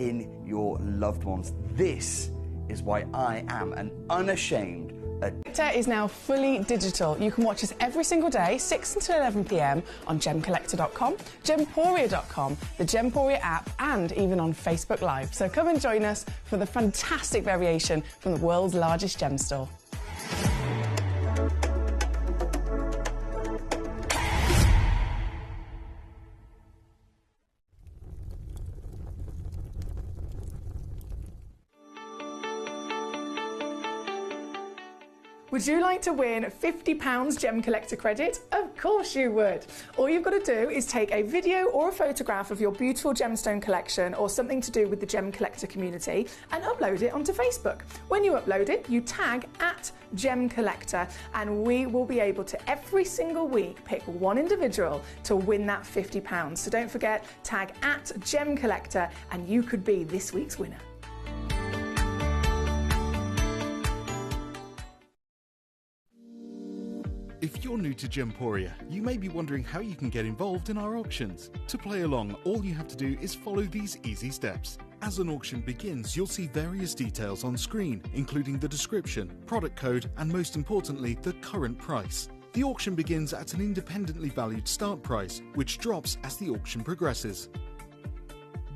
in your loved ones. This is why I am an unashamed Gemcollector is now fully digital. You can watch us every single day, 6 until 11 p.m. on Gemcollector.com, Gemporia.com, the Gemporia app, and even on Facebook Live. So come and join us for the fantastic variation from the world's largest gem store. Would you like to win £50 Gemcollector credit? Of course you would. All you've got to do is take a video or a photograph of your beautiful gemstone collection or something to do with the Gemcollector community and upload it onto Facebook. When you upload it, you tag @Gemcollector, and we will be able to every single week pick one individual to win that £50. So don't forget, tag @Gemcollector and you could be this week's winner. If you're new to Gemporia, you may be wondering how you can get involved in our auctions. To play along, all you have to do is follow these easy steps. As an auction begins, you'll see various details on screen, including the description, product code, and most importantly, the current price. The auction begins at an independently valued start price, which drops as the auction progresses.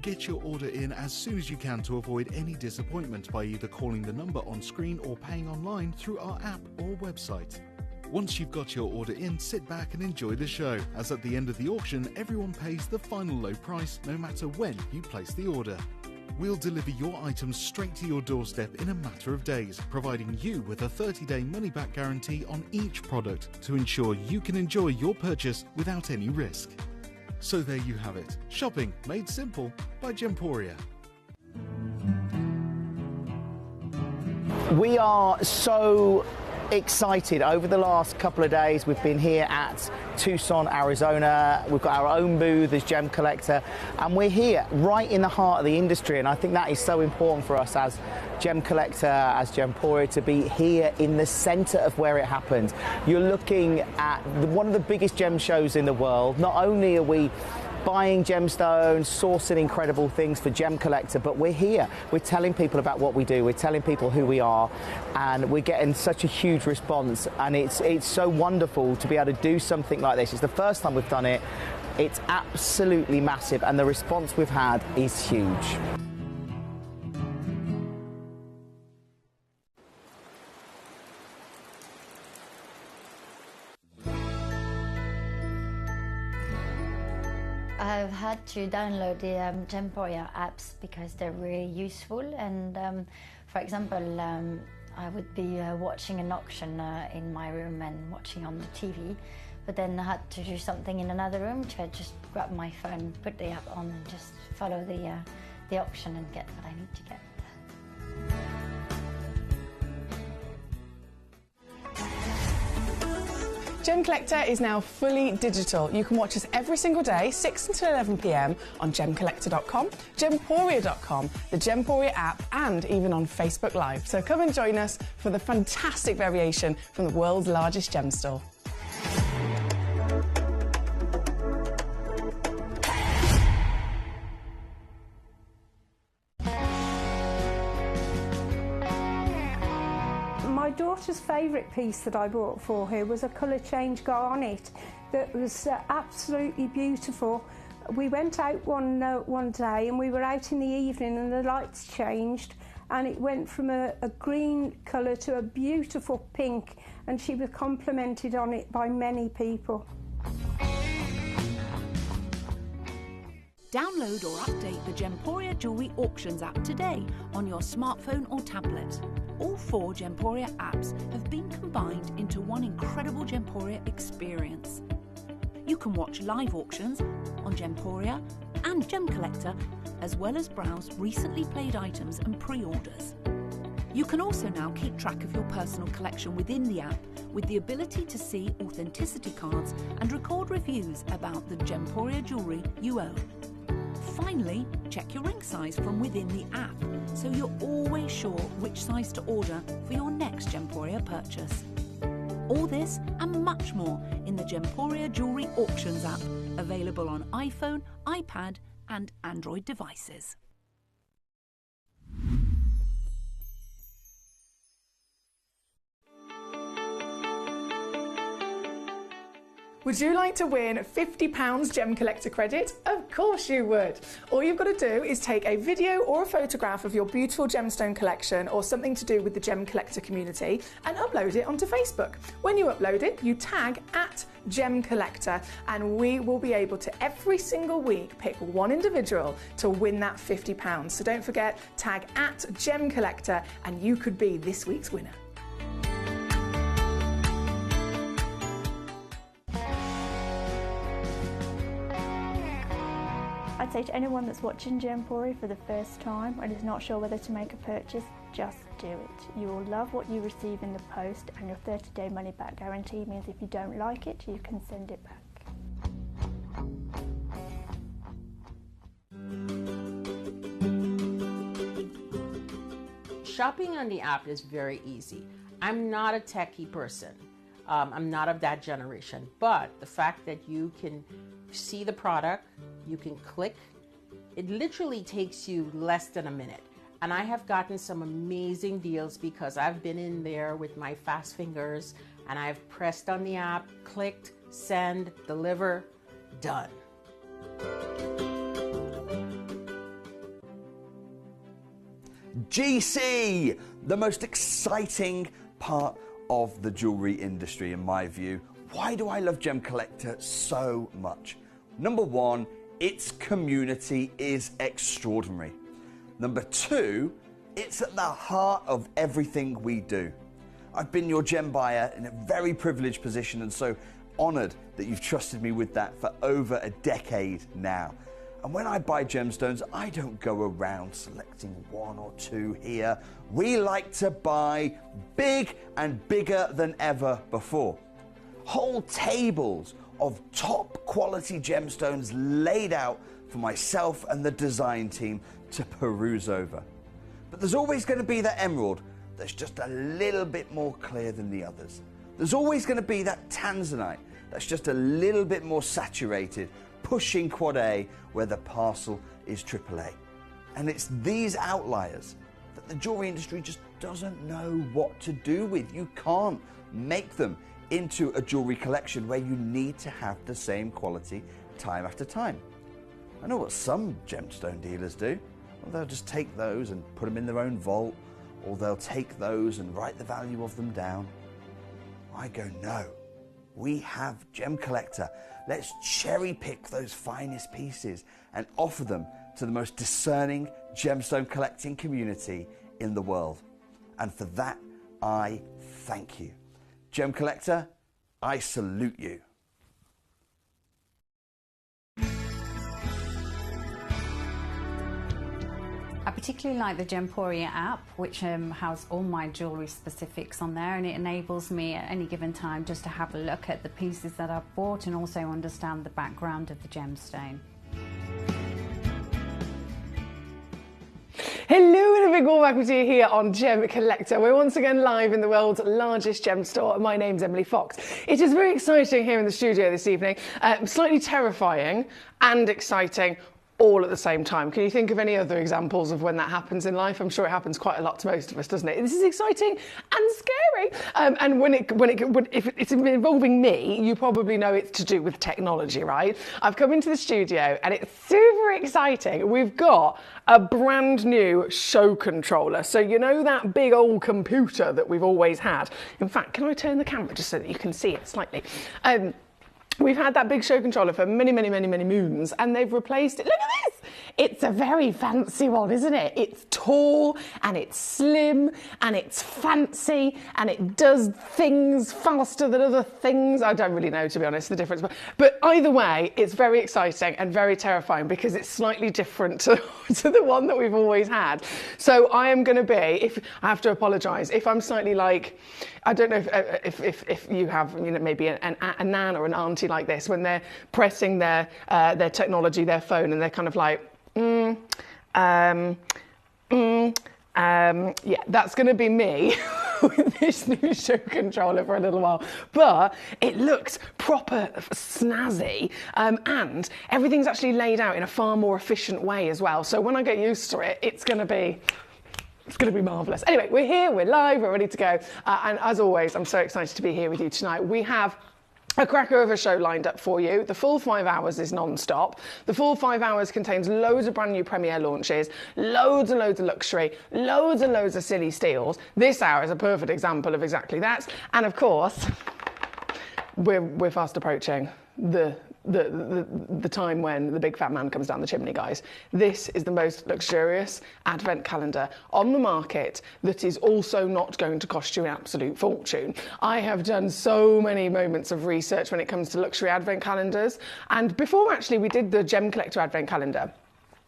Get your order in as soon as you can to avoid any disappointment by either calling the number on screen or paying online through our app or website. Once you've got your order in, sit back and enjoy the show, as at the end of the auction, everyone pays the final low price no matter when you place the order. We'll deliver your items straight to your doorstep in a matter of days, providing you with a 30-day money-back guarantee on each product to ensure you can enjoy your purchase without any risk. So there you have it, shopping made simple by Gemporia. We are so excited. Over the last couple of days we've been here at Tucson, Arizona. We've got our own booth as Gemcollector, and we're here right in the heart of the industry, and I think that is so important for us as Gemcollector, as Gemporia, to be here in the center of where it happened. You're looking at one of the biggest gem shows in the world. Not only are we buying gemstones, sourcing incredible things for Gemcollector, but we're here. We're telling people about what we do. We're telling people who we are, and we're getting such a huge response. And it's so wonderful to be able to do something like this. It's the first time we've done it. It's absolutely massive, and the response we've had is huge. I've had to download the Gemporia apps because they're really useful, and for example, I would be watching an auction in my room and watching on the TV, but then I had to do something in another room, so I just grab my phone, put the app on and just follow the auction and get what I need to get. Gemcollector is now fully digital. You can watch us every single day, 6 until 11 p.m. on Gemcollector.com, Gemporia.com, the Gemporia app, and even on Facebook Live. So come and join us for the fantastic variation from the world's largest gem store. My daughter's favourite piece that I bought for her was a colour change garnet that was absolutely beautiful. We went out one day and we were out in the evening and the lights changed and it went from a green colour to a beautiful pink, and she was complimented on it by many people. Download or update the Gemporia Jewellery Auctions app today on your smartphone or tablet. All 4 Gemporia apps have been combined into one incredible Gemporia experience. You can watch live auctions on Gemporia and Gemcollector, as well as browse recently played items and pre-orders. You can also now keep track of your personal collection within the app, with the ability to see authenticity cards and record reviews about the Gemporia jewellery you own. Finally, check your ring size from within the app, so you're always sure which size to order for your next Gemporia purchase. All this and much more in the Gemporia Jewellery Auctions app, available on iPhone, iPad and Android devices. Would you like to win £50 Gemcollector credit? Of course you would. All you've got to do is take a video or a photograph of your beautiful gemstone collection or something to do with the Gemcollector community and upload it onto Facebook. When you upload it, you tag @Gemcollector and we will be able to every single week pick one individual to win that £50. So don't forget, tag @Gemcollector and you could be this week's winner. I'd say to anyone that's watching Gemporia for the first time and is not sure whether to make a purchase, just do it. You will love what you receive in the post, and your 30-day money-back guarantee means if you don't like it, you can send it back. Shopping on the app is very easy. I'm not a techie person. I'm not of that generation, but the fact that you can see the product, you can click, it literally takes you less than a minute. And I have gotten some amazing deals because I've been in there with my fast fingers and I've pressed on the app, clicked, send, deliver, done. GC, the most exciting part of the jewelry industry in my view. Why do I love Gemcollector so much? Number one, its community is extraordinary. Number two, it's at the heart of everything we do. I've been your gem buyer in a very privileged position and so honored that you've trusted me with that for over a decade now. And when I buy gemstones, I don't go around selecting one or two here. We like to buy big and bigger than ever before. Whole tables of top quality gemstones laid out for myself and the design team to peruse over. But there's always going to be that emerald that's just a little bit more clear than the others. There's always going to be that tanzanite that's just a little bit more saturated, pushing quad A where the parcel is AAA. And it's these outliers that the jewelry industry just doesn't know what to do with. You can't make them into a jewelry collection where you need to have the same quality time after time. I know what some gemstone dealers do. Well, they'll just take those and put them in their own vault, or they'll take those and write the value of them down. I go, no, we have Gemcollector. Let's cherry pick those finest pieces and offer them to the most discerning gemstone collecting community in the world. And for that, I thank you. Gemcollector, I salute you. I particularly like the Gemporia app, which has all my jewellery specifics on there, and it enables me at any given time just to have a look at the pieces that I've bought and also understand the background of the gemstone. Hello and a big warm welcome to you here on Gemcollector. We're once again live in the world's largest gem store. My name's Emily Fox. It is very exciting here in the studio this evening, slightly terrifying and exciting all at the same time. Can you think of any other examples of when that happens in life? I'm sure it happens quite a lot to most of us, doesn't it? This is exciting and scary. And if it's involving me, you probably know it's to do with technology, right? I've come into the studio and it's super exciting. We've got a brand new show controller. So you know that big old computer that we've always had? In fact, can I turn the camera just so that you can see it slightly? We've had that big show controller for many, many, many, many moons, and they've replaced it. Look at this! It's a very fancy one, isn't it? It's tall, and it's slim, and it's fancy, and it does things faster than other things. I don't really know, to be honest, the difference. But either way, it's very exciting and very terrifying because it's slightly different to the one that we've always had. So I am going to be, I have to apologise, if I'm slightly like, I don't know if you have, you know, maybe a nan or an auntie like this, when they're pressing their technology, their phone, and they're kind of like, yeah, that's going to be me with this new show controller for a little while. But it looks proper snazzy, and everything's actually laid out in a far more efficient way as well. So when I get used to it, it's going to be marvellous. Anyway, we're here, we're live, we're ready to go. And as always, I'm so excited to be here with you tonight. We have a cracker of a show lined up for you. The full 5 hours is non-stop. The full 5 hours contains loads of brand new premiere launches, loads and loads of luxury, loads and loads of silly steals. This hour is a perfect example of exactly that. And of course, we're fast approaching the time when the big fat man comes down the chimney, guys. This is the most luxurious advent calendar on the market that is also not going to cost you an absolute fortune. I have done so many moments of research when it comes to luxury advent calendars, and before actually we did the Gemcollector advent calendar,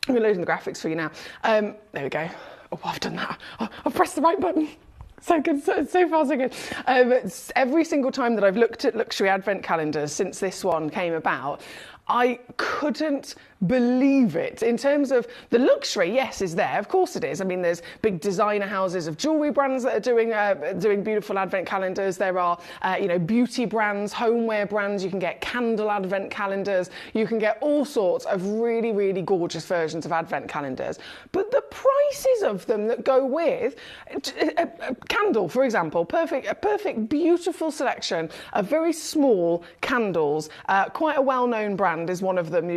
I'm loading the graphics for you now. There we go. Oh, I've done that. I've pressed the right button. So good, so far so good. Every single time that I've looked at luxury advent calendars since this one came about, I couldn't believe it. In terms of the luxury, yes, is there. Of course it is. I mean, there's big designer houses of jewellery brands that are doing beautiful advent calendars. There are, beauty brands, homeware brands. You can get candle advent calendars. You can get all sorts of really, really gorgeous versions of advent calendars. But the prices of them that go with a candle, for example, a perfect, beautiful selection of very small candles. Quite a well-known brand is one of them.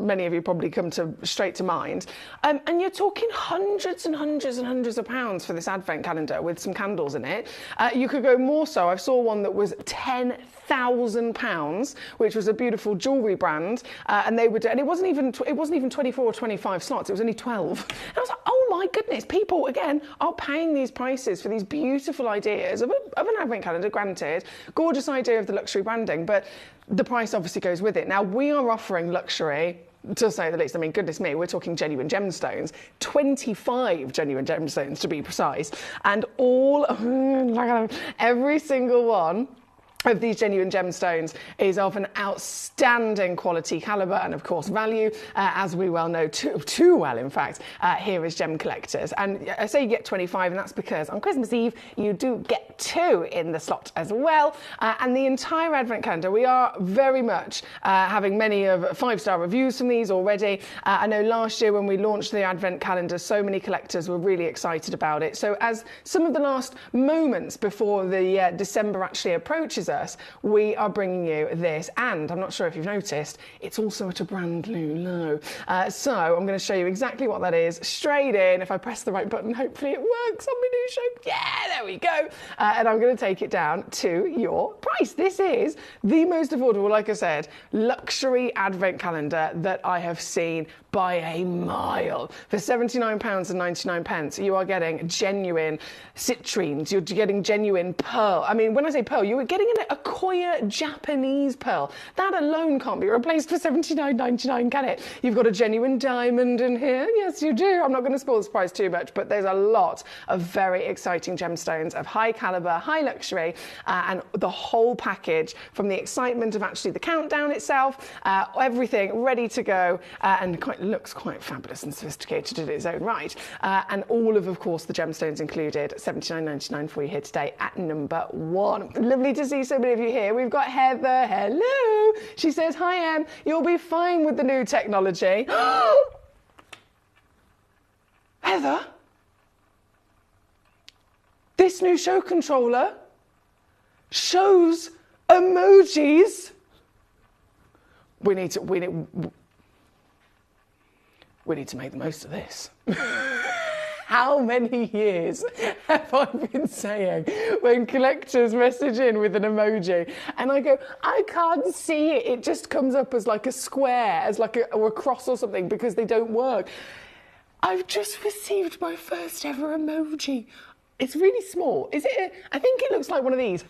Many of you probably come straight to mind. And you're talking hundreds and hundreds and hundreds of pounds for this advent calendar with some candles in it. You could go more so. I saw one that was £10,000, which was a beautiful jewellery brand, and they would, and it wasn't even 24 or 25 slots. It was only 12. And I was like, oh my goodness, people again are paying these prices for these beautiful ideas of an advent calendar. Granted, gorgeous idea of the luxury branding, but the price obviously goes with it. Now we are offering luxury, to say the least. I mean, goodness me, we're talking genuine gemstones, 25 genuine gemstones to be precise, and every single one of these genuine gemstones is of an outstanding quality, calibre, and of course value, as we well know too well, in fact, here is Gemcollectors. And I say you get 25, and that's because on Christmas Eve you do get 2 in the slot as well. And the entire advent calendar, we are very much having many of 5-star reviews from these already. I know last year when we launched the advent calendar, so many collectors were really excited about it. So as some of the last moments before the December actually approaches us, we are bringing you this, and I'm not sure if you've noticed, it's also at a brand new low. So I'm going to show you exactly what that is straight in. If I press the right button, hopefully it works on my new show. Yeah, there we go. And I'm going to take it down to your price. This is the most affordable, like I said, luxury advent calendar that I have seen by a mile. For £79.99, you are getting genuine citrines, you're getting genuine pearl. I mean, when I say pearl, you're getting a Koya Japanese pearl. That alone can't be replaced for £79.99, can it? You've got a genuine diamond in here. Yes, you do. I'm not going to spoil the price too much, but there's a lot of very exciting gemstones of high calibre, high luxury, and the whole package, from the excitement of actually the countdown itself, everything ready to go, and looks quite fabulous and sophisticated in its own right. And all of course, the gemstones included, £79.99 for you here today at number 1. Lovely to see so many of you here. We've got Heather. Hello. She says, hi, Em. You'll be fine with the new technology. Heather, this new show controller shows emojis. We need to make the most of this. How many years have I been saying when collectors message in with an emoji and I go, I can't see it. It just comes up as like a square, as like or a cross or something, because they don't work. I've just received my first ever emoji. It's really small. Is it? I think it looks like one of these.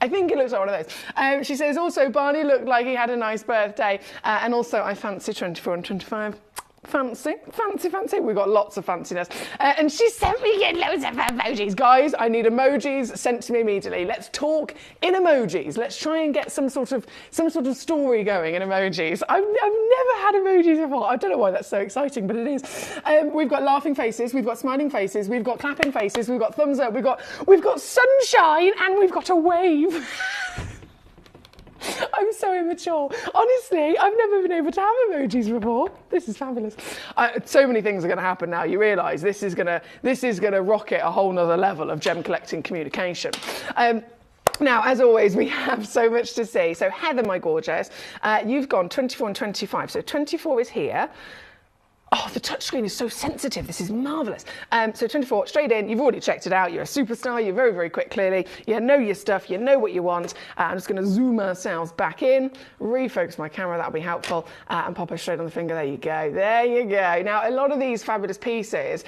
I think it looks like one of those. She says also, Barney looked like he had a nice birthday. And also, I fancy 24 and 25. Fancy. We've got lots of fanciness. And she sent me loads of emojis. Guys, I need emojis sent to me immediately. Let's talk in emojis. Let's try and get some sort of story going in emojis. I've never had emojis before. I don't know why that's so exciting, but it is. We've got laughing faces, we've got smiling faces, we've got clapping faces, we've got thumbs up, we've got sunshine, and we've got a wave. I'm so immature. Honestly, I've never been able to have emojis before. This is fabulous. So many things are going to happen now. You realise this is going to rocket a whole nother level of gem collecting communication. Now, as always, we have so much to see. So Heather, my gorgeous, you've gone 24 and 25. So 24 is here. Oh, the touchscreen is so sensitive. This is marvellous. So 24, straight in. You've already checked it out. You're a superstar. You're very, very quick, clearly. You know your stuff. You know what you want. I'm just going to zoom ourselves back in, refocus my camera. That'll be helpful. And pop us straight on the finger. There you go. There you go. Now, a lot of these fabulous pieces,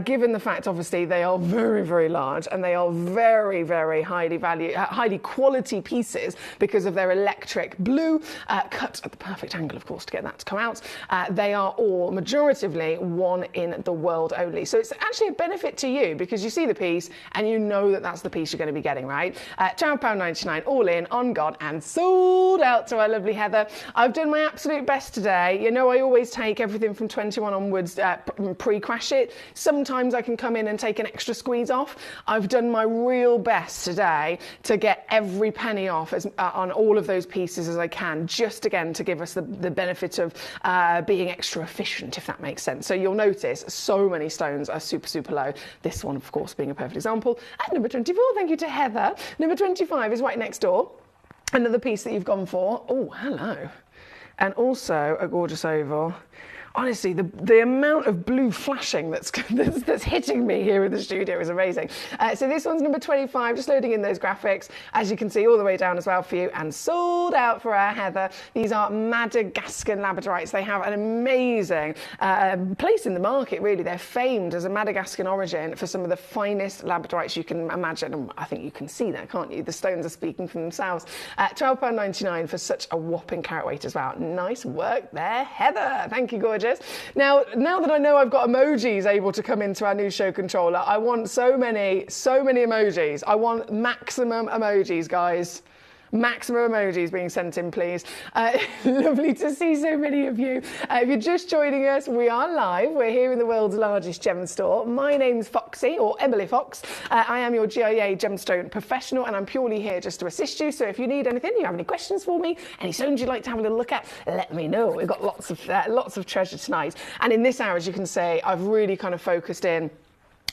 given the fact, obviously, they are very, very large and they are very, very highly quality pieces because of their electric blue, cut at the perfect angle, of course, to get that to come out. They are all majority one in the world only. So it's actually a benefit to you because you see the piece and you know that that's the piece you're going to be getting, right? £12.99 all in, on God, and sold out to our lovely Heather. I've done my absolute best today. You know, I always take everything from 21 onwards, pre-crash it. Sometimes I can come in and take an extra squeeze off. I've done my real best today to get every penny off on all of those pieces as I can, just again to give us the benefit of being extra efficient, if that makes sense. So you'll notice so many stones are super, super low. This one, of course, being a perfect example. At number 24, thank you to Heather. Number 25 is right next door. Another piece that you've gone for. Oh, hello. And also a gorgeous oval. Honestly, the amount of blue flashing that's hitting me here in the studio is amazing. So this one's number 25, just loading in those graphics, as you can see, all the way down as well for you, and sold out for our Heather. These are Madagascan labradorites. They have an amazing place in the market, really. They're famed as a Madagascan origin for some of the finest labradorites you can imagine. And I think you can see that, can't you? The stones are speaking for themselves. £12.99 for such a whopping carat weight as well. Nice work there, Heather. Thank you, gorgeous. Now that I know I've got emojis able to come into our new show controller, I want so many emojis. I want maximum emojis, guys. Maximum emojis being sent in, please. Lovely to see so many of you. If you're just joining us, we are live. We're here in the world's largest gem store. My name's Foxy, or Emily Fox. I am your GIA gemstone professional, and I'm purely here just to assist you. So if you need anything, you have any questions for me, any stones you'd like to have a little look at, let me know. We've got lots of treasure tonight. And in this hour, as you can see, I've really kind of focused in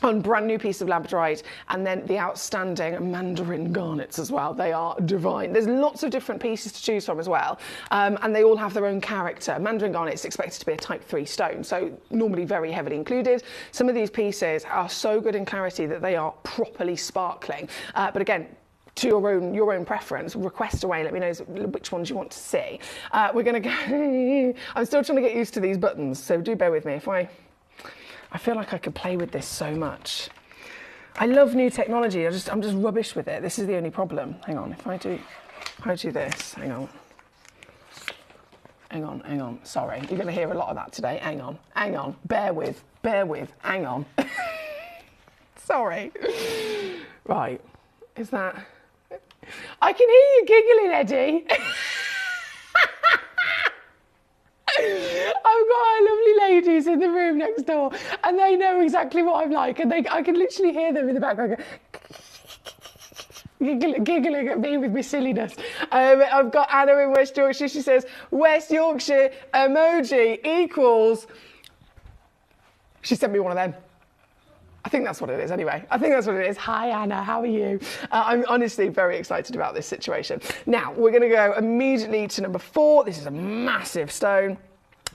on brand new piece of labradorite, and then the outstanding mandarin garnets as well. They are divine. There's lots of different pieces to choose from as well, and they all have their own character. Mandarin garnet's expected to be a type 3 stone, so normally very heavily included. Some of these pieces are so good in clarity that they are properly sparkling, but again, to your own preference, request away, let me know which ones you want to see. We're going to go... I'm still trying to get used to these buttons, so do bear with me. I feel like I could play with this so much. I love new technology. I'm just rubbish with it. This is the only problem. Hang on. If I do this. Hang on. Sorry, you're going to hear a lot of that today. Hang on. Bear with. Hang on. Sorry. Right. Is that? I can hear you giggling, Eddie. I've got our lovely ladies in the room next door, and they know exactly what I'm like, and I can literally hear them in the background giggling at me with my silliness. I've got Anna in West Yorkshire. She says, West Yorkshire emoji equals... She sent me one of them. I think that's what it is anyway. Hi, Anna, how are you? I'm honestly very excited about this situation. Now, we're going to go immediately to number 4. This is a massive stone.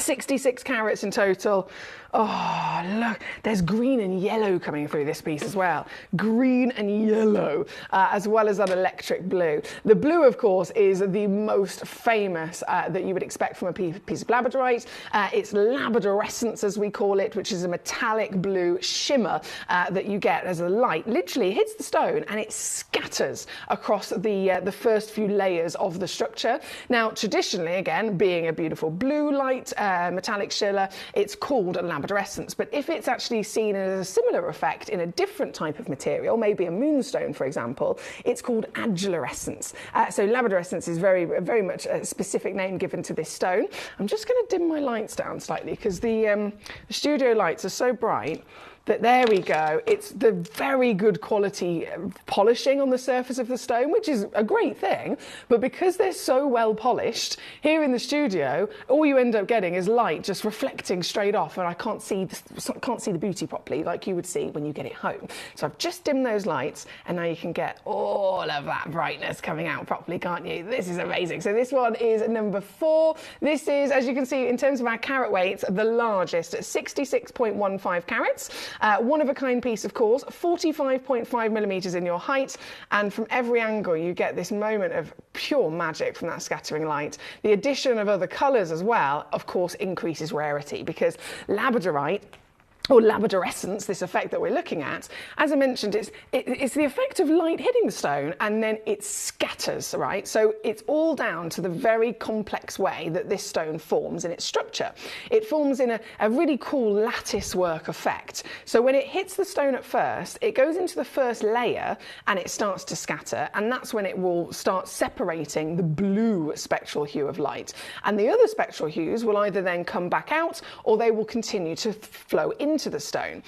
66 carats in total. Oh, look, there's green and yellow coming through this piece as well. Green and yellow, as well as that electric blue. The blue, of course, is the most famous that you would expect from a piece of labradorite. It's labradorescence, as we call it, which is a metallic blue shimmer that you get as the light literally hits the stone and it scatters across the first few layers of the structure. Now, traditionally, again, being a beautiful blue light, metallic shimmer, it's called labradorescence. But if it's actually seen as a similar effect in a different type of material, maybe a moonstone, for example, it's called adulorescence. So labradorescence is very, very much a specific name given to this stone. I'm just going to dim my lights down slightly because the studio lights are so bright that, there we go, it's the very good quality polishing on the surface of the stone, which is a great thing, but because they're so well polished, here in the studio, all you end up getting is light just reflecting straight off, and I can't see the beauty properly like you would see when you get it home. So I've just dimmed those lights, and now you can get all of that brightness coming out properly, can't you? This is amazing. So this one is number 4. This is, as you can see, in terms of our carat weights, the largest at 66.15 carats. One of a kind piece, of course, 45.5 millimeters in your height, and from every angle you get this moment of pure magic from that scattering light. The addition of other colours as well, of course, increases rarity, because labradorite, or labradorescence, this effect that we're looking at, as I mentioned, it's the effect of light hitting the stone and then it scatters, right? So it's all down to the very complex way that this stone forms in its structure. It forms in a really cool lattice work effect. So when it hits the stone at first, it goes into the first layer and it starts to scatter, and that's when it will start separating the blue spectral hue of light. And the other spectral hues will either then come back out, or they will continue to flow into the stone.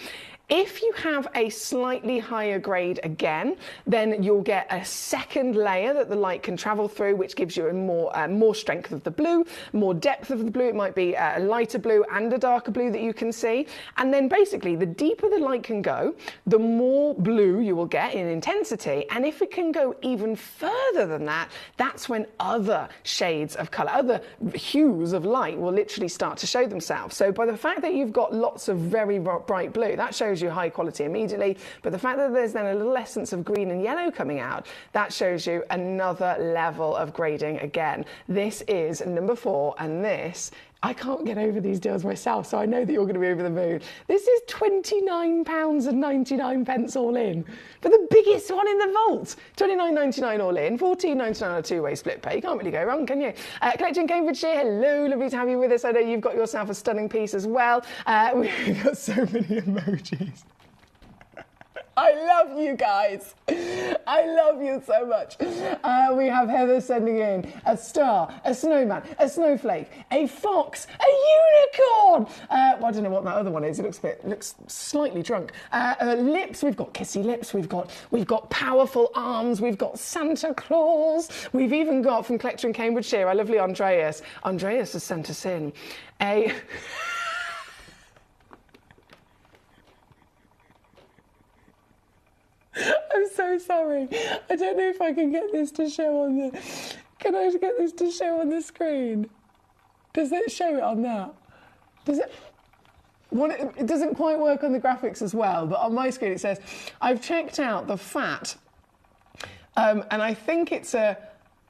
If you have a slightly higher grade again, then you'll get a second layer that the light can travel through, which gives you a more strength of the blue, more depth of the blue. It might be a lighter blue and a darker blue that you can see. And then basically, the deeper the light can go, the more blue you will get in intensity. And if it can go even further than that, that's when other shades of colour, other hues of light will literally start to show themselves. So by the fact that you've got lots of very bright blue, that shows you high quality immediately, but the fact that there's then a little essence of green and yellow coming out, that shows you another level of grading again. This is number 4, and this, I can't get over these deals myself, so I know that you're going to be over the moon. This is £29.99 all in for the biggest one in the vault. £29.99 all in, £14.99 on a two-way split pay. You can't really go wrong, can you? Collector in Cambridgeshire, hello, lovely to have you with us. I know you've got yourself a stunning piece as well. We've got so many emojis. I love you guys. I love you so much. We have Heather sending in a star, a snowman, a snowflake, a fox, a unicorn. Well, I don't know what that other one is. It looks slightly drunk. Lips. We've got kissy lips. We've got powerful arms. We've got Santa Claus. We've even got, from Collector in Cambridgeshire, our lovely Andreas. Andreas has sent us in a. I'm so sorry. I don't know if I can get this to show on the... Can I get this to show on the screen? Does it show it on that? Does it... It doesn't quite work on the graphics as well, but on my screen it says, I've checked out the fat, and I think it's a...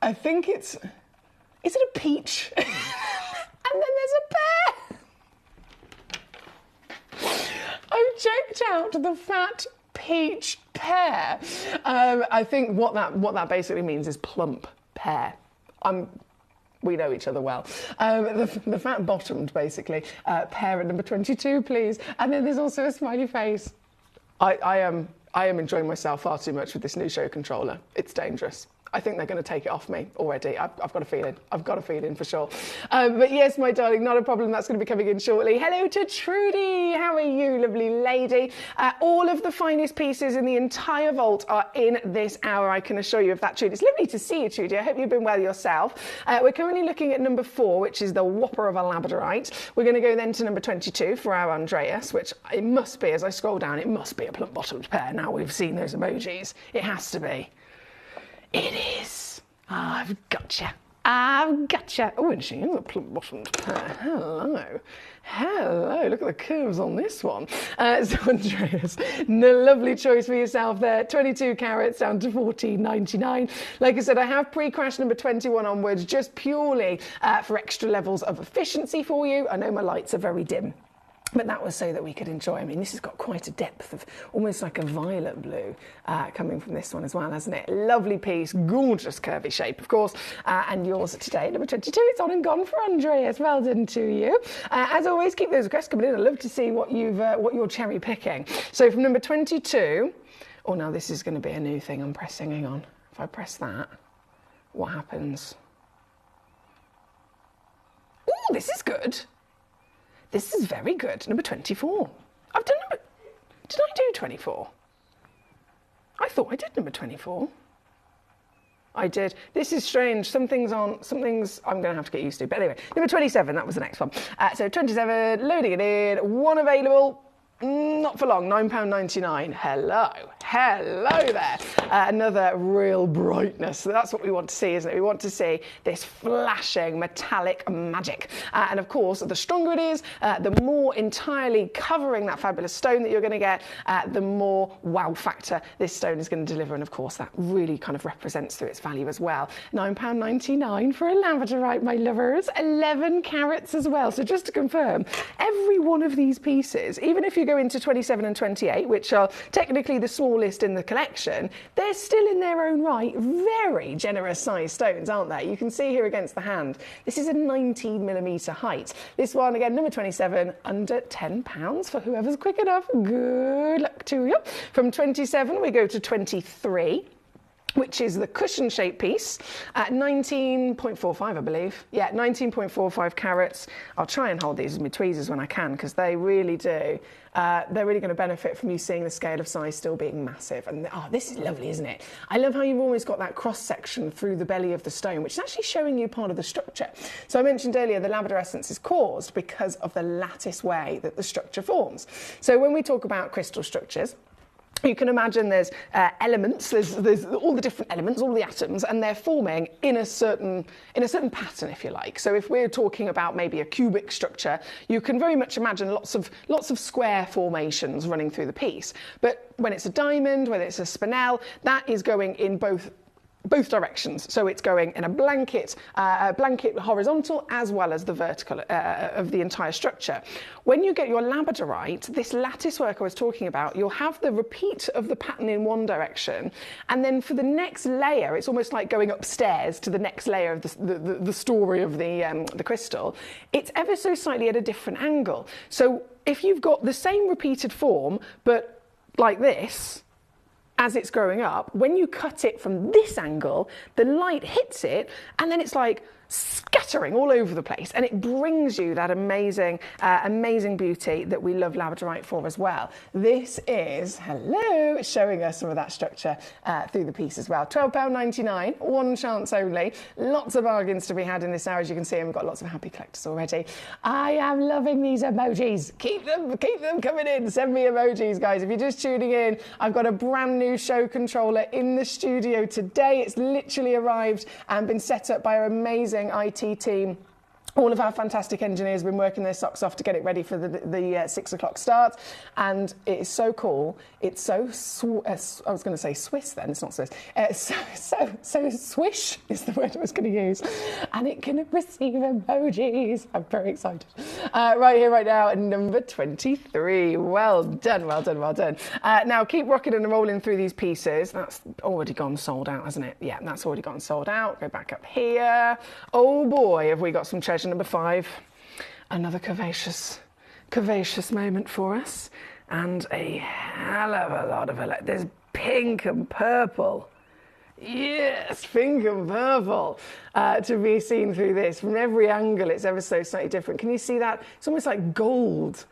Is it a peach? And then there's a pear. I've checked out the fat peach pear. I think what that basically means is plump pear. We know each other well. The fat bottomed, basically. Pear at number 22, please. And then there's also a smiley face. I am enjoying myself far too much with this new show controller. It's dangerous. I think they're going to take it off me already. I've got a feeling. I've got a feeling for sure. But yes, my darling, not a problem. That's going to be coming in shortly. Hello to Trudy. How are you, lovely lady? All of the finest pieces in the entire vault are in this hour, I can assure you of that, Trudy. It's lovely to see you, Trudy. I hope you've been well yourself. We're currently looking at number 4, which is the whopper of a labradorite. We're going to go then to number 22 for our Andreas, which it must be, as I scroll down, it must be a plump-bottomed pear. Now we've seen those emojis. It has to be. It is. I've gotcha. I've gotcha. Oh, and she is a plump-bottomed pear. Hello. Hello. Look at the curves on this one. So, Andreas, no lovely choice for yourself there. 22 carats down to $14.99. Like I said, I have pre-crash number 21 onwards, just purely for extra levels of efficiency for you. I know my lights are very dim, but that was so that we could enjoy. I mean, this has got quite a depth of almost like a violet blue coming from this one as well, hasn't it? Lovely piece, gorgeous curvy shape, of course. And yours today, number 22, it's on and gone for Andreas. Well done to you. As always, keep those requests coming in. I'd love to see what you're cherry picking. So from number 22, oh, now this is going to be a new thing I'm pressing. Hang on. If I press that, what happens? Oh, this is good. This is very good. Number 24. I've done number... Did I do 24? I thought I did number 24. I did. This is strange. Some things I'm going to have to get used to. But anyway, number 27, that was the next one. So 27, loading it in, one available. Not for long, £9.99. Hello there. Another real brightness. So that's what we want to see, isn't it? We want to see this flashing metallic magic. And of course, the stronger it is, the more entirely covering that fabulous stone that you're going to get, the more wow factor this stone is going to deliver. And of course, that really kind of represents through its value as well. £9.99 for a labradorite, my lovers. 11 carats as well. So just to confirm, every one of these pieces, even if you go into 27 and 28, which are technically the smallest in the collection, they're still in their own right very generous sized stones, aren't they? You can see here against the hand, this is a 19mm height. This one, again, number 27, under £10 for whoever's quick enough. Good luck to you. From 27, we go to 23. Which is the cushion-shaped piece at 19.45, I believe. Yeah, 19.45 carats. I'll try and hold these with my tweezers when I can, because they really do. They're really going to benefit from you seeing the scale of size still being massive. And this is lovely, isn't it? I love how you've always got that cross-section through the belly of the stone, which is actually showing you part of the structure. So I mentioned earlier the labradorescence is caused because of the lattice way that the structure forms. So when we talk about crystal structures, you can imagine there's elements, there's all the different elements, all the atoms, and they're forming in a certain pattern, if you like. So if we're talking about maybe a cubic structure, you can very much imagine lots of square formations running through the piece. But when it's a diamond, whether it's a spinel, that is going in both directions. So it's going in a blanket horizontal as well as the vertical of the entire structure. When you get your labradorite, this lattice work I was talking about, you'll have the repeat of the pattern in one direction, and then for the next layer, it's almost like going upstairs to the next layer of the story of the crystal. It's ever so slightly at a different angle. So if you've got the same repeated form, but like this, as it's growing up, when you cut it from this angle, the light hits it, and then it's like scattering all over the place, and it brings you that amazing beauty that we love labradorite for as well. This is, showing us some of that structure through the piece as well. £12.99, one chance only. Lots of bargains to be had in this hour, as you can see, and we've got lots of happy collectors already. I am loving these emojis. Keep them coming in. Send me emojis, guys. If you're just tuning in, I've got a brand new show controller in the studio today. It's literally arrived and been set up by our amazing IT team. All of our fantastic engineers have been working their socks off to get it ready for the 6 o'clock start, and it is so cool. It's so I was going to say Swiss then, it's not Swiss. So swish is the word I was going to use, and it can receive emojis. I'm very excited. Right here, right now, at number 23. Well done. Now keep rocking and rolling through these pieces. That's already gone sold out, hasn't it? Yeah, that's already gone sold out. Go back up here. Oh boy, have we got some treasure. Number 5, another curvaceous moment for us, and a hell of a lot of it. There's pink and purple. Yes, pink and purple to be seen through this. From every angle, it's ever so slightly different. Can you see that? It's almost like gold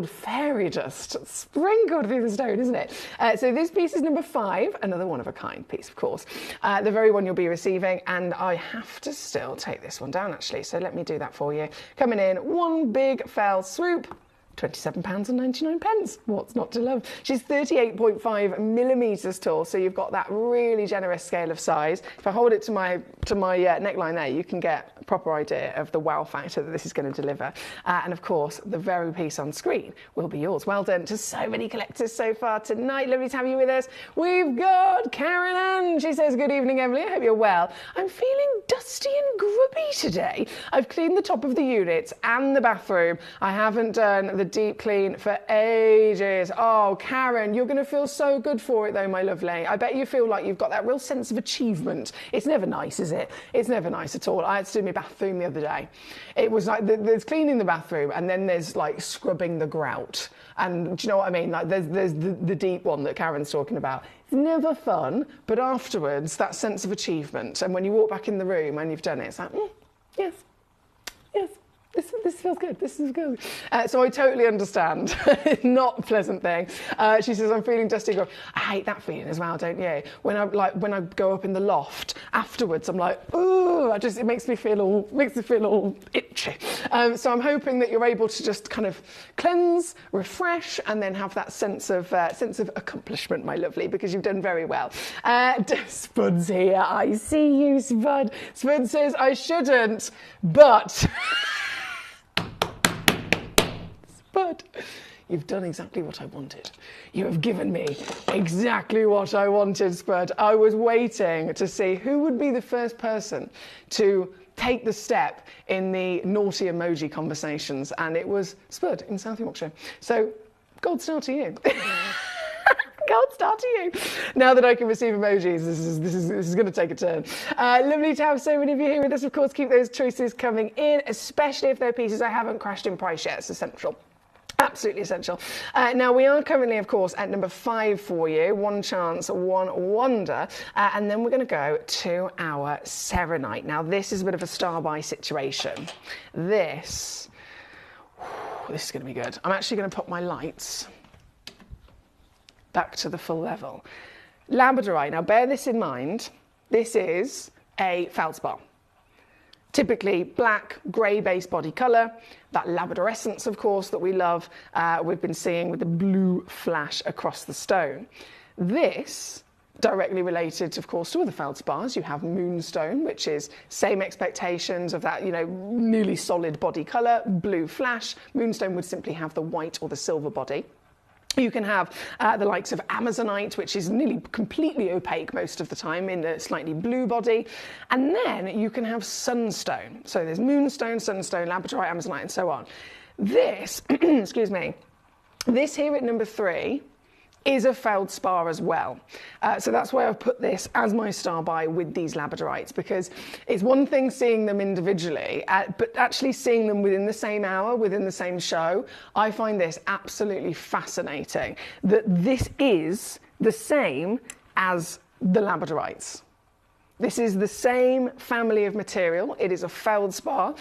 fairy dust sprinkled through the stone, isn't it? So this piece is number 5, another one of a kind piece, of course. The very one you'll be receiving, and I have to still take this one down, actually, so let me do that for you. Coming in, one big fell swoop. £27.99. What's not to love? She's 38.5 millimetres tall, so you've got that really generous scale of size. If I hold it to my neckline there, you can get a proper idea of the wow factor that this is going to deliver. And of course, the very piece on screen will be yours. Well done to so many collectors so far tonight. Lovely to have you with us. We've got Karen Ann. She says, good evening, Emily. I hope you're well. I'm feeling dusty and grubby today. I've cleaned the top of the units and the bathroom. I haven't done the deep clean for ages. Oh, Karen, you're going to feel so good for it though, my lovely. I bet you feel like you've got that real sense of achievement. It's never nice, is it? It's never nice at all. I had to do my bathroom the other day. It was like there's cleaning the bathroom, and then there's like scrubbing the grout. And do you know what I mean? Like there's the deep one that Karen's talking about. It's never fun, but afterwards, that sense of achievement. And when you walk back in the room and you've done it, it's like, yes. This feels good. This is good. So I totally understand. It's not a pleasant thing. She says, I'm feeling dusty. I hate that feeling as well, don't you? When I go up in the loft afterwards, I'm like, ooh, it makes me feel all itchy. So I'm hoping that you're able to just kind of cleanse, refresh, and then have that sense of accomplishment, my lovely, because you've done very well. Spud's here. I see you, Spud. Spud says, I shouldn't, but... Spud, you've done exactly what I wanted. You have given me exactly what I wanted, Spud. I was waiting to see who would be the first person to take the step in the naughty emoji conversations, and it was Spud in South Yorkshire. So, gold star to you. Gold star to you. Now that I can receive emojis, this is going to take a turn. Lovely to have so many of you here with us. Of course, keep those choices coming in, especially if they're pieces I haven't crashed in price yet. It's essential. Absolutely essential. Now, we are currently, of course, at number 5 for you. One chance, one wonder. And then we're going to go to our Serenite. Now, this is a bit of a star-buy situation. This is going to be good. I'm actually going to put my lights back to the full level. Labradorite. Now, bear this in mind. This is a feldspar. Typically black, grey-based body colour, that labradorescence, of course, that we love, we've been seeing with the blue flash across the stone. This, directly related, of course, to other feldspars, you have moonstone, which is same expectations of that, nearly solid body colour, blue flash. Moonstone would simply have the white or the silver body. You can have the likes of Amazonite, which is nearly completely opaque most of the time in the slightly blue body. And then you can have sunstone. So there's moonstone, sunstone, labradorite, Amazonite, and so on. This, excuse me, this here at number 3 is a feldspar as well. So that's why I've put this as my star buy with these labradorites, because it's one thing seeing them individually, but actually seeing them within the same hour, within the same show, I find this absolutely fascinating, that this is the same as the labradorites. This is the same family of material. It is a feldspar.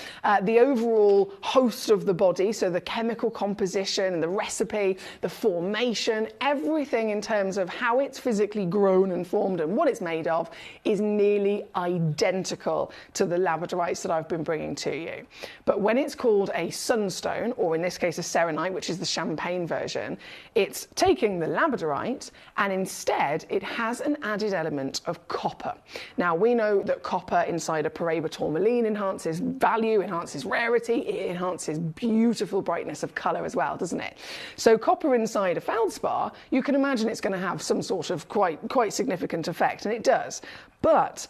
The overall host of the body, so the chemical composition and the recipe, the formation, everything in terms of how it's physically grown and formed and what it's made of is nearly identical to the labradorites that I've been bringing to you. But when it's called a sunstone, or in this case a serenite, which is the champagne version, it's taking the labradorite and instead it has an added element of copper. Now, we know that copper inside a paraiba tourmaline enhances value, enhances rarity, it enhances beautiful brightness of colour as well, doesn't it? So copper inside a feldspar, you can imagine it's going to have some sort of quite significant effect, and it does. But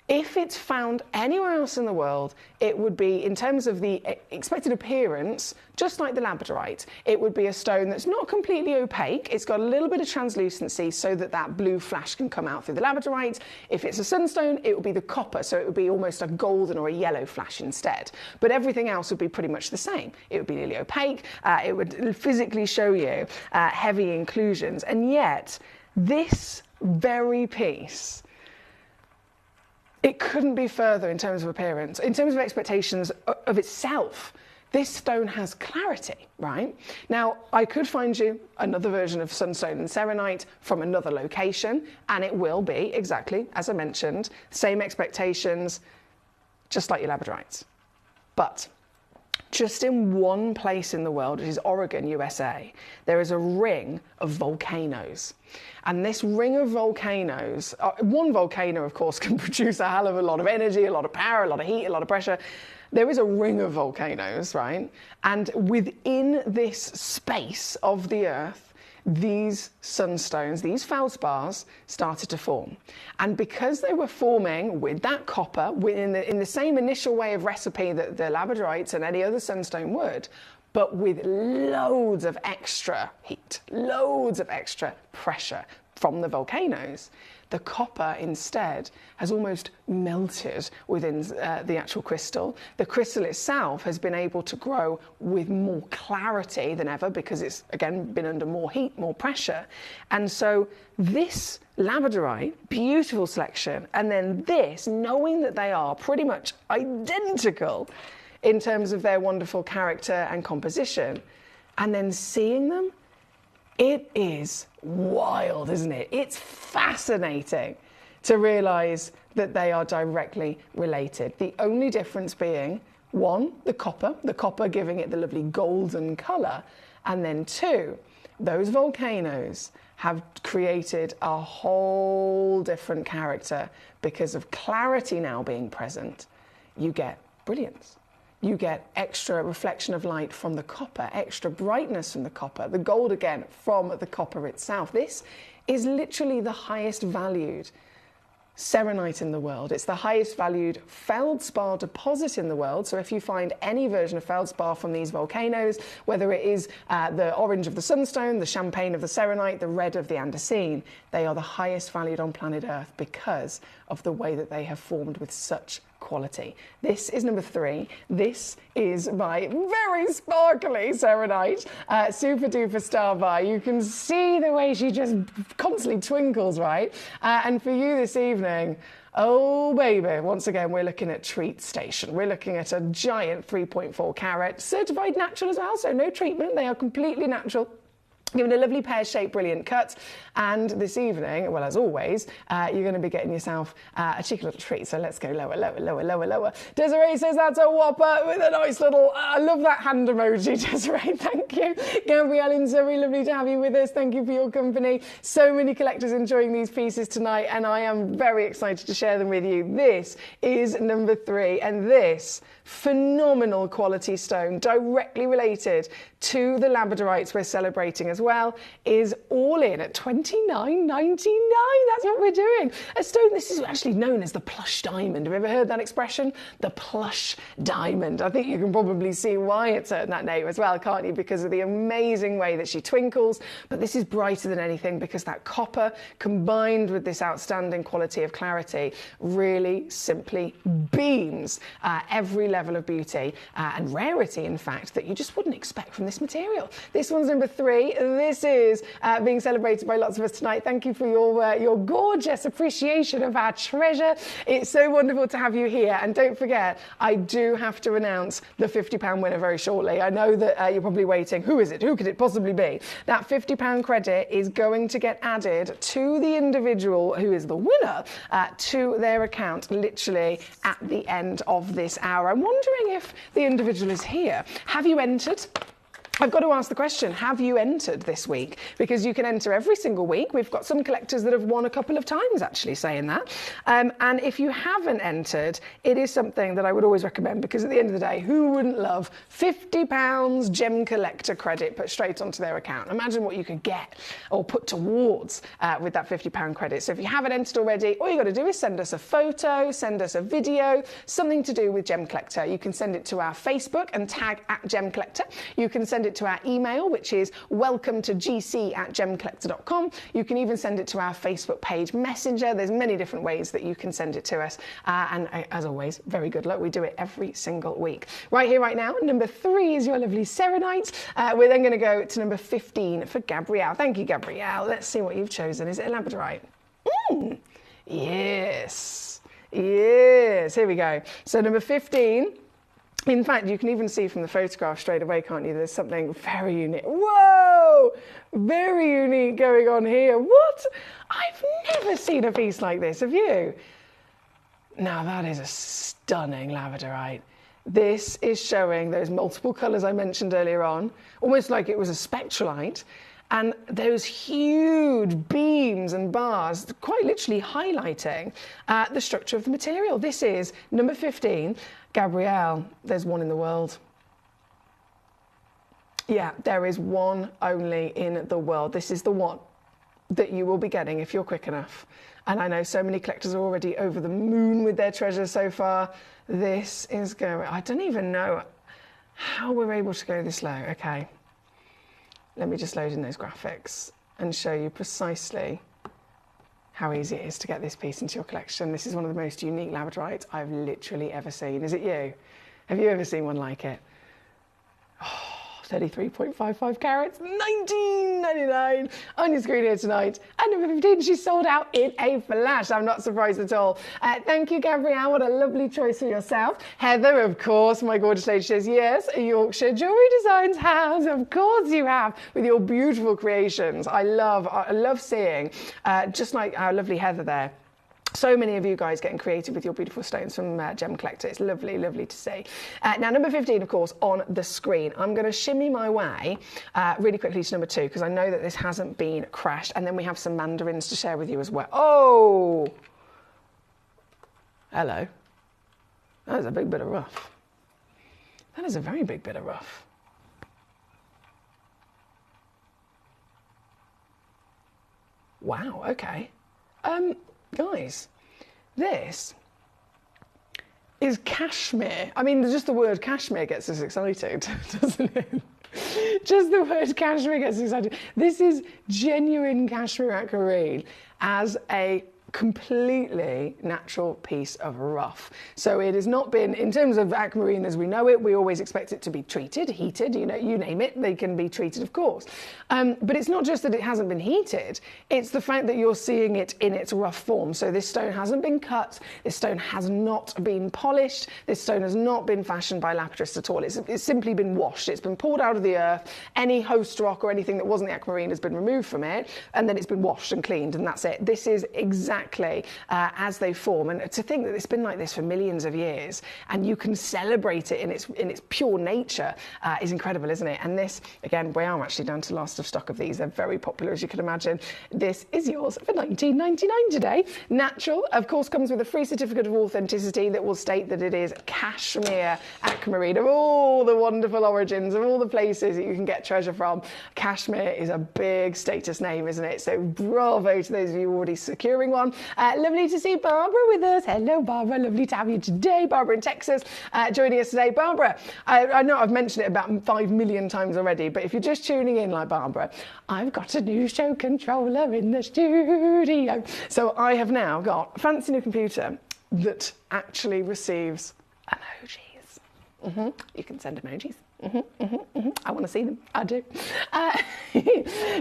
if it's found anywhere else in the world, it would be, in terms of the expected appearance, just like the labradorite, it would be a stone that's not completely opaque. It's got a little bit of translucency so that that blue flash can come out through the labradorite. If it's a sunstone, it would be the copper, so it would be almost a golden or a yellow flash instead. But everything else would be pretty much the same. It would be nearly opaque. It would physically show you heavy inclusions. And yet, this very piece, it couldn't be further in terms of appearance. In terms of expectations of itself, this stone has clarity, right? Now, I could find you another version of sunstone and serenite from another location, and it will be, exactly, as I mentioned, same expectations, just like your labradorites. But just in one place in the world, which is Oregon, USA, there is a ring of volcanoes. And this ring of volcanoes, one volcano, of course, can produce a hell of a lot of energy, a lot of power, a lot of heat, a lot of pressure. There is a ring of volcanoes, right? And within this space of the Earth, these sunstones, these feldspars, started to form. And because they were forming with that copper, in the same initial way of recipe that the labradorites and any other sunstone would, but with loads of extra heat, loads of extra pressure from the volcanoes, the copper instead has almost melted within the actual crystal. The crystal itself has been able to grow with more clarity than ever because it's, again, been under more heat, more pressure. And so this labradorite, beautiful selection, and then this, knowing that they are pretty much identical, in terms of their wonderful character and composition. And then seeing them, it is wild, isn't it? It's fascinating to realise that they are directly related. The only difference being, one, the copper giving it the lovely golden colour, and then two, those volcanoes have created a whole different character because of clarity now being present. You get brilliance. You get extra reflection of light from the copper, extra brightness from the copper, the gold again from the copper itself. This is literally the highest valued serenite in the world. It's the highest valued feldspar deposit in the world. So if you find any version of feldspar from these volcanoes, whether it is the orange of the sunstone, the champagne of the serenite, the red of the andesine, they are the highest valued on planet Earth because of the way that they have formed with such quality. This is number 3. This is my very sparkly serenite, super duper starbar. You can see the way she just constantly twinkles, right? And for you this evening, oh baby, once again we're looking at Treat Station. We're looking at a giant 3.4 carat, certified natural as well, so no treatment, they are completely natural. Given a lovely pear-shaped brilliant cut, and this evening, well as always, you're going to be getting yourself a cheeky little treat. So let's go lower, lower, lower, lower, lower. Desiree says that's a whopper with a nice little, I love that hand emoji, Desiree, thank you. Gabrielle, it's very lovely to have you with us. Thank you for your company. So many collectors enjoying these pieces tonight, and I am very excited to share them with you. This is number 3, and this phenomenal quality stone, directly related to the labradorites we're celebrating as well, is all in at $29.99. That's what we're doing. A stone, this is actually known as the plush diamond. Have you ever heard that expression? The plush diamond. I think you can probably see why it's earned that name as well, can't you? Because of the amazing way that she twinkles. But this is brighter than anything because that copper combined with this outstanding quality of clarity really simply beams every level of beauty and rarity, in fact, that you just wouldn't expect from this material. This one's number 3. This is being celebrated by lots of us tonight. Thank you for your gorgeous appreciation of our treasure. It's so wonderful to have you here. And don't forget, I do have to announce the £50 winner very shortly. I know that you're probably waiting. Who is it? Who could it possibly be? That £50 credit is going to get added to the individual who is the winner to their account literally at the end of this hour. I'm wondering if the individual is here. Have you entered? I've got to ask the question, have you entered this week? Because you can enter every single week. We've got some collectors that have won a couple of times, actually, saying that. And if you haven't entered, it is something that I would always recommend, because at the end of the day, who wouldn't love £50 Gemcollector credit put straight onto their account? Imagine what you could get or put towards with that £50 credit. So if you haven't entered already, all you got to do is send us a photo, send us a video, something to do with Gemcollector. You can send it to our Facebook and tag @Gemcollector. You can send it to our email, which is welcome@gemcollector.com. You can even send it to our Facebook page messenger. There's many different ways that you can send it to us. And as always, very good luck. We do it every single week. Right here, right now, number 3 is your lovely serenite. We're then going to go to number 15 for Gabrielle. Thank you, Gabrielle. Let's see what you've chosen. Is it a labradorite? Yes. Yes. Here we go. So number 15. In fact, you can even see from the photograph straight away, can't you? There's something very unique. Whoa! Very unique going on here. What? I've never seen a piece like this, have you? Now, that is a stunning labradorite. This is showing those multiple colours I mentioned earlier on, almost like it was a spectralite. And those huge beams and bars, quite literally highlighting the structure of the material. This is number 15. Gabrielle, there's one in the world. Yeah, there is one only in the world. This is the one that you will be getting if you're quick enough. And I know so many collectors are already over the moon with their treasure so far. This is going, I don't even know how we're able to go this low. Okay. Let me just load in those graphics and show you precisely how easy it is to get this piece into your collection. This is one of the most unique labradorites I've literally ever seen. Is it you? Have you ever seen one like it? Oh, 33.55 carats, $19.99 on your screen here tonight. And number 15, she sold out in a flash. I'm not surprised at all. Thank you, Gabrielle. What a lovely choice for yourself. Heather, of course, my gorgeous lady, says, yes, a Yorkshire Jewellery Designs house. Of course you have, with your beautiful creations. I love seeing, just like our lovely Heather there, so many of you guys getting creative with your beautiful stones from Gemcollector. It's lovely, lovely to see. Now, number 15, of course, on the screen. I'm going to shimmy my way really quickly to number 2, because I know that this hasn't been crashed. And then we have some mandarins to share with you as well. Oh! Hello. That is a big bit of rough. That is a very big bit of rough. Wow, okay. Guys, this is cashmere. I mean, just the word cashmere gets us excited, doesn't it? Just the word cashmere gets us excited. This is genuine cashmere aquamarine as a completely natural piece of rough. So it has not been, in terms of aquamarine as we know it, we always expect it to be treated, heated, you know, you name it, they can be treated, of course. But it's not just that it hasn't been heated, it's the fact that you're seeing it in its rough form. So this stone hasn't been cut, this stone has not been polished, this stone has not been fashioned by lapidarists at all. It's simply been washed, it's been pulled out of the earth, any host rock or anything that wasn't the aquamarine has been removed from it, and then it's been washed and cleaned, and that's it. This is exactly as they form, and to think that it's been like this for millions of years and you can celebrate it in its pure nature is incredible, isn't it? And this, again, we are actually down to last of stock of these. They're very popular, as you can imagine. This is yours for $19.99 today. Natural, of course, comes with a free certificate of authenticity that will state that it is cashmere aquamarine of all the wonderful origins, of all the places that you can get treasure from. Cashmere is a big status name, isn't it? So bravo to those of you already securing one. Lovely to see Barbara with us. Hello, Barbara. Lovely to have you today. Barbara in Texas joining us today. Barbara, I know I've mentioned it about 5 million times already, but if you're just tuning in like Barbara, I've got a new show controller in the studio. So I have now got a fancy new computer that actually receives emojis. You can send emojis. I want to see them. I do.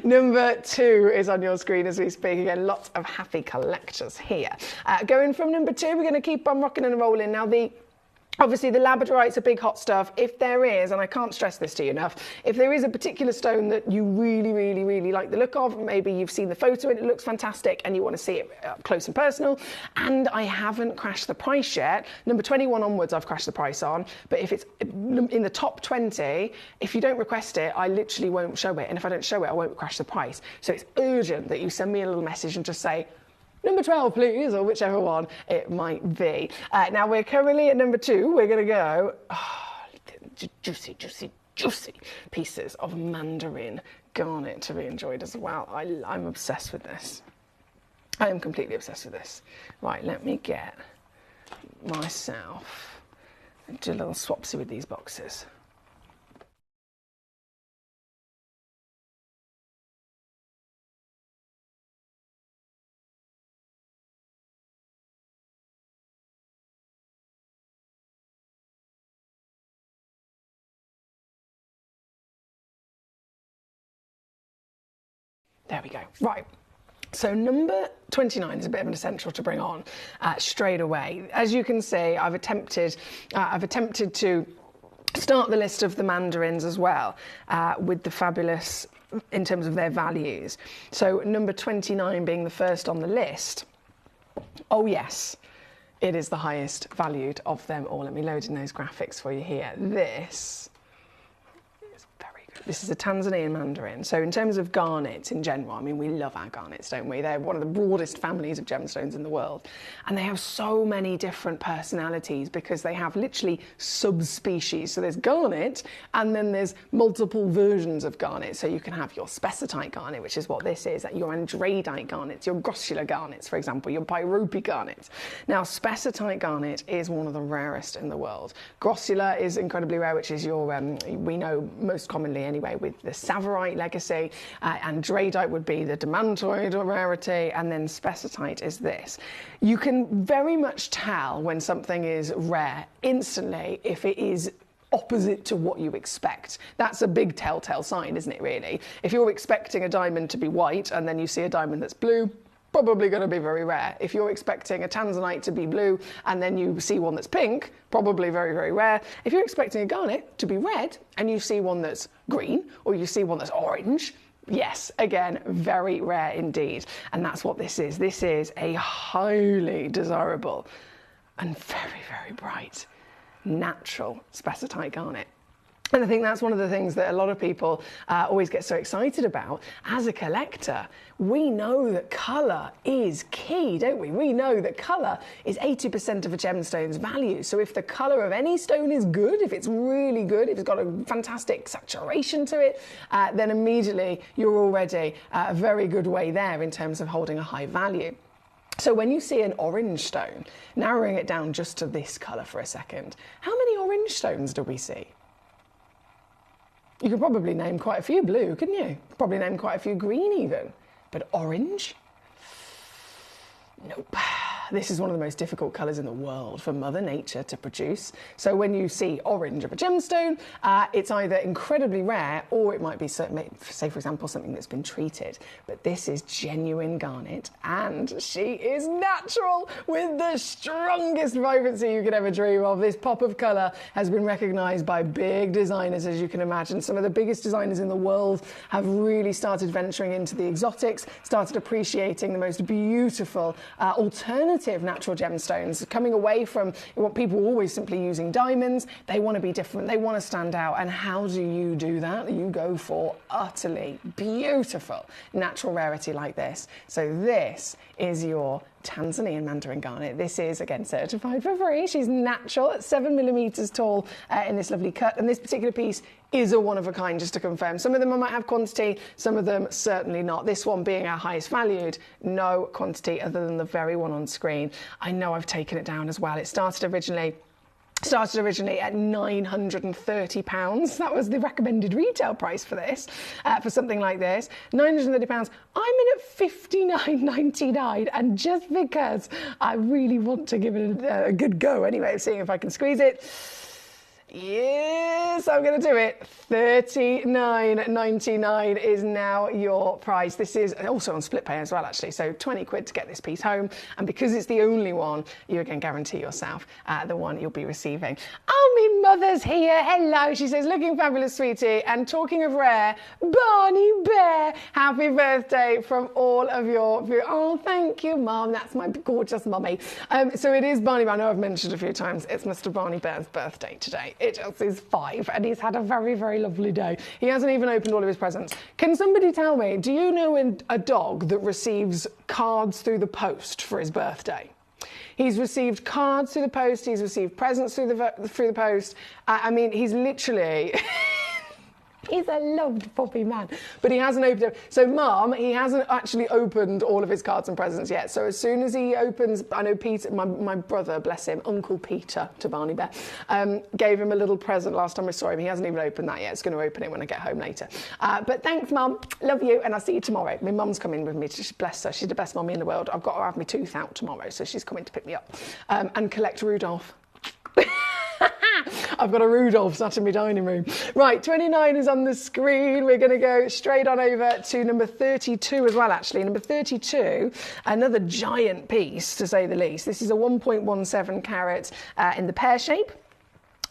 Number 2 is on your screen as we speak. Again, lots of happy collectors here. Going from number 2, we're going to keep on rocking and rolling. Now, obviously, the labradorite's a big hot stuff. If there is, and I can't stress this to you enough, if there is a particular stone that you really, really, really like the look of, maybe you've seen the photo and it looks fantastic and you want to see it up close and personal, and I haven't crashed the price yet, number 21 onwards I've crashed the price on, but if it's in the top 20, if you don't request it, I literally won't show it, and if I don't show it, I won't crash the price. So it's urgent that you send me a little message and just say, number 12, please, or whichever one it might be. Now, we're currently at number 2. We're going to go juicy, juicy, juicy pieces of mandarin garnet to be enjoyed as well. I'm obsessed with this. I am completely obsessed with this. Right, let me get myself, do a little swapsy with these boxes. There we go. Right. So number 29 is a bit of an essential to bring on straight away. As you can see, I've attempted to start the list of the mandarins as well with the fabulous in terms of their values. So number 29 being the first on the list. Oh yes, it is the highest valued of them all. Let me load in those graphics for you here. This is a Tanzanian mandarin. So in terms of garnets in general, I mean, we love our garnets, don't we? They're one of the broadest families of gemstones in the world. And they have so many different personalities because they have literally subspecies. So there's garnet, and then there's multiple versions of garnet. So you can have your spessartite garnet, which is what this is, your andradite garnets, your grossular garnets, for example, your pyrope garnets. Now, spessartite garnet is one of the rarest in the world. Grossular is incredibly rare, which is your, we know most commonly anyway, with the Savarite legacy. Andradite would be the demantoid or rarity, and then spessartite is this. You can very much tell when something is rare instantly if it is opposite to what you expect. That's a big telltale sign, isn't it, really? If you're expecting a diamond to be white and then you see a diamond that's blue, probably going to be very rare. If you're expecting a tanzanite to be blue and then you see one that's pink, probably very, very rare. If you're expecting a garnet to be red and you see one that's green or you see one that's orange, yes, again, very rare indeed. And that's what this is. This is a highly desirable and very, very bright natural spessartite garnet. And I think that's one of the things that a lot of people always get so excited about. As a collector, we know that colour is key, don't we? We know that colour is 80% of a gemstone's value. So if the colour of any stone is good, if it's really good, if it's got a fantastic saturation to it, then immediately you're already a very good way there in terms of holding a high value. So when you see an orange stone, narrowing it down just to this colour for a second, how many orange stones do we see? You could probably name quite a few blue, couldn't you? Probably name quite a few green even. But orange? Nope. This is one of the most difficult colours in the world for Mother Nature to produce. So when you see orange of a gemstone, it's either incredibly rare or it might be, say for example, something that's been treated. But this is genuine garnet and she is natural with the strongest vibrancy you could ever dream of. This pop of colour has been recognised by big designers, as you can imagine. Some of the biggest designers in the world have really started venturing into the exotics, started appreciating the most beautiful alternative natural gemstones, coming away from what people were always simply using diamonds. They want to be different, they want to stand out. And how do you do that? You go for utterly beautiful natural rarity like this. So this is your Tanzanian mandarin garnet. This is, again, certified for free. She's natural at 7mm tall in this lovely cut. And this particular piece is a one of a kind, just to confirm. Some of them might have quantity, some of them certainly not. This one being our highest valued, no quantity other than the very one on screen. I know I've taken it down as well. It started originally at £930. That was the recommended retail price for this, for something like this. £930. I'm in at £59.99, and just because I really want to give it a good go anyway, seeing if I can squeeze it, yes, I'm going to do it. £39.99 is now your price. This is also on split pay as well, actually. So 20 quid to get this piece home. And because it's the only one, you again guarantee yourself the one you'll be receiving. Oh, me mother's here. Hello. She says, looking fabulous, sweetie. And talking of rare, Barney Bear. Happy birthday from all of your... Oh, thank you, Mum. That's my gorgeous mummy. So it is Barney Bear. I know I've mentioned a few times. It's Mr. Barney Bear's birthday today. It just is 5 and he's had a very, very lovely day. He hasn't even opened all of his presents. Can somebody tell me, do you know a dog that receives cards through the post for his birthday? He's received cards through the post, he's received presents through the post. I mean, he's literally... He's a loved puppy man, but he hasn't opened it. So Mum, he hasn't actually opened all of his cards and presents yet. So as soon as he opens, I know Peter, my brother, bless him, Uncle Peter to Barney Bear, gave him a little present last time I saw him. He hasn't even opened that yet. He's going to open it when I get home later. But thanks, Mum. Love you, and I'll see you tomorrow. My mum's coming with me. Bless her. She's the best mummy in the world. I've got to have my tooth out tomorrow, so she's coming to pick me up and collect Rudolph. I've got a Rudolph sat in my dining room. Right, 29 is on the screen. We're going to go straight on over to number 32 as well, actually. Number 32, another giant piece, to say the least. This is a 1.17 carat in the pear shape.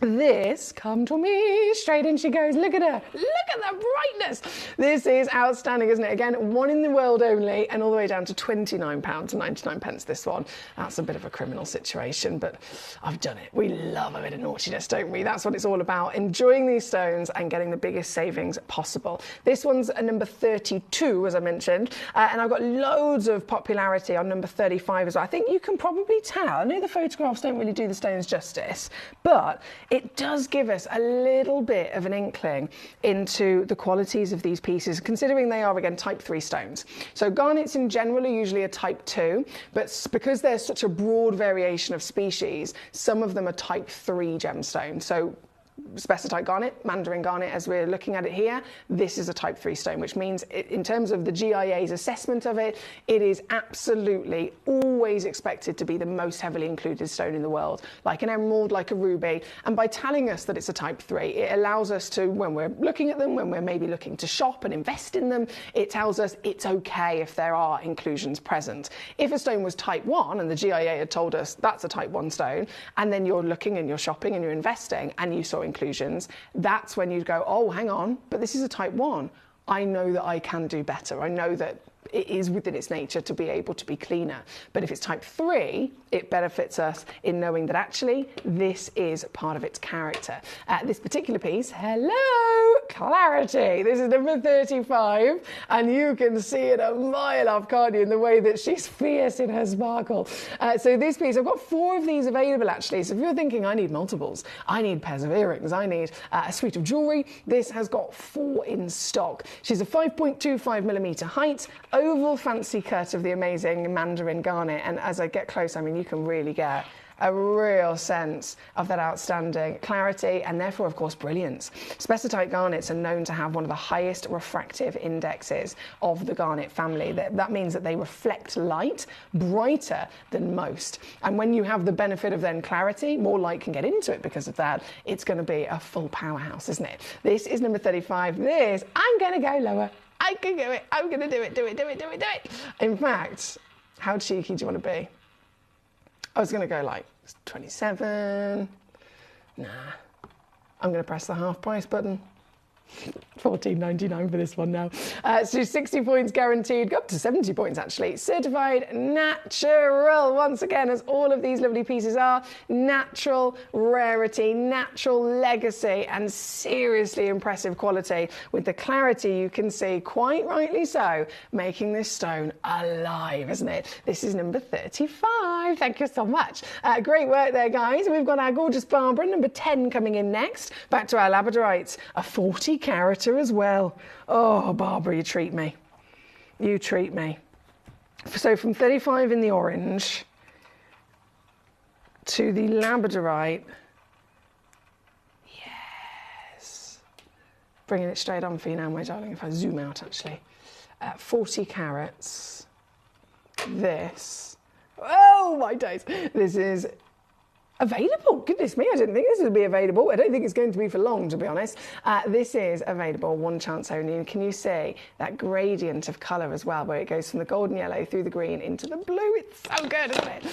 This, come to me, straight in she goes. Look at her. Look at the brightness. This is outstanding, isn't it? Again, one in the world only, and all the way down to £29.99 this one. That's a bit of a criminal situation, but I've done it. We love a bit of naughtiness, don't we? That's what it's all about, enjoying these stones and getting the biggest savings possible. This one's a number 32, as I mentioned, and I've got loads of popularity on number 35 as well. I think you can probably tell. I know the photographs don't really do the stones justice, but it does give us a little bit of an inkling into the qualities of these pieces, considering they are, again, type 3 stones. So garnets in general are usually a type 2, but because there's such a broad variation of species, some of them are type 3 gemstones. So spessartite garnet, mandarin garnet, as we're looking at it here, this is a type 3 stone, which means in terms of the GIA's assessment of it, it is absolutely always expected to be the most heavily included stone in the world, like an emerald, like a ruby. And by telling us that it's a type 3, it allows us to, when we're looking at them, when we're maybe looking to shop and invest in them, it tells us it's okay if there are inclusions present. If a stone was type 1 and the GIA had told us that's a type 1 stone, and then you're looking and you're shopping and you're investing and you saw inclusions, that's when you'd go, oh, hang on, but this is a type 1. I know that I can do better. I know that it is within its nature to be able to be cleaner. But if it's type 3, it benefits us in knowing that actually this is part of its character. This particular piece, hello, clarity. This is number 35, and you can see it a mile off, can't you, in the way that she's fierce in her sparkle. So this piece, I've got 4 of these available actually. So if you're thinking I need multiples, I need pairs of earrings, I need a suite of jewellery, this has got 4 in stock. She's a 5.25mm height, oval fancy cut of the amazing mandarin garnet, and as I get close, I mean, you can really get a real sense of that outstanding clarity and therefore, of course, brilliance. Spessartite garnets are known to have one of the highest refractive indexes of the garnet family. That means that they reflect light brighter than most. And when you have the benefit of then clarity, more light can get into it because of that. It's going to be a full powerhouse, isn't it? This is number 35. This, I'm going to go lower. I can do it. I'm going to do it. In fact, how cheeky do you want to be? I was going to go like 27. Nah. I'm going to press the half price button. $14.99 for this one now. So 60 points guaranteed, go up to 70 points actually. Certified natural, once again, as all of these lovely pieces are. Natural rarity, natural legacy, and seriously impressive quality. With the clarity you can see, quite rightly so, making this stone alive, isn't it? This is number 35. Thank you so much. Great work there, guys. We've got our gorgeous Barbara, number 10, coming in next. Back to our labradorites, a 40 character as well. Oh, Barbara, you treat me. You treat me. So from 35 in the orange to the labradorite. Yes. Bringing it straight on for you now, my darling, if I zoom out actually. 40 carats. This. Oh, my days. This is available. Goodness me, I didn't think this would be available. I don't think it's going to be for long, to be honest. This is available, one chance only. And can you see that gradient of colour as well, where it goes from the golden yellow through the green into the blue? It's so good, isn't it?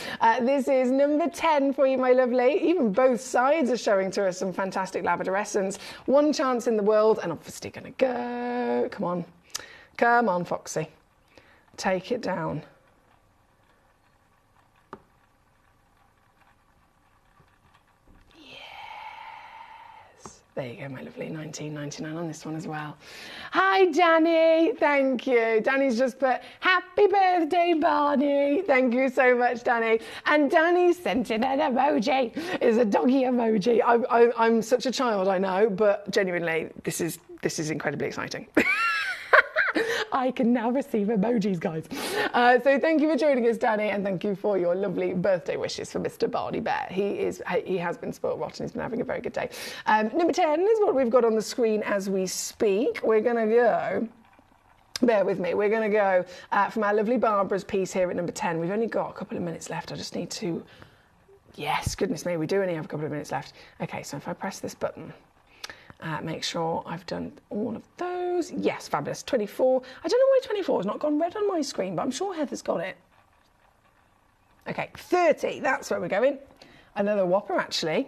This is number 10 for you, my lovely. Even both sides are showing to us some fantastic labradorescence. One chance in the world, and obviously going to go. Come on. Come on, Foxy. Take it down. There you go, my lovely, $19.99 on this one as well. Hi, Danny. Thank you. Danny's just put, happy birthday, Barney. Thank you so much, Danny. And Danny sent in an emoji. It's a doggy emoji. I'm such a child, I know, but genuinely, this is incredibly exciting. I can now receive emojis, guys. So thank you for joining us, Danny, and thank you for your lovely birthday wishes for Mr. Barney Bear. He has been spoiled rotten. He's been having a very good day. Number 10 is what we've got on the screen as we speak. We're going to go... Bear with me. We're going to go from our lovely Barbara's piece here at number 10. We've only got a couple of minutes left. I just need to... Yes, goodness me, we do only have a couple of minutes left. Okay, so if I press this button... make sure I've done all of those. Yes, fabulous. 24. I don't know why 24 has not gone red on my screen, but I'm sure Heather's got it. Okay, 30. That's where we're going. Another whopper, actually,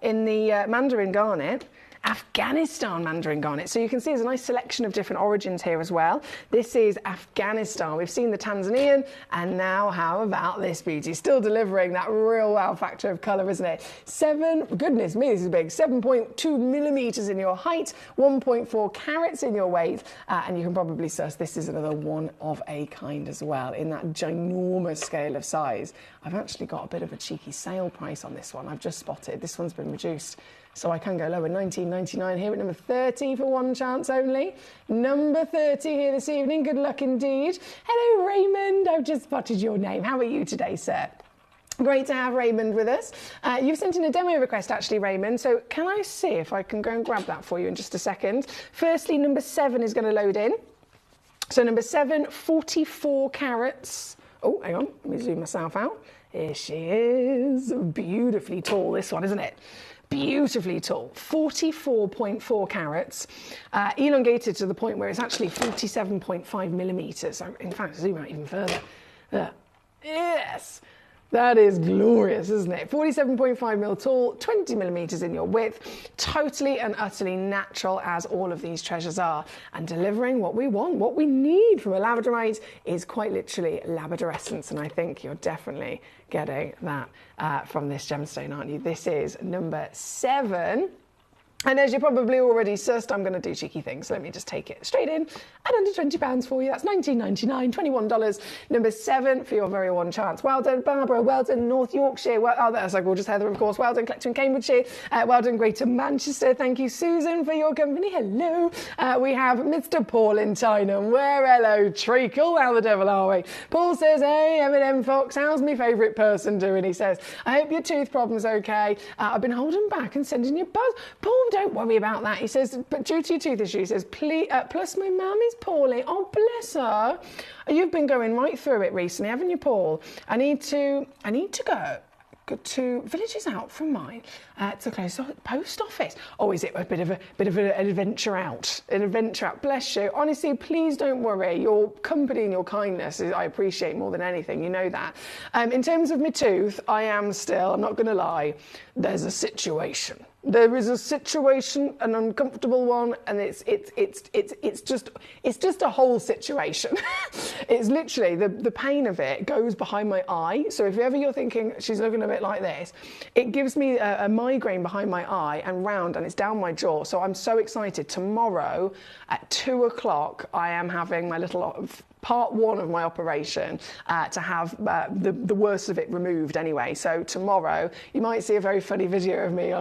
in the Mandarin Garnet. Afghanistan Mandarin Garnet. So you can see there's a nice selection of different origins here as well. This is Afghanistan. We've seen the Tanzanian, and now how about this beauty? Still delivering that real wow factor of colour, isn't it? Goodness me, this is big. 7.2 millimetres in your height, 1.4 carats in your weight, and you can probably suss this is another one of a kind as well in that ginormous scale of size. I've actually got a bit of a cheeky sale price on this one. I've just spotted. This one's been reduced. So I can go lower, $19.99 here at number 30 for one chance only. Number 30 here this evening, good luck indeed. Hello Raymond, I've just spotted your name. How are you today, sir? Great to have Raymond with us. You've sent in a demo request, actually, Raymond. So can I see if I can go and grab that for you in just a second? Firstly, number 7 is going to load in. So number 7, 44 carats. Oh, hang on. Let me zoom myself out. Here she is. Beautifully tall, this one, isn't it? Beautifully tall. 44.4 carats. Elongated to the point where it's actually 47.5 millimetres. In fact, zoom out even further. Yes. That is glorious, isn't it? 47.5 mil tall, 20 millimetres in your width, totally and utterly natural as all of these treasures are, and delivering what we want, what we need from a labradorite is quite literally labradorescence, and I think you're definitely getting that from this gemstone, aren't you? This is number 7. And as you probably already sussed, I'm going to do cheeky things. So let me just take it straight in at under £20 for you. That's $19.99, $21. Number 7 for your very one chance. Well done, Barbara. Well done, North Yorkshire. Well, that's like gorgeous Heather, of course. Well done, Collector in Cambridgeshire. Well done, Greater Manchester. Thank you, Susan, for your company. Hello. We have Mr. Paul in China. Where hello, Treacle. How the devil are we? Paul says, hey, M&M Fox, how's my favourite person doing? He says, I hope your tooth problem's okay. I've been holding back and sending you buzz. Paul, don't worry about that. He says, but due to your tooth issue, he says, please, plus my mum is poorly. Oh, bless her. You've been going right through it recently, haven't you, Paul? I need to go to villages out from mine to close the post office. Oh, is it a bit of an adventure out? An adventure out. Bless you. Honestly, please don't worry. Your company and your kindness I appreciate more than anything. You know that. In terms of my tooth, I am still. I'm not going to lie. There's a situation. There is a situation, an uncomfortable one, and it's just a whole situation. It's literally the pain of it goes behind my eye. So if ever you're thinking she's looking a bit like this, it gives me a migraine behind my eye and round, and it's down my jaw. So I'm so excited. Tomorrow at 2 o'clock, I am having my little part 1 of my operation to have the worst of it removed anyway. So tomorrow you might see a very funny video of me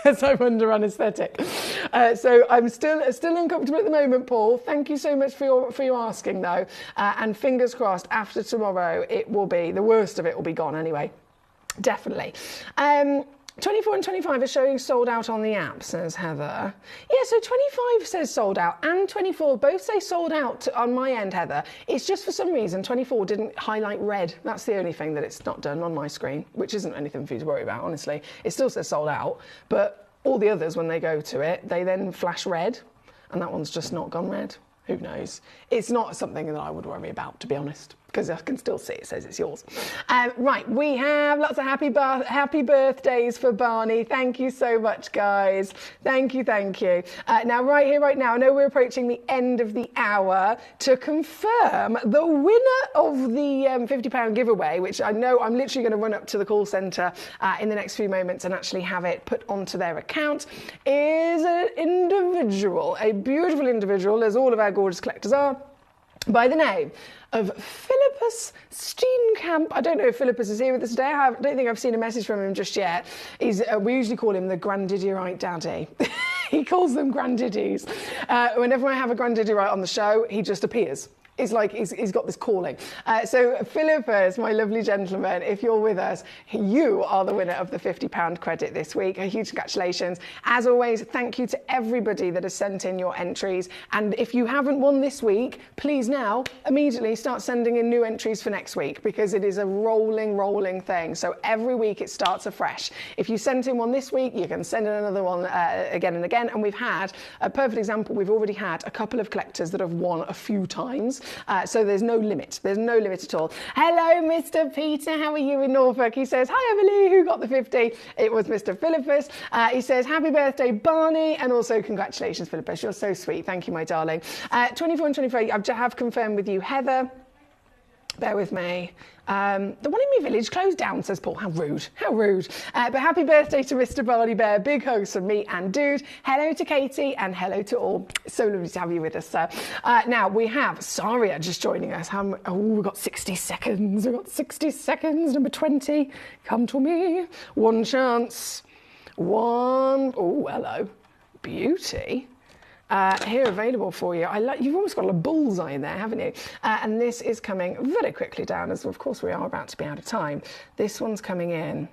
as I'm under anaesthetic. So I'm still uncomfortable at the moment, Paul. Thank you so much for your asking though. And fingers crossed after tomorrow it will be, the worst of it will be gone anyway. Definitely. 24 and 25 are showing sold out on the app, says Heather. Yeah, so 25 says sold out and 24 both say sold out on my end, Heather. It's just for some reason 24 didn't highlight red. That's the only thing that it's not done on my screen, which isn't anything for you to worry about, honestly. It still says sold out, but all the others, when they go to it, they then flash red, and that one's just not gone red. Who knows? It's not something that I would worry about, to be honest, because I can still see it says it's yours. Right, we have lots of happy birthdays for Barney. Thank you so much, guys. Thank you, thank you. Now, right here, right now, I know we're approaching the end of the hour. To confirm the winner of the £50 giveaway, which I know I'm literally going to run up to the call centre in the next few moments and actually have it put onto their account, is an individual, a beautiful individual, as all of our gorgeous collectors are, by the name of Philippus Steenkamp. I don't know if Philippus is here with us today. I don't think I've seen a message from him just yet. We usually call him the Grandidierite Daddy. He calls them Grandiddies. Whenever I have a Grandidierite on the show, he just appears. It's like he's got this calling. So Philippus, my lovely gentleman, if you're with us, you are the winner of the £50 credit this week. A huge congratulations. As always, thank you to everybody that has sent in your entries. And if you haven't won this week, please now immediately start sending in new entries for next week, because it is a rolling thing. So every week it starts afresh. If you sent in one this week, you can send in another one again and again. And we've had a perfect example. We've already had a couple of collectors that have won a few times. So there's no limit. There's no limit at all. Hello, Mr. Peter. How are you in Norfolk? He says, hi, Emily. Who got the 50? It was Mr. Philippus. He says, happy birthday, Barney. And also, congratulations, Philippus. You're so sweet. Thank you, my darling. 24 and 25, I have confirmed with you, Heather. Bear with me. The one in my village closed down, says Paul. How rude. How rude. But happy birthday to Mr. Barney Bear. Big hugs from me and Dude. Hello to Katie and hello to all. So lovely to have you with us, sir. Now, we have Saria just joining us. We've got 60 seconds. We've got 60 seconds. Number 20. Come to me. One chance. One. Oh, hello. Beauty. here available for you. You've almost got a bullseye in there, haven't you? And this is coming very quickly down, as of course we are about to be out of time. This one's coming in,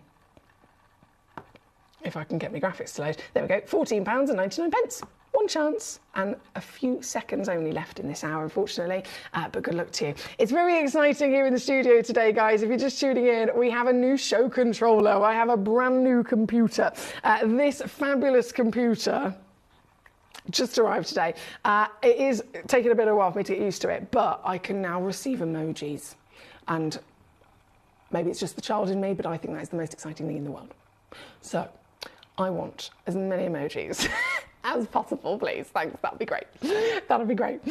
if I can get my graphics to load. There we go, £14.99. One chance and a few seconds only left in this hour, unfortunately, but good luck to you. It's very exciting here in the studio today, guys. If you're just tuning in, we have a new show controller. I have a brand new computer. This fabulous computer just arrived today. It is taking a bit of a while for me to get used to it, but I can now receive emojis. And maybe it's just the child in me, but I think that is the most exciting thing in the world. So I want as many emojis as possible, please. Thanks, that'd be great. That'd be great.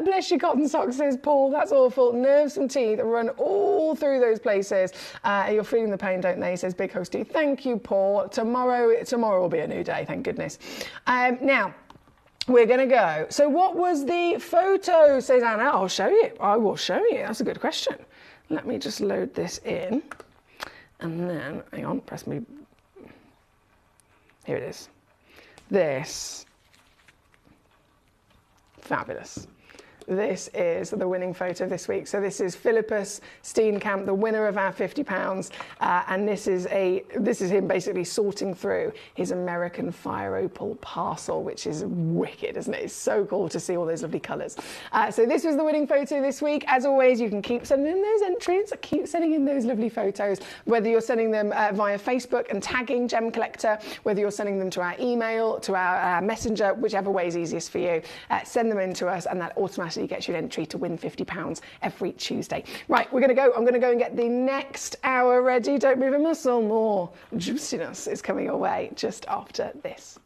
Bless your cotton socks, says Paul. That's awful. Nerves and teeth run all through those places. You're feeling the pain, don't they? Says Big Hosty. Thank you, Paul. Tomorrow will be a new day, thank goodness. Now, we're going to go. So what was the photo, says Anna? I'll show you. I will show you. That's a good question. Let me just load this in. And then, hang on, press me. Here it is. This, fabulous. This is the winning photo this week. So this is Philippus Steenkamp, the winner of our £50, and this is him basically sorting through his American Fire Opal parcel, which is wicked, isn't it? It's so cool to see all those lovely colours. So this was the winning photo this week. As always, you can keep sending in those entries, keep sending in those lovely photos, whether you're sending them via Facebook and tagging Gem Collector, whether you're sending them to our email, to our messenger, whichever way is easiest for you. Send them in to us, and that automatically gets you an entry to win £50 every Tuesday. Right, we're going to go. I'm going to go and get the next hour ready. Don't move a muscle. More juiciness is coming your way just after this.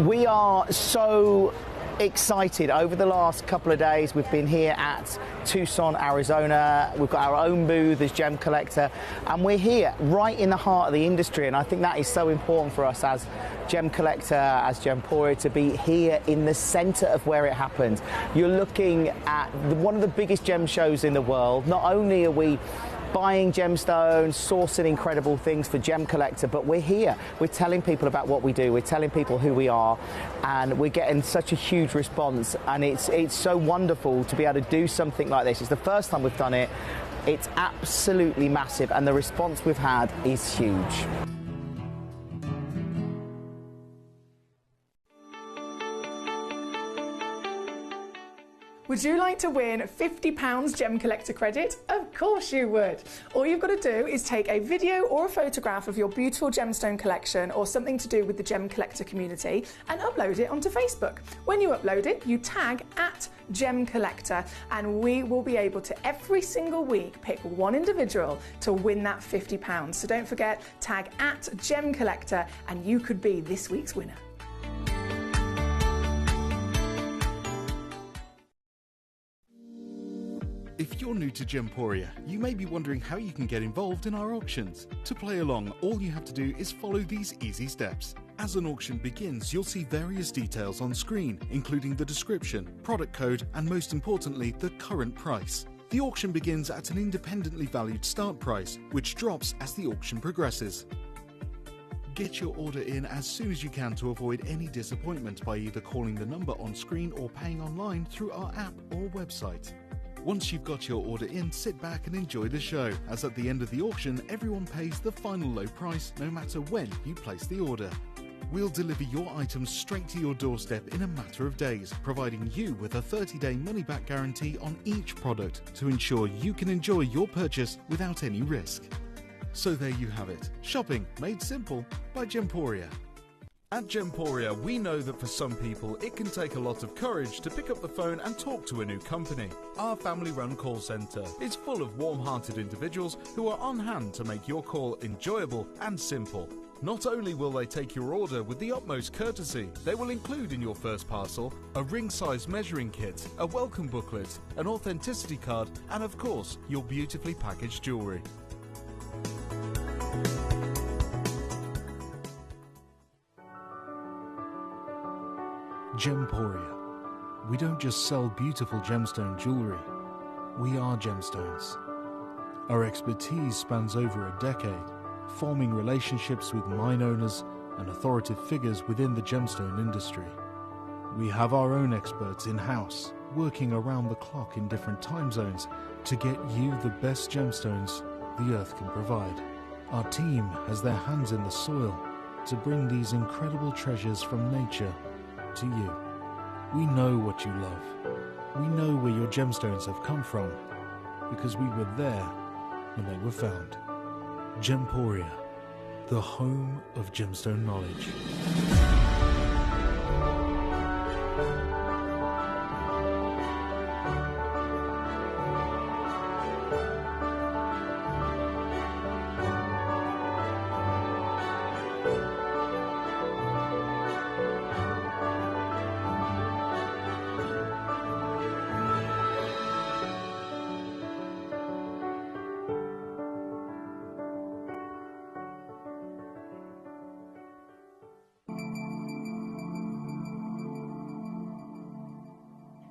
We are so excited. Over the last couple of days, we've been here at Tucson, Arizona. We've got our own booth as Gem Collector, and we're here right in the heart of the industry, and I think that is so important for us as Gem Collector, as Gemporia, to be here in the centre of where it happens. You're looking at one of the biggest gem shows in the world. Not only are we buying gemstones, sourcing incredible things for Gem Collector, but we're here. We're telling people about what we do. We're telling people who we are, and we're getting such a huge response, and it's so wonderful to be able to do something like this. It's the first time we've done it. It's absolutely massive, and the response we've had is huge. Would you like to win £50 Gem Collector credit? Of course you would. All you've got to do is take a video or a photograph of your beautiful gemstone collection or something to do with the Gem Collector community and upload it onto Facebook. When you upload it, you tag @Gem Collector, and we will be able to every single week pick one individual to win that £50. So don't forget, tag @Gem Collector and you could be this week's winner. If you're new to Gemporia, you may be wondering how you can get involved in our auctions. To play along, all you have to do is follow these easy steps. As an auction begins, you'll see various details on screen, including the description, product code, and most importantly, the current price. The auction begins at an independently valued start price, which drops as the auction progresses. Get your order in as soon as you can to avoid any disappointment by either calling the number on screen or paying online through our app or website. Once you've got your order in, sit back and enjoy the show, as at the end of the auction, everyone pays the final low price no matter when you place the order. We'll deliver your items straight to your doorstep in a matter of days, providing you with a 30-day money-back guarantee on each product to ensure you can enjoy your purchase without any risk. So there you have it, shopping made simple by Gemporia. At Gemporia, we know that for some people, it can take a lot of courage to pick up the phone and talk to a new company. Our family-run call centre is full of warm-hearted individuals who are on hand to make your call enjoyable and simple. Not only will they take your order with the utmost courtesy, they will include in your first parcel a ring-size measuring kit, a welcome booklet, an authenticity card, and of course, your beautifully packaged jewellery. Gemporia. We don't just sell beautiful gemstone jewellery, we are gemstones. Our expertise spans over a decade, forming relationships with mine owners and authoritative figures within the gemstone industry. We have our own experts in-house, working around the clock in different time zones to get you the best gemstones the earth can provide. Our team has their hands in the soil to bring these incredible treasures from nature to you. We know what you love. We know where your gemstones have come from because we were there when they were found. Gemporia, the home of gemstone knowledge.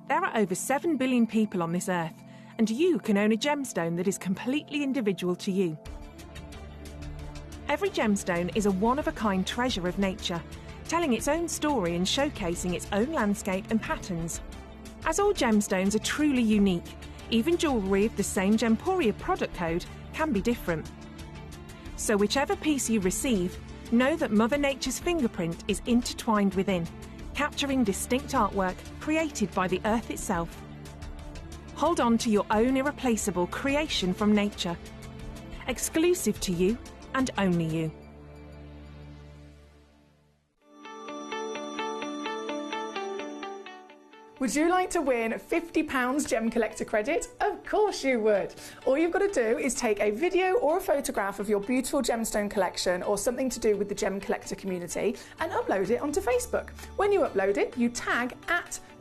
There are over 7 billion people on this earth, and you can own a gemstone that is completely individual to you. Every gemstone is a one-of-a-kind treasure of nature, telling its own story and showcasing its own landscape and patterns. As all gemstones are truly unique, even jewellery of the same Gemporia product code can be different. So whichever piece you receive, know that Mother Nature's fingerprint is intertwined within, capturing distinct artwork created by the earth itself. Hold on to your own irreplaceable creation from nature, exclusive to you and only you. Would you like to win £50 Gemcollector credit? Of course you would. All you've got to do is take a video or a photograph of your beautiful gemstone collection or something to do with the Gemcollector community and upload it onto Facebook. When you upload it, you tag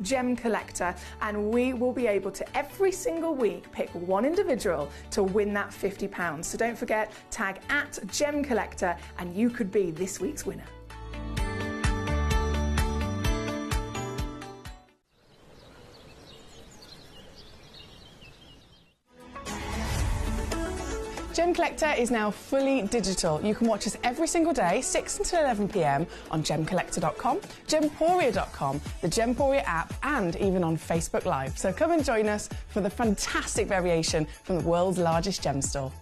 @Gemcollector and we will be able to every single week pick one individual to win that £50. So don't forget, tag @Gemcollector and you could be this week's winner. Gemcollector is now fully digital. You can watch us every single day, 6 until 11 p.m. on gemcollector.com, gemporia.com, the Gemporia app, and even on Facebook Live. So come and join us for the fantastic variation from the world's largest gem store.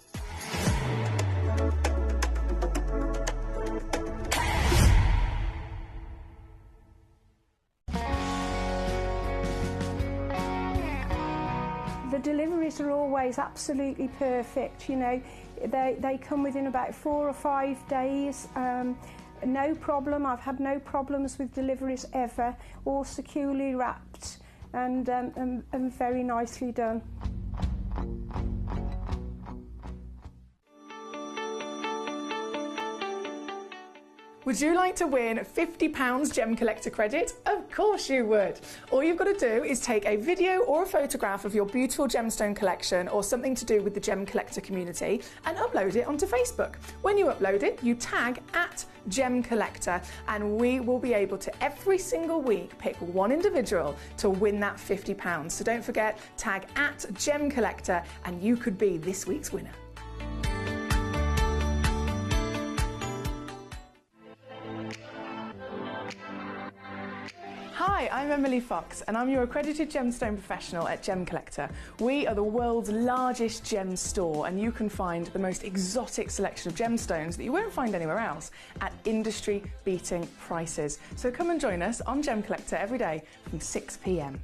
The deliveries are always absolutely perfect, you know. They come within about 4 or 5 days. No problem. I've had no problems with deliveries ever. All securely wrapped and very nicely done. Would you like to win £50 Gemcollector credit? Of course you would. All you've got to do is take a video or a photograph of your beautiful gemstone collection or something to do with the Gemcollector community and upload it onto Facebook. When you upload it, you tag @Gemcollector and we will be able to every single week pick one individual to win that £50. So don't forget, tag @Gemcollector and you could be this week's winner. Hi, I'm Emily Fox and I'm your accredited gemstone professional at Gemcollector. We are the world's largest gem store and you can find the most exotic selection of gemstones that you won't find anywhere else at industry-beating prices. So come and join us on Gemcollector every day from 6 p.m.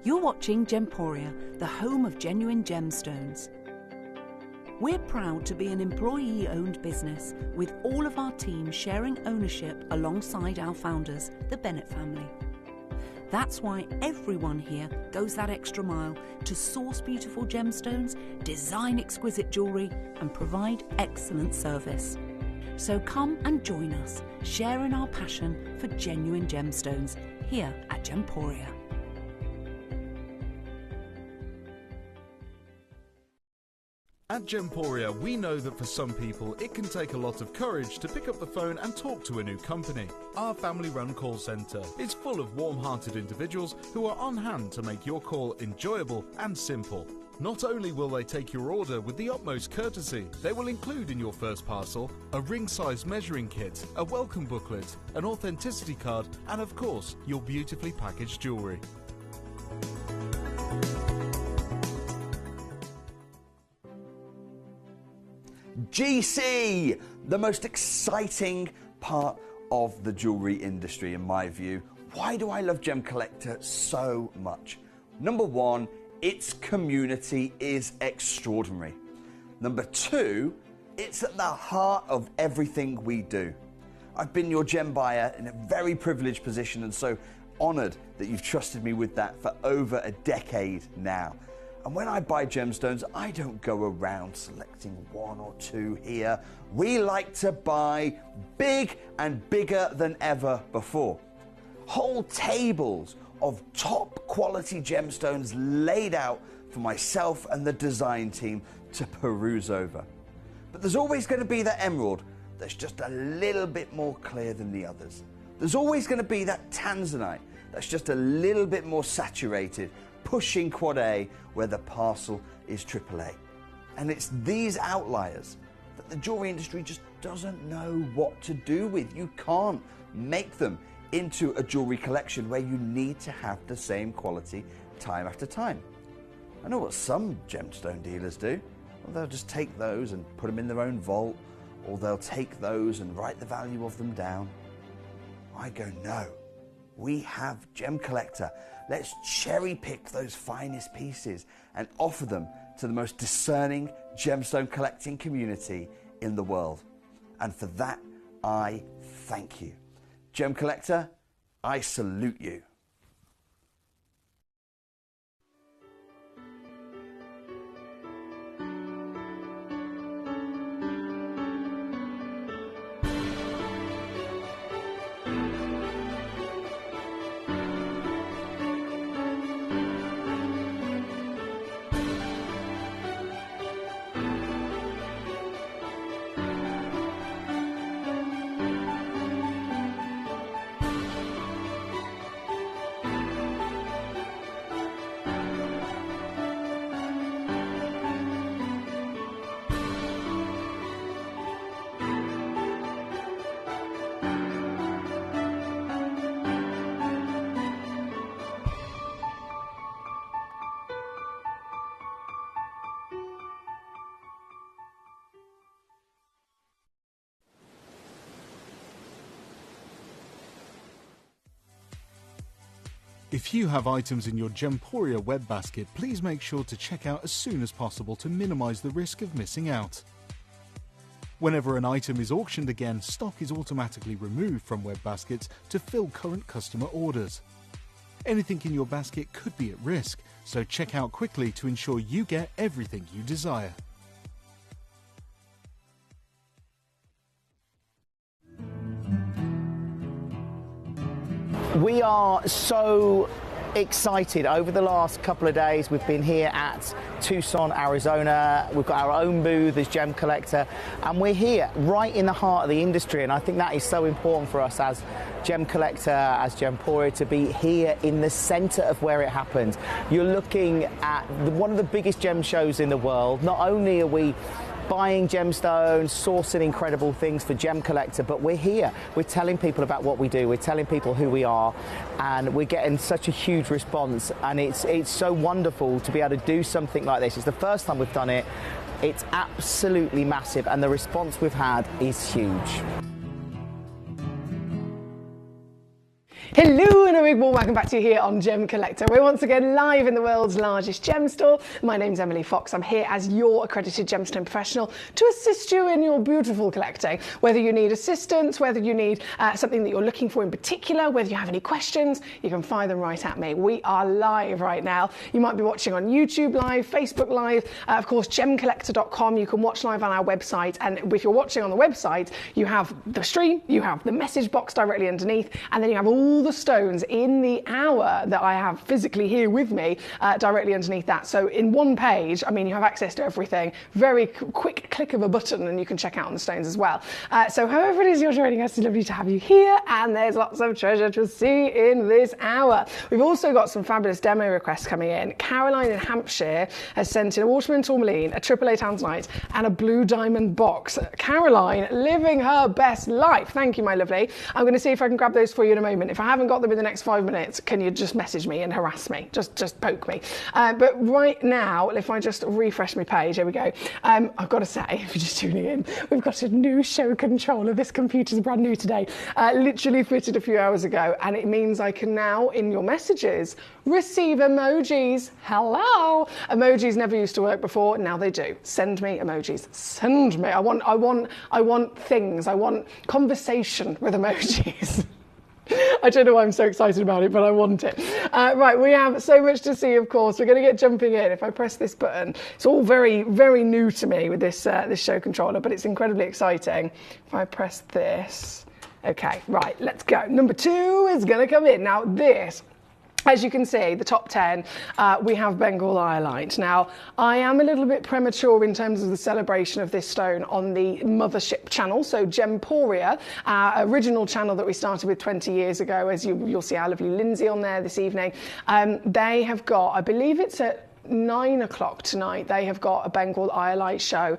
You're watching Gemporia, the home of genuine gemstones. We're proud to be an employee-owned business with all of our team sharing ownership alongside our founders, the Bennett family. That's why everyone here goes that extra mile to source beautiful gemstones, design exquisite jewellery and provide excellent service. So come and join us, sharing our passion for genuine gemstones here at Gemporia. At Gemporia, we know that for some people, it can take a lot of courage to pick up the phone and talk to a new company. Our family-run call centre is full of warm-hearted individuals who are on hand to make your call enjoyable and simple. Not only will they take your order with the utmost courtesy, they will include in your first parcel a ring-size measuring kit, a welcome booklet, an authenticity card, and of course, your beautifully packaged jewellery. GC, the most exciting part of the jewellery industry in my view. Why do I love Gemcollector so much? Number one, its community is extraordinary. Number two, it's at the heart of everything we do. I've been your gem buyer in a very privileged position and so honoured that you've trusted me with that for over a decade now. And when I buy gemstones, I don't go around selecting one or two here. We like to buy big and bigger than ever before. Whole tables of top quality gemstones laid out for myself and the design team to peruse over. But there's always going to be that emerald that's just a little bit more clear than the others. There's always going to be that tanzanite that's just a little bit more saturated, pushing quad A where the parcel is AAA. And it's these outliers that the jewellery industry just doesn't know what to do with. You can't make them into a jewellery collection where you need to have the same quality time after time. I know what some gemstone dealers do. Well, they'll just take those and put them in their own vault, or they'll take those and write the value of them down. I go, no, we have Gemcollector. Let's cherry pick those finest pieces and offer them to the most discerning gemstone collecting community in the world. And for that, I thank you. Gemcollector, I salute you. If you have items in your Gemporia web basket, please make sure to check out as soon as possible to minimise the risk of missing out. Whenever an item is auctioned again, stock is automatically removed from web baskets to fill current customer orders. Anything in your basket could be at risk, so check out quickly to ensure you get everything you desire. We are so excited. Over the last couple of days, we've been here at Tucson, Arizona. We've got our own booth as Gemcollector, and we're here right in the heart of the industry. And I think that is so important for us as Gemcollector, as Gemporia, to be here in the centre of where it happens. You're looking at one of the biggest gem shows in the world. Not only are we buying gemstones, sourcing incredible things for Gemcollector, but we're here. We're telling people about what we do. We're telling people who we are, and we're getting such a huge response. And it's so wonderful to be able to do something like this. It's the first time we've done it. It's absolutely massive, and the response we've had is huge. Hello and a big warm welcome back to you here on Gemcollector. We're once again live in the world's largest gem store. My name's Emily Fox. I'm here as your accredited gemstone professional to assist you in your beautiful collecting. Whether you need assistance, whether you need something that you're looking for in particular, whether you have any questions, you can fire them right at me. We are live right now. You might be watching on YouTube Live, Facebook Live, of course gemcollector.com. You can watch live on our website, and if you're watching on the website, you have the stream, you have the message box directly underneath, and then you have all the stones in the hour that I have physically here with me, directly underneath that. So in one page, I mean, you have access to everything, very quick click of a button, and you can check out on the stones as well. So however it is you're joining us, it's lovely to have you here, and there's lots of treasure to see in this hour. We've also got some fabulous demo requests coming in. Caroline in Hampshire has sent in a watermelon tourmaline, a AAA Tanzanite, and a blue diamond box. Caroline, living her best life. Thank you, my lovely. I'm going to see if I can grab those for you in a moment. If I haven't got them in the next 5 minutes, can you just message me and harass me? Just poke me. But right now, if I just refresh my page, here we go. I've got to say, if you're just tuning in, we've got a new show controller. This computer's brand new today, literally fitted a few hours ago, and it means I can now, in your messages, receive emojis. Hello. Emojis never used to work before. Now they do. Send me emojis. Send me. I want things. I want conversation with emojis. I don't know why I'm so excited about it, but I want it. Right, we have so much to see, of course. We're going to get jumping in. If I press this button, it's all very, very new to me with this show controller, but it's incredibly exciting. If I press this, okay, right, let's go. Number 2 is going to come in. Now this, as you can see, the top 10, we have Bengal Iolite. Now, I am a little bit premature in terms of the celebration of this stone on the mothership channel. So Gemporia, our original channel that we started with 20 years ago, as you'll see our lovely Lindsay on there this evening, they have got, I believe it's at 9 o'clock tonight, they have got a Bengal Iolite show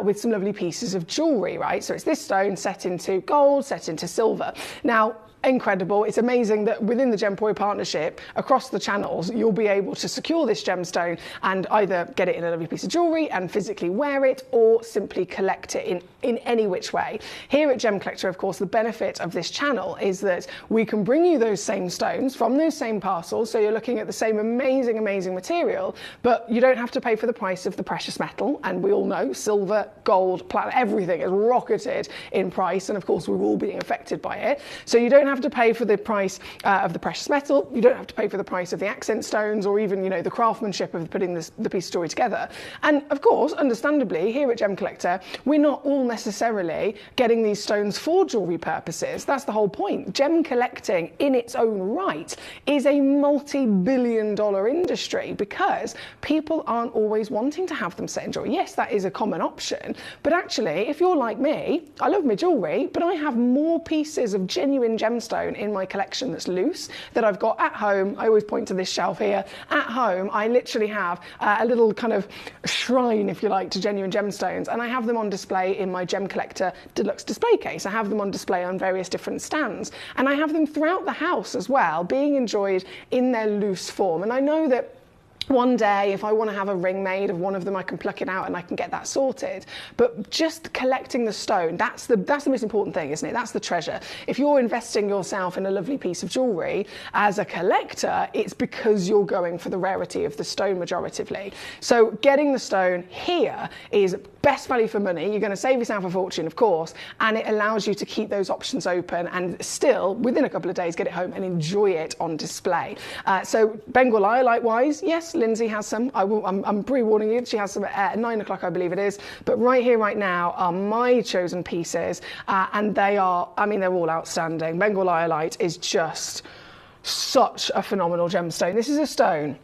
with some lovely pieces of jewellery, right? So it's this stone set into gold, set into silver. Now, incredible. It's amazing that within the Gemporia partnership, across the channels, you'll be able to secure this gemstone and either get it in a lovely piece of jewellery and physically wear it, or simply collect it in any which way. Here at Gemcollector, of course, the benefit of this channel is that we can bring you those same stones from those same parcels, so you're looking at the same amazing, amazing material, but you don't have to pay for the price of the precious metal, and we all know silver, gold, platinum, everything has rocketed in price, and of course we're all being affected by it. So you don't have to pay for the price of the precious metal, you don't have to pay for the price of the accent stones, or even, you know, the craftsmanship of putting the piece of jewellery together. And of course, understandably, here at Gemcollector, we're not all necessarily getting these stones for jewellery purposes. That's the whole point. Gem collecting in its own right is a multi-billion-dollar industry, because people aren't always wanting to have them set in jewellery. Yes, that is a common option, but actually, if you're like me, I love my jewellery, but I have more pieces of genuine gemstone in my collection that's loose that I've got at home. I always point to this shelf here. At home, I literally have a little kind of shrine, if you like, to genuine gemstones, and I have them on display in my Gemcollector deluxe display case. I have them on display on various different stands, and I have them throughout the house as well, being enjoyed in their loose form. And I know that one day, if I want to have a ring made of one of them, I can pluck it out and I can get that sorted. But just collecting the stone, that's the most important thing, isn't it? That's the treasure. If you're investing yourself in a lovely piece of jewellery, as a collector, it's because you're going for the rarity of the stone majoritively. So getting the stone here is best value for money. You're going to save yourself a fortune, of course, and it allows you to keep those options open and still, within a couple of days, get it home and enjoy it on display. So Bengal Iolite wise, yes, Lindsay has some. I'm pre-warning you, she has some at 9 o'clock, I believe it is. But right here, right now, are my chosen pieces, and they are, I mean, they're all outstanding. Bengal Iolite is just such a phenomenal gemstone. This is a stone.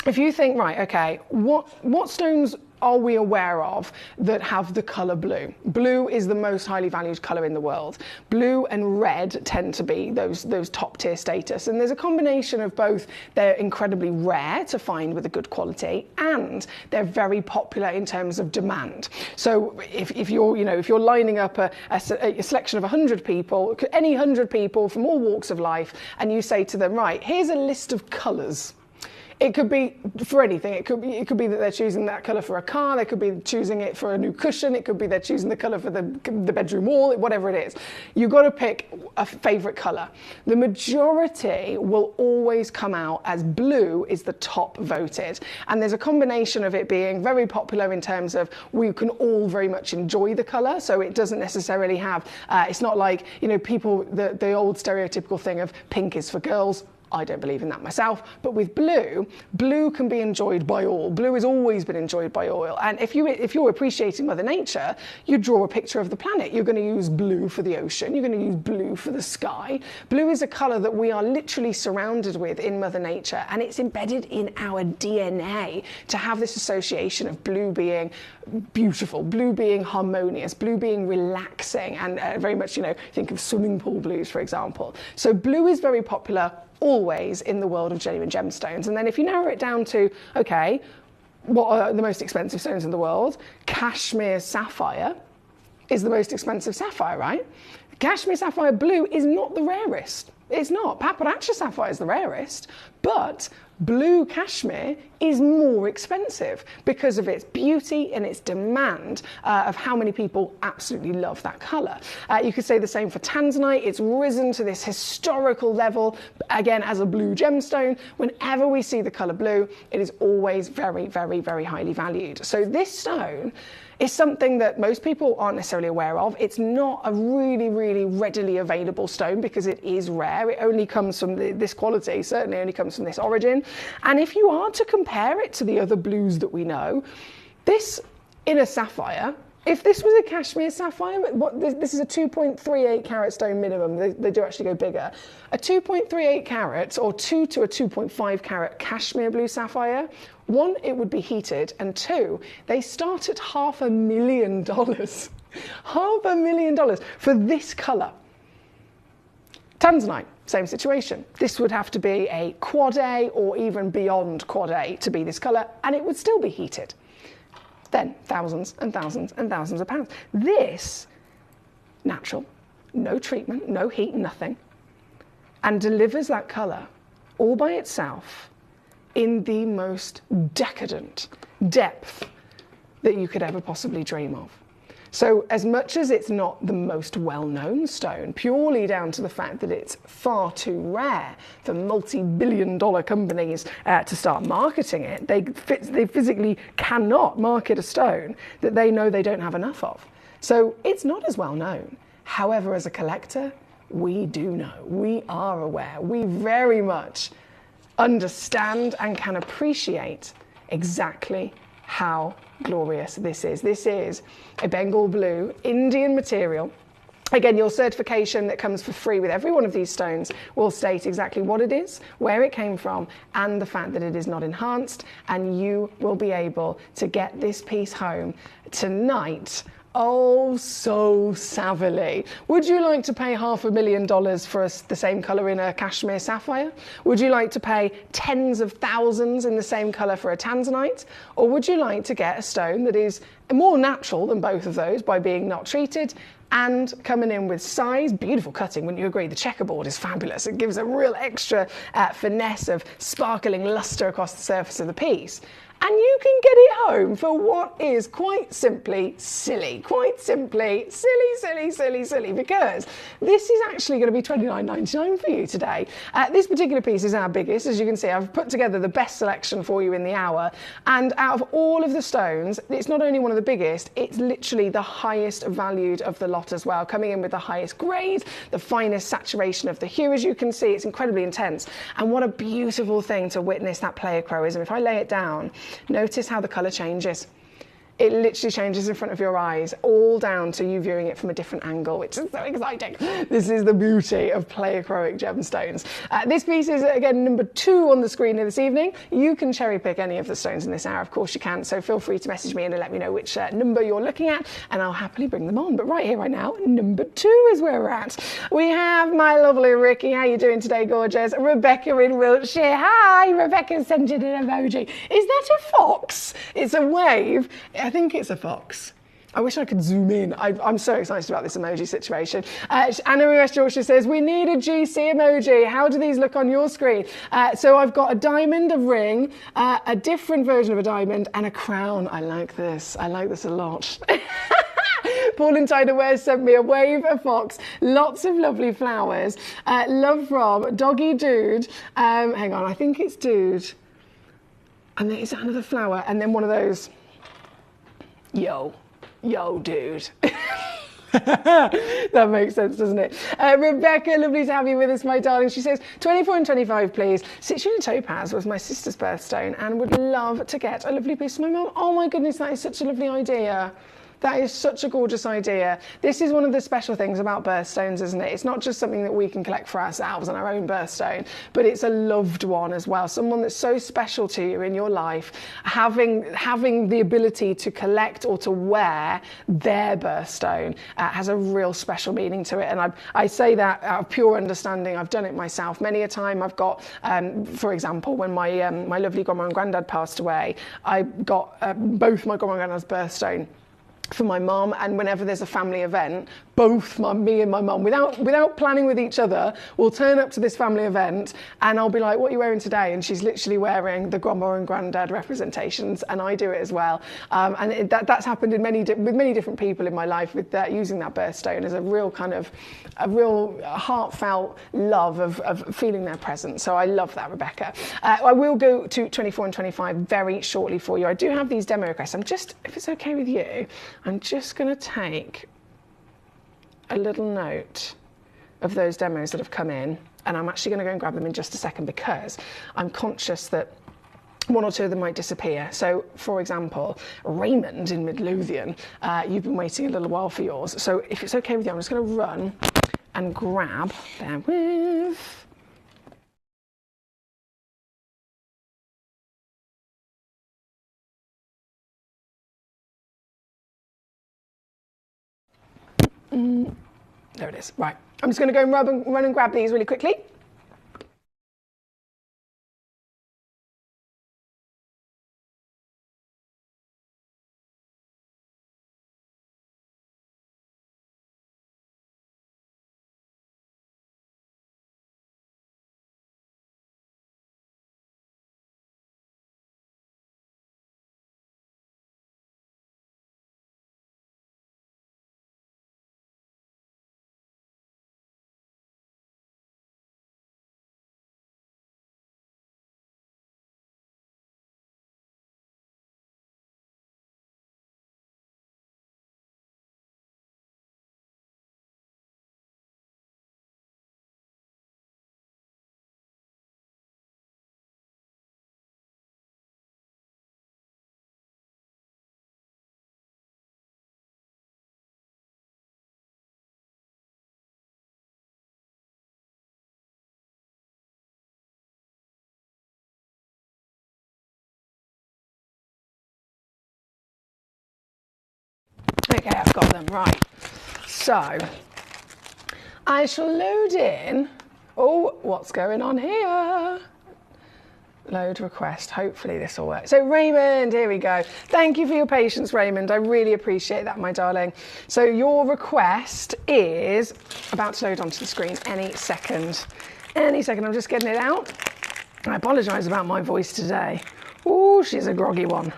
If you think, right, okay, what stones are we aware of that have the colour blue? Blue is the most highly valued colour in the world. Blue and red tend to be those top tier status, and there's a combination of both. They're incredibly rare to find with a good quality, and they're very popular in terms of demand. So if you're lining up a selection of 100 people, any 100 people from all walks of life, and you say to them, right, here's a list of colours. It could be for anything. It could be that they're choosing that colour for a car. They could be choosing it for a new cushion. It could be they're choosing the colour for the bedroom wall, whatever it is. You've got to pick a favourite colour. The majority will always come out as blue is the top voted. And there's a combination of it being very popular in terms of we can all very much enjoy the colour. So it doesn't necessarily have, it's not like, people, the old stereotypical thing of pink is for girls, I don't believe in that myself, but with blue, blue can be enjoyed by all. Blue has always been enjoyed by all. And if you're appreciating Mother Nature, you draw a picture of the planet. You're going to use blue for the ocean. You're going to use blue for the sky. Blue is a colour that we are literally surrounded with in Mother Nature, and it's embedded in our DNA to have this association of blue being beautiful, blue being harmonious, blue being relaxing, and very much, you know, think of swimming pool blues, for example. So blue is very popular always in the world of genuine gemstones. And then if you narrow it down to, okay, what are the most expensive stones in the world? Cashmere sapphire is the most expensive sapphire, right? Cashmere sapphire blue is not the rarest. It's not. Paparacha sapphire is the rarest, but blue cashmere is more expensive because of its beauty and its demand of how many people absolutely love that colour. You could say the same for tanzanite. It's risen to this historical level, again, as a blue gemstone. Whenever we see the colour blue, it is always very, very, very highly valued. So this stone is something that most people aren't necessarily aware of. It's not a really, really readily available stone because it is rare. It only comes from this quality, certainly only comes from this origin. And if you are to compare it to the other blues that we know, this in a sapphire, if this was a cashmere sapphire, this is a 2.38 carat stone minimum. They do actually go bigger. A 2.38 carat or 2 to a 2.5 carat cashmere blue sapphire, one, it would be heated, and two, they start at $500,000. $500,000 for this colour. Tanzanite, same situation. This would have to be a quad A or even beyond quad A to be this colour, and it would still be heated. Then thousands and thousands and thousands of pounds. This, natural, no treatment, no heat, nothing, and delivers that colour all by itself in the most decadent depth that you could ever possibly dream of. So as much as it's not the most well-known stone, purely down to the fact that it's far too rare for multi-billion-dollar companies to start marketing it, they physically cannot market a stone that they know they don't have enough of. So it's not as well known. However, as a collector, we do know, we are aware, we very much understand and can appreciate exactly how glorious this is. This is a Bengal blue Indian material. Again, your certification that comes for free with every one of these stones will state exactly what it is, where it came from, and the fact that it is not enhanced, and you will be able to get this piece home tonight. Oh, so savvily. Would you like to pay $500,000 for the same colour in a cashmere sapphire? Would you like to pay tens of thousands in the same colour for a tanzanite? Or would you like to get a stone that is more natural than both of those by being not treated and coming in with size, beautiful cutting, wouldn't you agree? The checkerboard is fabulous. It gives a real extra finesse of sparkling lustre across the surface of the piece. And you can get it home for what is quite simply silly. Quite simply silly, because this is actually going to be $29.99 for you today. This particular piece is our biggest. As you can see, I've put together the best selection for you in the hour. And out of all of the stones, it's not only one of the biggest, it's literally the highest valued of the lot as well, coming in with the highest grade, the finest saturation of the hue. As you can see, it's incredibly intense. And what a beautiful thing to witness that pleiochroism. If I lay it down, notice how the colour changes. It literally changes in front of your eyes, all down to you viewing it from a different angle, which is so exciting. This is the beauty of pleiochroic gemstones. This piece is, again, number 2 on the screen here this evening. You can cherry pick any of the stones in this hour, of course you can, so feel free to message me and let me know which number you're looking at, and I'll happily bring them on. But right here, right now, number 2 is where we're at. We have my lovely Ricky. How you doing today, gorgeous? Rebecca in Wiltshire. Hi, Rebecca sent in an emoji. Is that a fox? It's a wave. I think it's a fox. I wish I could zoom in. I'm so excited about this emoji situation. Anna in West Yorkshire says, we need a GC emoji. How do these look on your screen? So I've got a diamond, a ring, a different version of a diamond, and a crown. I like this. I like this a lot. Paul in Tideware sent me a wave, a fox, lots of lovely flowers. Love from Doggy Dude. Hang on, I think it's Dude. And then is that another flower? And then one of those. Yo, dude. That makes sense, doesn't it? Rebecca, lovely to have you with us, my darling. She says, 24 and 25, please. Citrine topaz was my sister's birthstone and would love to get a lovely piece of my mum. Oh my goodness, that is such a lovely idea. That is such a gorgeous idea. This is one of the special things about birthstones, isn't it? It's not just something that we can collect for ourselves on our own birthstone, but it's a loved one as well. Someone that's so special to you in your life, having the ability to collect or to wear their birthstone has a real special meaning to it. And I say that out of pure understanding. I've done it myself many a time. I've got, for example, when my lovely grandma and granddad passed away, I got both my grandma and granddad's birthstone for my mum, and whenever there's a family event, both me and my mum, without planning with each other, will turn up to this family event, and I'll be like, what are you wearing today? And she's literally wearing the grandma and granddad representations, and I do it as well. And that's happened with many different people in my life, with using that birthstone as a real heartfelt love of feeling their presence. So I love that, Rebecca. I will go to 24 and 25 very shortly for you. I do have these demo requests. If it's okay with you, I'm just going to take a little note of those demos that have come in, and I'm actually going to go and grab them in just a second, because I'm conscious that one or two of them might disappear. So, for example, Raymond in Midlothian, you've been waiting a little while for yours. So if it's okay with you, I'm just going to run and grab, bear with. There it is. Right. I'm just going to go and run and grab these really quickly. Okay, I've got them, right. So, I shall load in, what's going on here? Load request, hopefully this will work. So Raymond, here we go. Thank you for your patience, Raymond. I really appreciate that, my darling. So your request is about to load onto the screen any second. I'm just getting it out. I apologise about my voice today. Oh, she's a groggy one.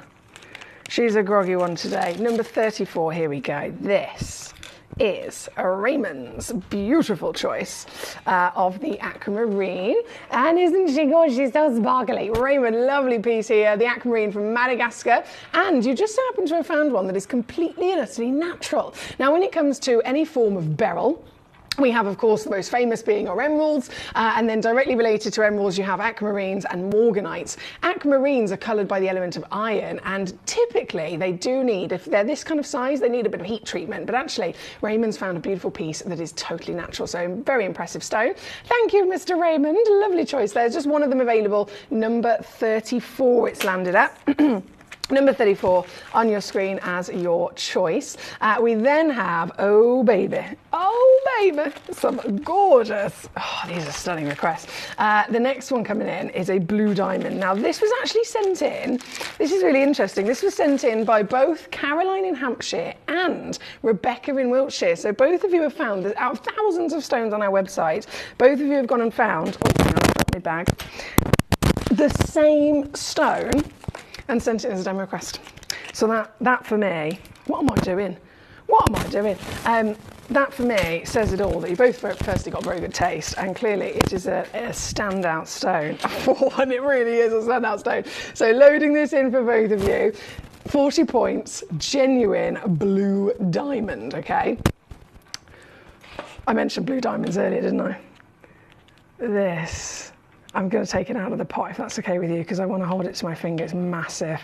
She's a groggy one today. Number 34, here we go. This is Raymond's beautiful choice of the aquamarine. And isn't she gorgeous? She's so sparkly. Raymond, lovely piece here. The aquamarine from Madagascar. And you just happen to have found one that is completely and utterly natural. Now, when it comes to any form of beryl, we have, of course, the most famous being our emeralds, and then directly related to emeralds, you have aquamarines and morganites. Aquamarines are coloured by the element of iron, and typically they do need, if they're this kind of size, they need a bit of heat treatment. But actually, Raymond's found a beautiful piece that is totally natural, so very impressive stone. Thank you, Mr. Raymond. Lovely choice. There's just one of them available. Number 34 it's landed at. Number 34 on your screen as your choice. We then have, oh baby, some gorgeous, these are stunning requests. The next one coming in is a blue diamond. Now this was actually sent in, this is really interesting, this was sent in by both Caroline in Hampshire and Rebecca in Wiltshire. So both of you have found that out of thousands of stones on our website, both of you have gone and found, hang on, I've got my bag, the same stone and sent it as a demo request. So that for me, what am I doing? That for me says it all, that you both firstly got very good taste, and clearly it is a standout stone. And it really is a standout stone. So loading this in for both of you, 40 points, genuine blue diamond, okay? I mentioned blue diamonds earlier, didn't I? This, I'm going to take it out of the pot if that's okay with you, because I want to hold it to my finger. It's massive.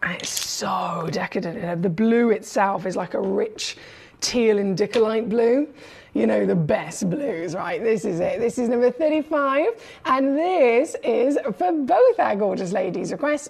And it's so decadent. The blue itself is like a rich teal indicolite blue. You know, the best blues, right? This is it. This is number 35. And this is for both our gorgeous ladies' requests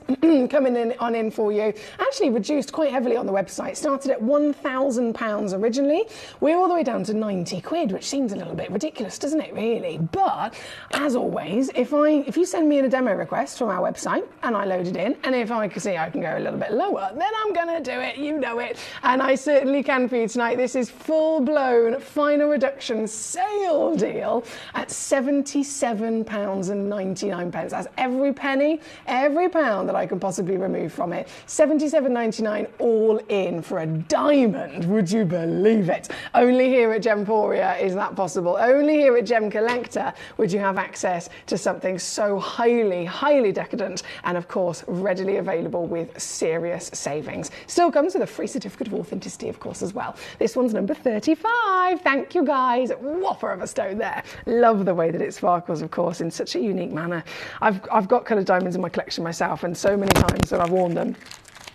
coming in for you. Actually reduced quite heavily on the website. Started at £1,000 originally. We're all the way down to 90 quid, which seems a little bit ridiculous, doesn't it, really? But as always, if you send me in a demo request from our website and I load it in, and if I can see I can go a little bit lower, then I'm going to do it. You know it. And I certainly can for you tonight. This is full-blown final reduction sale deal at £77.99. That's every penny, every pound that I can possibly remove from it. £77.99 all in for a diamond. Would you believe it? Only here at Gemporia is that possible. Only here at Gemcollector would you have access to something so highly, highly decadent and of course readily available with serious savings. Still comes with a free certificate of authenticity, of course, as well. This one's number 35. Thank you, guys. Whopper of a stone there. Love the way that it sparkles, of course, in such a unique manner. I've got coloured diamonds in my collection myself, and so many times that I've worn them,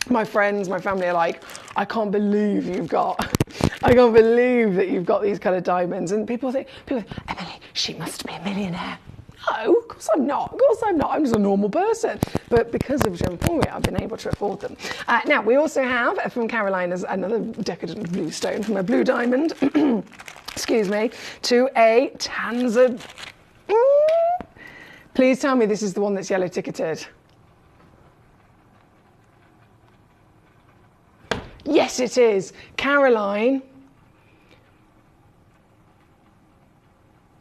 my friends, my family are like, I can't believe that you've got these coloured diamonds. And people think, Emily, she must be a millionaire. No, of course I'm not. Of course I'm not. I'm just a normal person. But because of Gemporia, I've been able to afford them. Now, we also have from Carolina's another decadent blue stone, from a blue diamond, excuse me, to a Tanzan. Please tell me this is the one that's yellow ticketed. Yes, it is. Caroline.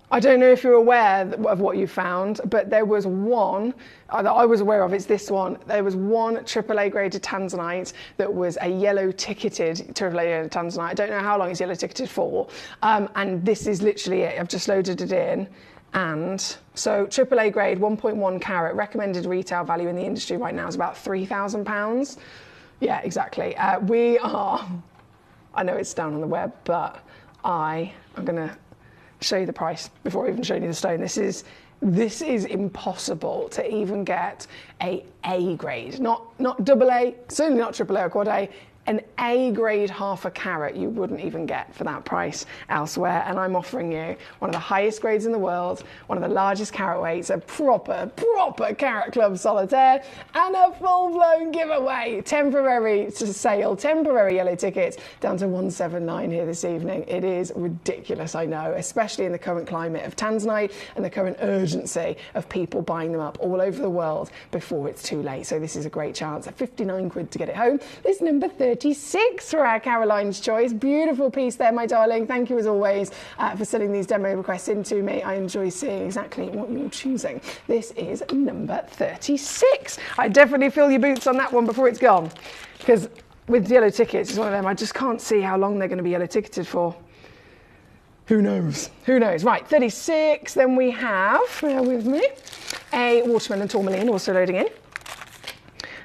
I don't know if you're aware of what you found, but there was one that I was aware of. It's this one. There was one AAA graded tanzanite that was a yellow ticketed AAA tanzanite. I don't know how long it's yellow ticketed for. And this is literally it. I've just loaded it in. And so AAA grade, 1.1 carat, recommended retail value in the industry right now is about £3,000. Yeah, exactly. We are, I know it's down on the web, but I'm going to show you the price before I even show you the stone. This is impossible to even get a grade, not AA, certainly not AAA or quad A. An A grade half a carat you wouldn't even get for that price elsewhere, and I'm offering you one of the highest grades in the world, one of the largest carat weights, a proper Carat Club solitaire, and a full-blown giveaway. Temporary to sale, temporary yellow tickets down to 179 here this evening. It is ridiculous, I know, especially in the current climate of tanzanite and the current urgency of people buying them up all over the world before it's too late. So this is a great chance at 59 quid to get it home. This number 36 for our Caroline's Choice. Beautiful piece there, my darling. Thank you as always for sending these demo requests in to me. I enjoy seeing exactly what you're choosing. This is number 36. I definitely feel your boots on that one before it's gone, because with yellow tickets, it's one of them, I just can't see how long they're going to be yellow ticketed for. Who knows? Who knows? Right, 36. Then we have, bear with me, a watermelon tourmaline also loading in.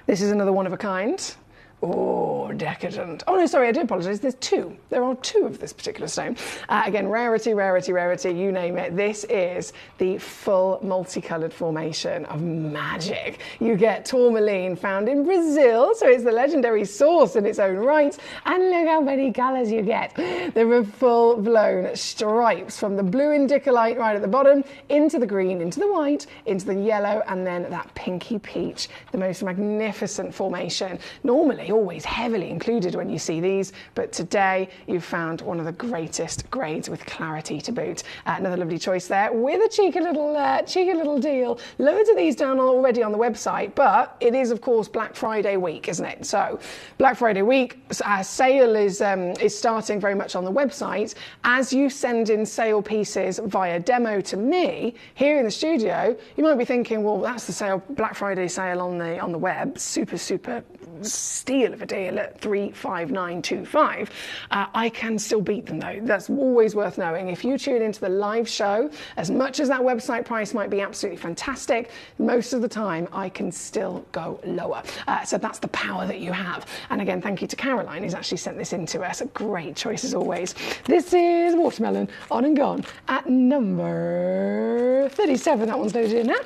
This is another one of a kind. Oh, decadent. Oh, no, sorry, I do apologise. There's two. There are two of this particular stone. Again, rarity, you name it. This is the full multicoloured formation of magic. You get tourmaline found in Brazil, so it's the legendary source in its own right. And look how many colours you get. There are full-blown stripes from the blue indicolite right at the bottom, into the green, into the white, into the yellow, and then that pinky peach, the most magnificent formation. Normally, always heavily included when you see these, but today you've found one of the greatest grades with clarity to boot. Another lovely choice there with a cheeky little deal. Loads of these down already on the website, but it is of course Black Friday week, isn't it? So Black Friday week, our sale is starting very much on the website. As you send in sale pieces via demo to me here in the studio, you might be thinking, well, that's the sale, Black Friday sale on the web, super steal of a deal at $359.25. I can still beat them though. That's always worth knowing. If you tune into the live show, as much as that website price might be absolutely fantastic, most of the time I can still go lower. So that's the power that you have. And again, thank you to Caroline who's actually sent this in to us. A great choice as always. This is Watermelon On and Gone at number 37. That one's loaded in now.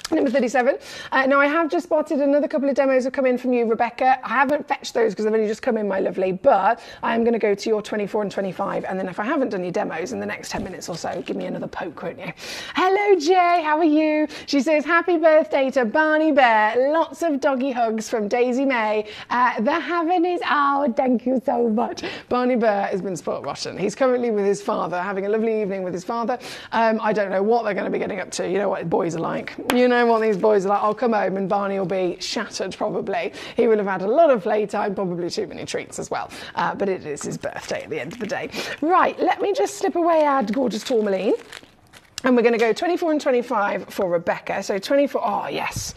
Number 37. Now I have just spotted another couple of demos have come in from you, Rebecca. I haven't fetched those because they've only just come in, my lovely, but I am going to go to your 24 and 25, and then if I haven't done your demos in the next 10 minutes or so, give me another poke, won't you? Hello, Jay, how are you? She says, happy birthday to Barney Bear. Lots of doggy hugs from Daisy May. The heaven is out. Thank you so much. Barney Bear has been spoiled rotten. He's currently with his father, having a lovely evening with his father. I don't know what they're going to be getting up to. You know what boys are like. You know what these boys are like. I'll come home and Barney will be shattered probably. He will have had a lot of playtime, probably too many treats as well. But it is his birthday at the end of the day. Right, let me just slip away our gorgeous tourmaline. And we're going to go 24 and 25 for Rebecca. So 24, oh yes.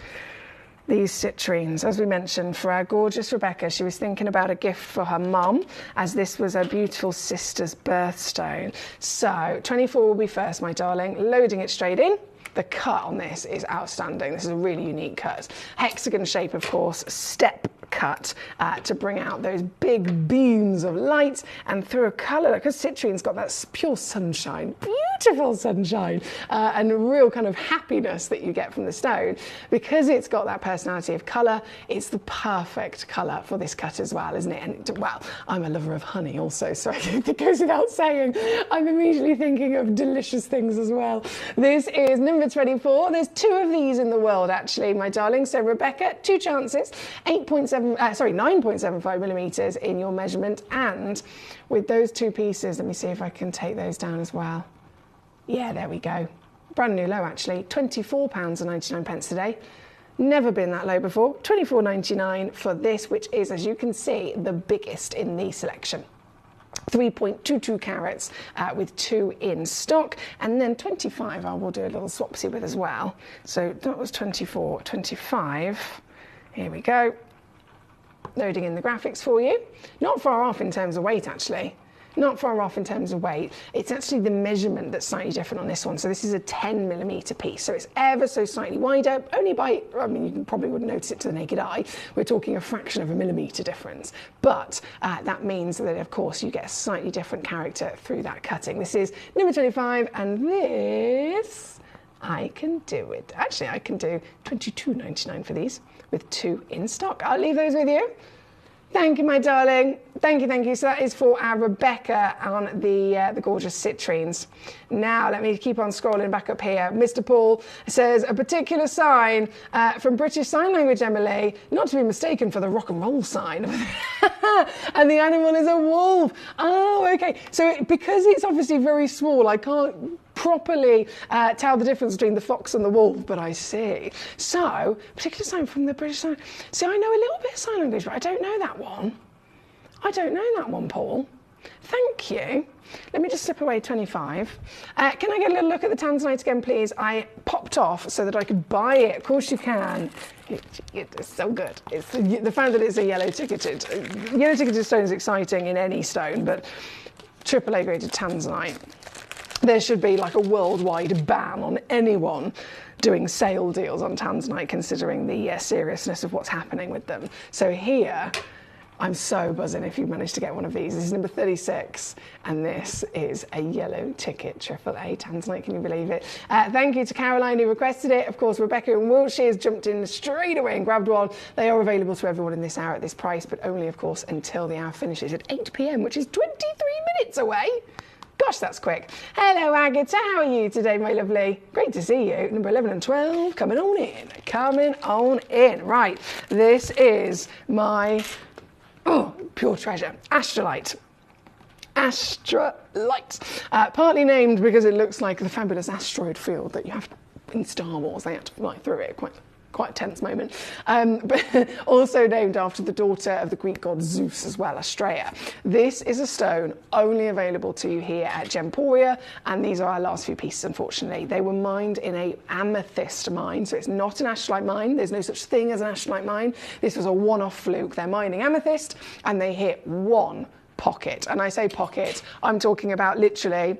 These citrines, as we mentioned, for our gorgeous Rebecca, she was thinking about a gift for her mum, as this was her beautiful sister's birthstone. So 24 will be first, my darling. Loading it straight in. The cut on this is outstanding. This is a really unique cut. Hexagon shape, of course, step cut to bring out those big beams of light and through a colour, because citrine's got that pure sunshine, beautiful sunshine, and real kind of happiness that you get from the stone. Because it's got that personality of colour, it's the perfect colour for this cut as well, isn't it? And well, I'm a lover of honey also, so it goes without saying, I'm immediately thinking of delicious things as well. This is number 24. There's 2 of these in the world actually, my darling. So Rebecca, 2 chances, 9.75 millimetres in your measurement, and with those 2 pieces, let me see if I can take those down as well. Yeah, there we go. Brand new low actually, £24.99 today. Never been that low before. £24.99 for this, which is, as you can see, the biggest in the selection. 3.22 carats with 2 in stock, and then 25 I will do a little swapsy with as well. So that was 24, 25. Here we go. Loading in the graphics for you. Not far off in terms of weight actually. Not far off in terms of weight. It's actually the measurement that's slightly different on this one. So this is a 10 millimetre piece. So it's ever so slightly wider, only by, I mean, you probably wouldn't notice it to the naked eye. We're talking a fraction of a millimetre difference. But that means that, of course, you get a slightly different character through that cutting. This is number 25, and this, I can do it. Actually, I can do £22.99 for these with 2 in stock. I'll leave those with you. Thank you, my darling. Thank you, thank you. So that is for our Rebecca on the gorgeous citrines. Now, let me keep on scrolling back up here. Mr. Paul says, a particular sign from British Sign Language, Emily, not to be mistaken for the rock and roll sign. And the animal is a wolf. Oh, okay. So because it's obviously very small, I can't properly tell the difference between the fox and the wolf, but I see. So, particular sign from the British Sign. See, I know a little bit of sign language, but I don't know that one. I don't know that one, Paul. Thank you. Let me just slip away 25. Can I get a little look at the Tanzanite again, please? I popped off so that I could buy it. Of course you can. It's so good. It's the fact that it's a yellow ticketed stone is exciting in any stone, but AAA graded Tanzanite. There should be like a worldwide ban on anyone doing sale deals on Tanzanite, considering the seriousness of what's happening with them. So here, I'm so buzzing if you managed to get one of these. This is number 36, and this is a yellow ticket AAA Tanzanite. Can you believe it? Thank you to Caroline who requested it. Of course, Rebecca in Wiltshire has jumped in straight away and grabbed one. They are available to everyone in this hour at this price, but only, of course, until the hour finishes at 8 p.m, which is 23 minutes away. Gosh, that's quick. Hello, Agatha. How are you today, my lovely? Great to see you. Number 11 and 12, coming on in. Coming on in. Right, this is my pure treasure, Astrolite. Astrolite. Partly named because it looks like the fabulous asteroid field that you have in Star Wars. They had to fly through it quite quite a tense moment. But also named after the daughter of the Greek god Zeus as well, Astraea. This is a stone only available to you here at Gemporia, and these are our last few pieces, unfortunately. They were mined in a amethyst mine, so it's not an astrolite mine. There's no such thing as an astrolite mine. This was a one-off fluke. They're mining amethyst, and they hit one pocket. And I say pocket, I'm talking about literally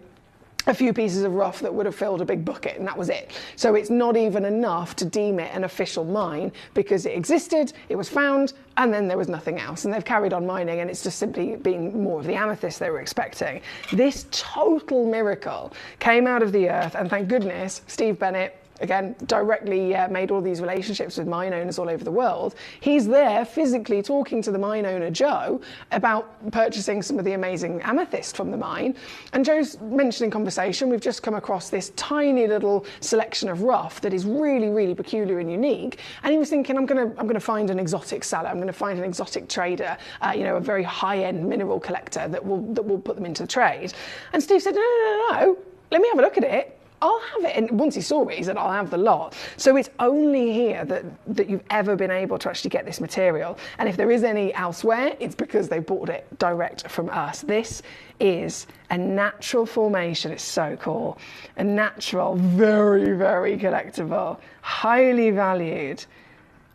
a few pieces of rough that would have filled a big bucket, and that was it. So it's not even enough to deem it an official mine, because it existed, it was found, and then there was nothing else. And they've carried on mining, and it's just simply been more of the amethyst they were expecting. This total miracle came out of the earth, and thank goodness Steve Bennett, again, directly made all these relationships with mine owners all over the world. He's there physically talking to the mine owner, Joe, about purchasing some of the amazing amethyst from the mine. And Joe's mentioned in conversation, we've just come across this tiny little selection of rough that is really, really peculiar and unique. And he was thinking, I'm gonna find an exotic seller. I'm gonna find an exotic trader, a very high-end mineral collector that will put them into the trade. And Steve said, no, let me have a look at it. I'll have it. And once he saw it, he said, I'll have the lot. So it's only here that you've ever been able to actually get this material. And if there is any elsewhere, it's because they bought it direct from us. This is a natural formation. It's so cool. A natural, very, very collectible, highly valued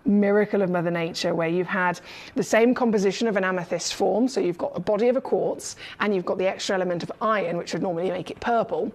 miracle of Mother Nature, where you've had the same composition of an amethyst form. So you've got a body of a quartz, and you've got the extra element of iron, which would normally make it purple.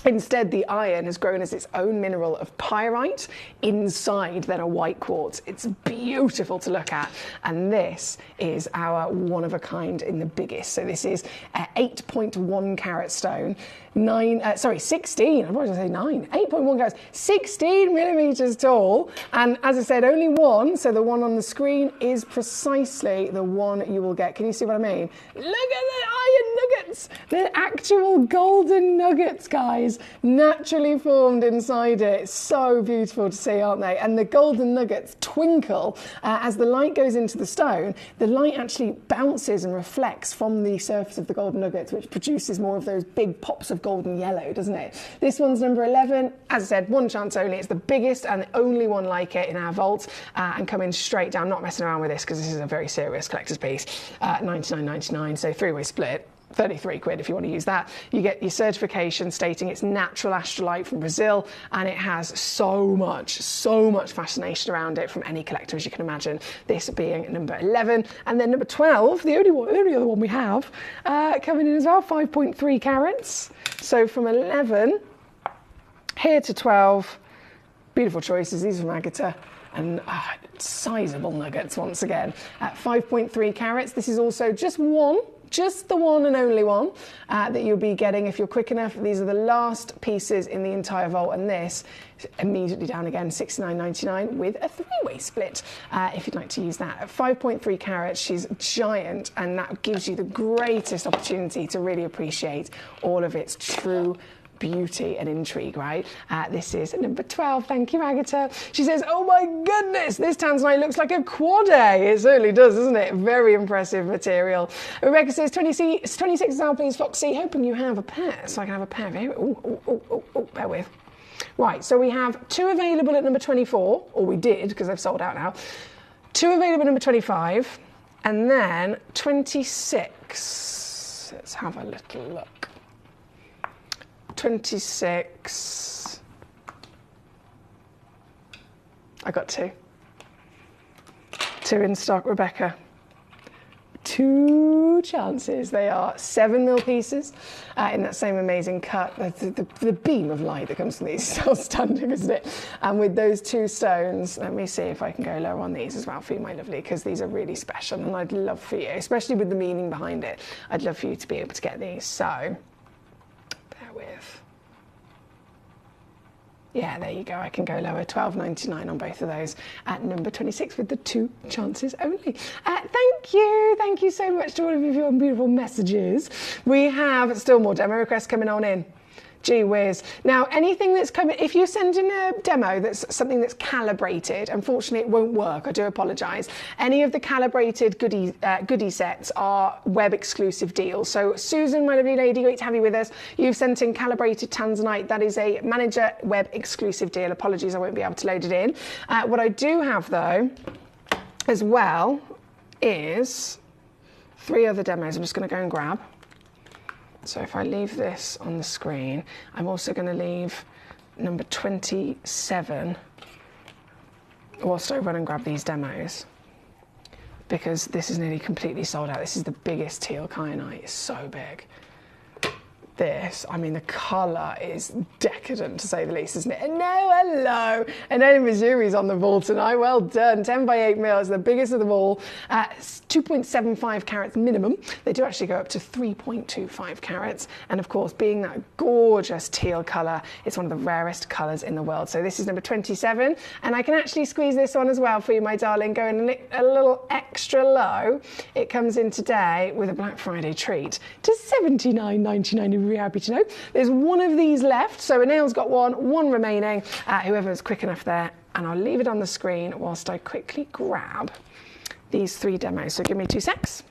Instead, the iron has grown as its own mineral of pyrite inside then a white quartz. It's beautiful to look at. And this is our one-of-a-kind in the biggest. So this is 8.1 carat stone. 16, I was going to say 9, 8.1 carats, 16 millimeters tall. And as I said, only one, so the one on the screen is precisely the one you will get. Can you see what I mean? Look at the iron nuggets, the actual golden nuggets, guys, naturally formed inside it. So beautiful to see, aren't they? And the golden nuggets twinkle as the light goes into the stone. The light actually bounces and reflects from the surface of the golden nuggets, which produces more of those big pops of golden yellow, doesn't it? This one's number 11. As I said, one chance only. It's the biggest and the only one like it in our vault, and coming straight down, not messing around with this because this is a very serious collector's piece. 99.99, so three-way split. 33 quid if you want to use that. You get your certification stating it's natural astrolite from Brazil, and it has so much fascination around it from any collector, as you can imagine, this being number 11. And then number 12, the only other one we have, coming in as well, 5.3 carats. So from 11 here to 12, beautiful choices. These are from Agata. And sizable nuggets once again. At 5.3 carats, this is also just the one and only one that you'll be getting if you're quick enough. These are the last pieces in the entire vault, and this is immediately down again, $69.99 with a three-way split if you'd like to use that. At 5.3 carats, she's giant, and that gives you the greatest opportunity to really appreciate all of its true beauty and intrigue, right? This is number 12. Thank you, Agata. She says, oh my goodness, this tanzanite looks like a quad A. It certainly does, doesn't it? Very impressive material. Rebecca says, 26 example, please, Foxy. Hoping you have a pair, so I can have a pair of here. Oh, bear with. Right, so we have 2 available at number 24, or we did, because they've sold out now. 2 available at number 25, and then 26. Let's have a little look. 26. I got 2. 2 in stock, Rebecca. 2 chances. They are 7mm pieces in that same amazing cut. The beam of light that comes from these is outstanding, isn't it? And with those 2 stones, let me see if I can go lower on these as well for you, my lovely, because these are really special, and I'd love for you, especially with the meaning behind it, I'd love for you to be able to get these. So, bear with. Yeah, there you go. I can go lower. $12.99 on both of those at number 26 with the 2 chances only. Thank you so much to all of you for your beautiful messages. We have still more demo requests coming on in. Gee whiz. Now, anything that's coming, if you send in a demo that's something that's calibrated, unfortunately it won't work, I do apologise. Any of the calibrated goodie sets are web exclusive deals. So Susan, my lovely lady, great to have you with us. You've sent in calibrated tanzanite. That is a manager web exclusive deal. Apologies, I won't be able to load it in. What I do have though, as well, is 3 other demos. I'm just going to go and grab. So if I leave this on the screen, I'm also going to leave number 27 whilst I run and grab these demos, because this is nearly completely sold out. This is the biggest teal kyanite. It's so big. This, I mean, the colour is decadent to say the least, isn't it? And no, hello. And Ellen Missouri's on the ball tonight. Well done. 10 by 8 mil is the biggest of them all. 2.75 carats minimum. They do actually go up to 3.25 carats. And of course, being that gorgeous teal colour, it's one of the rarest colours in the world. So this is number 27. And I can actually squeeze this on as well for you, my darling. Going a little extra low. It comes in today with a Black Friday treat to $79.99. Really happy to know. There's one of these left, so Anil's got one remaining. Whoever's quick enough there, and I'll leave it on the screen whilst I quickly grab these 3 demos. So give me 2 secs.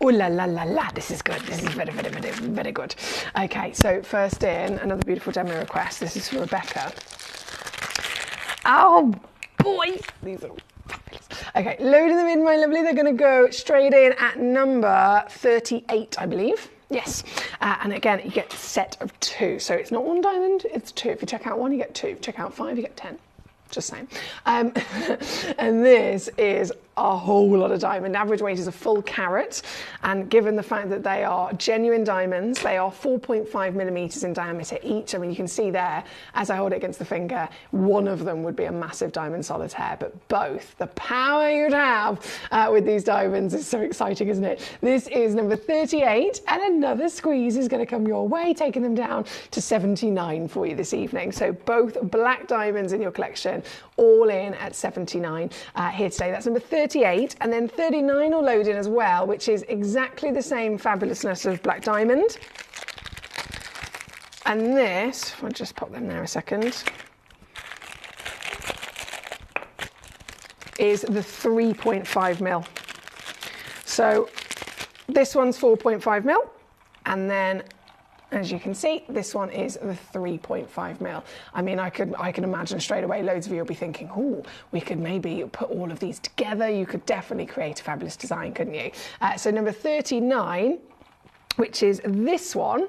Oh la la la la, this is good. This is very, very, very, very good. Okay, so first in, another beautiful demo request. This is for Rebecca. Oh boy, these are fabulous. Okay, loading them in, my lovely. They're going to go straight in at number 38, I believe. Yes, and again, you get a set of 2. So it's not 1 diamond, it's 2. If you check out 1, you get 2. If you check out 5, you get 10. Just saying. And this is a whole lot of diamond. Average weight is a full carat, and given the fact that they are genuine diamonds, they are 4.5 millimeters in diameter each. I mean, you can see there, as I hold it against the finger, one of them would be a massive diamond solitaire, but both, the power you'd have with these diamonds is so exciting, isn't it? This is number 38, and another squeeze is going to come your way, taking them down to 79 for you this evening. So both black diamonds in your collection, all in at 79 here today. That's number 38, and then 39 will load in as well, which is exactly the same fabulousness of black diamond. And this, I'll just pop them there a second, is the 3.5 mil. So this one's 4.5 mil, and then as you can see, this one is the 3.5 mil. I mean, I can imagine straight away loads of you will be thinking, oh, we could maybe put all of these together. You could definitely create a fabulous design, couldn't you? So number 39, which is this one,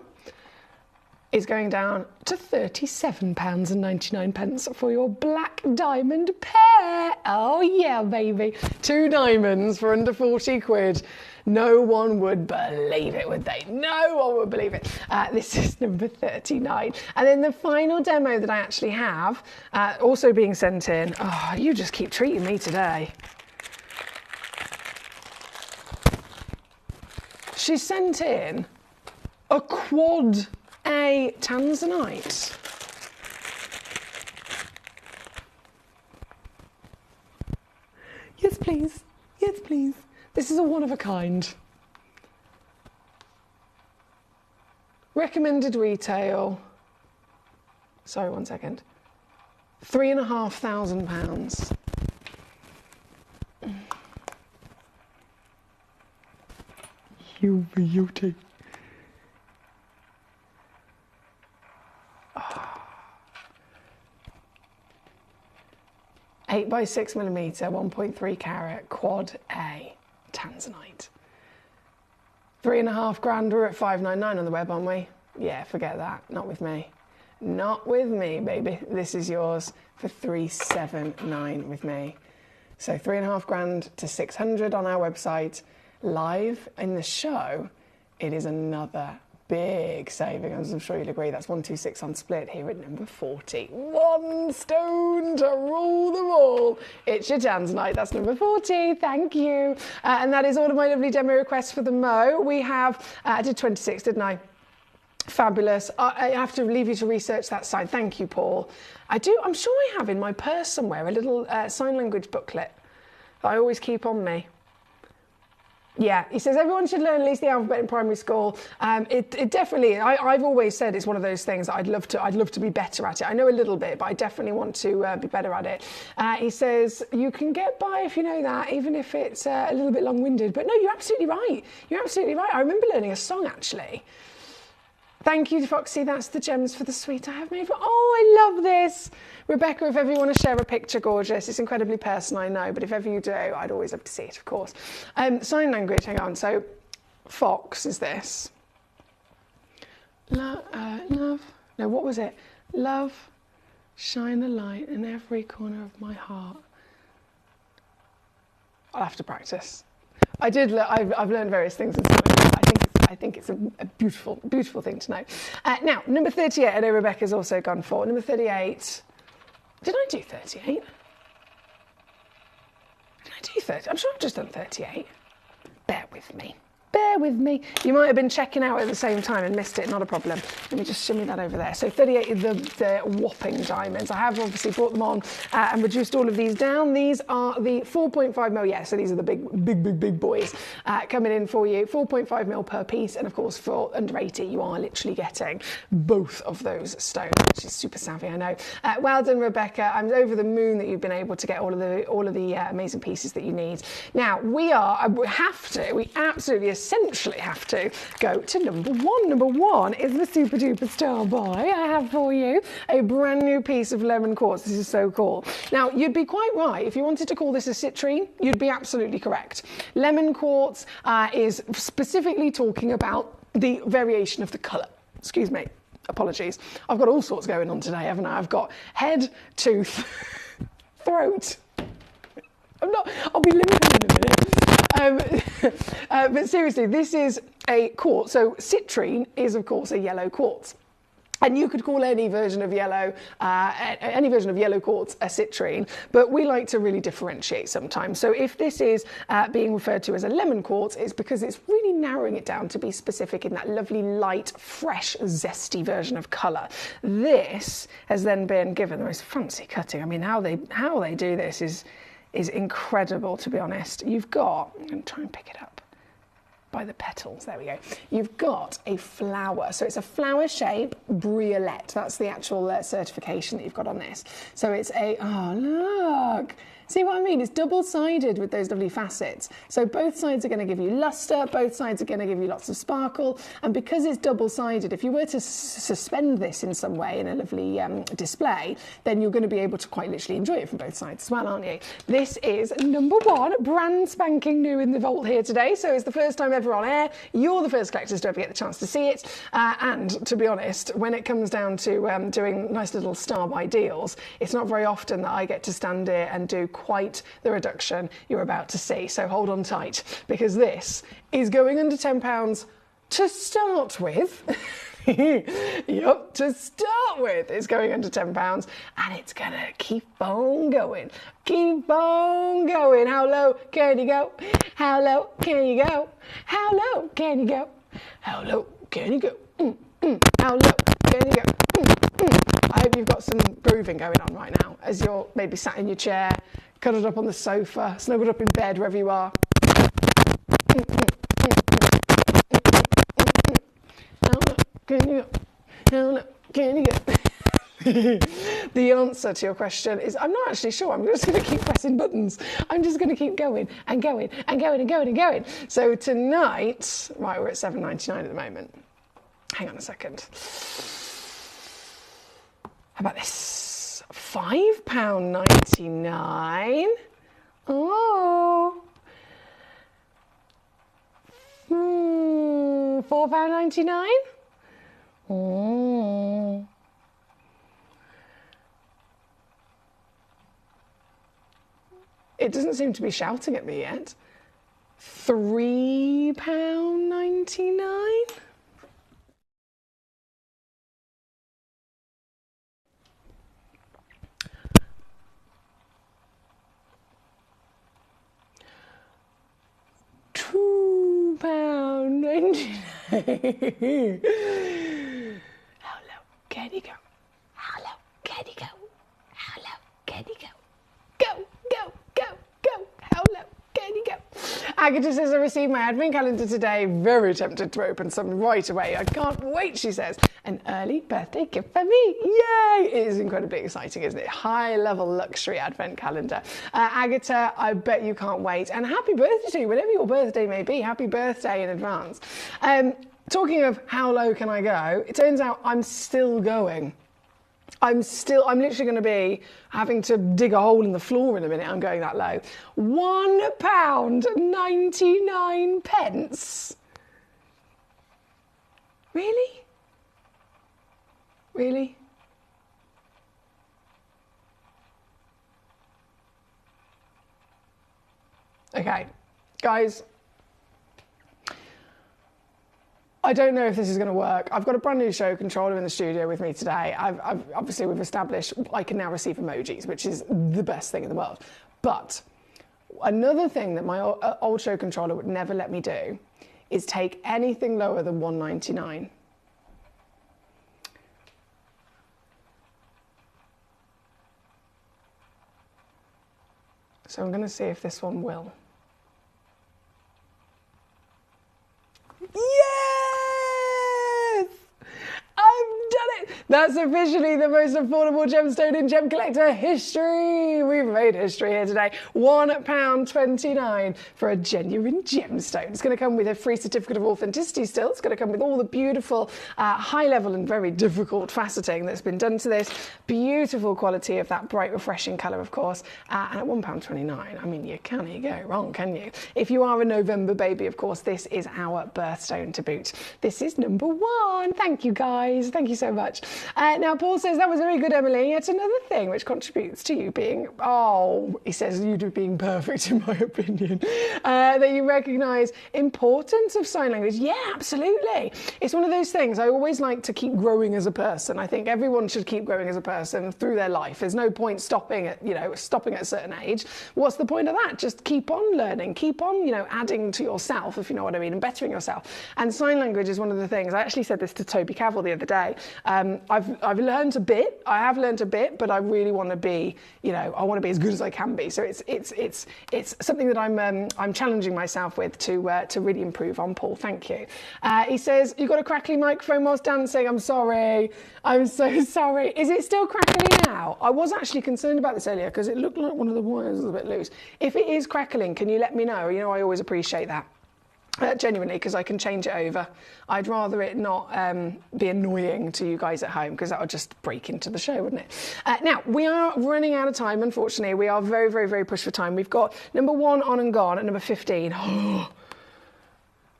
is going down to £37.99 for your black diamond pair. Oh yeah, baby. 2 diamonds for under 40 quid. No one would believe it, would they? No one would believe it. This is number 39. And then the final demo that I actually have, also being sent in. Oh, you just keep treating me today. She sent in a quad A tanzanite. Yes, please. Yes, please. This is a one of a kind. Recommended retail. Sorry, 1 second. £3,500. You beauty. 8 by 6 millimeter, 1.3 carat quad A. Tanzanite. 3.5 grand, we're at 599 on the web, aren't we? Yeah, forget that, not with me. Not with me, baby. This is yours for 379 with me. So 3.5 grand to 600 on our website. Live in the show, it is another big saving, as I'm sure you'll agree. That's 126 on split here at number 40. One stone to rule them all. It's your Tanzanite. That's number 40. Thank you. And that is all of my lovely demo requests for the Mo. We have, I did 26, didn't I? Fabulous. I have to leave you to research that side. Thank you, Paul. I'm sure I have in my purse somewhere a little sign language booklet that I always keep on me. Yeah, he says everyone should learn at least the alphabet in primary school. It definitely, I've always said it's one of those things that I'd love to be better at it. I know a little bit, but I definitely want to be better at it. He says you can get by if you know that, even if it's a little bit long-winded. But no, you're absolutely right. You're absolutely right. I remember learning a song actually. Thank you, Foxy. That's the gems for the sweet I have made for. Oh, I love this. Rebecca, if ever you want to share a picture, gorgeous. It's incredibly personal, I know, but if ever you do, I'd always love to see it, of course. Sign language, hang on. So, Fox is this. Love. No, what was it? Love, shine a light in every corner of my heart. I'll have to practice. I've learned various things in swimming. I think it's a beautiful, beautiful thing to know. Now, number 38, I know Rebecca's also gone for. Number 38. Did I do 38? Did I do 30? I'm sure I've just done 38. Bear with me. Bear with me. You might have been checking out at the same time and missed it, not a problem. Let me just shimmy that over there. So 38 is the whopping diamonds. I have obviously brought them on and reduced all of these down. These are the 4.5 mil, yeah, so these are the big boys coming in for you. 4.5 mil per piece, and of course for under 80 you are literally getting both of those stones, which is super savvy, I know. Well done, Rebecca. I'm over the moon that you've been able to get all of the amazing pieces that you need. Now we absolutely essentially have to go to number one. Number one is the Super Duper Star Buy. I have for you a brand new piece of lemon quartz. This is so cool. Now, you'd be quite right. If you wanted to call this a citrine, you'd be absolutely correct. Lemon quartz is specifically talking about the variation of the colour. Excuse me. Apologies. I've got all sorts going on today, haven't I? I've got head, tooth, throat. I'll be limping in a minute. But seriously, this is a quartz. So citrine is, of course, a yellow quartz. And you could call any version of yellow quartz a citrine, but we like to really differentiate sometimes. So if this is being referred to as a lemon quartz, it's because it's really narrowing it down to be specific in that lovely, light, fresh, zesty version of colour. This has then been given the most fancy cutting. I mean, how they do this is incredible, to be honest. You've got, I'm going to try and pick it up by the petals, there we go. You've got a flower, so it's a flower shape briolette. That's the actual certification that you've got on this. So it's oh look, see what I mean? It's double-sided with those lovely facets. So both sides are going to give you luster, both sides are going to give you lots of sparkle, and because it's double-sided, if you were to suspend this in some way in a lovely display, then you're going to be able to quite literally enjoy it from both sides as well, aren't you? This is number one, brand spanking new in the vault here today, so it's the first time ever on air. You're the first collectors to ever get the chance to see it, and to be honest, when it comes down to doing nice little star buy deals, it's not very often that I get to stand here and do quite the reduction you're about to see. So hold on tight, because this is going under £10 to start with. Yup, to start with, it's going under £10 and it's gonna keep on going. Keep on going. How low can you go? How low can you go? How low can you go? How low can you go? How low can you go? I hope you've got some grooving going on right now as you're maybe sat in your chair, cuddled up on the sofa, snuggled up in bed, wherever you are. How low can you go? How low can you go? The answer to your question is I'm not actually sure. I'm just going to keep pressing buttons. I'm just going to keep going and going and going and going and going. So tonight, right, we're at £7.99 at the moment. Hang on a second. How about this? £5.99. Oh. £4.99? Mm. It doesn't seem to be shouting at me yet. £3.99? £2.99. How low can you go? How low can you go? How low can you go? Go, go, go, go. How low can you go? Agatha says, I received my advent calendar today. Very tempted to open some right away. I can't wait, she says. An early birthday gift for me. Yay! It is incredibly exciting, isn't it? High level luxury advent calendar. Agatha, I bet you can't wait. And happy birthday to you, whatever your birthday may be. Happy birthday in advance. Talking of how low can I go, it turns out I'm still going. I'm literally going to be having to dig a hole in the floor in a minute. I'm going that low. £1.99. Really? Really? Okay, guys. I don't know if this is going to work. I've got a brand new show controller in the studio with me today. Obviously we've established I can now receive emojis, which is the best thing in the world. But another thing that my old show controller would never let me do is take anything lower than £1.99. So I'm going to see if this one will. Yes! I've done it! That's officially the most affordable gemstone in Gemcollector history. We've made history here today. £1.29 for a genuine gemstone. It's going to come with a free certificate of authenticity still. It's going to come with all the beautiful high level and very difficult faceting that's been done to this. Beautiful quality of that bright, refreshing colour, of course. And at £1.29, I mean, you can't go wrong, can you? If you are a November baby, of course, this is our birthstone to boot. This is number 1. Thank you, guys. Thank you so much. Now, Paul says, that was very good, Emily. It's another thing which contributes to you being, he says, you do being perfect, in my opinion, that you recognise importance of sign language. Yeah, absolutely. It's one of those things. I always like to keep growing as a person. I think everyone should keep growing as a person through their life. There's no point stopping at a certain age. What's the point of that? Just keep on learning, keep on, adding to yourself, if you know what I mean, and bettering yourself. And sign language is one of the things. I actually said this to Toby Cavell the other day. I've learned a bit. I have learned a bit, but I really want to be, I want to be as good as I can be. So it's something that I'm challenging myself with to really improve on. Paul, thank you. He says, you got a crackly microphone whilst dancing. I'm sorry. I'm so sorry. Is it still crackly now? I was actually concerned about this earlier because it looked like one of the wires was a bit loose. If it is crackling, can you let me know? I always appreciate that. Genuinely, because I can change it over. I'd rather it not be annoying to you guys at home, because that would just break into the show, wouldn't it? Now, we are running out of time, unfortunately. We are very, very, very pushed for time. We've got number 1 on and gone at number 15.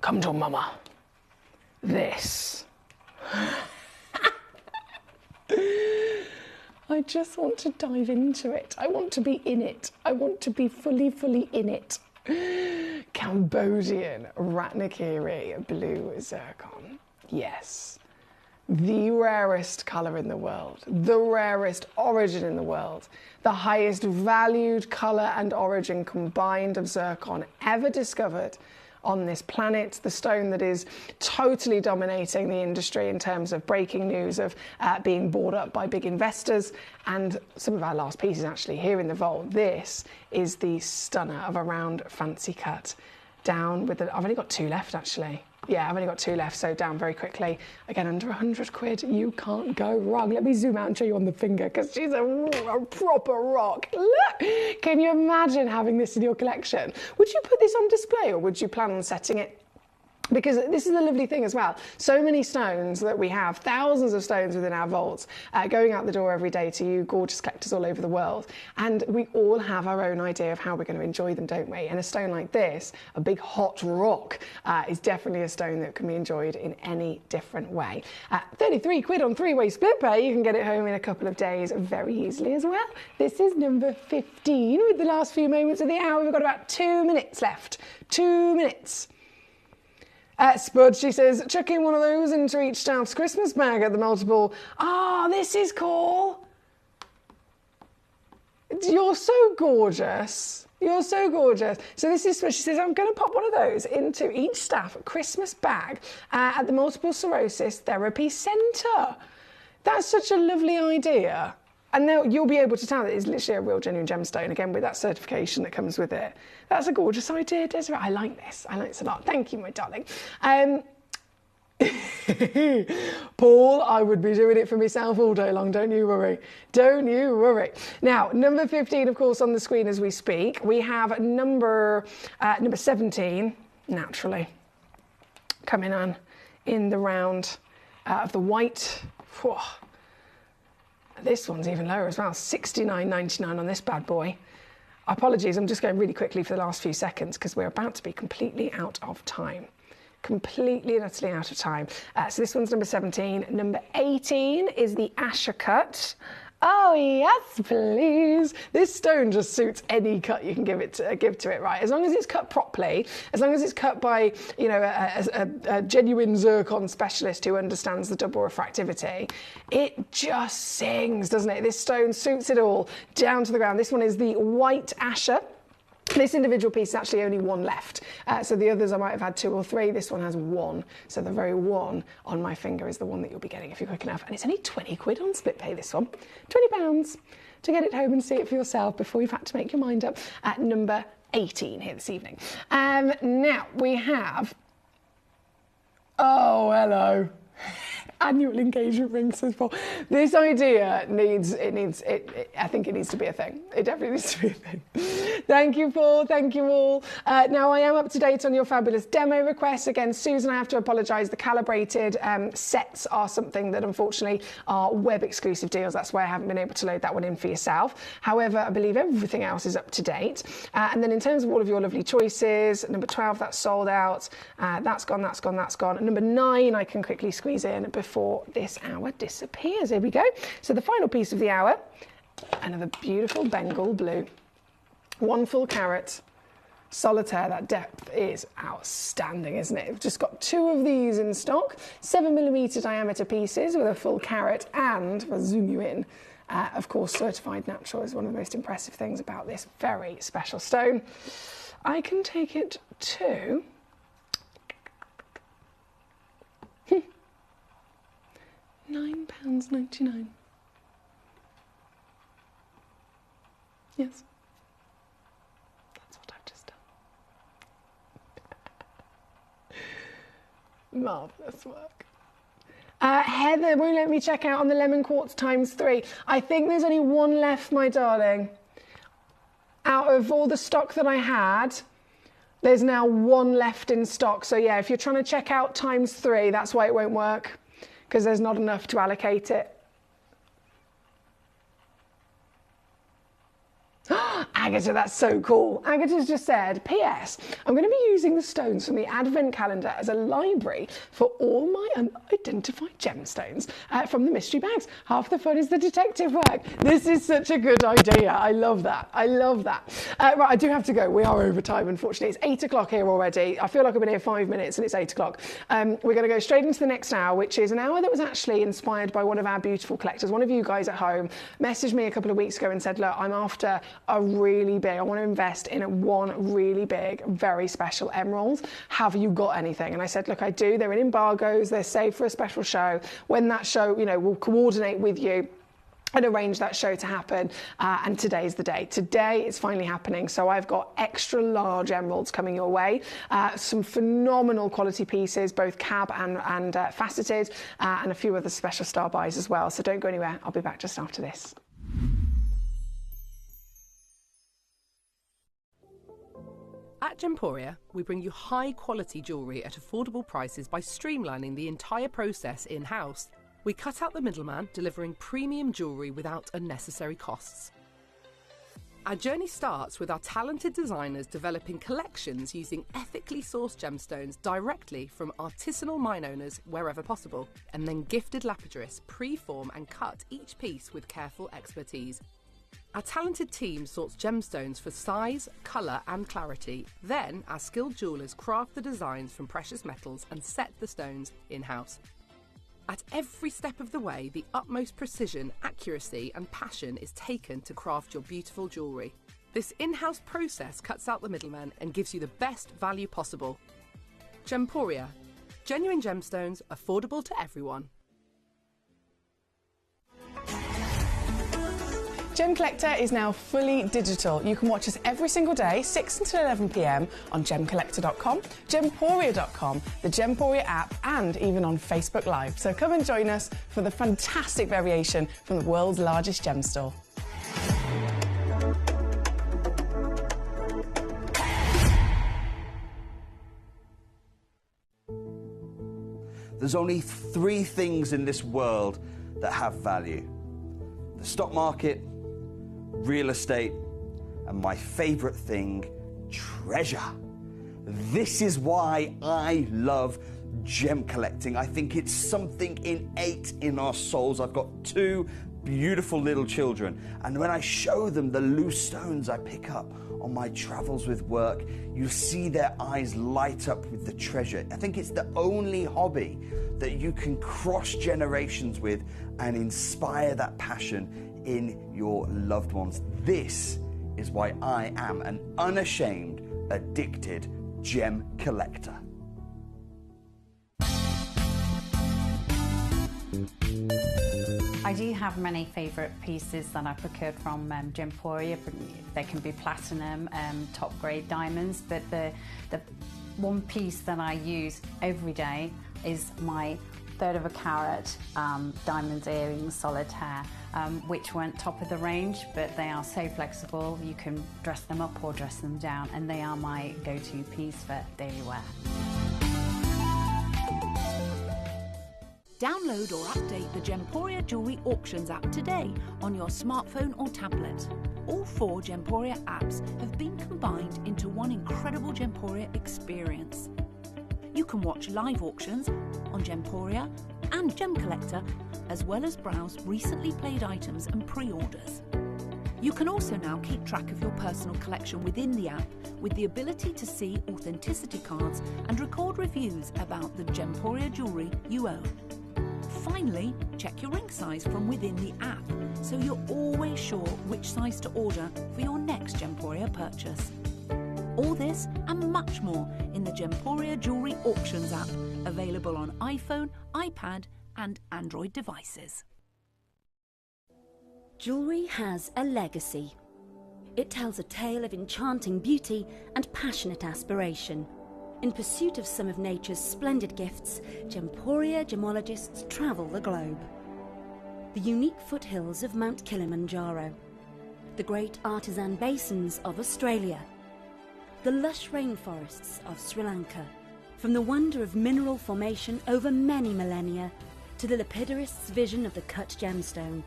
Come to mama. This. I just want to dive into it. I want to be in it. I want to be fully, fully in it. Cambodian Ratnakiri blue zircon. Yes. The rarest colour in the world. The rarest origin in the world. The highest valued colour and origin combined of zircon ever discovered on this planet, the stone that is totally dominating the industry in terms of breaking news of being bought up by big investors, and some of our last pieces actually here in the vault. This is the stunner of a round fancy cut down with I've only got 2 left actually. Yeah, I've only got 2 left, so down very quickly. Again, under 100 quid, you can't go wrong. Let me zoom out and show you on the finger, because she's a proper rock. Look! Can you imagine having this in your collection? Would you put this on display, or would you plan on setting it Because this is the lovely thing as well. So many stones that we have, thousands of stones within our vaults, going out the door every day to you gorgeous collectors all over the world. And we all have our own idea of how we're going to enjoy them, don't we? And a stone like this, a big hot rock, is definitely a stone that can be enjoyed in any different way. 33 quid on three-way split pay. You can get it home in a couple of days very easily as well. This is number 15 with the last few moments of the hour. We've got about 2 minutes left. 2 minutes. Spud, she says, chucking one of those into each staff's Christmas bag at the multiple. Ah, this is cool. You're so gorgeous. You're so gorgeous. So this is what she says, I'm going to pop one of those into each staff Christmas bag at the Multiple Sclerosis Therapy Centre. That's such a lovely idea. And now you'll be able to tell that it's literally a real genuine gemstone, again, with that certification that comes with it. That's a gorgeous idea, Desiree. I like this. I like this a lot. Thank you, my darling. Paul, I would be doing it for myself all day long. Don't you worry. Don't you worry. Now, number 15, of course, on the screen as we speak. We have number 17, naturally, coming on in the round of the white. Whew. This one's even lower as well, $69.99 on this bad boy. Apologies, I'm just going really quickly for the last few seconds because we're about to be completely out of time. Completely and utterly out of time. So this one's number 17. Number 18 is the Asher cut. Oh yes, please. This stone just suits any cut you can give to it, right? As long as it's cut properly, as long as it's cut by, you know, a genuine zircon specialist who understands the double refractivity, it just sings, doesn't it? This stone suits it all down to the ground. This one is the white Asher. This individual piece is actually only one left. So the others I might have had 2 or 3. This one has 1. So the very one on my finger is the one that you'll be getting if you're quick enough. And it's only 20 quid on split pay, this one. £20 to get it home and see it for yourself before you've had to make your mind up. At number 18 here this evening. Now we have... Oh, hello. Annual engagement ring, says Paul. This idea I think it needs to be a thing. It definitely needs to be a thing. Thank you, Paul. Thank you all. Now I am up to date on your fabulous demo requests. Again, Susan, I have to apologise. The calibrated sets are something that unfortunately are web exclusive deals. That's why I haven't been able to load that one in for yourself. However, I believe everything else is up to date. And then in terms of all of your lovely choices, number 12, that's sold out. That's gone, that's gone, that's gone. Number 9, I can quickly squeeze in before this hour disappears. Here we go. So the final piece of the hour, another beautiful Bengal blue. 1 full carat, solitaire. That depth is outstanding, isn't it? We've just got 2 of these in stock, 7mm diameter pieces with a full carat, and, if I zoom you in, of course, certified natural is one of the most impressive things about this very special stone. I can take it to... £9.99. Yes. That's what I've just done. Marvellous work. Heather won't let me check out on the lemon quartz ×3. I think there's only 1 left, my darling. Out of all the stock that I had, there's now 1 left in stock. So yeah, if you're trying to check out ×3, that's why it won't work. Because there's not enough to allocate it. Agatha, that's so cool. Agatha's just said, P.S. I'm going to be using the stones from the Advent calendar as a library for all my unidentified gemstones from the mystery bags. Half the fun is the detective work. This is such a good idea. I love that. I love that. Right, I do have to go. We are over time, unfortunately. It's 8 o'clock here already. I feel like I've been here 5 minutes and it's 8 o'clock. We're going to go straight into the next hour, which is an hour that was actually inspired by one of our beautiful collectors. One of you guys at home messaged me a couple of weeks ago and said, look, I'm after a really big, I want to invest in one really big, very special emerald. Have you got anything? And I said, look, I do. They're in embargoes. They're saved for a special show. When that show, you know, we'll coordinate with you and arrange that show to happen. And today's the day. Today it's finally happening. So I've got extra large emeralds coming your way. Some phenomenal quality pieces, both cab and faceted, and a few other special star buys as well. So don't go anywhere. I'll be back just after this. At Gemporia, we bring you high-quality jewellery at affordable prices by streamlining the entire process in-house. We cut out the middleman, delivering premium jewellery without unnecessary costs. Our journey starts with our talented designers developing collections using ethically sourced gemstones directly from artisanal mine owners wherever possible, and then gifted lapidarists pre-form and cut each piece with careful expertise. Our talented team sorts gemstones for size, colour and clarity. Then our skilled jewellers craft the designs from precious metals and set the stones in-house. At every step of the way, the utmost precision, accuracy and passion is taken to craft your beautiful jewellery. This in-house process cuts out the middleman and gives you the best value possible. Gemporia. Genuine gemstones, affordable to everyone. Gemcollector is now fully digital. You can watch us every single day, 6 until 11 p.m. on gemcollector.com, gemporia.com, the Gemporia app, and even on Facebook Live. So come and join us for the fantastic variation from the world's largest gem store. There's only 3 things in this world that have value: the stock market, real estate, and my favourite thing, treasure. This is why I love gem collecting. I think it's something innate in our souls. I've got 2 beautiful little children, and when I show them the loose stones I pick up on my travels with work, you see their eyes light up with the treasure. I think it's the only hobby that you can cross generations with and inspire that passion in your loved ones. This is why I am an unashamed, addicted gem collector. I do have many favourite pieces that I procured from Gemporia. They can be platinum, top grade diamonds, but the one piece that I use every day is my 1/3 of a carat diamond earrings, solitaire, which weren't top of the range, but they are so flexible. You can dress them up or dress them down, and they are my go-to piece for daily wear. Download or update the Gemporia Jewellery Auctions app today on your smartphone or tablet. All 4 Gemporia apps have been combined into one incredible Gemporia experience. You can watch live auctions on Gemporia and Gemcollector, as well as browse recently played items and pre-orders. You can also now keep track of your personal collection within the app with the ability to see authenticity cards and record reviews about the Gemporia jewellery you own. Finally, check your ring size from within the app, so you're always sure which size to order for your next Gemporia purchase. All this and much more in the Gemporia Jewellery Auctions app, available on iPhone, iPad and Android devices. Jewellery has a legacy. It tells a tale of enchanting beauty and passionate aspiration. In pursuit of some of nature's splendid gifts, Gemporia gemologists travel the globe. The unique foothills of Mount Kilimanjaro, the great artisan basins of Australia, the lush rainforests of Sri Lanka, from the wonder of mineral formation over many millennia to the lapidarists' vision of the cut gemstone,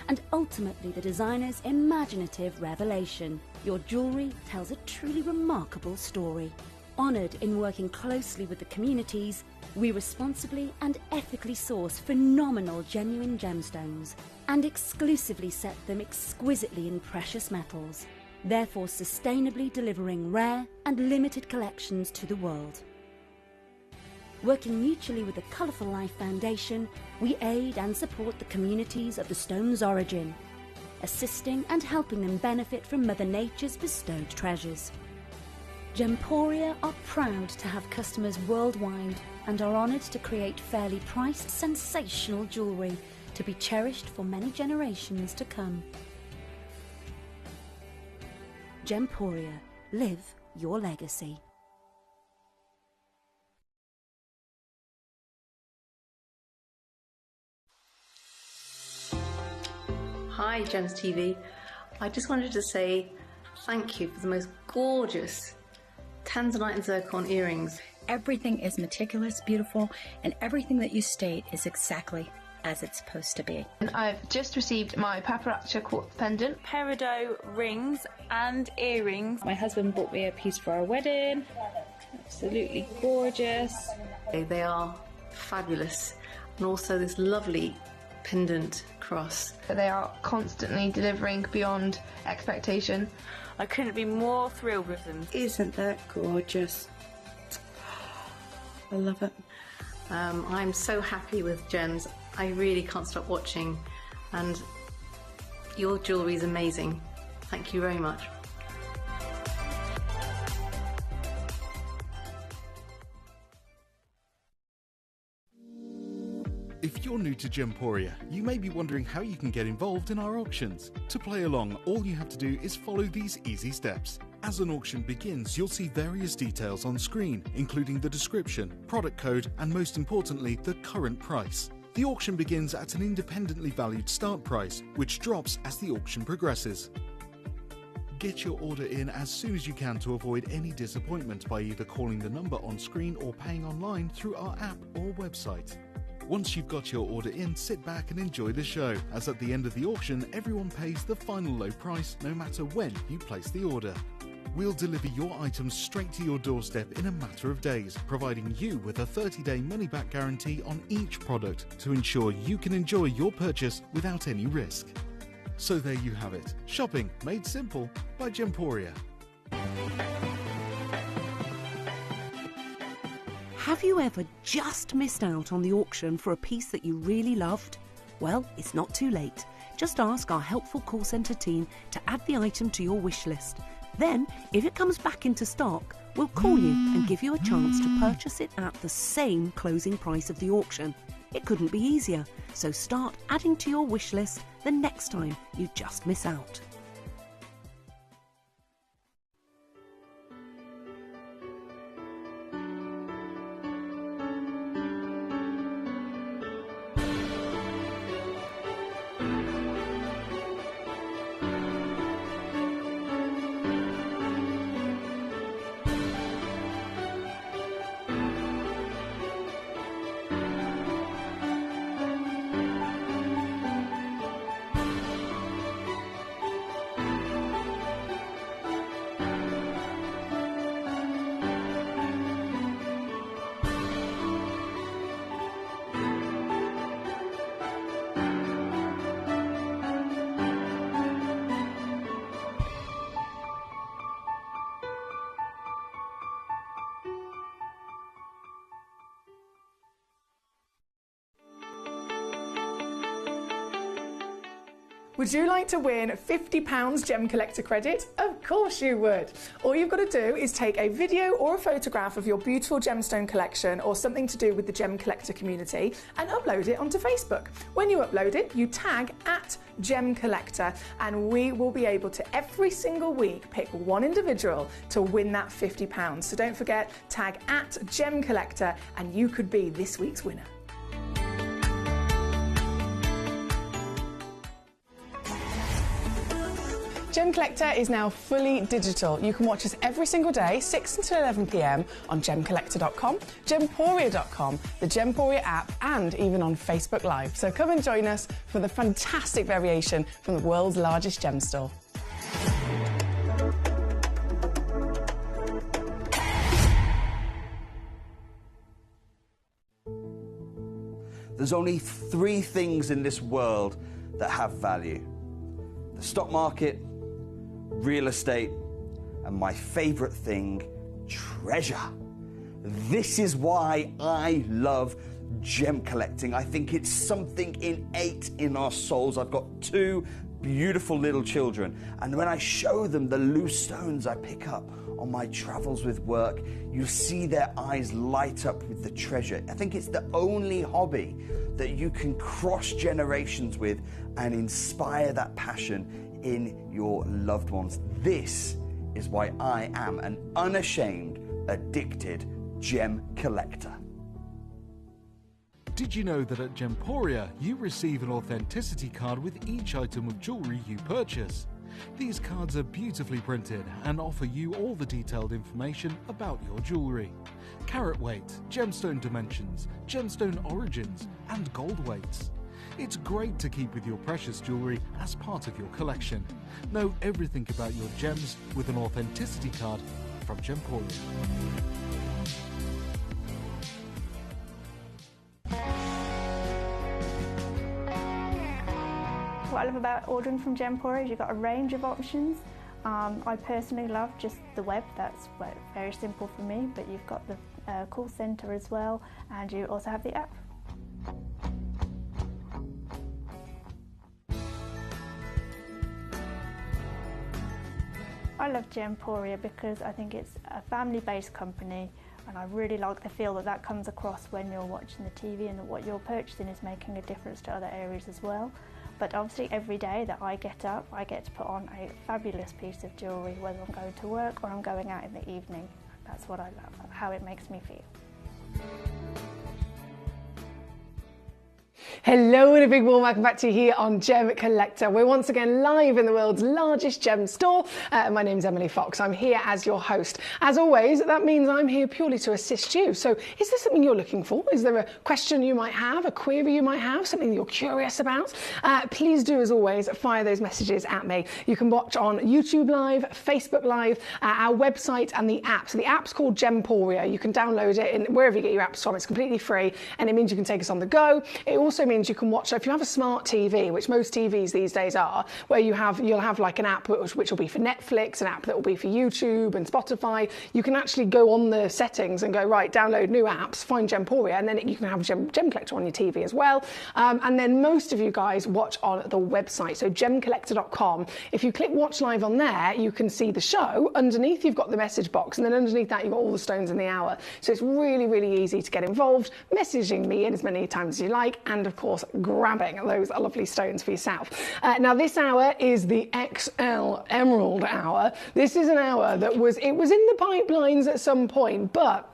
and ultimately the designer's imaginative revelation, your jewellery tells a truly remarkable story. Honoured in working closely with the communities, we responsibly and ethically source phenomenal genuine gemstones and exclusively set them exquisitely in precious metals, therefore sustainably delivering rare and limited collections to the world. Working mutually with the Colourful Life Foundation, we aid and support the communities of the stone's origin, assisting and helping them benefit from Mother Nature's bestowed treasures. Gemporia are proud to have customers worldwide and are honoured to create fairly priced, sensational jewellery to be cherished for many generations to come. Gemporia, live your legacy. Hi Gems TV, I just wanted to say thank you for the most gorgeous Tanzanite and zircon earrings. Everything is meticulous, beautiful, and everything that you state is exactly as it's supposed to be. And I've just received my paparazzi quartz pendant. Peridot rings and earrings. My husband bought me a piece for our wedding. Absolutely gorgeous. They are fabulous. And also this lovely pendant cross. They are constantly delivering beyond expectation. I couldn't be more thrilled with them. Isn't that gorgeous? I love it. I'm so happy with gems. I really can't stop watching, and your jewellery is amazing. Thank you very much. If you're new to Gemporia, you may be wondering how you can get involved in our auctions. To play along, all you have to do is follow these easy steps. As an auction begins, you'll see various details on screen, including the description, product code, and most importantly, the current price. The auction begins at an independently valued start price, which drops as the auction progresses. Get your order in as soon as you can to avoid any disappointment by either calling the number on screen or paying online through our app or website. Once you've got your order in, sit back and enjoy the show, as at the end of the auction, everyone pays the final low price no matter when you place the order. We'll deliver your items straight to your doorstep in a matter of days, providing you with a 30-day money-back guarantee on each product to ensure you can enjoy your purchase without any risk. So there you have it, shopping made simple by Gemporia. Have you ever just missed out on the auction for a piece that you really loved? Well, it's not too late. Just ask our helpful call centre team to add the item to your wish list. Then, if it comes back into stock, we'll call you and give you a chance to purchase it at the same closing price of the auction. It couldn't be easier, so start adding to your wish list the next time you just miss out. Would you like to win £50 Gemcollector credit? Of course you would. All you've got to do is take a video or a photograph of your beautiful gemstone collection or something to do with the Gemcollector community and upload it onto Facebook. When you upload it, you tag @Gemcollector and we will be able to every single week pick one individual to win that £50. So don't forget, tag @Gemcollector and you could be this week's winner. Gemcollector is now fully digital. You can watch us every single day, 6 until 11 p.m. on gemcollector.com, gemporia.com, the Gemporia app, and even on Facebook Live. So come and join us for the fantastic variation from the world's largest gem store. There's only 3 things in this world that have value: the stock market, real estate, and my favorite thing, treasure. This is why I love gem collecting. I think it's something innate in our souls. I've got 2 beautiful little children, and when I show them the loose stones I pick up on my travels with work, you see their eyes light up with the treasure. I think it's the only hobby that you can cross generations with and inspire that passion in your loved ones. This is why I am an unashamed, addicted gem collector. Did you know that at Gemporia you receive an authenticity card with each item of jewellery you purchase? These cards are beautifully printed and offer you all the detailed information about your jewellery. Carat weight, gemstone dimensions, gemstone origins and gold weights. It's great to keep with your precious jewellery as part of your collection. Know everything about your gems with an authenticity card from Gemporia. What I love about ordering from Gemporia is you've got a range of options. I personally love just the web, that's very simple for me, but you've got the call centre as well, and you also have the app. I love Gemporia because I think it's a family-based company, and I really like the feel that comes across when you're watching the TV, and that what you're purchasing is making a difference to other areas as well. But obviously every day that I get up, I get to put on a fabulous piece of jewellery, whether I'm going to work or I'm going out in the evening. That's what I love, how it makes me feel. Hello and a big warm welcome back to you here on Gemcollector. We're once again live in the world's largest gem store. My name's Emily Fox. I'm here as your host. As always, that means I'm here purely to assist you. So is there something you're looking for? Is there a question you might have, a query you might have, something you're curious about? Please do, as always, fire those messages at me. You can watch on YouTube Live, Facebook Live, our website and the app. So the app's called Gemporia. You can download it in wherever you get your apps from. It's completely free and it means you can take us on the go. It also means you can watch, so if you have a smart TV, which most TVs these days are, where you'll have like an app which will be for Netflix, an app that will be for YouTube and Spotify. You can actually go on the settings and go, right, download new apps, find Gemporia, and then you can have Gemcollector on your TV as well. And then most of you guys watch on the website, so gemcollector.com. If you click watch live on there, you can see the show. Underneath you've got the message box, and then underneath that you've got all the stones in the hour. So it's really, really easy to get involved, messaging me in as many times as you like, and of course grabbing those lovely stones for yourself. Now this hour is the XL Emerald hour. This is an hour that was in the pipelines at some point, but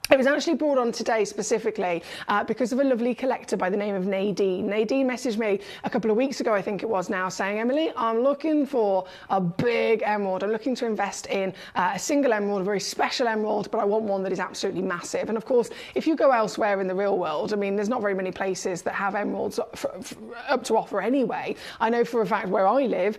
it was actually brought on today specifically because of a lovely collector by the name of Nadine. Nadine messaged me a couple of weeks ago, I think it was now, saying, Emily, I'm looking for a big emerald. I'm looking to invest in a single emerald, a very special emerald, but I want one that is absolutely massive. And of course, if you go elsewhere in the real world, I mean, there's not very many places that have emeralds up to offer anyway. I know for a fact where I live,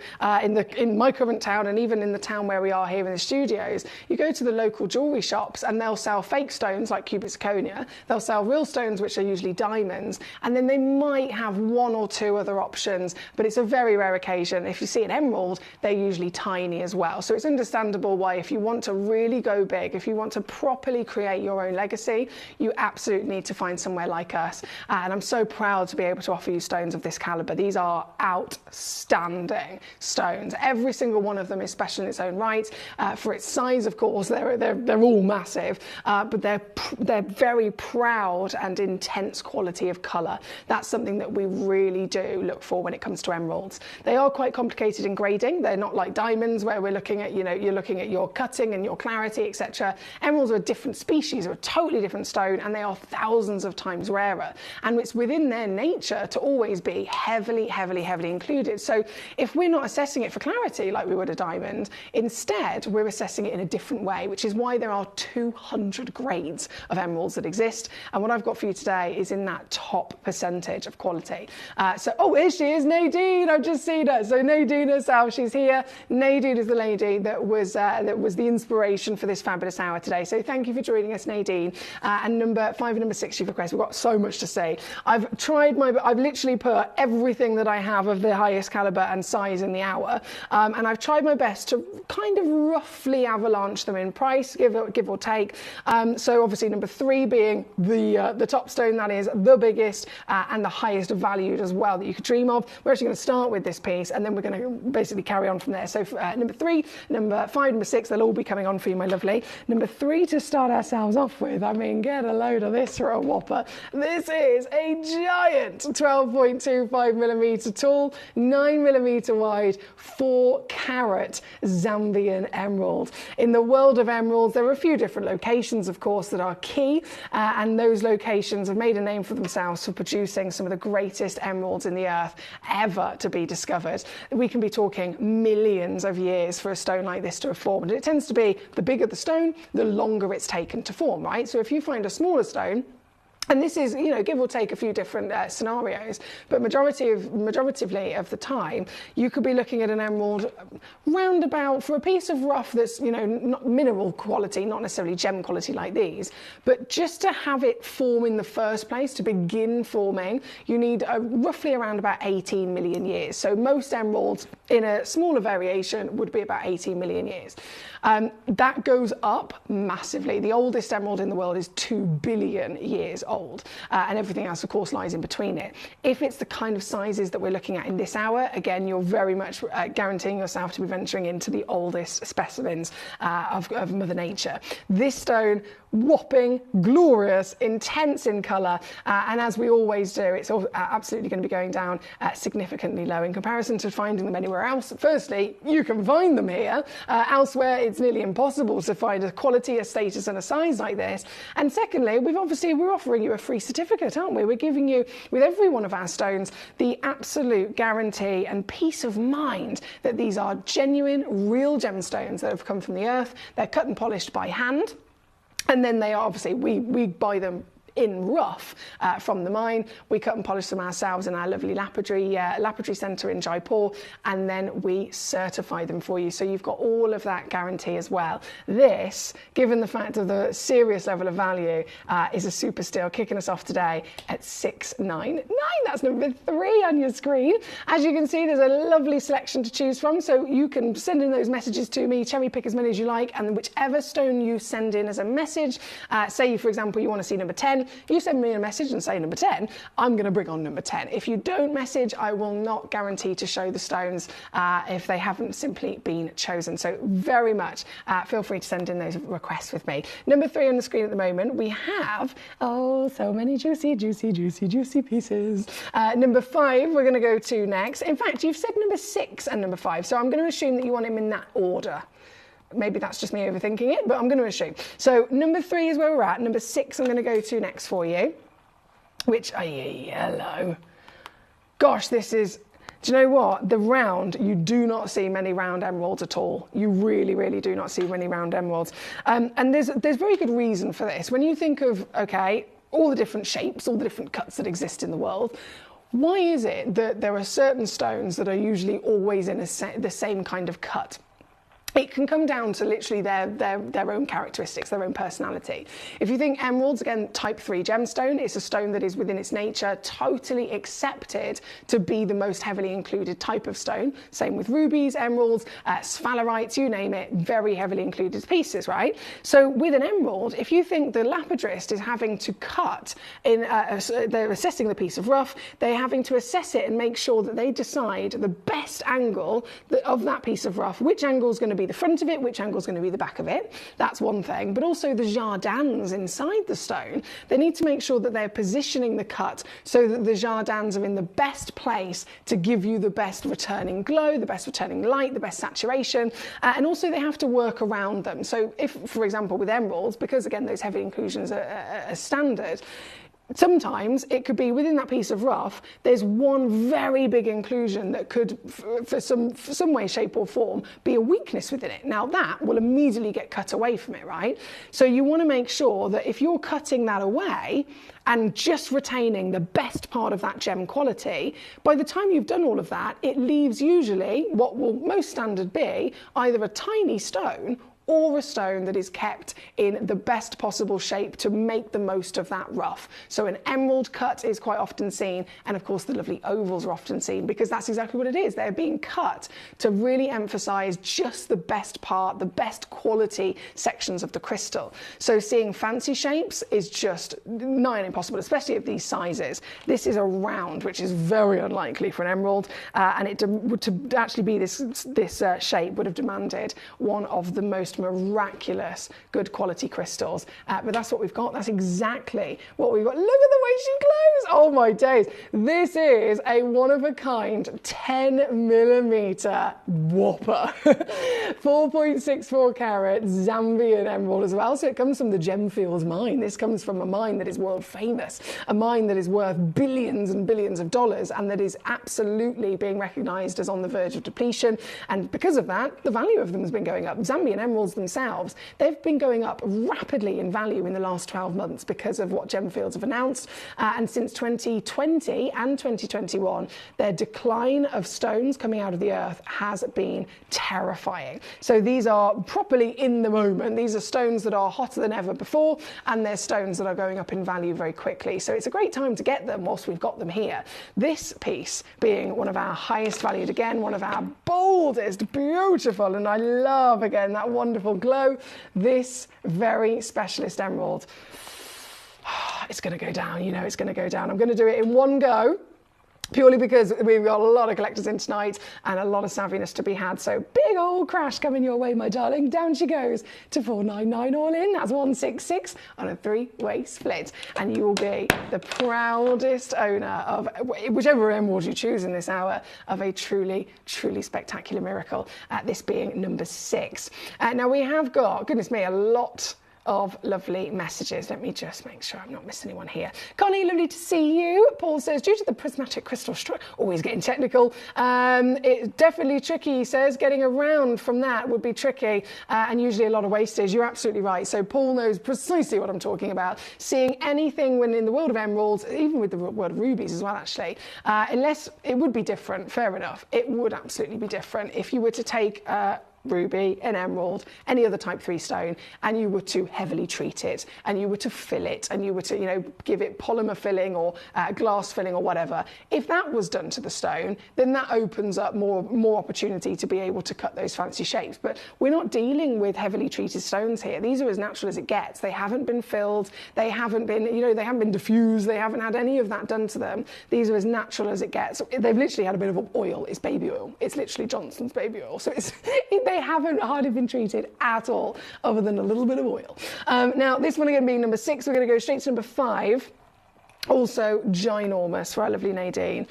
in my current town, and even in the town where we are here in the studios, you go to the local jewellery shops and they'll sell fake stones like cubic zirconia, they'll sell real stones which are usually diamonds, and then they might have one or two other options, but it's a very rare occasion. If you see an emerald, they're usually tiny as well. So it's understandable why, if you want to really go big, if you want to properly create your own legacy, you absolutely need to find somewhere like us. And I'm so proud to be able to offer you stones of this caliber. These are outstanding stones. Every single one of them is special in its own right. For its size, of course, they're all massive, but they're very proud and intense quality of colour. That's something that we really do look for when it comes to emeralds. They are quite complicated in grading. They're not like diamonds where we're looking at, you're looking at your cutting and your clarity, etc. Emeralds are a different species, are a totally different stone, and they are thousands of times rarer. And it's within their nature to always be heavily, heavily, heavily included. So if we're not assessing it for clarity like we would a diamond, instead we're assessing it in a different way, which is why there are 200 grades of emeralds that exist, and what I've got for you today is in that top percentage of quality. Here she is, Nadine. I've just seen her. So Nadine herself, she's here. Nadine is the lady that was the inspiration for this fabulous hour today. So thank you for joining us, Nadine. And number 5 and number 6 you've requested. We've got so much to say. I've literally put everything that I have of the highest caliber and size in the hour, and I've tried my best to kind of roughly avalanche them in price, give or take. So obviously number 3 being the top stone, that is the biggest and the highest valued as well that you could dream of. We're actually going to start with this piece and then we're going to basically carry on from there. So number 3, number 5, number 6, they'll all be coming on for you, my lovely. Number 3 to start ourselves off with, I mean, get a load of this for a whopper. This is a giant 12.25mm tall, 9mm wide, 4-carat Zambian emerald. In the world of emeralds, there are a few different locations, of course, that are key, and those locations have made a name for themselves for producing some of the greatest emeralds in the earth ever to be discovered. We can be talking millions of years for a stone like this to have formed. And it tends to be the bigger the stone, the longer it's taken to form, right? So if you find a smaller stone, and this is, you know, give or take a few different scenarios, but majoritively of the time, you could be looking at an emerald roundabout for a piece of rough that's, you know, not mineral quality, not necessarily gem quality like these, but just to have it form in the first place, to begin forming, you need roughly around about 18 million years. So most emeralds in a smaller variation would be about 18 million years. That goes up massively. The oldest emerald in the world is 2 billion years old, and everything else, of course, lies in between it. If it's the kind of sizes that we're looking at in this hour, again, you're very much guaranteeing yourself to be venturing into the oldest specimens of Mother Nature. This stone, whopping, glorious, intense in colour, and as we always do, it's absolutely going to be going down significantly low in comparison to finding them anywhere else. Firstly, you can find them here. Elsewhere, it's nearly impossible to find a quality, a status and a size like this. And secondly, we're offering you a free certificate, aren't we? We're giving you, with every one of our stones, the absolute guarantee and peace of mind that these are genuine, real gemstones that have come from the earth. They're cut and polished by hand. And then they are obviously, we buy them in rough from the mine. We cut and polish them ourselves in our lovely lapidary centre in Jaipur, and then we certify them for you. So you've got all of that guarantee as well. This, given the fact of the serious level of value, is a super steal, kicking us off today at 699. That's number 3 on your screen. As you can see, there's a lovely selection to choose from, so you can send in those messages to me, cherry pick as many as you like, and whichever stone you send in as a message, say for example you want to see number 10, you send me a message and say number 10, I'm going to bring on number 10. If you don't message, I will not guarantee to show the stones if they haven't simply been chosen. So very much feel free to send in those requests with me. Number 3 on the screen at the moment, we have, oh, so many juicy, juicy, juicy, juicy pieces. Number 5 we're going to go to next. In fact, you've said number 6 and number 5, so I'm going to assume that you want them in that order. Maybe that's just me overthinking it, but I'm going to assume. So number 3 is where we're at. Number 6 I'm going to go to next for you, which are yellow. Gosh, this is, do you know what? The round, you do not see many round emeralds at all. You really, really do not see many round emeralds. And there's very good reason for this. When you think of, okay, all the different shapes, all the different cuts that exist in the world, why is it that there are certain stones that are usually always in the same kind of cut? It can come down to literally their own characteristics, their own personality. If you think emeralds, again, type 3 gemstone, it's a stone that is within its nature totally accepted to be the most heavily included type of stone. Same with rubies, emeralds, sphalerite, you name it, very heavily included pieces, right? So with an emerald, if you think the lapidrist is having to cut, they're assessing the piece of rough, they're having to assess it and make sure that they decide the best angle of that piece of rough, which angle is going to be the front of it, which angle is going to be the back of it. That's one thing. But also the jardins inside the stone, they need to make sure that they're positioning the cut so that the jardins are in the best place to give you the best returning glow, the best returning light, the best saturation, and also they have to work around them. So if, for example, with emeralds, because again those heavy inclusions are standard, sometimes it could be within that piece of rough, there's one very big inclusion that could, for some way, shape or form, be a weakness within it. Now that will immediately get cut away from it, right? So you want to make sure that if you're cutting that away and just retaining the best part of that gem quality, by the time you've done all of that, it leaves usually what will most standard be either a tiny stone or a stone that is kept in the best possible shape to make the most of that rough. So an emerald cut is quite often seen, and of course the lovely ovals are often seen, because that's exactly what it is. They're being cut to really emphasize just the best part, the best quality sections of the crystal. So seeing fancy shapes is just nigh on impossible, especially of these sizes. This is a round, which is very unlikely for an emerald, and to actually be this shape would have demanded one of the most most miraculous, good quality crystals. But that's what we've got. That's exactly what we've got. Look at the way she glows. Oh my days. This is a one-of-a-kind 10mm whopper. 4.64 carat Zambian emerald as well. So it comes from the Gemfields mine. This comes from a mine that is world famous, a mine that is worth billions and billions of dollars, and that is absolutely being recognised as on the verge of depletion. And because of that, the value of them has been going up. Zambian emeralds themselves, they've been going up rapidly in value in the last 12 months because of what Gemfields have announced. And since 2020 and 2021, their decline of stones coming out of the earth has been terrifying. So these are properly in the moment. These are stones that are hotter than ever before, and they're stones that are going up in value very quickly. So it's a great time to get them whilst we've got them here. This piece being one of our highest valued, again, one of our boldest, beautiful, and I love, again, that wonderful glow. This very specialist emerald, it's going to go down, you know it's going to go down. I'm going to do it in one go, purely because we've got a lot of collectors in tonight and a lot of savviness to be had. So big old crash coming your way, my darling. Down she goes to 499 all in. That's 166 on a three-way split. And you will be the proudest owner of whichever emerald you choose in this hour of a truly, truly spectacular miracle. This being number 6. Now we have got, goodness me, a lot of lovely messages. Let me just make sure I'm not missing anyone here. Connie, lovely to see you. Paul says, due to the prismatic crystal structure, always getting technical, it's definitely tricky, he says. Getting around from that would be tricky and usually a lot of wastage. You're absolutely right. So Paul knows precisely what I'm talking about. Seeing anything when in the world of emeralds, even with the world of rubies as well, actually, unless it would be different, fair enough. It would absolutely be different if you were to take ruby, an emerald, any other type 3 stone, and you were to heavily treat it, and you were to fill it, and you were to, you know, give it polymer filling or glass filling or whatever. If that was done to the stone, then that opens up more opportunity to be able to cut those fancy shapes. But we're not dealing with heavily treated stones here. These are as natural as it gets. They haven't been filled. They haven't been, you know, they haven't been diffused. They haven't had any of that done to them. These are as natural as it gets. They've literally had a bit of oil. It's baby oil. It's literally Johnson's baby oil. So it's they haven't hardly been treated at all, other than a little bit of oil. Now, this one again being number 6, we're going to go straight to number 5. Also ginormous for our lovely Nadine.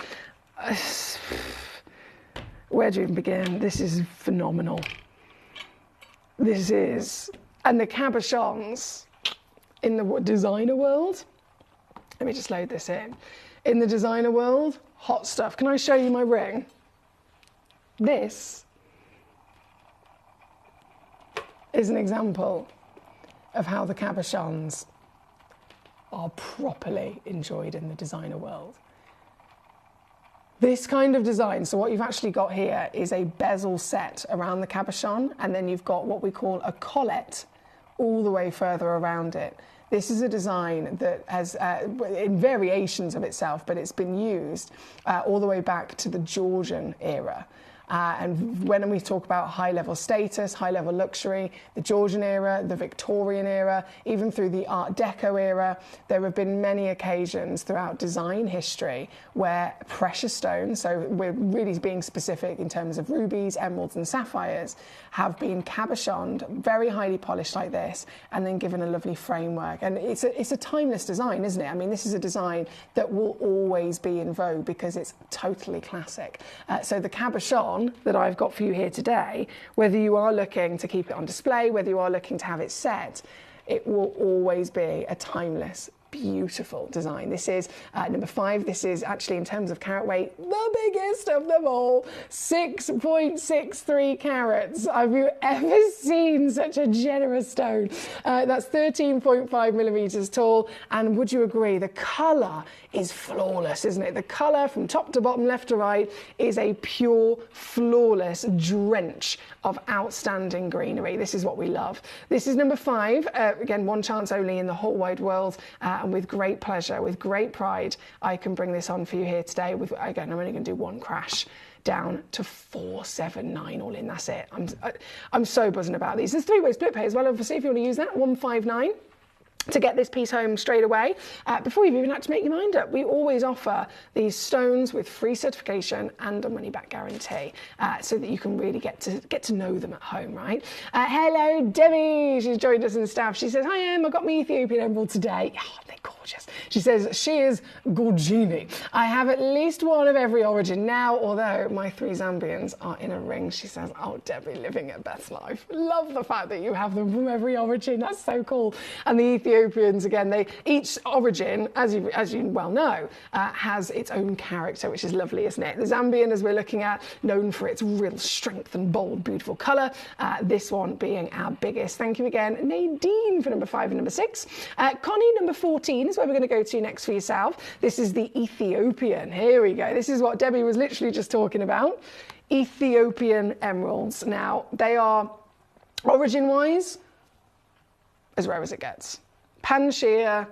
Where do you even begin? This is phenomenal. This is, and the cabochons in the designer world. Let me just load this in. In the designer world, hot stuff. Can I show you my ring? This is an example of how the cabochons are properly enjoyed in the designer world. This kind of design, so what you've actually got here is a bezel set around the cabochon, and then you've got what we call a collet all the way further around it. This is a design that has, in variations of itself, but it's been used all the way back to the Georgian era. And when we talk about high-level status, high-level luxury, the Georgian era, the Victorian era, even through the Art Deco era, there have been many occasions throughout design history where precious stones, so we're really being specific in terms of rubies, emeralds and sapphires, have been cabochoned, very highly polished like this, and then given a lovely framework. And it's a timeless design, isn't it? I mean, this is a design that will always be in vogue because it's totally classic. So the cabochon that I've got for you here today, whether you are looking to keep it on display, whether you are looking to have it set, it will always be a timeless, beautiful design. This is number 5. This is actually, in terms of carat weight, the biggest of them all. 6.63 carats. Have you ever seen such a generous stone? That's 13.5 millimeters tall. And would you agree, the colour is flawless, isn't it? The colour from top to bottom, left to right, is a pure, flawless drench of outstanding greenery. This is what we love. This is number 5. Again, one chance only in the whole wide world. And with great pleasure, with great pride, I can bring this on for you here today. Again, I'm only going to do one crash down to 479 all in. That's it. I'm so buzzing about these. There's 3-way split pay as well, obviously, if you want to use that. 159. to get this piece home straight away, before you've even had to make your mind up. We always offer these stones with free certification and a money-back guarantee, so that you can really get to know them at home, right? Hello, Debbie. She's joined us in the staff. She says, "Hi, Em. I got my Ethiopian emerald today." Oh, they're gorgeous. She says she is gorgini. I have at least one of every origin now, although my 3 Zambians are in a ring. She says, "Oh, Debbie, living her best life. Love the fact that you have them from every origin. That's so cool." And the Ethiopians, again, each origin, as you well know, has its own character, which is lovely, isn't it? The Zambian, as we're looking at, known for its real strength and bold, beautiful colour. This one being our biggest. Thank you again, Nadine, for number 5 and number 6. Connie, number 14 is where we're going to go to next for yourself. This is the Ethiopian. Here we go. This is what Debbie was literally just talking about. Ethiopian emeralds. Now, they are, origin-wise, as rare as it gets. Pangaea,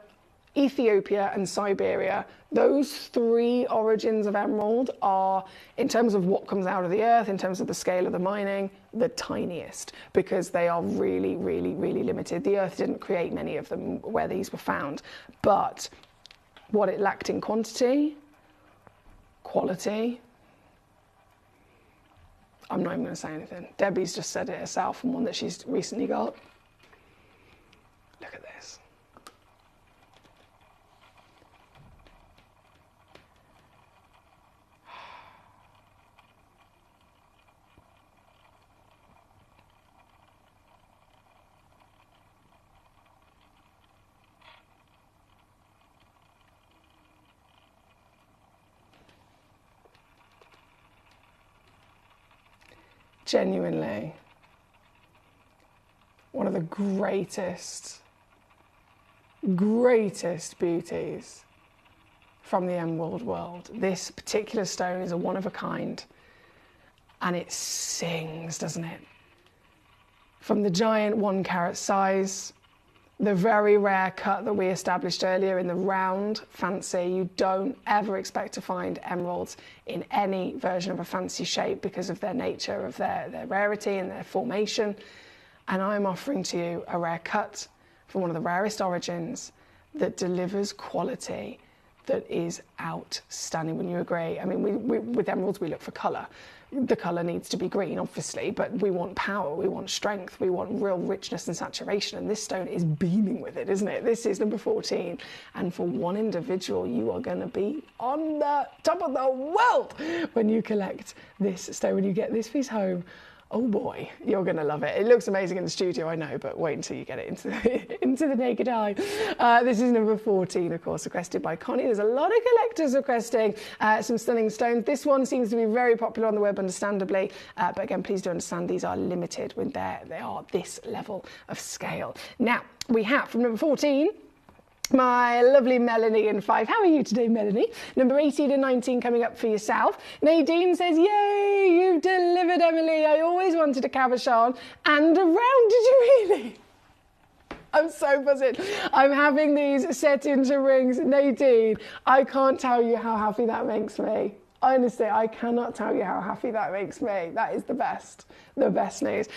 Ethiopia and Siberia, those 3 origins of emerald are, in terms of what comes out of the earth, in terms of the scale of the mining, the tiniest, because they are really, really, really limited. The earth didn't create many of them where these were found, but what it lacked in quantity, quality, I'm not even going to say anything. Debbie's just said it herself from one that she's recently got. Look at this. Genuinely, one of the greatest beauties from the emerald world. This particular stone is a one of a kind, and it sings, doesn't it? From the giant 1 carat size, the very rare cut that we established earlier in the round fancy. You don't ever expect to find emeralds in any version of a fancy shape because of their nature, of their rarity and their formation. And I'm offering to you a rare cut from one of the rarest origins that delivers quality that is outstanding. Wouldn't you agree? I mean, we with emeralds, we look for colour. The colour needs to be green, obviously, but we want power, we want strength, we want real richness and saturation, and this stone is beaming with it, isn't it? This is number 14, and for one individual, you are going to be on the top of the world when you collect this stone, when you get this piece home. Oh boy, you're going to love it. It looks amazing in the studio, I know, but wait until you get it into the naked eye. This is number 14, of course, requested by Connie. There's a lot of collectors requesting some stunning stones. This one seems to be very popular on the web, understandably. But again, please do understand these are limited when they are this level of scale. Now, we have from number 14, my lovely Melanie in 5. How are you today, Melanie? Number 18 and 19 coming up for yourself. Nadine says, "Yay, you've delivered, Emily. I always wanted a cabochon and a round. Did you really?" I'm so buzzing. I'm having these set into rings. Nadine, I can't tell you how happy that makes me. Honestly, I cannot tell you how happy that makes me. That is the best news.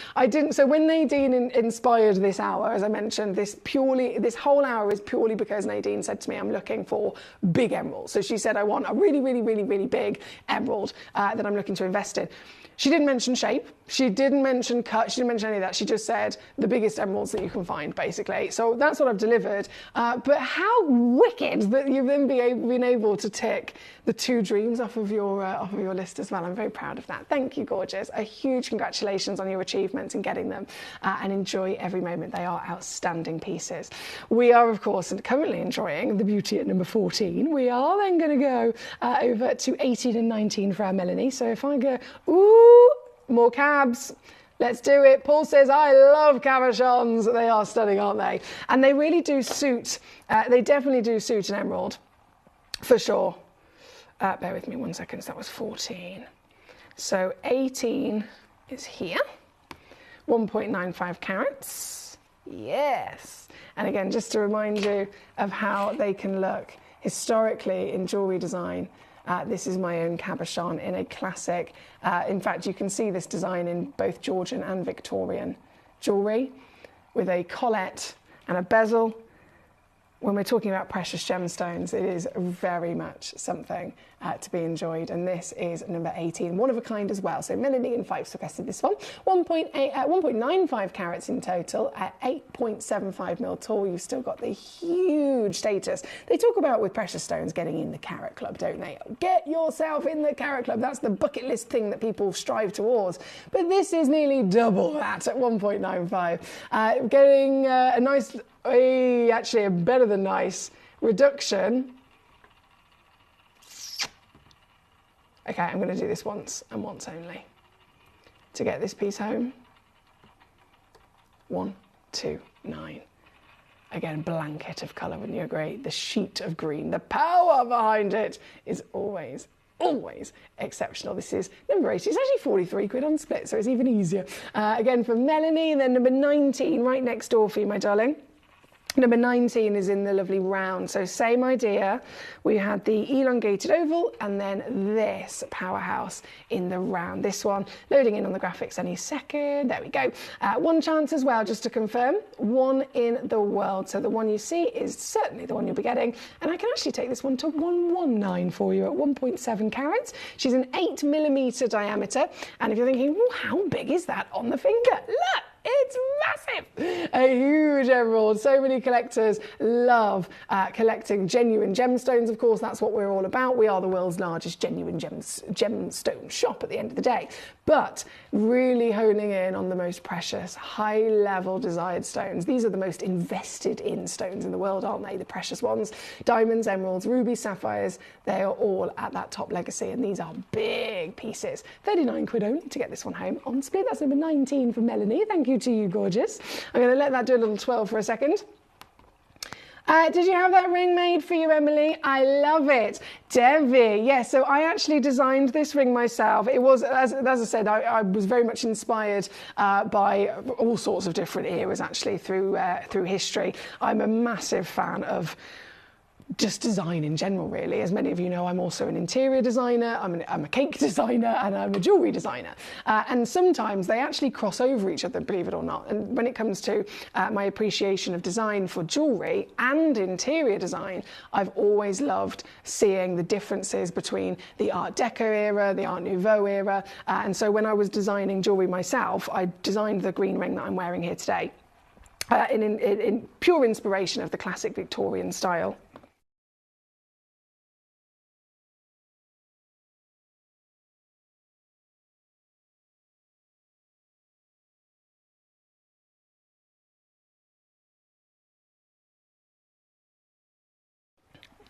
So when Nadine inspired this hour, as I mentioned, this whole hour is purely because Nadine said to me, I'm looking for big emeralds. So she said, I want a really, really, really, really big emerald that I'm looking to invest in. She didn't mention shape. She didn't mention cut. She didn't mention any of that. She just said the biggest emeralds that you can find, basically. So that's what I've delivered. But how wicked that you've then been able to tick the 2 dreams off of your list as well. I'm very proud of that. Thank you, gorgeous. A huge congratulations on your achievements in getting them, and enjoy every moment. They are outstanding pieces. We are, of course, currently enjoying the beauty at number 14. We are then going to go over to 18 and 19 for our Melanie. So if I go, ooh, more cabs. Let's do it. Paul says, I love cabochons. They are stunning, aren't they? And they really do suit, they definitely do suit an emerald, for sure. Bear with me 1 second. So that was 14. So 18 is here. 1.95 carats. Yes. And again, just to remind you of how they can look historically in jewellery design. This is my own cabochon in a classic. In fact, you can see this design in both Georgian and Victorian jewellery with a collet and a bezel when we're talking about precious gemstones, it is very much something to be enjoyed. And this is number 18, one of a kind as well. So Melanie and Fife suggested this one. 1.95 carats in total at 8.75 mil tall. You've still got the huge status. They talk about with precious stones getting in the carat club, don't they? Get yourself in the carat club. That's the bucket list thing that people strive towards. But this is nearly double that at 1.95. Getting a nice, actually a better than nice reduction. Okay, I'm going to do this once and once only to get this piece home. 129. Again, blanket of colour, wouldn't you agree? The sheet of green, the power behind it is always exceptional. This is number 80. It's actually 43 quid on split, so it's even easier. Again, from Melanie, and then number 19, right next door for you, my darling. Number 19 is in the lovely round. So same idea. We had the elongated oval and then this powerhouse in the round. This one loading in on the graphics any second. There we go. One chance as well, just to confirm. One in the world. So the one you see is certainly the one you'll be getting. And I can actually take this one to 119 for you at 1.7 carats. She's an 8mm diameter. And if you're thinking, well, how big is that on the finger? Look! It's massive! A huge emerald. So many collectors love collecting genuine gemstones. Of course, that's what we're all about. We are the world's largest genuine gemstone shop at the end of the day. But really honing in on the most precious, high-level desired stones. These are the most invested in stones in the world, aren't they? The precious ones. Diamonds, emeralds, rubies, sapphires, they are all at that top legacy. And these are big pieces. 39 quid only to get this one home on split. That's number 19 for Melanie. Thank you to you, gorgeous. I'm going to let that do a little 12 for a second. Did you have that ring made for you, Emily? I love it. Devi, yes, so I actually designed this ring myself. It was, as I said, I was very much inspired by all sorts of different eras, actually, through history. I'm a massive fan of just design in general, really. As many of you know, I'm also an interior designer, I'm a cake designer, and I'm a jewellery designer. And sometimes they actually cross over each other, believe it or not. And when it comes to my appreciation of design for jewellery and interior design, I've always loved seeing the differences between the Art Deco era, the Art Nouveau era. And so when I was designing jewellery myself, I designed the green ring that I'm wearing here today in pure inspiration of the classic Victorian style.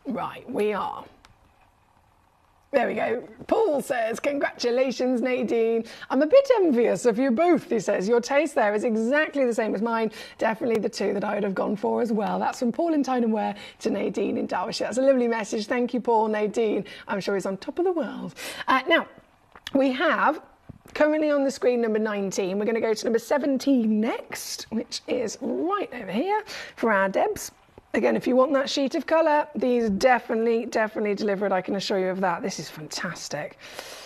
Right, we are. There we go. Paul says, congratulations, Nadine. I'm a bit envious of you both, he says. Your taste there is exactly the same as mine. Definitely the two that I would have gone for as well. That's from Paul in Tyne and Wear to Nadine in Derbyshire. That's a lovely message. Thank you, Paul. Nadine, I'm sure he's on top of the world. Now, we have currently on the screen number 19. We're going to go to number 17 next, which is right over here for our Debs. Again, if you want that sheet of colour, these definitely delivered. I can assure you of that. This is fantastic.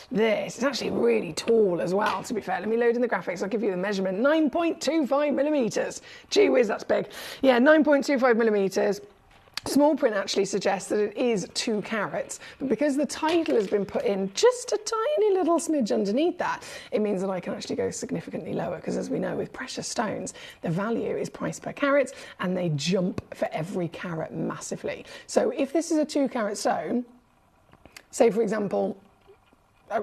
This is actually really tall as well, to be fair. Let me load in the graphics. I'll give you the measurement. 9.25 millimetres. Gee whiz, that's big. Yeah, 9.25 millimetres. Small print actually suggests that it is 2 carats, but because the title has been put in just a tiny little smidge underneath that, it means that I can actually go significantly lower, because as we know with precious stones, the value is price per carat and they jump for every carat massively. So if this is a 2 carat stone, say for example,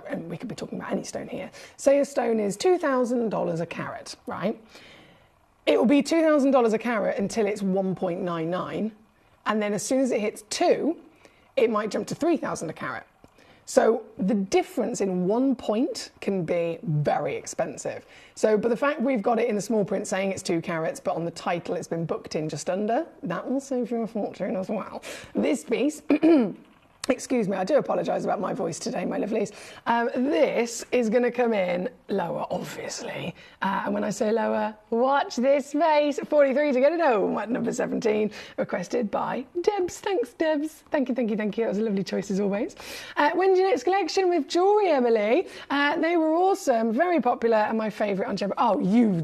and we could be talking about any stone here, say a stone is $2,000 a carat, right? It will be $2,000 a carat until it's 1.99. And then as soon as it hits 2, it might jump to 3,000 a carat. So the difference in 1 point can be very expensive. So, but the fact we've got it in the small print saying it's 2 carats, but on the title it's been booked in just under, that will save you a fortune as well. This piece, excuse me, I do apologise about my voice today, my lovelies. This is going to come in lower, obviously. And when I say lower, watch this space. 43 to get it home at number 17, requested by Debs. Thanks, Debs. Thank you, thank you, thank you. That was a lovely choice as always. When's your next collection with jewellery, Emily? They were awesome, very popular, and my favourite on Gemma. Oh, you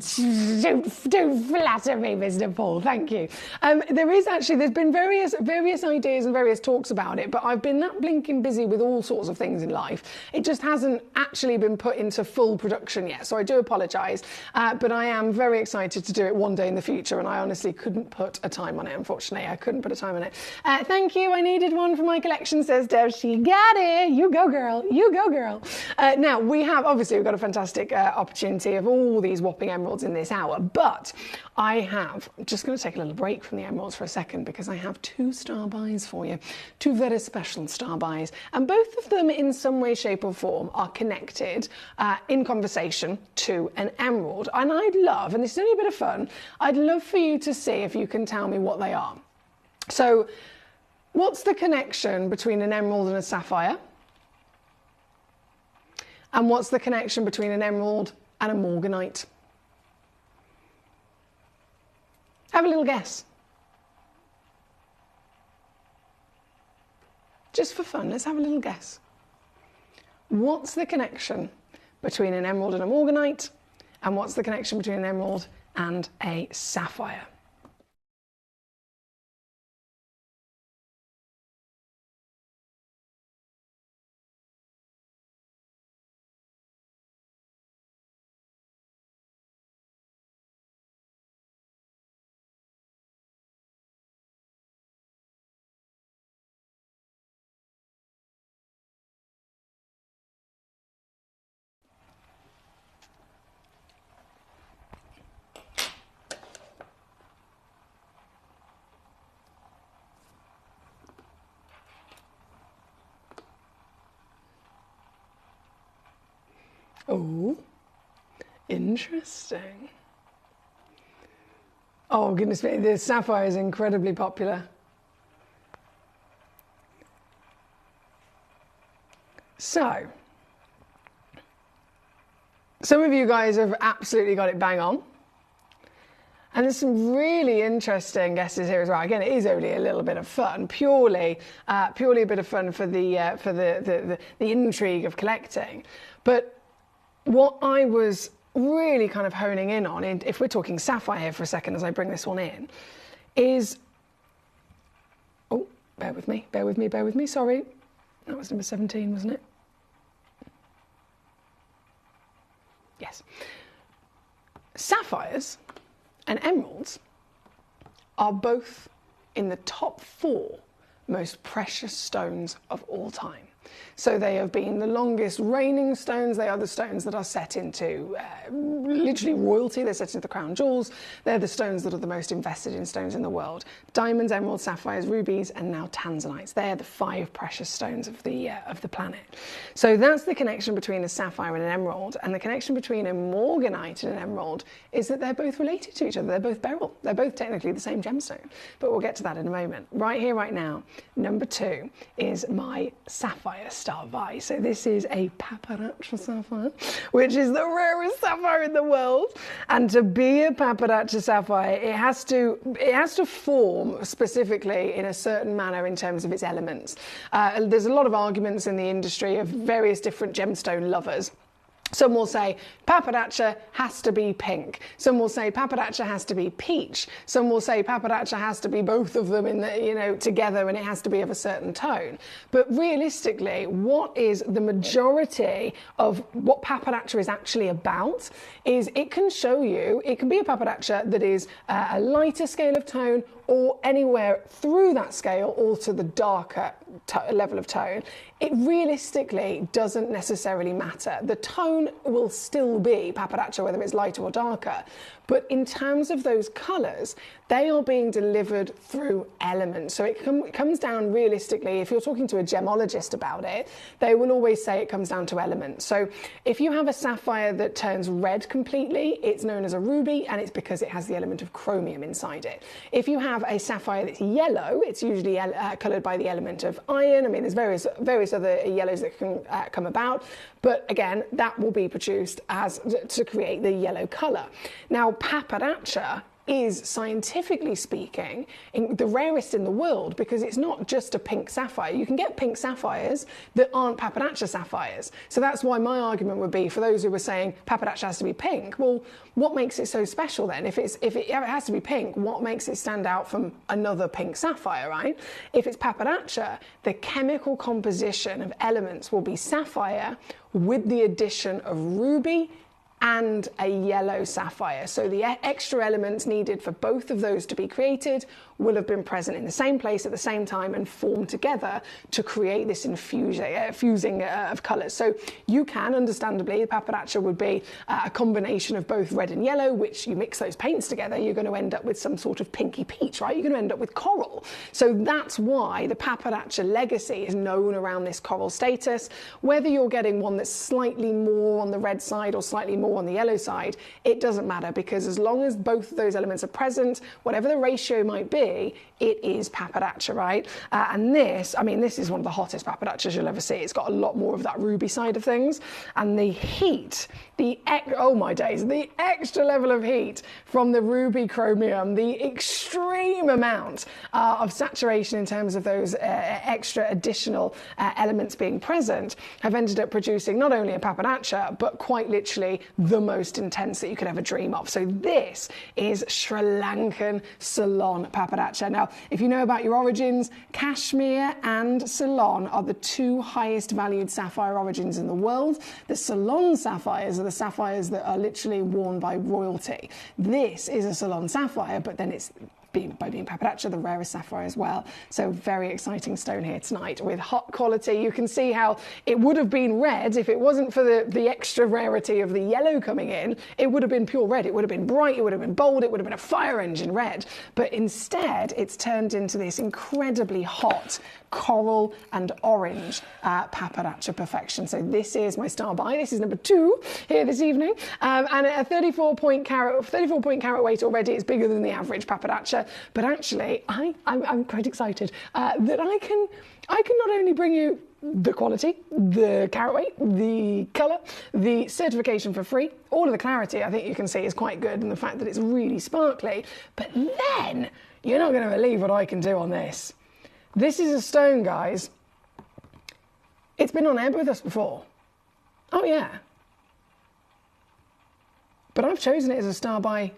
don't flatter me, Mr. Paul. Thank you. There's been various ideas and various talks about it, but I've been that blinking busy with all sorts of things in life. It just hasn't actually been put into full production yet, so I do apologise, but I am very excited to do it one day in the future, and I honestly couldn't put a time on it, unfortunately. I couldn't put a time on it. Thank you, I needed one for my collection, says Deb. She got it. You go, girl. You go, girl. Now, we've got a fantastic opportunity of all these whopping emeralds in this hour, but I'm just going to take a little break from the emeralds for a second because I have 2 star buys for you, 2 very special star buys, and both of them in some way, shape or form are connected in conversation to an emerald. And I'd love, and this is only a bit of fun, I'd love for you to see if you can tell me what they are. So, what's the connection between an emerald and a sapphire? And what's the connection between an emerald and a morganite? Have a little guess. Just for fun, let's have a little guess. What's the connection between an emerald and a morganite? And what's the connection between an emerald and a sapphire? Oh, interesting. Oh, goodness me, the sapphire is incredibly popular. So, some of you guys have absolutely got it bang on. And there's some really interesting guesses here as well. Again, it is only a little bit of fun, purely a bit of fun for the intrigue of collecting. But what I was really kind of honing in on, if we're talking sapphire here for a second as I bring this one in, is, oh, bear with me, sorry. That was number 17, wasn't it? Yes. Sapphires and emeralds are both in the top 4 most precious stones of all time. So they have been the longest reigning stones. They are the stones that are set into literally royalty. They're set into the crown jewels. They're the stones that are the most invested in stones in the world. Diamonds, emeralds, sapphires, rubies, and now tanzanites. They're the 5 precious stones of the planet. So that's the connection between a sapphire and an emerald. And the connection between a morganite and an emerald is that they're both related to each other. They're both beryl. They're both technically the same gemstone. But we'll get to that in a moment. Right here, right now, number 2 is my sapphire star buy. So this is a paparazzi sapphire, which is the rarest sapphire in the world. And to be a paparazzi sapphire, it has to form specifically in a certain manner in terms of its elements. There's a lot of arguments in the industry of various different gemstone lovers. Some will say paparazzi has to be pink. Some will say paparazzi has to be peach. Some will say paparazzi has to be both of them in the, together, and it has to be of a certain tone. But realistically, what is the majority of what paparazzi is actually about is it can show you, it can be a paparazzi that is a lighter scale of tone or anywhere through that scale or to the darker level of tone. It realistically doesn't necessarily matter. The tone will still be paparazzi, whether it's lighter or darker. But in terms of those colours, they are being delivered through elements. So it comes down realistically, if you're talking to a gemologist about it, they will always say it comes down to elements. So if you have a sapphire that turns red completely, it's known as a ruby, and it's because it has the element of chromium inside it. If you have have a sapphire that's yellow, it's usually coloured by the element of iron. I mean, there's various other yellows that can come about, but again, that will be produced as to create the yellow colour. Now, paparacha is, scientifically speaking, the rarest in the world, because it's not just a pink sapphire. You can get pink sapphires that aren't paparacha sapphires. So that's why my argument would be, for those who were saying paparacha has to be pink, well, what makes it so special then? If it has to be pink, what makes it stand out from another pink sapphire, right? If it's paparacha, the chemical composition of elements will be sapphire with the addition of ruby and a yellow sapphire. So the extra elements needed for both of those to be created will have been present in the same place at the same time and formed together to create this fusing of colours. So you can, understandably, the paparacha would be a combination of both red and yellow, which you mix those paints together, you're going to end up with some sort of pinky peach, right? You're going to end up with coral. So that's why the paparacha legacy is known around this coral status. Whether you're getting one that's slightly more on the red side or slightly more on the yellow side, it doesn't matter, because as long as both of those elements are present, whatever the ratio might be, it is paparacha, right? And this is one of the hottest paparachas you'll ever see. It's got a lot more of that ruby side of things, and the heat, oh my days, the extra level of heat from the ruby chromium, the extreme amount of saturation in terms of those extra additional elements being present, have ended up producing not only a paparacha, but quite literally the most intense that you could ever dream of. So this is Sri Lankan Ceylon paparacha. Now, if you know about your origins, Kashmir and Ceylon are the two highest valued sapphire origins in the world. The Ceylon sapphires are the sapphires that are literally worn by royalty. This is a Ceylon sapphire, but then it's by being paparacha, the rarest sapphire as well. So very exciting stone here tonight with hot quality. You can see how it would have been red if it wasn't for the extra rarity of the yellow coming in. It would have been pure red. It would have been bright. It would have been bold. It would have been a fire engine red. But instead, it's turned into this incredibly hot coral and orange paparacha perfection. So this is my star buy. This is number 2 here this evening, and at a 34 point carat weight already, it's bigger than the average paparacha. But actually, I'm quite excited that I can not only bring you the quality, the carat weight, the colour, the certification for free, all of the clarity I think you can see is quite good, and the fact that it's really sparkly, but then you're not going to believe what I can do on this. This is a stone, guys. It's been on air with us before. Oh yeah. But I've chosen it as a star buy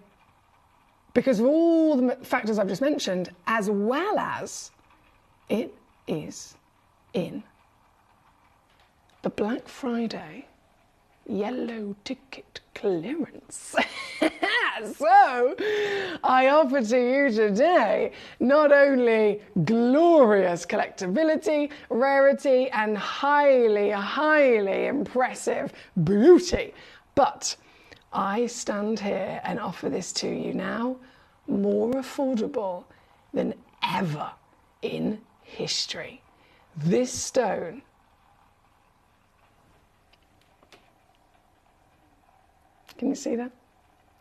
because of all the factors I've just mentioned, as well as it is in the Black Friday yellow ticket clearance. So I offer to you today not only glorious collectability, rarity, and highly, highly impressive beauty, but I stand here and offer this to you now more affordable than ever in history. This stone can you see that?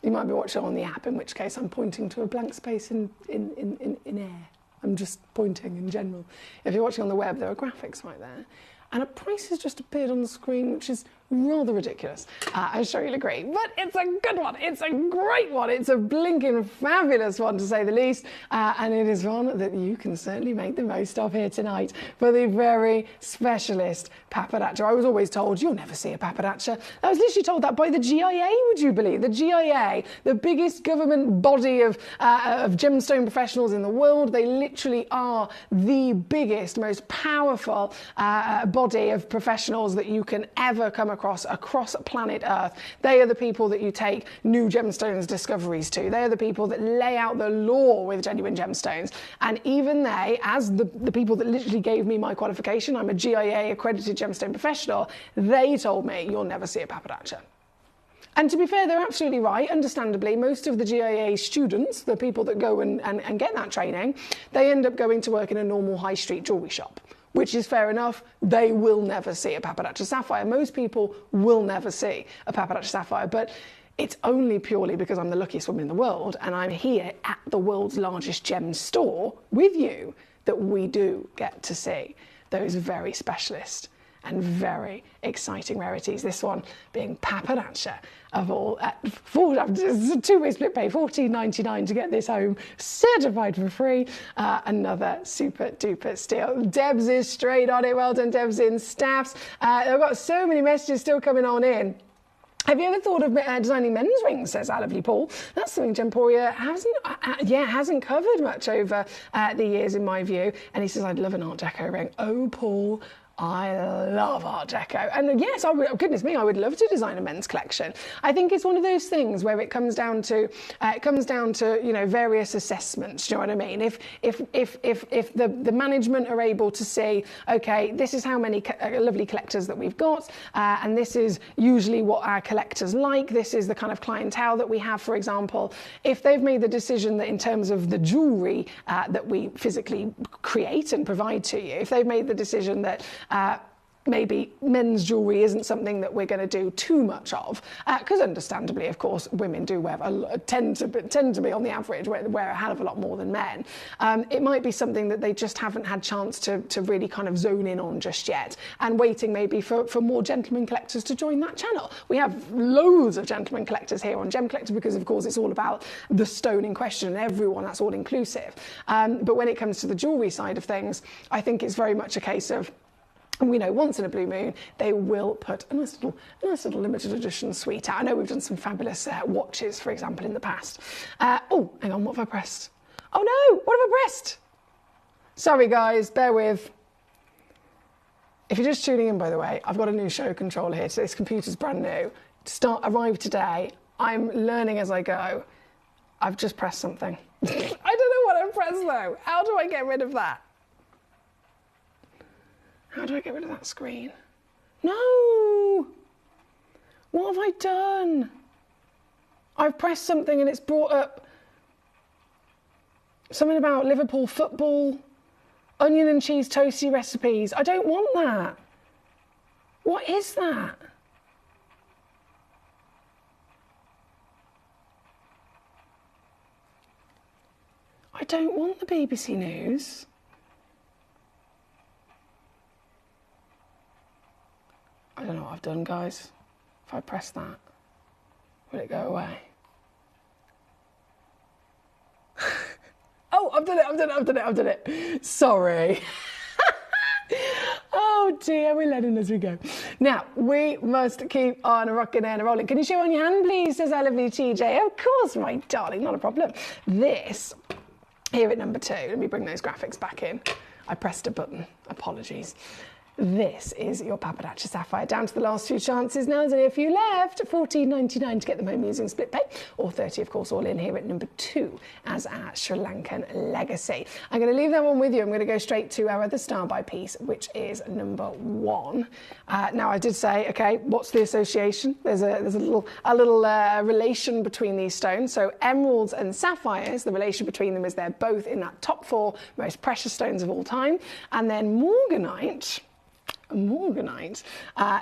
You might be watching on the app, in which case I'm pointing to a blank space in air. I'm just pointing in general. If you're watching on the web, there are graphics right there. And a price has just appeared on the screen, which is rather ridiculous. I'm sure you'll agree. But it's a good one. It's a great one. It's a blinking fabulous one, to say the least. And it is one that you can certainly make the most of here tonight for the very specialist paparacha. I was always told, you'll never see a paparacha. I was literally told that by the GIA, would you believe? The GIA, the biggest government body of gemstone professionals in the world. They literally are the biggest, most powerful body of professionals that you can ever come across planet Earth. They are the people that you take new gemstones discoveries to. They are the people that lay out the law with genuine gemstones. And even they, as the people that literally gave me my qualification, I'm a GIA accredited gemstone professional, they told me you'll never see a paparacha. And to be fair, they're absolutely right. Understandably, most of the GIA students, the people that go and get that training, they end up going to work in a normal high street jewellery shop, which is fair enough. They will never see a paparacha sapphire. Most people will never see a paparacha sapphire. But it's only purely because I'm the luckiest woman in the world and I'm here at the world's largest gem store with you that we do get to see those very specialist and very exciting rarities. This one being Papanacha of all, at two-way split pay, $14.99 to get this home, certified for free. Another super duper steal. Debs is straight on it. Well done, Debs in Staffs. I've got so many messages still coming on in. Have you ever thought of designing men's rings, says Alavely Paul? That's something Gemporia hasn't covered much over the years, in my view. And he says, I'd love an Art Deco ring. Oh, Paul, I love Art Deco. And yes, goodness me, I would love to design a men's collection. I think it's one of those things where it comes down to you know, various assessments. Do you know what I mean? If the management are able to say, okay, this is how many lovely collectors that we've got, and this is usually what our collectors like. This is the kind of clientele that we have, for example. If they've made the decision that in terms of the jewellery that we physically create and provide to you, if they've made the decision that maybe men's jewellery isn't something that we're going to do too much of, because understandably, of course, women do tend to be on the average wear a hell of a lot more than men. It might be something that they just haven't had chance to really kind of zone in on just yet, and waiting maybe for more gentleman collectors to join that channel. We have loads of gentleman collectors here on Gemcollector because, of course, it's all about the stone in question and everyone, that's all inclusive. But when it comes to the jewellery side of things, I think it's very much a case of, we know once in a blue moon they will put a nice little limited edition suite out. I know we've done some fabulous watches, for example, in the past. Oh, hang on, what have I pressed? Oh no, what have I pressed? Sorry guys, bear with. If you're just tuning in, by the way, I've got a new show controller here. So this computer's brand new. Arrived today. I'm learning as I go. I've just pressed something. I don't know what I've pressed though. How do I get rid of that? How do I get rid of that screen? No! What have I done? I've pressed something and it's brought up something about Liverpool football, onion and cheese toasty recipes. I don't want that. What is that? I don't want the BBC News. I don't know what I've done, guys. If I press that, will it go away? Oh, I've done it. Sorry. Oh dear, we're learning as we go. Now, we must keep on rocking and rolling. Can you show on your hand, please, says Alavely TJ? Of course, my darling, not a problem. This, here at number 2, let me bring those graphics back in. I pressed a button, apologies. This is your Papanacha Sapphire. Down to the last few chances now. There's only a few left. $14.99 to get them home using split pay, or $30, of course, all in here at number 2 as our Sri Lankan legacy. I'm going to leave that one with you. I'm going to go straight to our other star by piece, which is number 1. Now, I did say, okay, what's the association? There's a little relation between these stones. So emeralds and sapphires, the relation between them is they're both in that top 4 most precious stones of all time. And then morganite,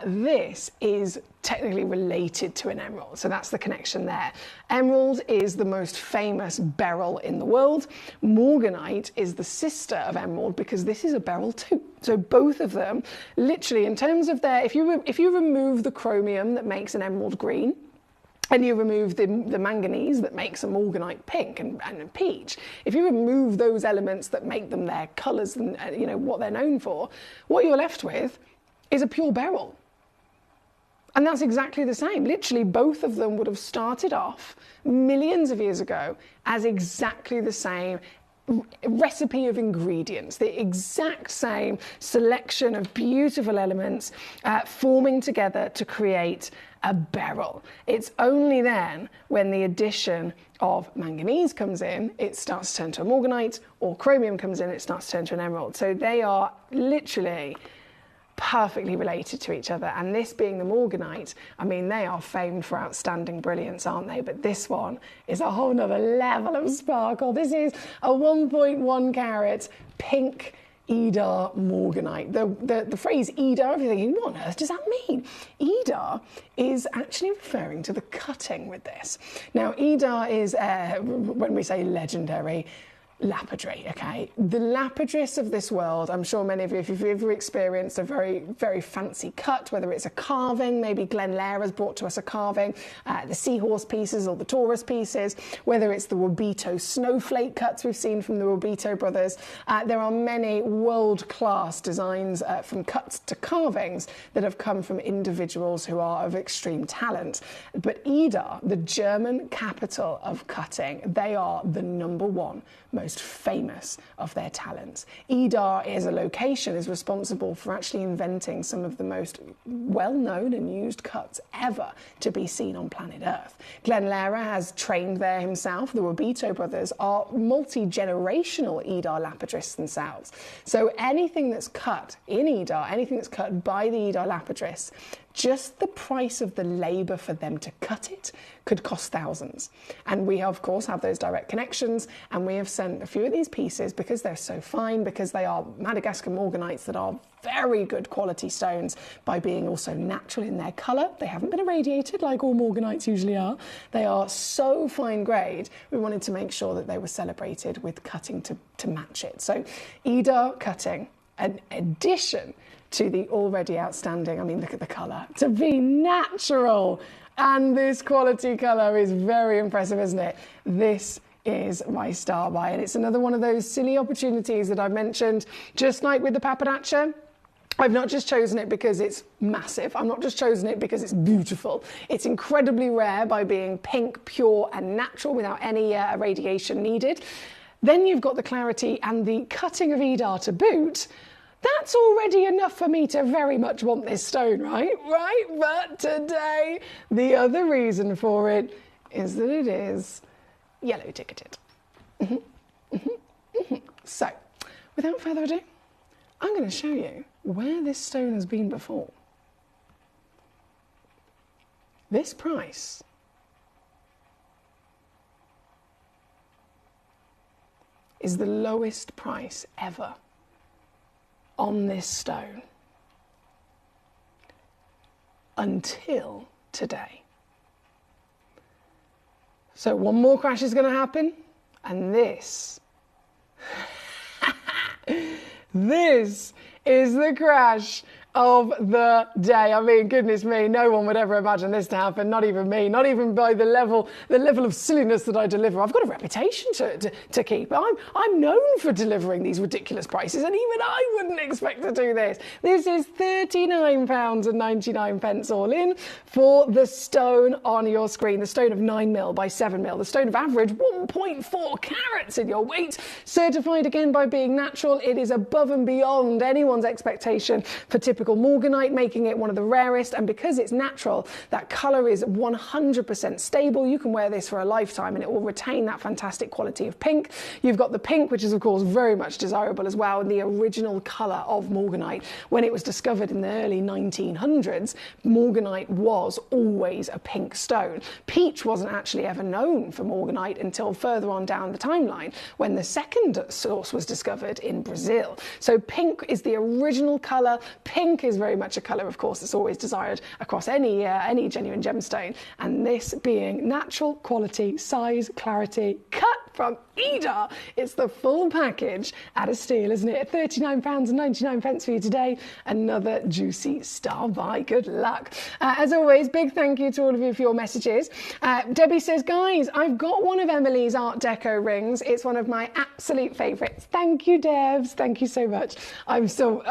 this is technically related to an emerald, so that's the connection there. Emerald is the most famous beryl in the world. Morganite is the sister of emerald because this is a beryl too. So both of them, literally, in terms of their, if you remove the chromium that makes an emerald green, and you remove the manganese that makes a morganite pink and peach, if you remove those elements that make them their colours and you know what they're known for, what you're left with is a pure beryl. And that's exactly the same. Literally, both of them would have started off millions of years ago as exactly the same recipe of ingredients, the exact same selection of beautiful elements forming together to create a beryl. It's only then when the addition of manganese comes in, it starts to turn to a morganite, or chromium comes in, it starts to turn to an emerald. So they are literally perfectly related to each other. And this being the morganite, I mean, they are famed for outstanding brilliance, aren't they? But this one is a whole nother level of sparkle. This is a 1.1 carat pink Edar morganite. The phrase Edar, you're thinking, what on earth does that mean? Edar is actually referring to the cutting with this. Now, Edar is, when we say legendary, lapidary, okay? The lapidrous of this world, I'm sure many of you, if you've ever experienced a very, very fancy cut, whether it's a carving, maybe Glenn Lair has brought to us a carving, the seahorse pieces or the Taurus pieces, whether it's the Wabito snowflake cuts we've seen from the Wabito brothers, there are many world-class designs from cuts to carvings that have come from individuals who are of extreme talent. But Edar, the German capital of cutting, they are the #1 most famous of their talents. Edar is a location, is responsible for actually inventing some of the most well-known and used cuts ever to be seen on planet Earth. Glenn Lara has trained there himself. The Wabito brothers are multi-generational Edar lapidarists themselves. So anything that's cut in Edar, anything that's cut by the Edar lapidarists, just the price of the labour for them to cut it could cost thousands. And we, of course, have those direct connections, and we have sent a few of these pieces because they're so fine, because they are Madagascar morganites that are very good quality stones by being also natural in their colour. They haven't been irradiated like all morganites usually are. They are so fine grade, we wanted to make sure that they were celebrated with cutting to match it. So Edar cutting, an addition to the already outstanding, I mean, look at the colour, to be natural. And this quality colour is very impressive, isn't it? This is my star buy, and it's another one of those silly opportunities that I mentioned, just like with the Papanacha. I've not just chosen it because it's massive. I'm not just chosen it because it's beautiful. It's incredibly rare by being pink, pure and natural without any irradiation needed. Then you've got the clarity and the cutting of Edar to boot. That's already enough for me to very much want this stone, right? Right? But today, the other reason for it is that it is yellow ticketed. So, without further ado, I'm going to show you where this stone has been before. This price is the lowest price ever on this stone until today. So one more crash is going to happen, and this this is the crash of the day. I mean, goodness me, no one would ever imagine this to happen, not even me, not even by the level of silliness that I deliver. I've got a reputation to keep. I'm known for delivering these ridiculous prices, and even I wouldn't expect to do this. This is £39.99 all in for the stone on your screen, the stone of 9mm by 7mm, the stone of average 1.4 carats in your weight, certified again by being natural. It is above and beyond anyone's expectation for typical morganite, making it one of the rarest, and because it's natural, that colour is 100% stable. You can wear this for a lifetime and it will retain that fantastic quality of pink. You've got the pink, which is of course very much desirable as well, and the original colour of morganite. When it was discovered in the early 1900s, morganite was always a pink stone. Peach wasn't actually ever known for morganite until further on down the timeline, when the second source was discovered in Brazil. So pink is the original colour. Pink is very much a colour, of course, that's always desired across any genuine gemstone, and this being natural quality, size, clarity, cut from Edar. It's the full package at a steal, isn't it? £39.99 for you today. Another juicy star buy. Good luck. As always, big thank you to all of you for your messages. Debbie says, guys, I've got one of Emily's Art Deco rings. It's one of my absolute favourites. Thank you, Debs. Thank you so much. I'm still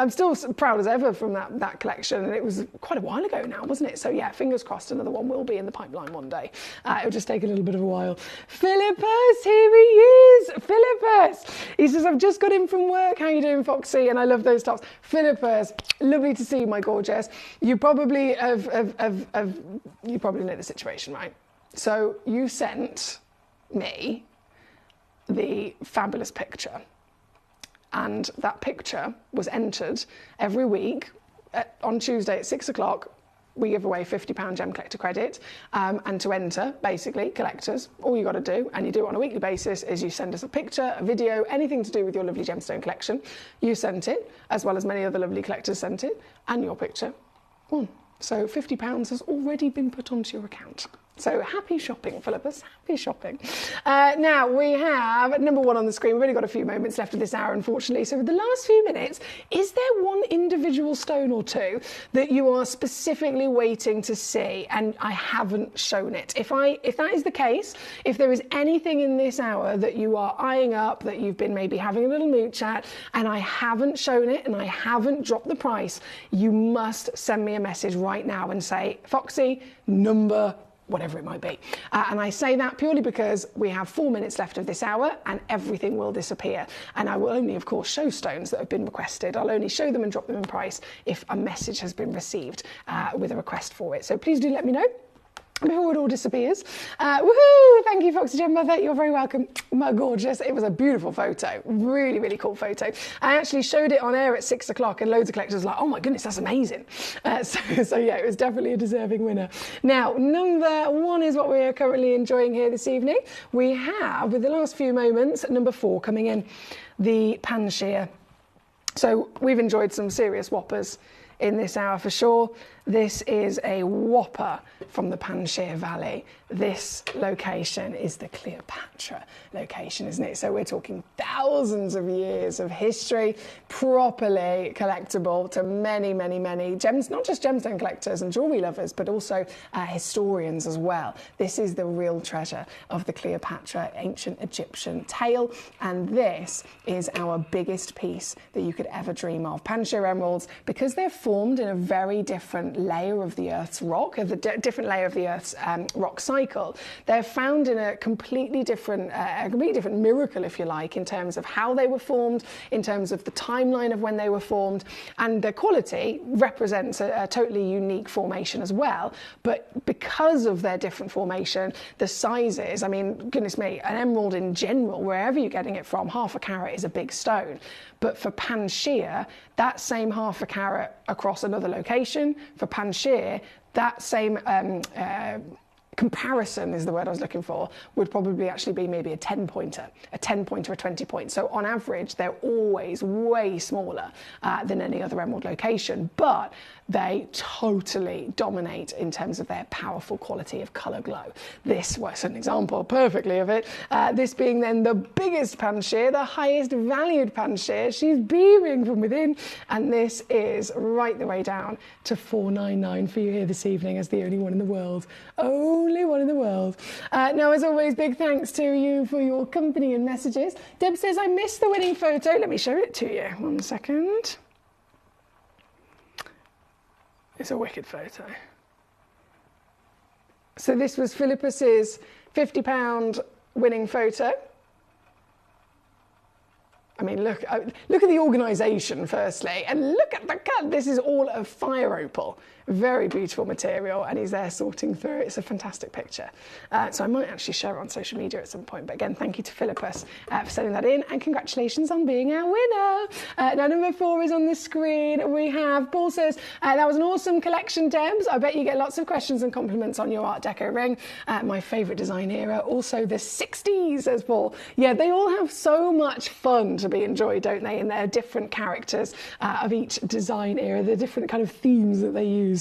proud as ever from that collection, and it was quite a while ago now, wasn't it? So yeah, fingers crossed another one will be in the pipeline one day. It'll just take a little bit of a while. Philippus, here he is. Philippus. He says, I've just got in from work. How you doing, Foxy? And I love those tops. Philippus, lovely to see you, my gorgeous. You probably you probably know the situation, right? So you sent me the fabulous picture, and that picture was entered every week on Tuesday at 6 o'clock we give away £50 Gem Collector credit, and to enter, basically, collectors, all you got to do, and you do it on a weekly basis, is you send us a picture, a video, anything to do with your lovely gemstone collection. You sent it, as well as many other lovely collectors sent it, and your picture won. So £50 has already been put onto your account. So happy shopping, Philippus, happy shopping. Now we have number 1 on the screen. We've only got a few moments left of this hour, unfortunately. So for the last few minutes, is there one individual stone or two that you are specifically waiting to see and I haven't shown it? If that is the case, if there is anything in this hour that you are eyeing up, that you've been maybe having a little mood chat and I haven't shown it and I haven't dropped the price, you must send me a message right now and say, Foxy, number whatever it might be. And I say that purely because we have 4 minutes left of this hour and everything will disappear. And I will only, of course, show stones that have been requested. I'll only show them and drop them in price if a message has been received with a request for it. So please do let me know before it all disappears. Woohoo! Thank you, Foxy Gem Mother. You're very welcome. My gorgeous. It was a beautiful photo. Really, really cool photo. I actually showed it on air at 6 o'clock and loads of collectors were like, oh my goodness, that's amazing. So yeah, it was definitely a deserving winner. Now, number 1 is what we are currently enjoying here this evening. We have, with the last few moments, number 4 coming in, the Panshir. So we've enjoyed some serious whoppers in this hour for sure. This is a whopper from the Panshir Valley. This location is the Cleopatra location, isn't it? So we're talking thousands of years of history, properly collectible to many, many, many gems, not just gemstone collectors and jewellery lovers, but also historians as well. This is the real treasure of the Cleopatra ancient Egyptian tale, and this is our biggest piece that you could ever dream of. Panshir emeralds, because they're formed in a very different layer of the Earth's rock, of the different layer of the Earth's rock cycle, they're found in a completely different miracle, if you like, in terms of how they were formed, in terms of the timeline of when they were formed, and their quality represents a totally unique formation as well. But because of their different formation, the sizes, I mean, goodness me, an emerald in general, wherever you're getting it from, half a carat is a big stone. But for Panshir, that same half a carat across another location, for Panshir, that same comparison is the word I was looking for, would probably actually be maybe a 10-pointer, a 10-pointer, a 20-point. So on average, they're always way smaller than any other emerald location, but they totally dominate in terms of their powerful quality of colour glow. This was an example perfectly of it. This being then the biggest Panshir, the highest valued Panshir. She's beaming from within, and this is right the way down to $499 for you here this evening as the only one in the world. Only one in the world. Now, as always, big thanks to you for your company and messages. Deb says, I missed the winning photo. Let me show it to you. 1 second. It's a wicked photo. So this was Philippus's £50 winning photo. I mean, look at the organisation, firstly, and look at the cut. This is all of fire opal. Very beautiful material, and he's there sorting through it. It's a fantastic picture. So I might actually share it on social media at some point. But again, thank you to Philippus for sending that in, and congratulations on being our winner. Now, number 4 is on the screen. We have Paul says, that was an awesome collection, Debs. I bet you get lots of questions and compliments on your Art Deco ring. My favourite design era, also the 60s, says Paul. Yeah, they all have so much fun to be enjoyed, don't they? And they're different characters of each design era, the different kind of themes that they use.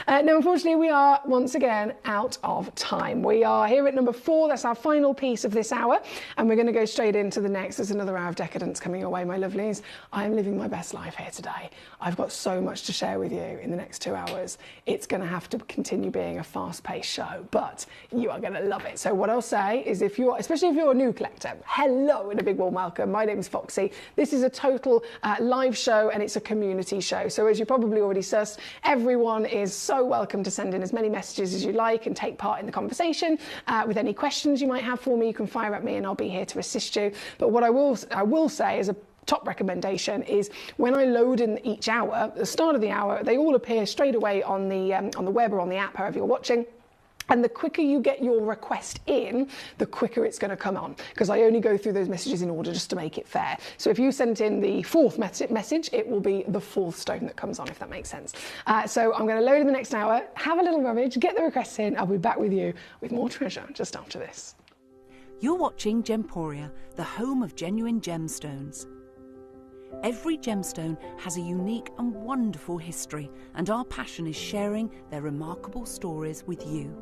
Now, unfortunately, we are once again out of time. We are here at number 4. That's our final piece of this hour, and we're going to go straight into the next. There's another hour of decadence coming your way, my lovelies. I am living my best life here today. I've got so much to share with you in the next 2 hours. It's going to have to continue being a fast-paced show, but you are going to love it. So what I'll say is, especially if you're a new collector, hello and a big warm welcome. My name is Foxy. This is a total live show, and it's a community show. So as you probably already sussed, everyone is so welcome to send in as many messages as you like and take part in the conversation. With any questions you might have for me, you can fire at me and I'll be here to assist you. But what I will say is a top recommendation is when I load in each hour, at the start of the hour, they all appear straight away on the web or on the app, however you're watching. And the quicker you get your request in, the quicker it's going to come on, because I only go through those messages in order just to make it fair. So if you sent in the 4th message, it will be the 4th stone that comes on, if that makes sense. So I'm going to load in the next hour, have a little rummage, get the requests in. I'll be back with you with more treasure just after this. You're watching Gemporia, the home of genuine gemstones. Every gemstone has a unique and wonderful history, and our passion is sharing their remarkable stories with you.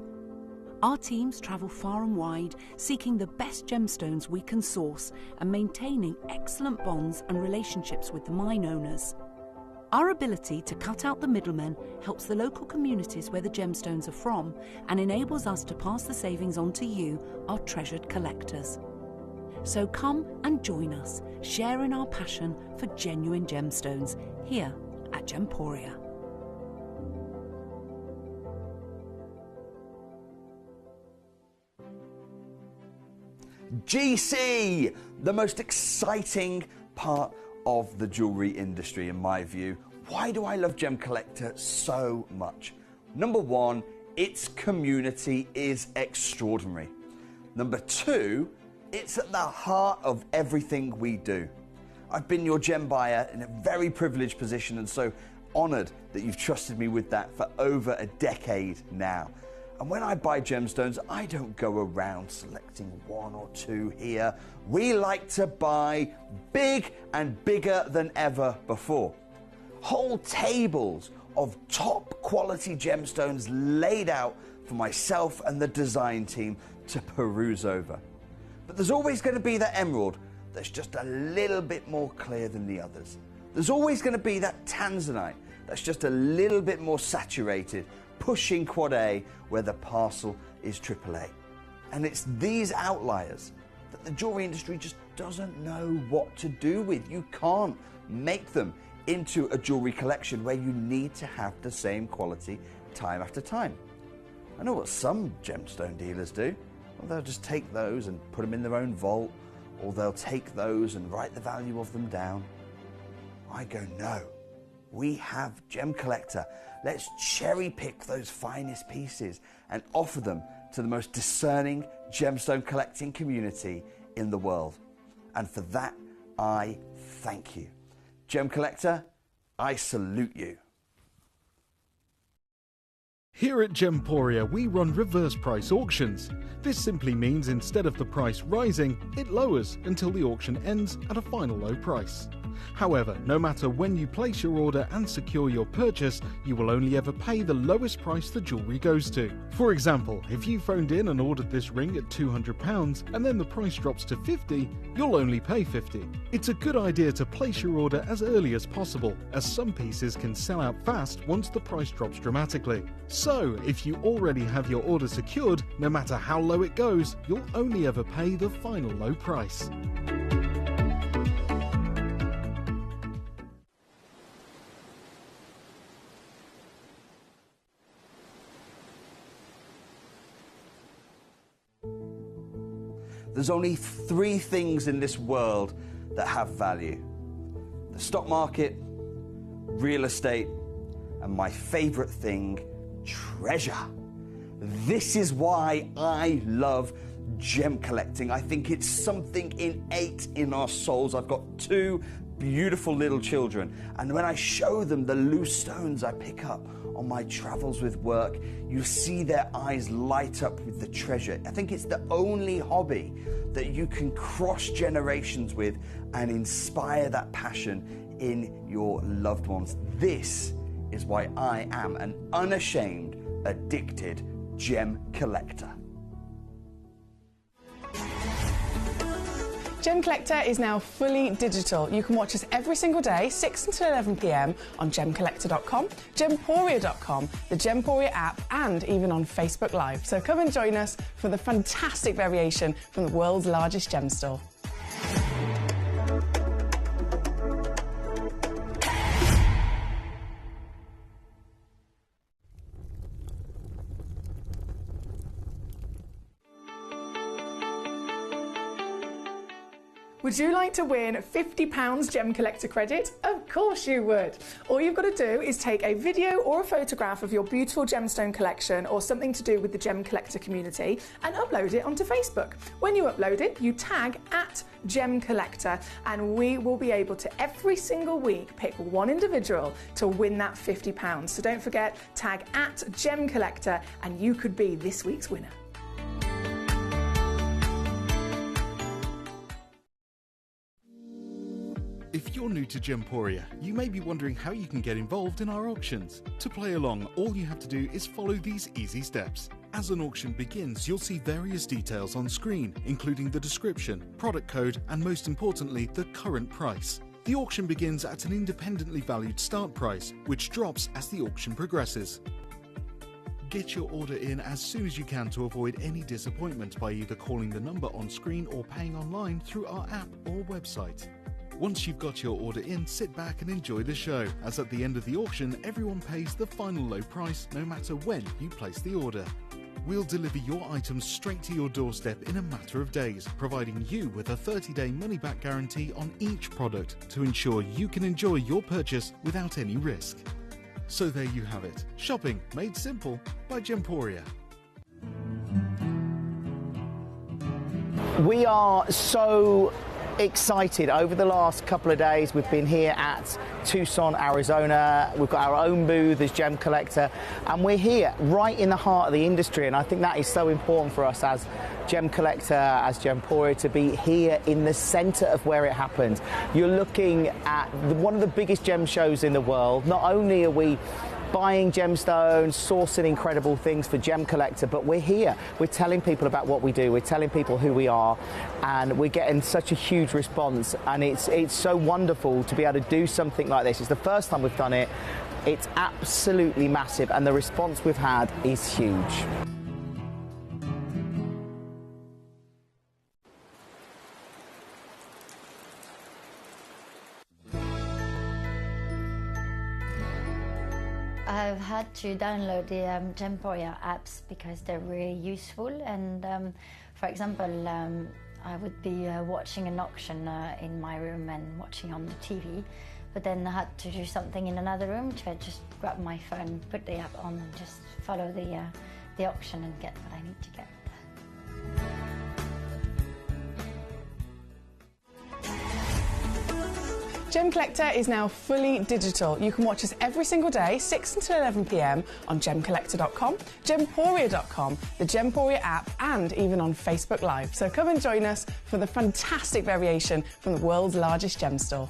Our teams travel far and wide, seeking the best gemstones we can source and maintaining excellent bonds and relationships with the mine owners. Our ability to cut out the middlemen helps the local communities where the gemstones are from and enables us to pass the savings on to you, our treasured collectors. So come and join us, sharing our passion for genuine gemstones here at Gemporia. GC, the most exciting part of the jewellery industry in my view. Why do I love Gemcollector so much? Number one, its community is extraordinary. Number two, it's at the heart of everything we do. I've been your gem buyer in a very privileged position and so honoured that you've trusted me with that for over a decade now. And when I buy gemstones, I don't go around selecting one or two here. We like to buy big and bigger than ever before. Whole tables of top quality gemstones laid out for myself and the design team to peruse over. But there's always going to be that emerald that's just a little bit more clear than the others. There's always going to be that tanzanite that's just a little bit more saturated, pushing quad A where the parcel is AAA. And it's these outliers that the jewelry industry just doesn't know what to do with. You can't make them into a jewelry collection where you need to have the same quality time after time. I know what some gemstone dealers do. Well, they'll just take those and put them in their own vault, or they'll take those and write the value of them down. I go, no, we have Gemcollector. Let's cherry pick those finest pieces and offer them to the most discerning gemstone collecting community in the world. And for that, I thank you. Gemcollector, I salute you. Here at Gemporia, we run reverse price auctions. This simply means instead of the price rising, it lowers until the auction ends at a final low price. However, no matter when you place your order and secure your purchase, you will only ever pay the lowest price the jewellery goes to. For example, if you phoned in and ordered this ring at £200 and then the price drops to £50, you'll only pay £50. It's a good idea to place your order as early as possible, as some pieces can sell out fast once the price drops dramatically. So, if you already have your order secured, no matter how low it goes, you'll only ever pay the final low price. There's only 3 things in this world that have value: the stock market, real estate, and my favorite thing, treasure. This is why I love gem collecting. I think it's something innate in our souls. I've got 2 beautiful little children, and when I show them the loose stones I pick up on my travels with work, you see their eyes light up with the treasure. I think it's the only hobby that you can cross generations with and inspire that passion in your loved ones. This is why I am an unashamed, addicted gem collector. Gemcollector is now fully digital. You can watch us every single day, 6 until 11 p.m. on gemcollector.com, gemporia.com, the Gemporia app, and even on Facebook Live. So come and join us for the fantastic variation from the world's largest gem store. Would you like to win £50 Gem Collector credit? Of course you would. All you've got to do is take a video or a photograph of your beautiful gemstone collection or something to do with the Gem Collector community and upload it onto Facebook. When you upload it, you tag @Gemcollector and we will be able to every single week pick one individual to win that £50. So don't forget, tag @Gemcollector and you could be this week's winner. If you're new to Gemporia, you may be wondering how you can get involved in our auctions. To play along, all you have to do is follow these easy steps. As an auction begins, you'll see various details on screen, including the description, product code, and most importantly, the current price. The auction begins at an independently valued start price, which drops as the auction progresses. Get your order in as soon as you can to avoid any disappointment by either calling the number on screen or paying online through our app or website. Once you've got your order in, sit back and enjoy the show, as at the end of the auction, everyone pays the final low price no matter when you place the order. We'll deliver your items straight to your doorstep in a matter of days, providing you with a 30-day money-back guarantee on each product to ensure you can enjoy your purchase without any risk. So there you have it, shopping made simple by Gemporia. We are so excited. Over the last couple of days we've been here at Tucson, Arizona. We've got our own booth as Gemcollector and we're here right in the heart of the industry, and I think that is so important for us as Gemcollector, as Gemporia, to be here in the centre of where it happens. You're looking at one of the biggest gem shows in the world. Not only are we buying gemstones, sourcing incredible things for Gemcollector, but we're here. We're telling people about what we do. We're telling people who we are, and we're getting such a huge response. And it's so wonderful to be able to do something like this. It's the first time we've done it. It's absolutely massive, and the response we've had is huge. I've had to download the Gemporia apps because they're really useful, and for example, I would be watching an auction in my room and watching on the TV, but then I had to do something in another room, so I just grab my phone, put the app on and just follow the auction and get what I need to get. Gemcollector is now fully digital. You can watch us every single day, 6 until 11 PM on gemcollector.com, gemporia.com, the Gemporia app, and even on Facebook Live. So come and join us for the fantastic variation from the world's largest gem store.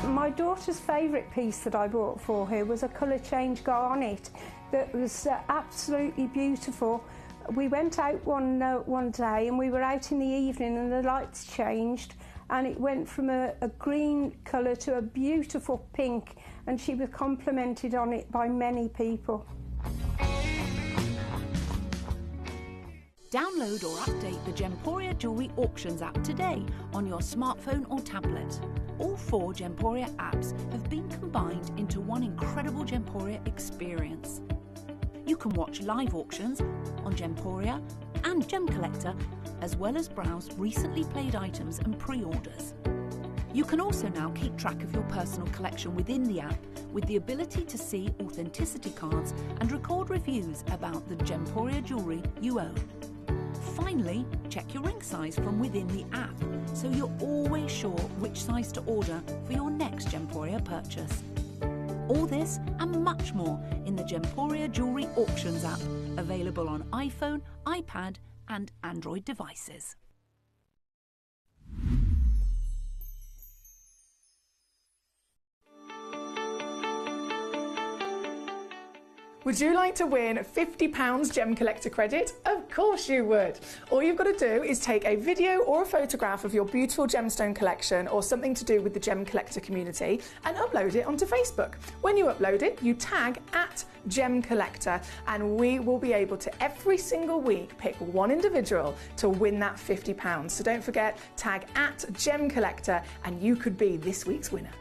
My daughter's favourite piece that I bought for her was a colour change garnet that was absolutely beautiful. We went out one day and we were out in the evening and the lights changed and it went from a green colour to a beautiful pink, and she was complimented on it by many people. Download or update the Gemporia Jewellery Auctions app today on your smartphone or tablet. All 4 Gemporia apps have been combined into one incredible Gemporia experience. You can watch live auctions on Gemporia and Gemcollector, as well as browse recently played items and pre-orders. You can also now keep track of your personal collection within the app, with the ability to see authenticity cards and record reviews about the Gemporia jewellery you own. Finally, check your ring size from within the app, so you're always sure which size to order for your next Gemporia purchase. All this and much more in the Gemporia Jewellery Auctions app, available on iPhone, iPad and Android devices. Would you like to win £50 Gem Collector credit? Of course you would. All you've got to do is take a video or a photograph of your beautiful gemstone collection or something to do with the Gem Collector community and upload it onto Facebook. When you upload it, you tag @Gemcollector and we will be able to every single week pick one individual to win that £50. So don't forget, tag @Gemcollector and you could be this week's winner.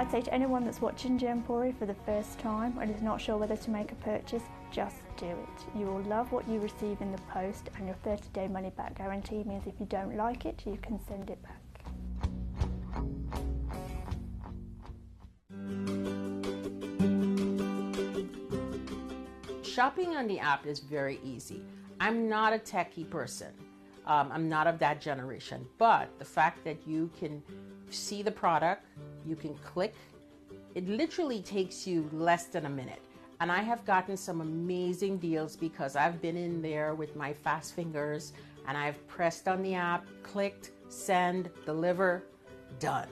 I'd say to anyone that's watching Gemporia for the first time and is not sure whether to make a purchase, just do it. You will love what you receive in the post, and your 30-day money-back guarantee means if you don't like it, you can send it back. Shopping on the app is very easy. I'm not a techie person. I'm not of that generation, but the fact that you can see the product, you can click, it literally takes you less than a minute. And I have gotten some amazing deals because I've been in there with my fast fingers and I've pressed on the app, clicked, send, deliver, done.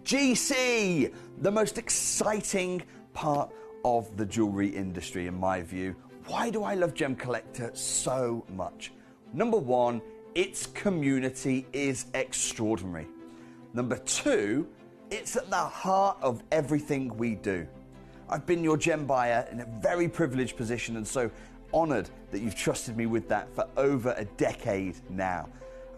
GC, the most exciting part of the jewelry industry in my view. Why do I love Gemcollector so much? Number one, its community is extraordinary. Number two, it's at the heart of everything we do. I've been your gem buyer in a very privileged position and so honored that you've trusted me with that for over a decade now.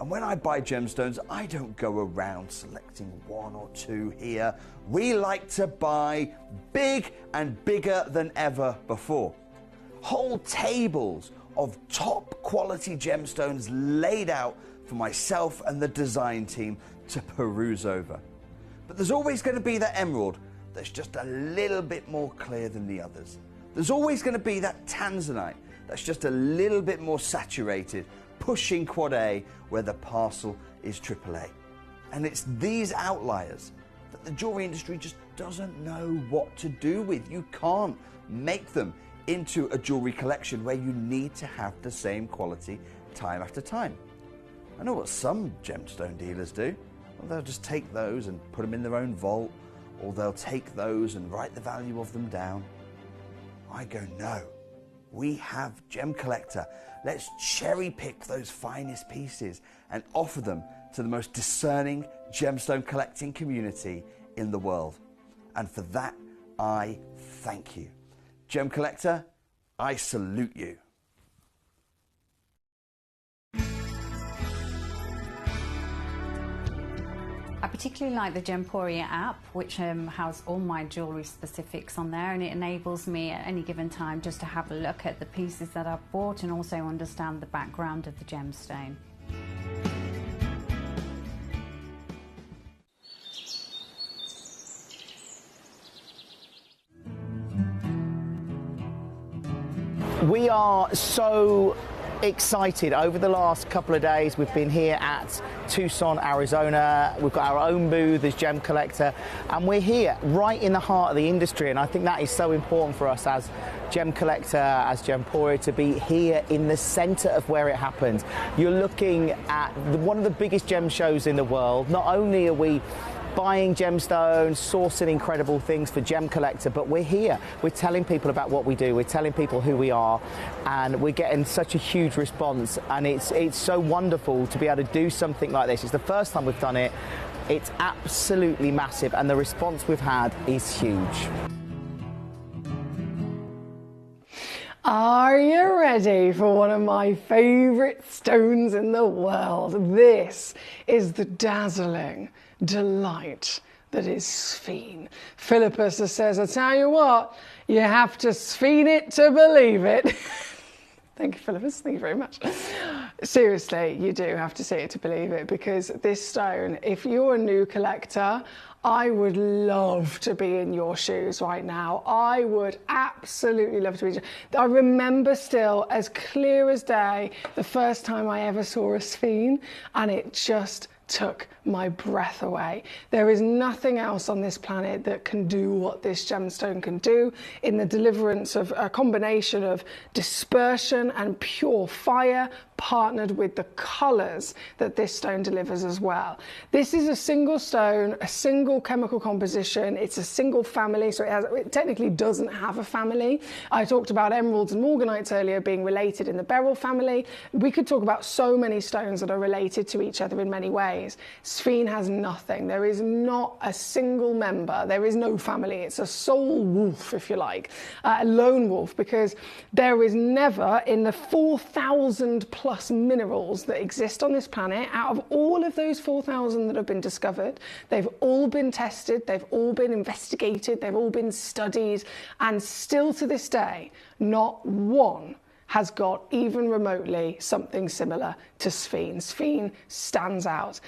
And when I buy gemstones, I don't go around selecting one or two here. We like to buy big and bigger than ever before. Whole tables of top quality gemstones laid out for myself and the design team to peruse over. But there's always going to be that emerald that's just a little bit more clear than the others. There's always going to be that tanzanite that's just a little bit more saturated, pushing quad A where the parcel is AAA. And it's these outliers that the jewelry industry just doesn't know what to do with. You can't make them into a jewelry collection where you need to have the same quality time after time. I know what some gemstone dealers do. Well, they'll just take those and put them in their own vault, or they'll take those and write the value of them down. I go, no, we have Gemcollector. Let's cherry pick those finest pieces and offer them to the most discerning gemstone collecting community in the world. And for that, I thank you. Gemcollector, I salute you. I particularly like the Gemporia app, which has all my jewellery specifics on there, and it enables me at any given time just to have a look at the pieces that I've bought and also understand the background of the gemstone. We are so excited. Over the last couple of days we've been here at Tucson, Arizona. We've got our own booth as Gemcollector, and we're here right in the heart of the industry, and I think that is so important for us as Gemcollector, as Gemporia, to be here in the center of where it happens. You're looking at one of the biggest gem shows in the world. Not only are we buying gemstones, sourcing incredible things for Gemcollector, but we're here. We're telling people about what we do. We're telling people who we are, and we're getting such a huge response, and it's so wonderful to be able to do something like this. It's the first time we've done it. It's absolutely massive, and the response we've had is huge. Are you ready for one of my favourite stones in the world? This is the dazzling delight that is sphene. Philippus says, I tell you what, you have to sphene it to believe it. Thank you, Philippus. Thank you very much. Seriously, you do have to see it to believe it, because this stone, if you're a new collector, I would love to be in your shoes right now. I would absolutely love to be. I remember still as clear as day the first time I ever saw a sphene, and it just took my breath away. There is nothing else on this planet that can do what this gemstone can do in the deliverance of a combination of dispersion and pure fire, partnered with the colours that this stone delivers as well. This is a single stone, a single chemical composition. It's a single family, so it technically doesn't have a family. I talked about emeralds and morganites earlier being related in the beryl family. We could talk about so many stones that are related to each other in many ways. Sphene has nothing. There is not a single member. There is no family. It's a sole wolf, if you like, a lone wolf, because there is never, in the 4,000 plus minerals that exist on this planet, out of all of those 4,000 that have been discovered, they've all been tested, they've all been investigated, they've all been studied, and still to this day, not one has got even remotely something similar to Sphene. Sphene stands out.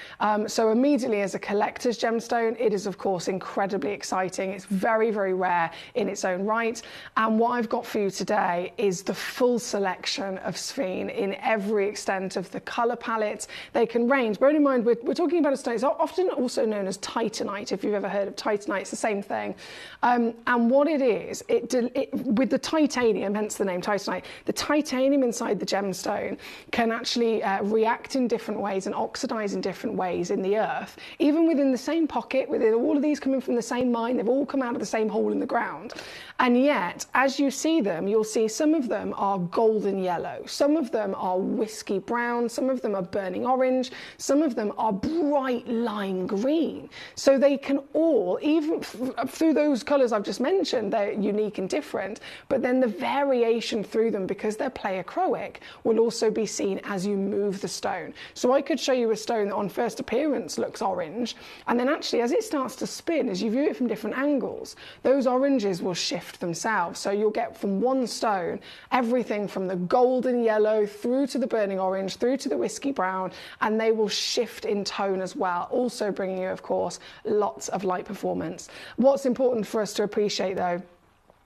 So immediately as a collector's gemstone, it is of course incredibly exciting. It's very, very rare in its own right. And what I've got for you today is the full selection of Sphene in every extent of the color palette. They can range. Bearing in mind, we're talking about a stone, it's often also known as titanite. If you've ever heard of titanite, it's the same thing. And what it is, with the titanium, hence the name titanite, the titanium inside the gemstone can actually react in different ways and oxidize in different ways in the earth, even within the same pocket, within all of these coming from the same mine. They've all come out of the same hole in the ground. And yet, as you see them, you'll see some of them are golden yellow, some of them are whiskey brown, some of them are burning orange, some of them are bright lime green. So they can all, even through those colors I've just mentioned, they're unique and different, but then the variation through them, because they're pleochroic, will also be seen as you move the stone. So I could show you a stone that on first appearance looks orange, and then actually as it starts to spin, as you view it from different angles, those oranges will shift themselves. So you'll get from one stone everything from the golden yellow through to the burning orange, through to the whiskey brown, and they will shift in tone as well, also bringing you, of course, lots of light performance. What's important for us to appreciate though,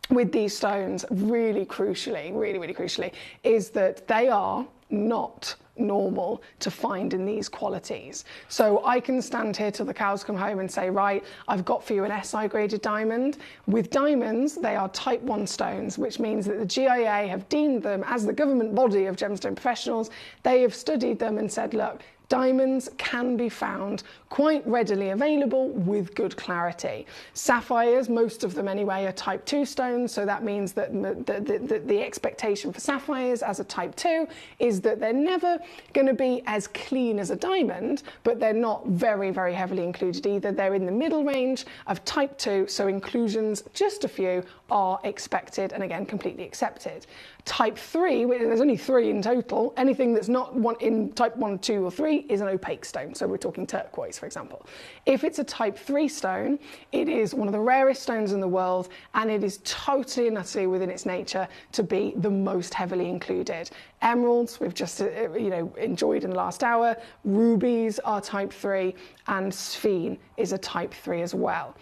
with these stones, really crucially, is that they are not normal to find in these qualities. So I can stand here till the cows come home and say, right, I've got for you an SI graded diamond. With diamonds, they are type 1 stones, which means that the GIA have deemed them as the government body of gemstone professionals. They have studied them and said, look, diamonds can be found quite readily available with good clarity. Sapphires, most of them anyway, are type 2 stones, so that means that the expectation for sapphires as a type 2 is that they're never going to be as clean as a diamond, but they're not very, very heavily included either. They're in the middle range of type 2, so inclusions, just a few, are expected and again completely accepted. Type 3, there's only 3 in total. Anything that's not one in type 1, 2 or 3 is an opaque stone. So we're talking turquoise, for example. If it's a type 3 stone, it is one of the rarest stones in the world, and it is totally and utterly within its nature to be the most heavily included. Emeralds, we've just enjoyed in the last hour. Rubies are type 3, and Sphene is a type 3 as well.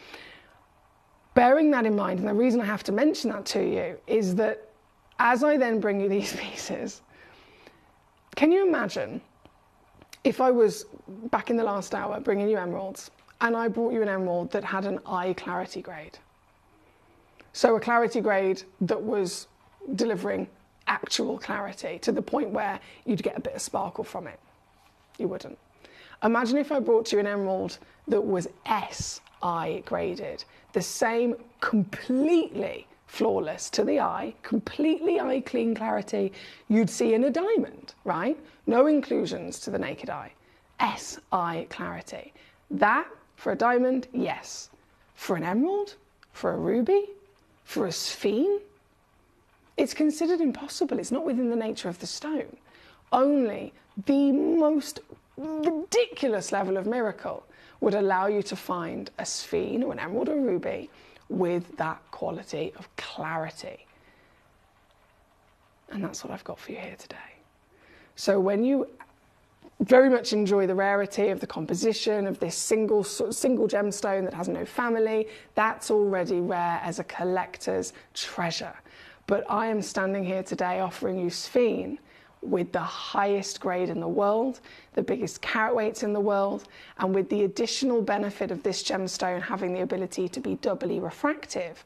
Bearing that in mind, and the reason I have to mention that to you is that as I then bring you these pieces, can you imagine if I was, back in the last hour, bringing you emeralds, and I brought you an emerald that had an eye clarity grade? So a clarity grade that was delivering actual clarity to the point where you'd get a bit of sparkle from it. You wouldn't. Imagine if I brought you an emerald that was SI graded, the same completely flawless to the eye, completely eye clean clarity you'd see in a diamond, right? No inclusions to the naked eye. SI clarity. That, for a diamond, yes. For an emerald? For a ruby? For a Sphene? It's considered impossible. It's not within the nature of the stone. Only the most ridiculous level of miracle would allow you to find a Sphene or an emerald or ruby with that quality of clarity. And that's what I've got for you here today. So when you very much enjoy the rarity of the composition of this single gemstone that has no family, that's already rare as a collector's treasure. But I am standing here today offering you Sphene with the highest grade in the world, the biggest carat weights in the world, and with the additional benefit of this gemstone having the ability to be doubly refractive.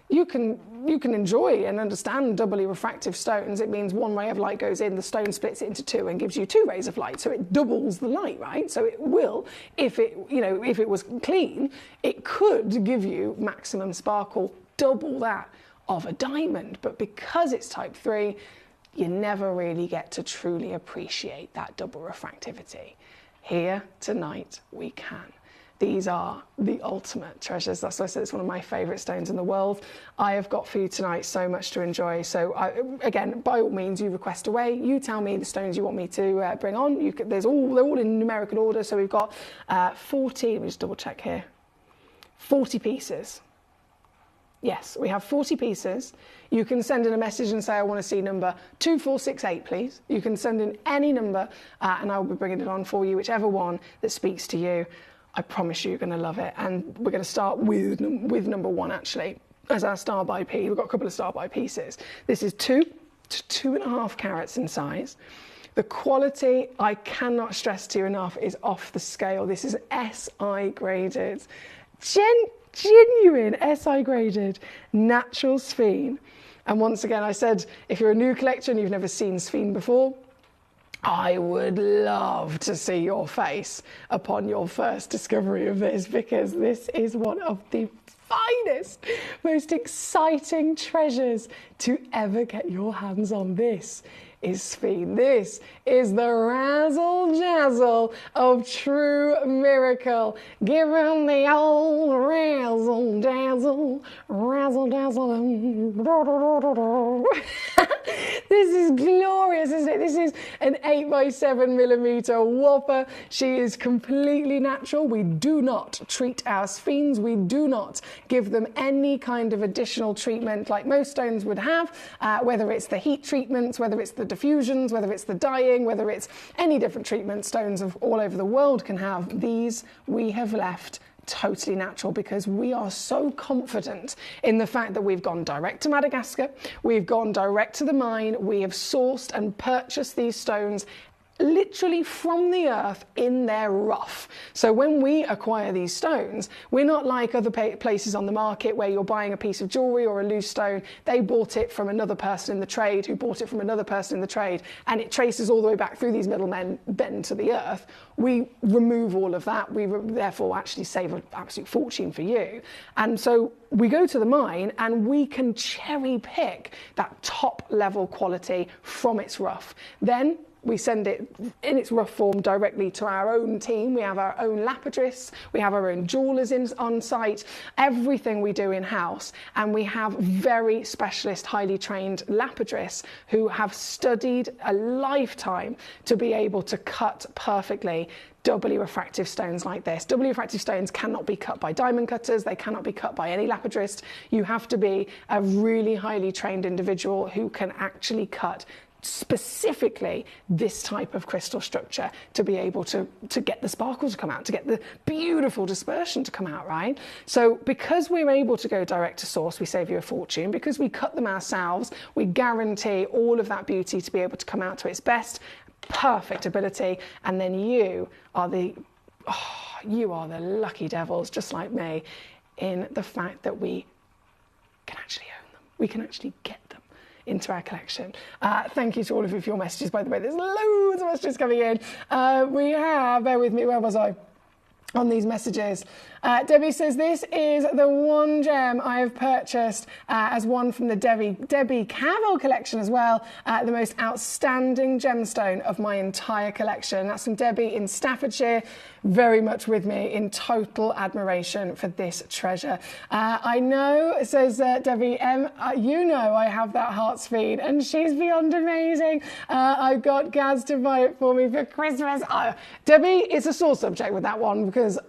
You can enjoy and understand doubly refractive stones. It means one ray of light goes in, the stone splits it into 2 and gives you 2 rays of light. So it doubles the light, right? So it will, if it was clean, it could give you maximum sparkle, double that of a diamond. But because it's type 3, you never really get to truly appreciate that double refractivity. Here tonight we can. These are the ultimate treasures. That's why I said it's one of my favourite stones in the world. I have got for you tonight so much to enjoy. So again, by all means, you request away. You tell me the stones you want me to bring on. They're all in numerical order. So we've got 40, let me just double check here, 40 pieces. Yes, we have 40 pieces. You can send in a message and say, I want to see number 2468, please. You can send in any number and I'll be bringing it on for you, whichever one that speaks to you. I promise you, you're going to love it. And we're going to start with number 1, actually, as our star by piece. We've got a couple of star by pieces. This is 2 to 2.5 carats in size. The quality, I cannot stress to you enough, is off the scale. This is SI graded, genuine SI graded natural sphene. And once again, I said, if you're a new collector and you've never seen sphene before, I would love to see your face upon your first discovery of this, because this is one of the finest, most exciting treasures to ever get your hands on. This is sphene. This is the razzle jazzle of true miracle. Give him the old razzle dazzle, razzle dazzle. This is glorious, isn't it? This is an 8x7mm whopper. She is completely natural. We do not treat our sphenes. We do not give them any kind of additional treatment like most stones would have, whether it's the heat treatments, whether it's the diffusions, whether it's the dyeing, whether it's any different treatment stones of all over the world can have. These we have left totally natural, because we are so confident in the fact that we've gone direct to Madagascar, we've gone direct to the mine, we have sourced and purchased these stones literally from the earth in their rough. So when we acquire these stones, we're not like other places on the market where you're buying a piece of jewellery or a loose stone. They bought it from another person in the trade who bought it from another person in the trade, and it traces all the way back through these middlemen then to the earth. We remove all of that. We therefore actually save an absolute fortune for you. And so we go to the mine and we can cherry pick that top level quality from its rough. Then we send it in its rough form directly to our own team. We have our own lapidarists, we have our own jewellers on site, everything we do in-house. And we have very specialist, highly trained lapidarists who have studied a lifetime to be able to cut perfectly doubly refractive stones like this. Doubly refractive stones cannot be cut by diamond cutters, they cannot be cut by any lapidarist. You have to be a really highly trained individual who can actually cut specifically this type of crystal structure to be able to get the sparkle to come out, to get the beautiful dispersion to come out, right? So because we're able to go direct to source, we save you a fortune. Because we cut them ourselves, we guarantee all of that beauty to be able to come out to its best, perfect ability. And then you are the lucky devils, just like me, in the fact that we can actually own them. We can actually get them into our collection. Thank you to all of you for your messages, by the way. There's loads of messages coming in. We have, bear with me, where was I? On these messages. Debbie says, this is the one gem I have purchased as one from the Debbie Cavell collection as well. The most outstanding gemstone of my entire collection. That's from Debbie in Staffordshire. Very much with me, in total admiration for this treasure. I know, says Debbie M, you know I have that heart sphene and she's beyond amazing. I've got Gaz to buy it for me for Christmas. Debbie is a sore subject with that one, because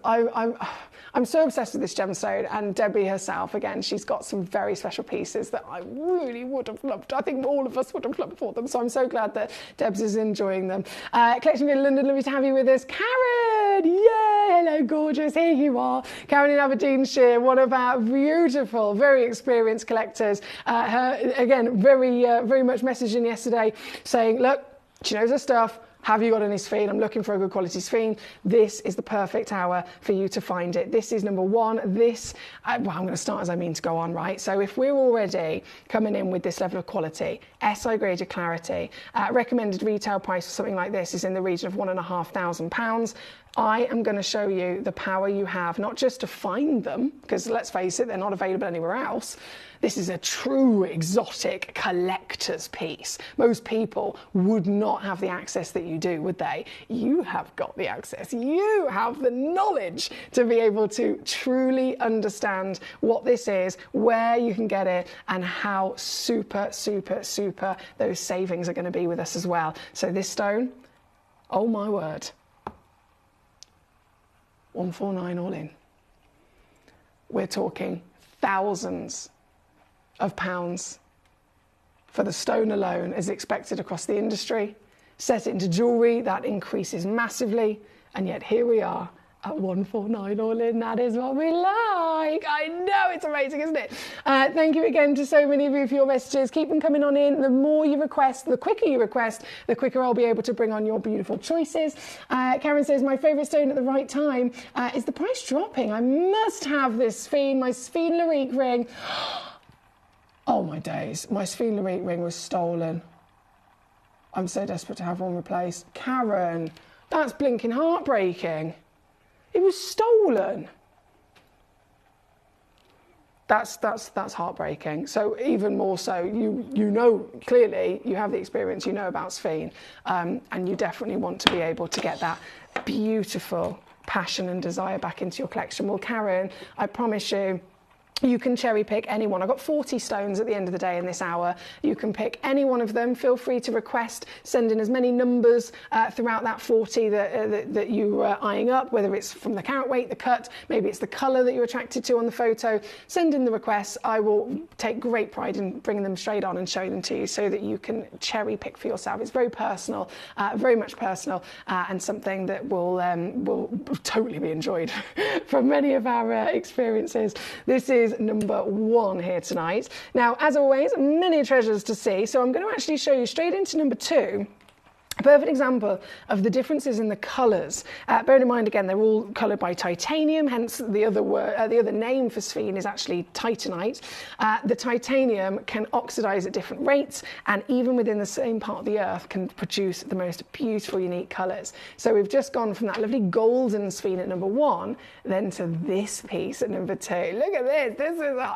I'm so obsessed with this gemstone, and Debbie herself, again, she's got some very special pieces that I really would have loved. I think all of us would have loved for them, so I'm so glad that Debs is enjoying them. Collection Villa London, lovely to have you with us. Karen, yay, hello, gorgeous, here you are. Karen in Aberdeenshire, one of our beautiful, very experienced collectors. Her, again, very much messaging yesterday saying, look, she knows her stuff. Have you got any sphene? I'm looking for a good quality sphene. This is the perfect hour for you to find it. This is number one. This, well, I'm going to start as I mean to go on, right? So if we're already coming in with this level of quality, SI graded clarity, recommended retail price for something like this is in the region of £1,500. I am going to show you the power you have, not just to find them, because let's face it, they're not available anywhere else. This is a true exotic collector's piece. Most people would not have the access that you do, would they? You have got the access. You have the knowledge to be able to truly understand what this is, where you can get it, and how super, super, super those savings are going to be with us as well. So this stone, oh my word, 149 all in. We're talking thousands of pounds for the stone alone as expected across the industry. Set it into jewellery, that increases massively, and yet here we are at 149 all in. That is what we like. I know, it's amazing, isn't it? Thank you again to so many of you for your messages. Keep them coming on in. The more you request, the quicker you request, the quicker I'll be able to bring on your beautiful choices. Karen says, my favourite stone at the right time is the price dropping. I must have this Sphene, my Sphene Larique ring. Oh my days, my Sphene Larique ring was stolen. I'm so desperate to have one replaced. Karen, that's blinking heartbreaking. It was stolen. That's heartbreaking. So even more so, you know clearly, you have the experience, you know about Sphene, and you definitely want to be able to get that beautiful passion and desire back into your collection. Well, Karen, I promise you, you can cherry pick any one. I've got 40 stones at the end of the day in this hour. You can pick any one of them. Feel free to request, send in as many numbers throughout that 40 that you are eyeing up, whether it's from the carat weight, the cut, maybe it's the colour that you're attracted to on the photo. Send in the requests. I will take great pride in bringing them straight on and showing them to you so that you can cherry pick for yourself. It's very personal, very much personal, and something that will totally be enjoyed from many of our experiences. This is number one here tonight. Now, as always, many treasures to see, so I'm going to actually show you straight into number two. A perfect example of the differences in the colours. Bearing in mind, again, they're all coloured by titanium, hence the other name for Sphene is actually titanite. The titanium can oxidise at different rates, and even within the same part of the earth can produce the most beautiful, unique colours. So we've just gone from that lovely golden Sphene at number one, then to this piece at number two. Look at this.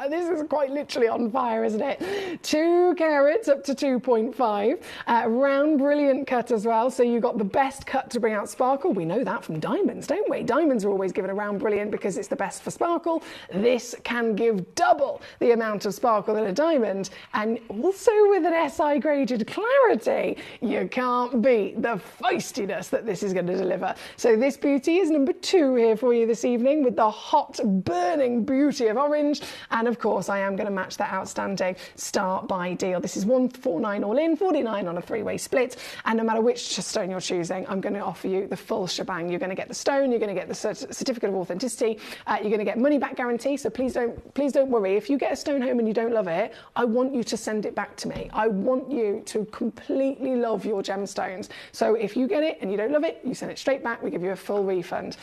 This is quite literally on fire, isn't it? 2 carats up to 2.5. Round, brilliant cut as well, so you got the best cut to bring out sparkle. We know that from diamonds, don't we? Diamonds are always given a round brilliant because it's the best for sparkle. This can give double the amount of sparkle than a diamond, and also with an SI graded clarity. You can't beat the feistiness that this is going to deliver. So this beauty is number two here for you this evening with the hot burning beauty of orange, and of course I am going to match that outstanding Start Buy deal. This is 149 all in, 49 on a three-way split, and no matter which stone you're choosing, I'm going to offer you the full shebang. You're going to get the stone, you're going to get the certificate of authenticity, you're going to get money back guarantee. So please don't worry. If you get a stone home and you don't love it, I want you to send it back to me. I want you to completely love your gemstones. So if you get it and you don't love it, you send it straight back. We give you a full refund.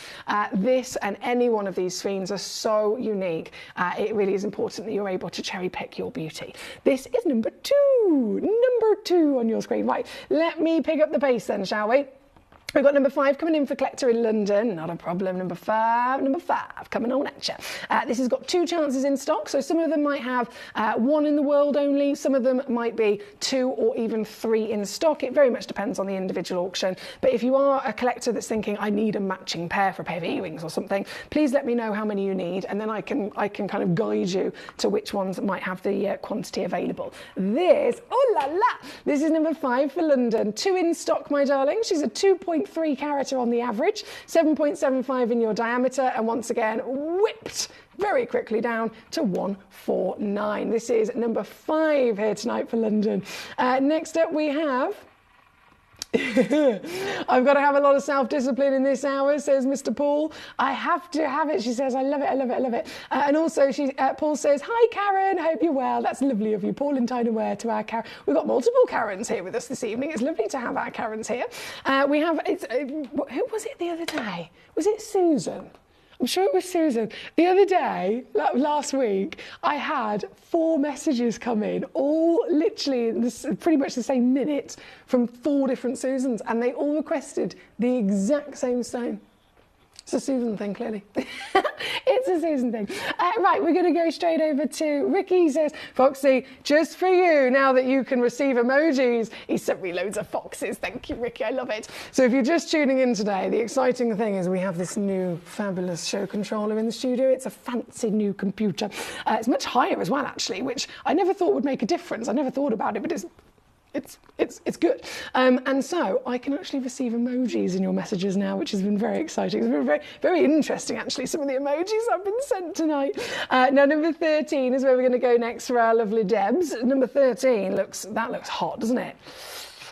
This and any one of these Sphenes are so unique. It really is important that you're able to cherry pick your beauty. This is number two on your screen. Right, let me pick up the pace then, shall we? We've got number 5 coming in for Collector in London. Not a problem. Number five coming on at you. This has got 2 chances in stock, so some of them might have 1 in the world only. Some of them might be 2 or even 3 in stock. It very much depends on the individual auction. But if you are a collector that's thinking, I need a matching pair for a pair of earrings or something, please let me know how many you need, and then I can kind of guide you to which ones might have the quantity available. This, oh la la, this is number 5 for London. 2 in stock, my darling. She's a 2.3 carat on the average, 7.75 in your diameter, and once again whipped very quickly down to 149. This is number 5 here tonight for London. Next up we have I've got to have a lot of self-discipline in this hour, says Mr. Paul. I have to have it, she says. I love it, I love it, I love it. And also, Paul says, hi, Karen, hope you're well. That's lovely of you, Paul and Tyne Ware, to our Karen. We've got multiple Karens here with us this evening. It's lovely to have our Karens here. We have, who was it the other day? Was it Susan? I'm sure it was Susan. The other day, last week, I had 4 messages come in, all literally pretty much the same minute, from 4 different Susans, and they all requested the exact same stone. It's a Susan thing, clearly. It's It's a season thing. Right, we're going to go straight over to Ricky. Says, Foxy, just for you, now that you can receive emojis. He sent me loads of foxes. Thank you, Ricky. I love it. So if you're just tuning in today, the exciting thing is we have this new fabulous show controller in the studio. It's a fancy new computer. It's much higher as well, actually, which I never thought would make a difference. I never thought about it, but it's good. And so I can actually receive emojis in your messages now, which has been very exciting. It's been very, very interesting, actually, some of the emojis I've been sent tonight. Now, number 13 is where we're going to go next for our lovely Debs. Number 13 looks hot, doesn't it?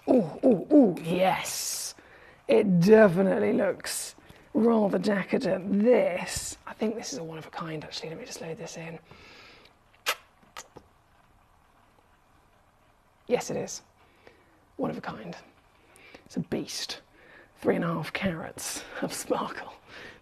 Ooh, yes. It definitely looks rather decadent. This, I think this is a one of a kind, actually. Let me just load this in. Yes, it is. One of a kind. It's a beast. 3.5 carats of sparkle.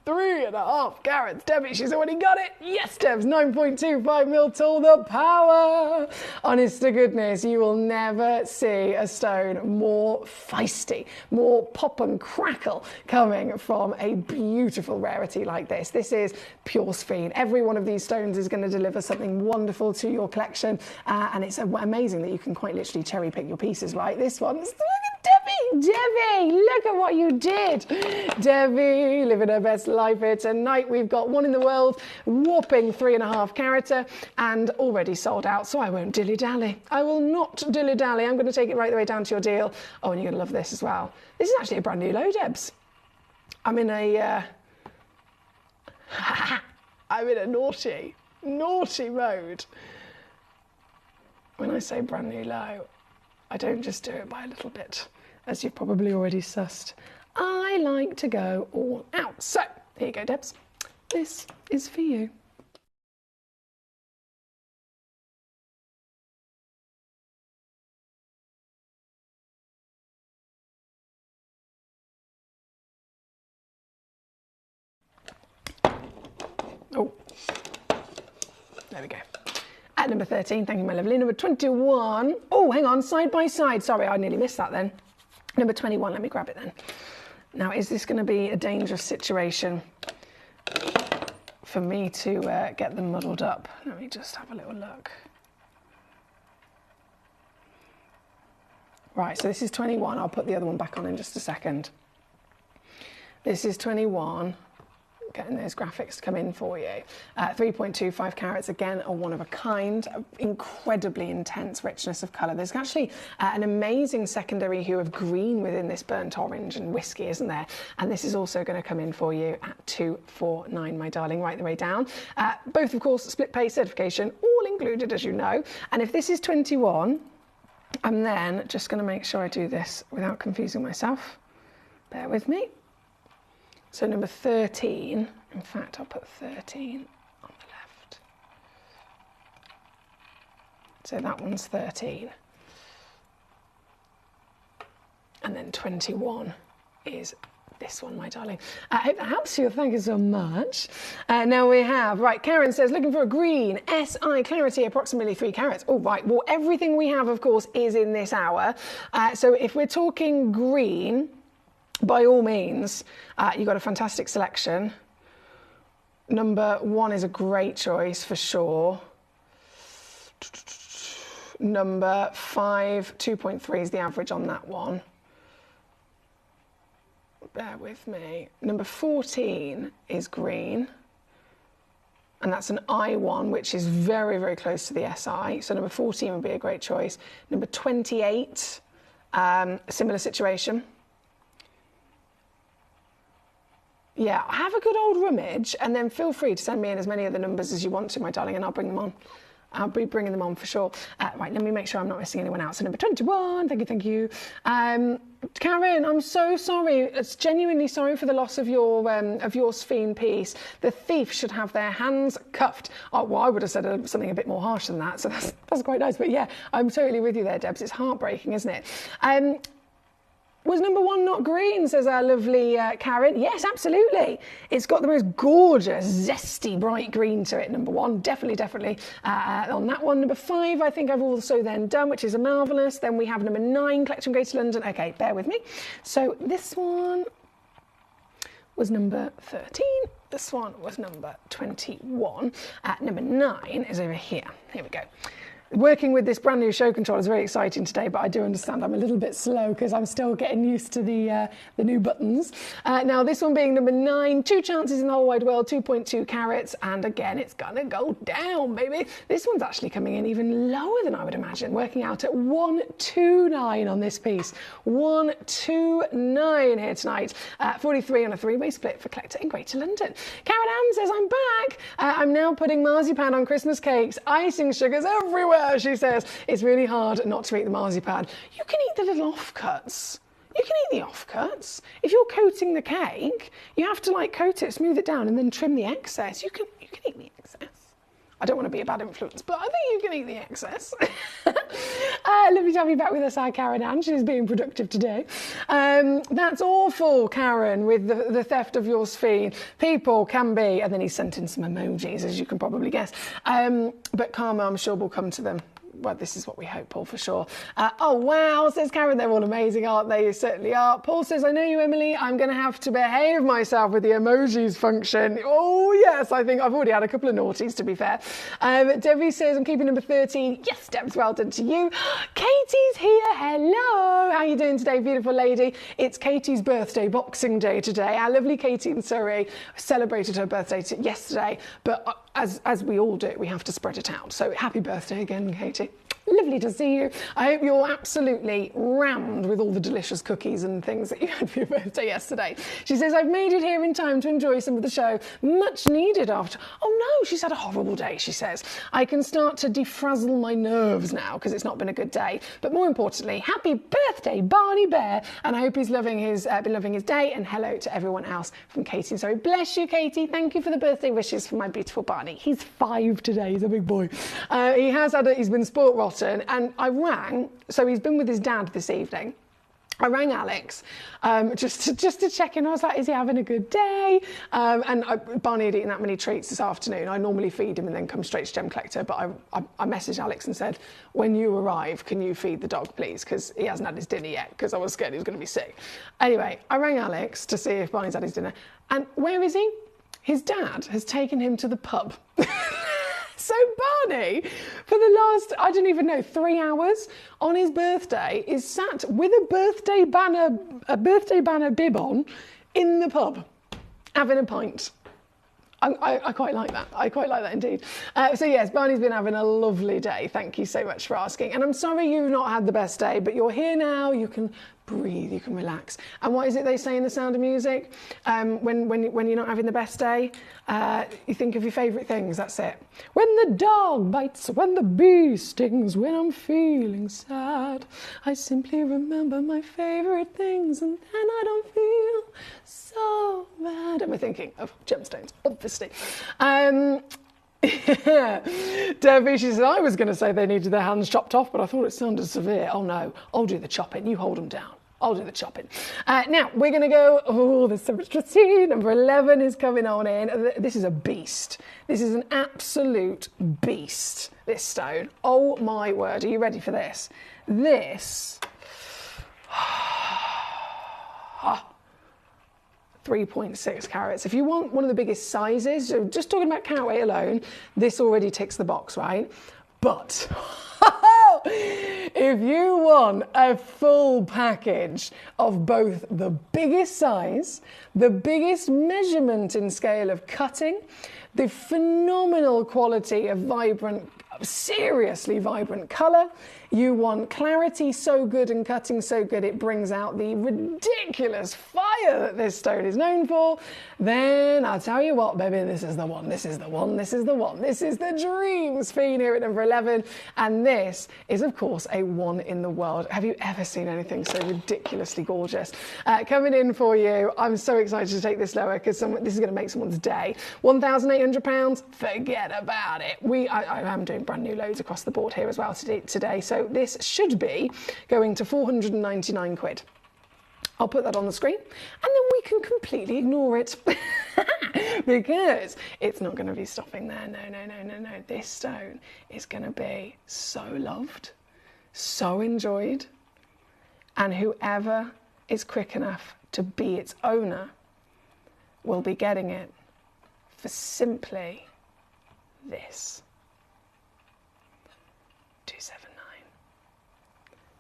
3.5 carats. Debbie, she's already got it. Yes, Debs, 9.25 mil tall, the power. Honest to goodness, you will never see a stone more feisty, more pop and crackle coming from a beautiful rarity like this. This is pure sphene. Every one of these stones is going to deliver something wonderful to your collection, and it's amazing that you can quite literally cherry pick your pieces, right? This one's... Debbie, look at what you did. Debbie, living her best life here tonight. We've got one in the world, whopping 3.5 carat, and already sold out, so I won't dilly-dally. I will not dilly-dally. I'm going to take it right the way down to your deal. Oh, and you're going to love this as well. This is actually a brand new low, Debs. I'm in a naughty mode. When I say brand new low, I don't just do it by a little bit, as you've probably already sussed. I like to go all out. So, here you go, Debs. This is for you. Oh, there we go. At number 13, thank you, my lovely. Number 21. Oh, hang on, side by side. Sorry, I nearly missed that then. Number 21, let me grab it then. Now, is this going to be a dangerous situation for me to get them muddled up? Let me just have a little look. Right, so this is 21. I'll put the other one back on in just a second. This is 21. Getting those graphics to come in for you. 3.25 carats, again, a one of a kind, incredibly intense richness of colour. There's actually an amazing secondary hue of green within this burnt orange and whiskey, isn't there? And this is also going to come in for you at 249, my darling, right the way down. Both, of course, split pay certification, all included, as you know. And if this is 21, I'm then just going to make sure I do this without confusing myself. Bear with me. So number 13, in fact, I'll put 13 on the left. So that one's 13. And then 21 is this one, my darling. I hope that helps you. Thank you so much. Now we have, right, Karen says, looking for a green SI clarity, approximately 3 carats. Oh, right. Well, everything we have, of course, is in this hour. So if we're talking green, by all means, you've got a fantastic selection. Number 1 is a great choice for sure. Number 5, 2.3 is the average on that one. Bear with me. Number 14 is green. And that's an I1, which is very, very close to the SI. So number 14 would be a great choice. Number 28, similar situation. Yeah, have a good old rummage, and then feel free to send me in as many of the numbers as you want to, my darling, and I'll bring them on. I'll be bringing them on for sure. Right, let me make sure I'm not missing anyone out. So number 21, thank you. Karen, I'm so sorry. It's genuinely sorry for the loss of your Sphene piece. The thief should have their hands cuffed. Oh, well, I would have said something a bit more harsh than that, so that's quite nice. But yeah, I'm totally with you there, Debs. It's heartbreaking, isn't it? Was number 1 not green, says our lovely Karen? Yes, absolutely. It's got the most gorgeous, zesty, bright green to it, number 1. Definitely on that one. Number 5, I think I've also then done, which is a marvellous. Then we have number 9, Collection Greater London. Okay, bear with me. So this one... was number 13. This one was number 21. Number 9 is over here. Here we go. Working with this brand new show controller is very exciting today, but I do understand I'm a little bit slow because I'm still getting used to the new buttons. Now, this one being number 9, 2 chances in the whole wide world, 2.2 carats, and again, it's gonna go down, baby. This one's actually coming in even lower than I would imagine, working out at 129 on this piece. 129 here tonight. 43 on a 3-way split for Collector in Greater London. Karen Ann says, I'm back. I'm now putting marzipan on Christmas cakes, icing sugars everywhere. She says it's really hard not to eat the marzipan. You can eat the little offcuts. You can eat the offcuts. If you're coating the cake, you have to like coat it, smooth it down, and then trim the excess. You can eat the excess. I don't want to be a bad influence, but I think you can eat the excess. Lovely to have you back with us, Karen Ann. She's being productive today. That's awful, Karen, with the theft of your sphere. People can be, and then he sent in some emojis, as you can probably guess. But karma, I'm sure, will come to them. Well, this is what we hope, Paul, for sure. Oh, wow, says Karen, they're all amazing, aren't they? You certainly are. Paul says, I know you, Emily. I'm going to have to behave myself with the emojis function. Oh, yes, I think I've already had a couple of naughties, to be fair. Debbie says, I'm keeping number 13. Yes, Debs, well done to you. Katie's here. Hello. How are you doing today, beautiful lady? It's Katie's birthday, Boxing Day today. Our lovely Katie in Surrey celebrated her birthday yesterday, but as we all do, we have to spread it out. So happy birthday again, Katie. Lovely to see you. I hope you're absolutely rammed with all the delicious cookies and things that you had for your birthday yesterday. She says, I've made it here in time to enjoy some of the show. Much needed after... Oh no, she's had a horrible day, she says. I can start to defrazzle my nerves now because it's not been a good day. But more importantly, happy birthday, Barney Bear. And I hope he's been loving his day. And hello to everyone else from Katie. So bless you, Katie. Thank you for the birthday wishes for my beautiful Barney. He's 5 today. He's a big boy. He's been sport rotten. And I rang, so he's been with his dad this evening. I rang Alex just to check in. I was like, is he having a good day? Barney had eaten that many treats this afternoon. I normally feed him and then come straight to Gemcollector, but I messaged Alex and said, when you arrive, can you feed the dog, please? Because he hasn't had his dinner yet, because I was scared he was going to be sick. Anyway, I rang Alex to see if Barney's had his dinner. And where is he? His dad has taken him to the pub. So Barney, for the last, I don't even know, 3 hours on his birthday, is sat with a birthday banner bib on in the pub, having a pint. I quite like that. I quite like that indeed. So yes, Barney's been having a lovely day. Thank you so much for asking. And I'm sorry you've not had the best day, but you're here now. You can breathe, you can relax. And what is it they say in The Sound of Music? When you're not having the best day, you think of your favourite things, that's it. When the dog bites, when the bee stings, when I'm feeling sad, I simply remember my favourite things and then I don't feel so bad. And we're thinking of gemstones, obviously. Debbie, she said, I was going to say they needed their hands chopped off, but I thought it sounded severe. Oh no, I'll do the chopping, you hold them down. I'll do the chopping. Now, we're going to go... Oh, there's so much to see. Number 11 is coming on in. This is a beast. This is an absolute beast, this stone. Oh, my word. Are you ready for this? This... 3.6 carats. If you want one of the biggest sizes, so just talking about carat weight alone, this already ticks the box, right? But... if you want a full package of both the biggest size, the biggest measurement in scale of cutting, the phenomenal quality of vibrant, seriously vibrant colour, you want clarity so good and cutting so good it brings out the ridiculous fire that this stone is known for, then I'll tell you what, baby, this is the one, this is the one, this is the one. This is the dream sphere here at number 11, and this is, of course, a one in the world. Have you ever seen anything so ridiculously gorgeous? Coming in for you, I'm so excited to take this lower because this is going to make someone's day. £1,800, forget about it. I am doing brand new loads across the board here as well today, so this should be going to 499 quid. I'll put that on the screen and then we can completely ignore it because it's not going to be stopping there. No. This stone is going to be so loved, so enjoyed, and whoever is quick enough to be its owner will be getting it for simply this. 279.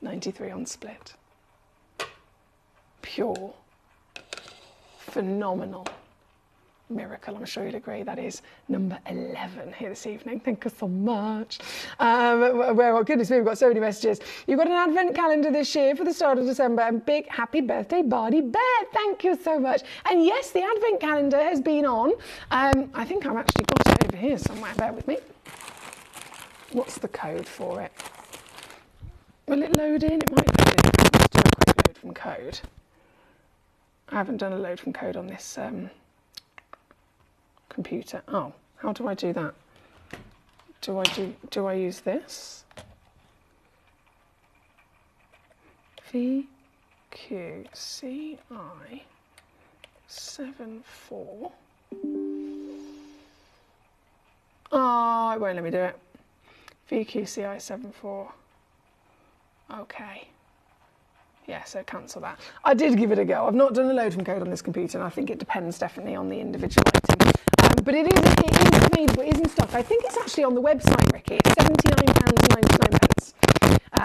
93 on split. Pure, phenomenal miracle. I'm sure you'll agree that is number 11 here this evening. Thank you so much. Well, goodness me, we've got so many messages. You've got an advent calendar this year for the start of December, and big happy birthday, Barney Bear. Thank you so much. And yes, the advent calendar has been on. I think I've actually got it over here somewhere. Bear with me. What's the code for it? Will it load in? It might load in. Let's do a quick load from code. I haven't done a load from code on this computer. Oh, how do I do that? Do I use this? VQCI 74. Oh, it won't let me do it. VQCI 74. Okay. Yeah, so cancel that. I did give it a go. I've not done a load from code on this computer, and I think it depends definitely on the individual item. But it is available, it is in stock. I think it's actually on the website, Ricky. It's £79.99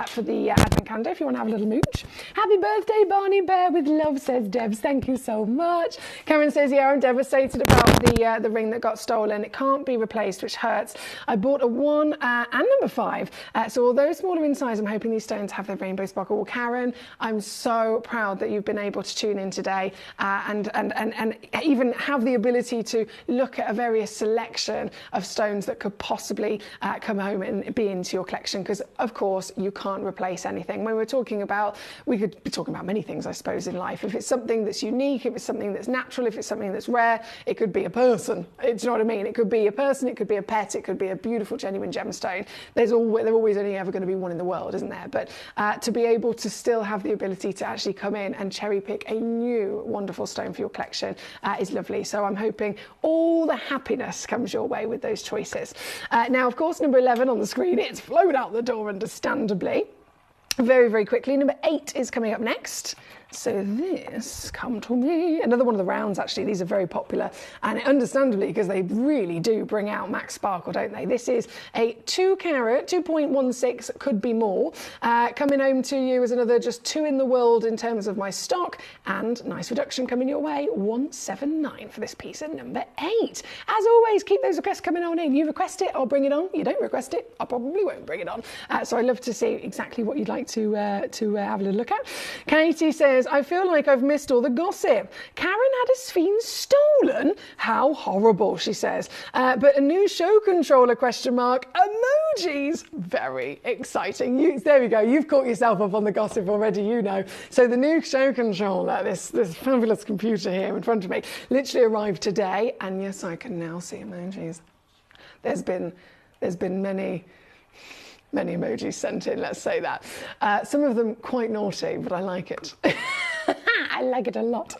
for the advent calendar, if you want to have a little mooch. Happy birthday, Barney Bear, with love, says Debs. Thank you so much. Karen says, yeah, I'm devastated about the ring that got stolen. It can't be replaced, which hurts. I bought a 1 and number 5. So although smaller in size, I'm hoping these stones have their rainbow sparkle. Well, Karen, I'm so proud that you've been able to tune in today and even have the ability to look at a various selection of stones that could possibly come home and be into your collection, because of course you can't replace anything. When we're talking about, we could be talking about many things, I suppose, in life. If it's something that's unique, if it's something that's natural, if it's something that's rare, it could be a person. Do you know what I mean? It could be a person, it could be a pet, it could be a beautiful, genuine gemstone. There's always only ever going to be one in the world, isn't there? But to be able to still have the ability to actually come in and cherry pick a new wonderful stone for your collection is lovely. So I'm hoping all the happiness comes your way with those choices. Now, of course, number 11 on the screen, it's flown out the door, understandably. Very, very quickly. Number 8 is coming up next. So this, come to me. Another one of the rounds, actually. These are very popular, and understandably, because they really do bring out max sparkle, don't they? This is a 2 carat, 2.16, could be more. Coming home to you is another just 2 in the world in terms of my stock, and nice reduction coming your way, 179 for this piece at number 8. As always, keep those requests coming on in. You request it, I'll bring it on. You don't request it, I probably won't bring it on. So I'd love to see exactly what you'd like to have a little look at. Katie says, I feel like I've missed all the gossip. Karen had a sphinx stolen? How horrible, she says. But a new show controller, question mark, emojis. Very exciting. There we go. You've caught yourself up on the gossip already, you know. So the new show controller, this fabulous computer here in front of me, literally arrived today. And yes, I can now see emojis. There's been many emojis sent in, let's say that. Some of them quite naughty, but I like it. I like it a lot.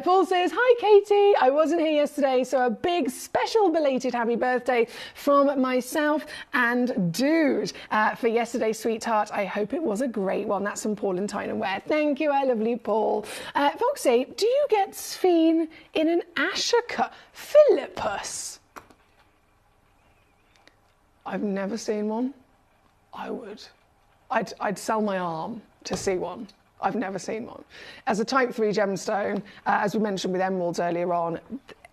Paul says, hi Katie, I wasn't here yesterday, so a big special belated happy birthday from myself and Dude for yesterday, sweetheart. I hope it was a great one. That's from Paul and Tyneware. Thank you, I lovely Paul. Foxy, do you get sphene in an Ashoka Philippus? I've never seen one. I would. I'd sell my arm to see one. I've never seen one. As a type 3 gemstone, as we mentioned with emeralds earlier on,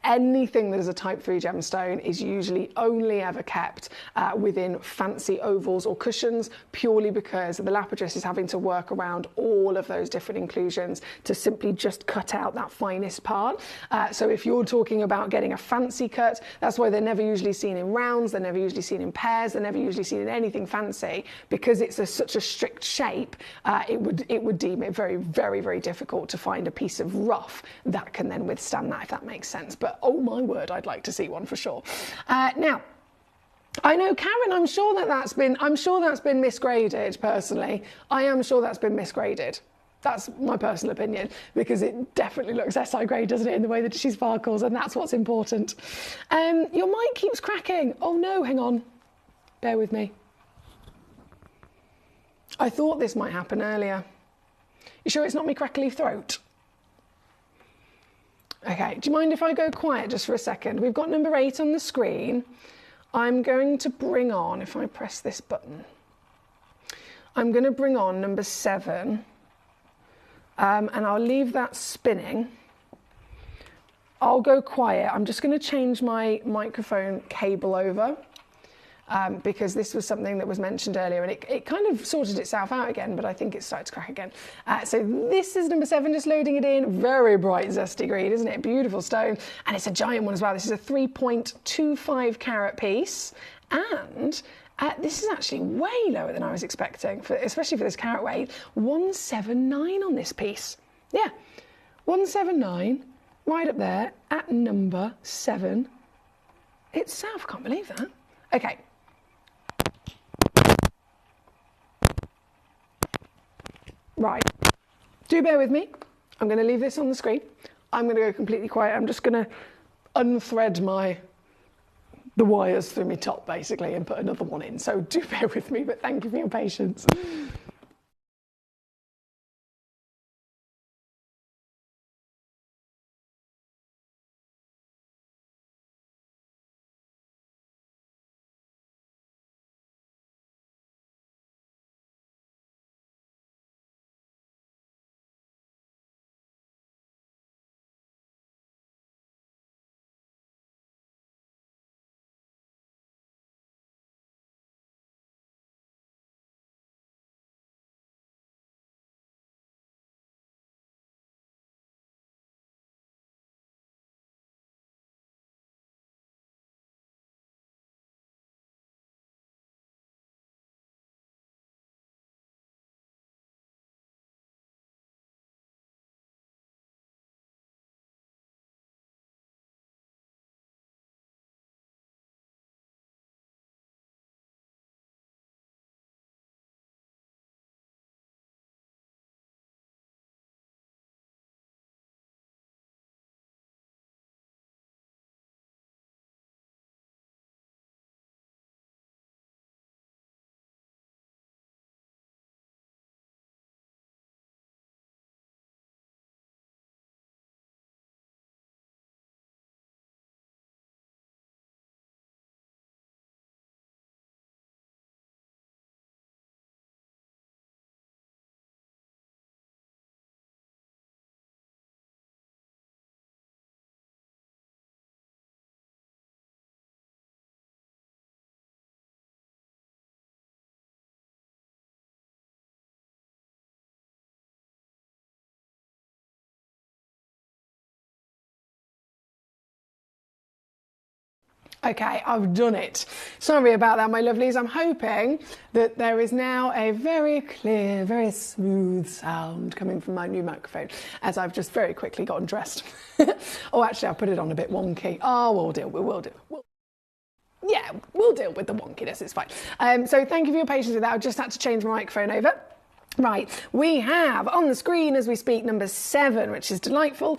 anything that is a type 3 gemstone is usually only ever kept within fancy ovals or cushions, purely because the lapidus is having to work around all of those different inclusions to simply just cut out that finest part. So if you're talking about getting a fancy cut, that's why they're never usually seen in rounds, they're never usually seen in pairs, they're never usually seen in anything fancy, because it's such a strict shape, it would deem it very, very, very difficult to find a piece of rough that can then withstand that, if that makes sense. But oh my word, I'd like to see one for sure. Now, I know, Karen, I'm sure that's been misgraded, personally. I am sure that's been misgraded. That's my personal opinion, because it definitely looks SI grade, doesn't it, in the way that she sparkles, and that's what's important. Your mic keeps cracking. Oh no, hang on. Bear with me. I thought this might happen earlier. You sure it's not me crackly throat? Okay, do you mind if I go quiet just for a second? We've got number 8 on the screen. I'm going to bring on, if I press this button, I'm going to bring on number 7, and I'll leave that spinning. I'll go quiet. I'm just going to change my microphone cable over because this was something that was mentioned earlier, and it kind of sorted itself out again, but I think it started to crack again. So this is number 7, just loading it in. Very bright, zesty green, isn't it? Beautiful stone, and it's a giant one as well. This is a 3.25 carat piece, and this is actually way lower than I was expecting, especially for this carat weight. 179 on this piece. Yeah, 179, right up there at number 7 itself. Can't believe that. Okay. Right, do bear with me. I'm going to leave this on the screen. I'm going to go completely quiet. I'm just going to unthread the wires through my top, basically, and put another one in. So do bear with me, but thank you for your patience. Okay, I've done it. Sorry about that, my lovelies. I'm hoping that there is now a very clear, very smooth sound coming from my new microphone as I've just very quickly gotten dressed. Oh, actually, I put it on a bit wonky. Oh, we'll deal with the wonkiness, it's fine. So thank you for your patience with that. I just had to change my microphone over. Right, we have on the screen as we speak number 7, which is delightful.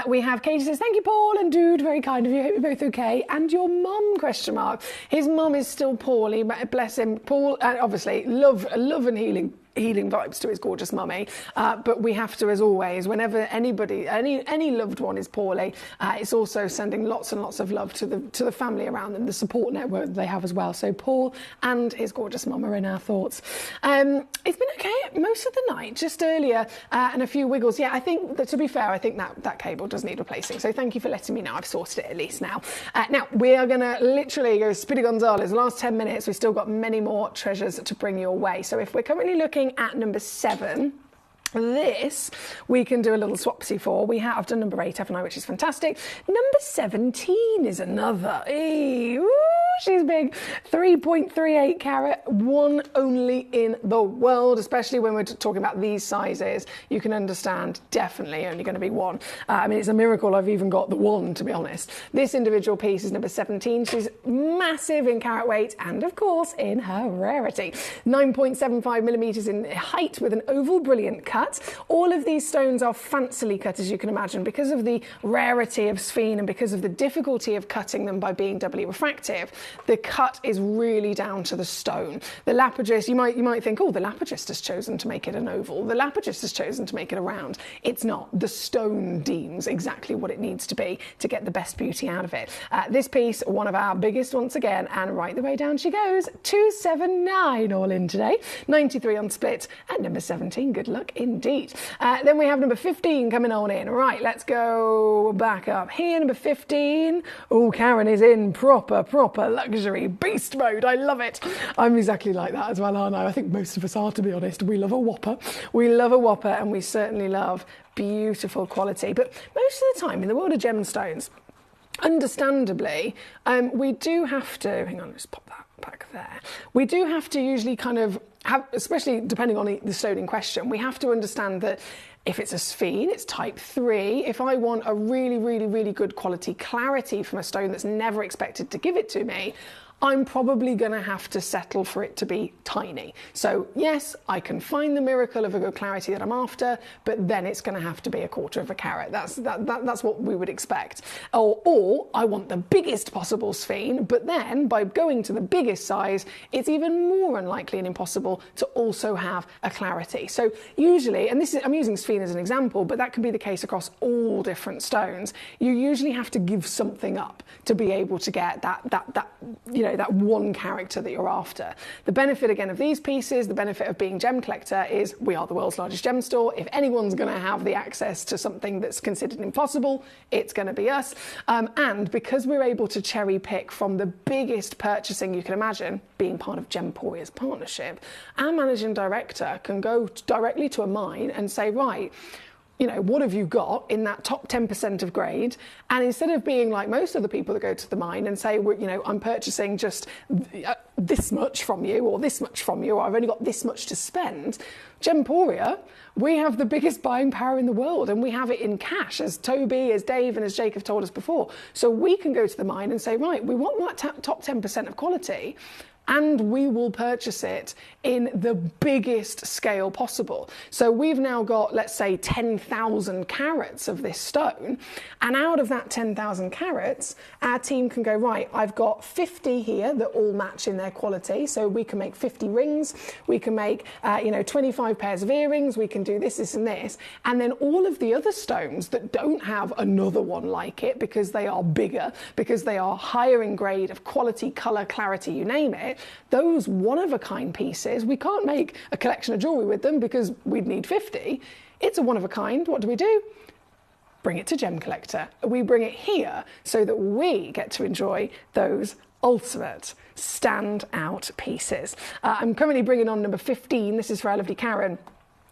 We have Katie says, thank you, Paul and Dude, very kind of you, hope you're both okay. And your mum, question mark. His mum is still poorly, but bless him. Paul, obviously, love and healing vibes to his gorgeous mummy, but we have to, as always, whenever anybody, any loved one is poorly, it's also sending lots and lots of love to the family around them, the support network that they have as well. So Paul and his gorgeous mum are in our thoughts. It's been okay most of the night, just earlier, and a few wiggles. Yeah, I think that, to be fair, I think that cable does need replacing. So thank you for letting me know. I've sorted it at least now. Now we are going to literally go Speedy Gonzales. The last 10 minutes, we've still got many more treasures to bring your way. So if we're currently looking at number 7, this we can do a little swapsy for. I've done number 8, haven't I, which is fantastic. Number 17 is another. Ooh, she's big. 3.38 carat, one only in the world, especially when we're talking about these sizes. You can understand definitely only going to be one. I mean, it's a miracle I've even got the one, to be honest. This individual piece is number 17. She's massive in carat weight and, of course, in her rarity. 9.75 millimeters in height with an oval brilliant cut. All of these stones are fancily cut, as you can imagine, because of the rarity of sphene and because of the difficulty of cutting them by being doubly refractive. The cut is really down to the stone. The lapidus, you might think, oh, the lapidus has chosen to make it an oval. The lapidus has chosen to make it a round. It's not. The stone deems exactly what it needs to be to get the best beauty out of it. This piece, one of our biggest once again, and right the way down she goes, 279 all in today, 93 on split, and number 17, good luck indeed. Then we have number 15 coming on in. Right, let's go back up here, number 15. Oh, Karen is in proper luxury beast mode. I love it. I'm exactly like that as well, aren't I? I think most of us are, to be honest. We love a whopper. We love a whopper, and we certainly love beautiful quality. But most of the time in the world of gemstones, understandably, we do have to, hang on, let's pop that back there. We do have to usually kind of have, especially depending on the stone in question, we have to understand that if it's a sphene, it's type 3. If I want a really good quality clarity from a stone that's never expected to give it to me, I'm probably going to have to settle for it to be tiny. So yes, I can find the miracle of a good clarity that I'm after, but then it's going to have to be 1/4 of a carat. That's what we would expect. Or I want the biggest possible sphene, but then by going to the biggest size, it's even more unlikely and impossible to also have a clarity. So usually, and this is, I'm using sphene as an example, but that can be the case across all different stones. You usually have to give something up to be able to get that one character that you're after. The benefit again of these pieces, the benefit of being Gemcollector, is we are the world's largest gem store. If anyone's going to have the access to something that's considered impossible, it's going to be us. And because we're able to cherry pick from the biggest purchasing you can imagine, being part of Gemporia's partnership, our managing director can go directly to a mine and say, right, you know, what have you got in that top 10% of grade? And instead of being like most of the people that go to the mine and say, well, you know, I'm purchasing just this much from you or this much from you, or I've only got this much to spend, Gemporia, we have the biggest buying power in the world, and we have it in cash, as Toby, as Dave, and as Jake have told us before. So we can go to the mine and say, right, we want that top 10% of quality, and we will purchase it in the biggest scale possible. So we've now got, let's say, 10,000 carats of this stone, and out of that 10,000 carats, our team can go, right, I've got 50 here that all match in their quality, so we can make 50 rings, we can make 25 pairs of earrings, we can do this, and this, and then all of the other stones that don't have another one like it, because they are bigger, because they are higher in grade of quality, colour, clarity, you name it, those one-of-a-kind pieces, we can't make a collection of jewellery with them because we'd need 50. It's a one-of-a-kind. What do? Bring it to Gemcollector. We bring it here so that we get to enjoy those ultimate stand-out pieces. I'm currently bringing on number 15. This is for our lovely Karen.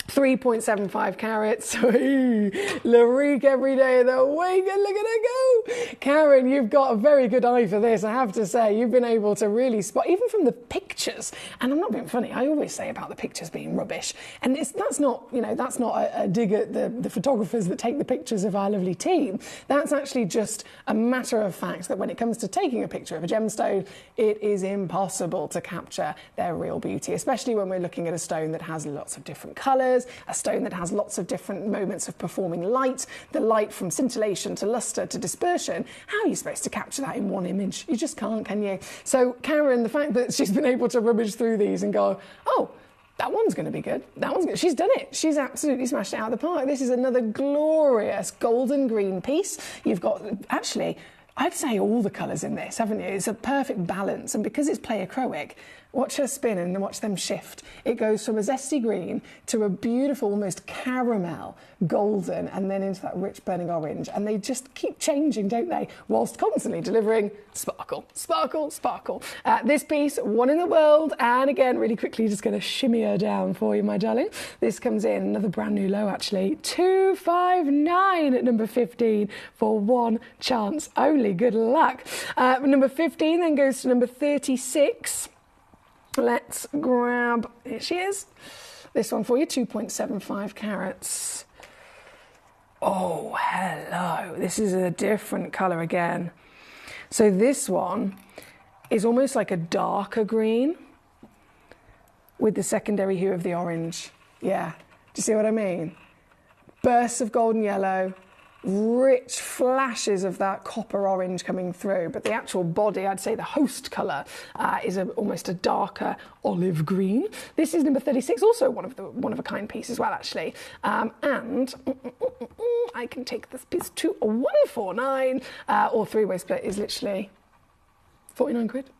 3.75 carats. Larique every day of the week, and look at her go. Karen, you've got a very good eye for this, I have to say. You've been able to really spot, even from the pictures, and I'm not being funny, I always say about the pictures being rubbish, and that's not a dig at the photographers that take the pictures of our lovely team. That's actually just a matter of fact that when it comes to taking a picture of a gemstone, it is impossible to capture their real beauty, especially when we're looking at a stone that has lots of different colours, a stone that has lots of different moments of performing light, the light from scintillation to lustre to dispersion. How are you supposed to capture that in one image? You just can't, can you? So Karen, the fact that she's been able to rummage through these and go, oh, that one's going to be good. That one's good. She's done it. She's absolutely smashed it out of the park. This is another glorious golden green piece. You've got, actually, I'd say all the colours in this, haven't you? It's a perfect balance, and because it's pleochroic, watch her spin and watch them shift. It goes from a zesty green to a beautiful, almost caramel golden, and then into that rich burning orange. And they just keep changing, don't they? Whilst constantly delivering sparkle, sparkle, sparkle. This piece, one in the world. And again, really quickly, just going to shimmy her down for you, my darling. This comes in, another brand new low, actually. 259 at number 15 for one chance only. Good luck. Number 15 then goes to number 36. Let's grab, here she is, this one for you, 2.75 carats. Oh, hello. This is a different colour again. So this one is almost like a darker green with the secondary hue of the orange. Yeah, do you see what I mean? Bursts of golden yellow, rich flashes of that copper orange coming through, but the actual body, I'd say the host colour is almost a darker olive green. This is number 36, also one of a kind piece as well, actually. And I can take this piece to a 149, or three-way split is literally 49 quid.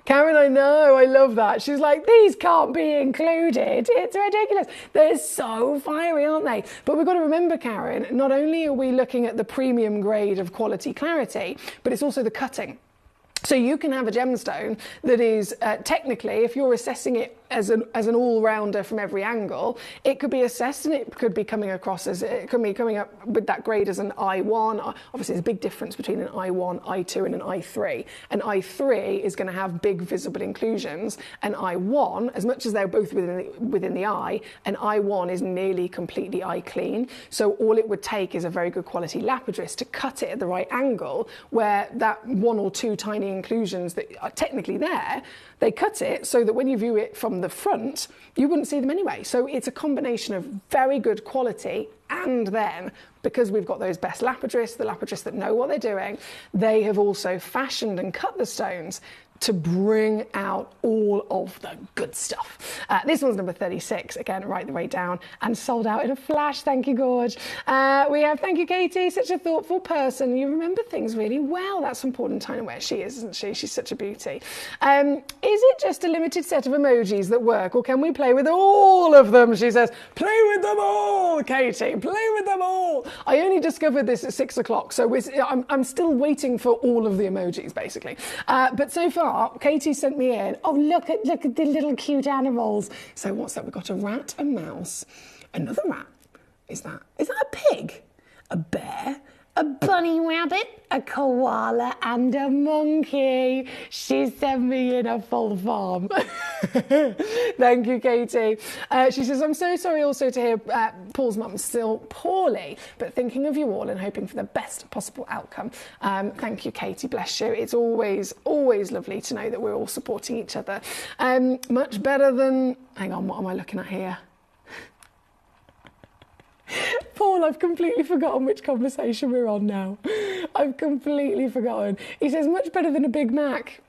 Karen, I know, I love that. She's like, these can't be included. It's ridiculous. They're so fiery, aren't they? But we've got to remember, Karen, not only are we looking at the premium grade of quality clarity, but it's also the cutting. So you can have a gemstone that is technically, if you're assessing it as an all-rounder from every angle, it could be assessed and it could be coming across as, it could be coming up with that grade as an I1. Obviously, there's a big difference between an I1, I2 and an I3. An I3 is going to have big visible inclusions. An I1, as much as they're both within the eye, an I1 is nearly completely eye clean. So all it would take is a very good quality lapidus to cut it at the right angle, where that one or two tiny inclusions that are technically there, they cut it so that when you view it from the front, you wouldn't see them anyway. So it's a combination of very good quality, and then because we've got those best lapidus, the lapidus that know what they're doing, they have also fashioned and cut the stones to bring out all of the good stuff. This one's number 36, again, right the way down, and sold out in a flash. Thank you, Gorge. We have, thank you, Katie, such a thoughtful person. You remember things really well. That's important time where she is, isn't she? She's such a beauty. Is it just a limited set of emojis that work, or can we play with all of them? She says, play with them all, Katie, play with them all. I only discovered this at 6 o'clock, so I'm still waiting for all of the emojis, basically. But so far, Katie sent me in, oh, look at the little cute animals. So what's that? We've got a rat, a mouse, another rat. Is that a pig? A bear? A bunny rabbit? A koala and a monkey. She sent me in a full farm. Thank you, Katie. She says, I'm so sorry also to hear Paul's mum's still poorly, but thinking of you all and hoping for the best possible outcome. Thank you, Katie, bless you. It's always lovely to know that we're all supporting each other. Much better than, hang on, what am I looking at here? Paul, I've completely forgotten which conversation we're on now. I've completely forgotten. He says, much better than a Big Mac.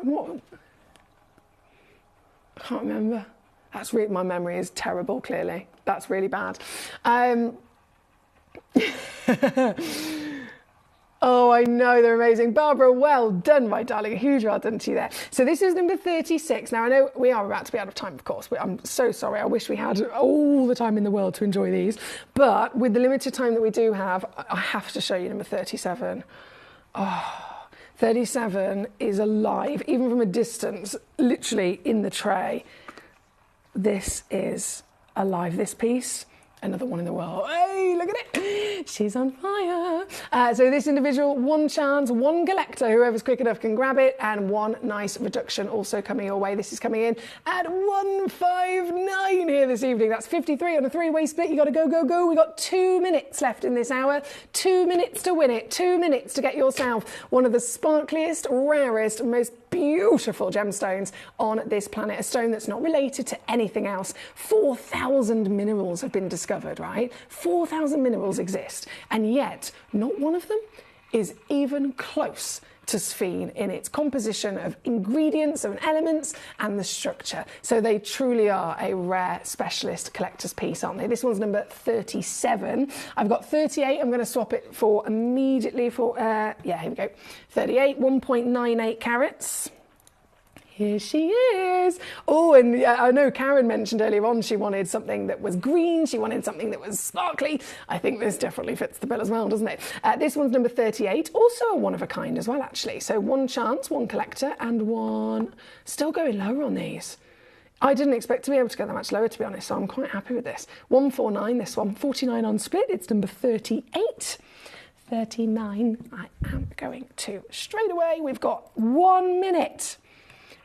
What? I can't remember. That's really, my memory is terrible, clearly. That's really bad. Oh, I know, they're amazing. Barbara, well done, my darling. A huge well done to you there. So this is number 36. Now, I know we are about to be out of time, of course. I'm so sorry. I wish we had all the time in the world to enjoy these. But with the limited time that we do have, I have to show you number 37. Oh, 37 is alive, even from a distance, literally in the tray. This is alive. This piece, another one in the world. Hey, look at it. She's on fire. So this individual, one chance, one collector, whoever's quick enough can grab it, and one nice reduction also coming your way. This is coming in at 159 here this evening. That's 53 on a three-way split. You got to go, go, go. We got 2 minutes left in this hour. 2 minutes to win it. 2 minutes to get yourself one of the sparkliest, rarest, most beautiful gemstones on this planet. A stone that's not related to anything else. 4,000 minerals have been discovered, right? 4,000 minerals exist, and yet not one of them is even close to sphene in its composition of ingredients and elements and the structure. So they truly are a rare specialist collector's piece, aren't they? This one's number 37. I've got 38. I'm going to swap it for immediately for, yeah, here we go. 38, 1.98 carats. Here she is. Oh, and I know Karen mentioned earlier on she wanted something that was green. She wanted something that was sparkly. I think this definitely fits the bill as well, doesn't it? This one's number 38. Also a one of a kind as well, actually. So one chance, one collector, and one... Still going lower on these. I didn't expect to be able to get that much lower, to be honest, so I'm quite happy with this. 149, this one. 49 on split. It's number 38. 39. I am going to straight away. We've got 1 minute.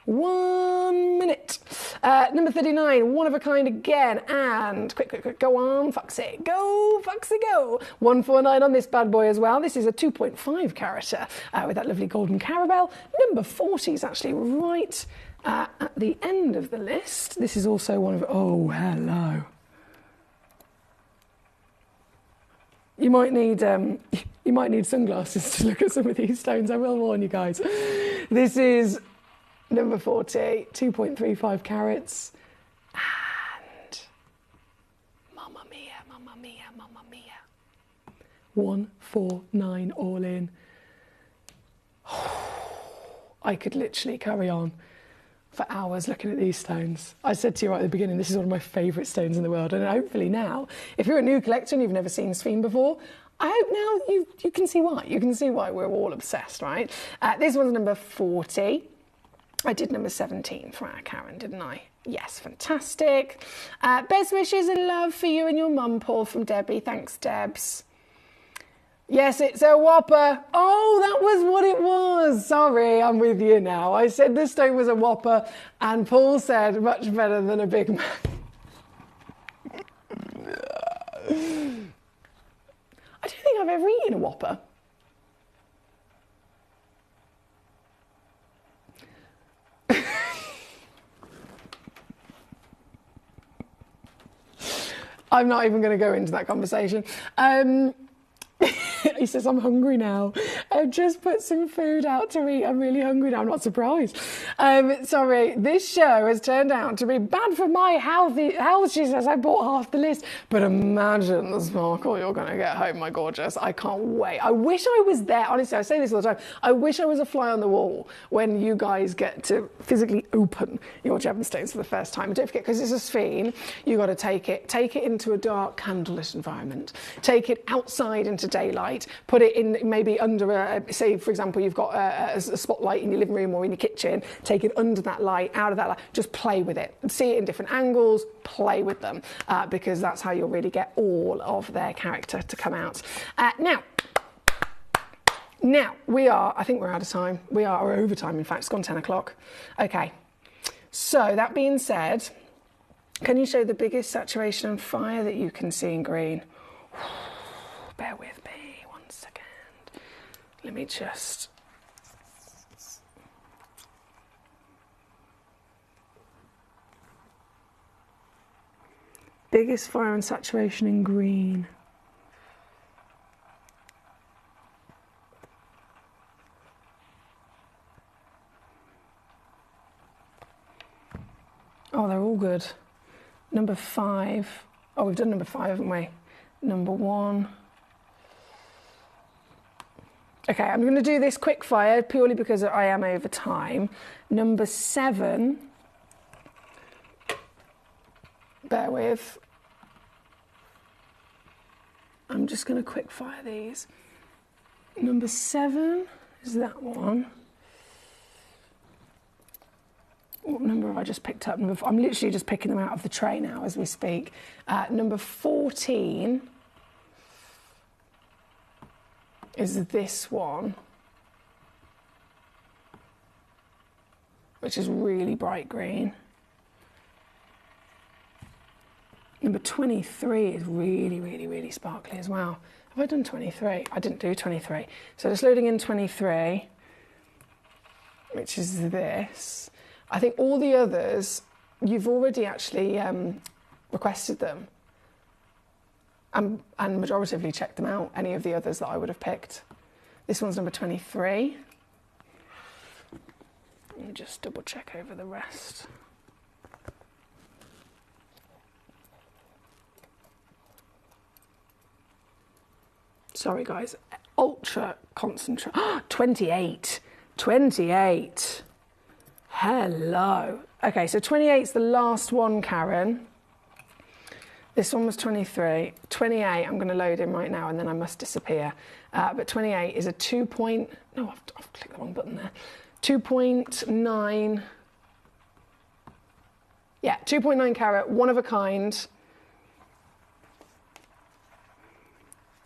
1 minute. Number 39, one of a kind again, and quick, go on, Foxy, go, Foxy, go. 149 on this bad boy as well. This is a 2.5 carat with that lovely golden caramel. Number 40 is actually right at the end of the list. This is also one of, oh, hello. You might need sunglasses to look at some of these stones. I will warn you guys. This is number 40, 2.35 carats. And mamma mia, mamma mia, mamma mia. 149 all in. I could literally carry on for hours looking at these stones. I said to you right at the beginning, this is one of my favourite stones in the world. And hopefully now, if you're a new collector and you've never seen Sphene before, I hope now you can see why. You can see why we're all obsessed, right? This one's number 40. I did number 17 for our Karen, didn't I? Yes, fantastic. Best wishes and love for you and your mum, Paul, from Debbie. Thanks, Debs. Yes, it's a whopper. Oh, that was what it was. Sorry, I'm with you now. I said this stone was a whopper, and Paul said much better than a Big Mac. I don't think I've ever eaten a whopper. I'm not even going to go into that conversation. He says, I'm hungry now. I've just put some food out to eat. I'm really hungry now. I'm not surprised. Sorry, this show has turned out to be bad for my health. She says, I bought half the list. But imagine the sparkle you're going to get home, my gorgeous. I can't wait. I wish I was there. Honestly, I say this all the time. I wish I was a fly on the wall when you guys get to physically open your gemstones for the first time. And don't forget, because it's a Sphene, you've got to take it into a dark, candlelit environment. Take it outside into daylight. Put it in maybe under say, for example, you've got a spotlight in your living room or in your kitchen. Take it under that light, out of that light. Just play with it. See it in different angles. Play with them because that's how you'll really get all of their character to come out. Now, I think we're out of time. We are over time, in fact. It's gone 10 o'clock. Okay. So that being said, can you show the biggest saturation and fire that you can see in green? Bear with me. Let me just... Biggest fire and saturation in green. Oh, they're all good. Number 5. Oh, we've done number 5, haven't we? Number 1. Okay, I'm going to do this quick fire purely because I am over time. Number 7. Bear with. I'm just going to quick fire these. Number 7 is that one. What number have I just picked up? I'm literally just picking them out of the tray now as we speak. Number 14 is this one, which is really bright green. Number 23 is really, really, really sparkly as well. Have I done 23? I didn't do 23. So just loading in 23, which is this. I think all the others, you've already actually requested them and majoritively checked them out, any of the others that I would have picked. This one's number 23. Let me just double check over the rest. Sorry guys, ultra concentrate. 28. 28. Hello. Okay, so 28's the last one, Karen. This one was 23. 28, I'm going to load in right now and then I must disappear. But 28 is a 2 point... No, I've clicked the wrong button there. 2.9... Yeah, 2.9 carat, one of a kind.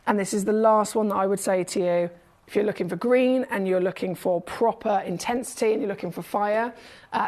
And this is the last one that I would say to you. If you're looking for green and you're looking for proper intensity and you're looking for fire,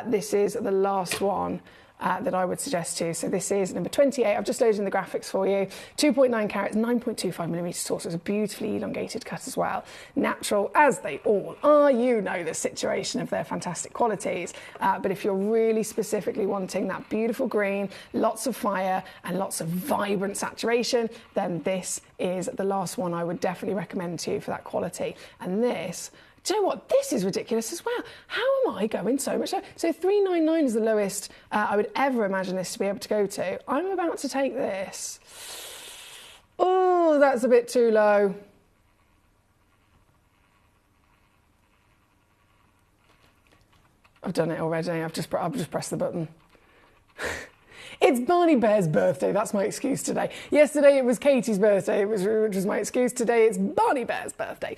this is the last one that I would suggest to you. So this is number 28. I've just loaded in the graphics for you. 2.9 carats, 9.25 millimetres tall, so it's a beautifully elongated cut as well. Natural, as they all are. You know the situation of their fantastic qualities. But if you're really specifically wanting that beautiful green, lots of fire and lots of vibrant saturation, then this is the last one I would definitely recommend to you for that quality. And this, do you know what? This is ridiculous as well. How am I going so much lower? So 399 is the lowest I would ever imagine this to be able to go to. I'm about to take this. Oh, that's a bit too low. I've done it already. I've just pressed the button. It's Barney Bear's birthday. That's my excuse today. Yesterday it was Katie's birthday, which was my excuse. Today it's Barney Bear's birthday.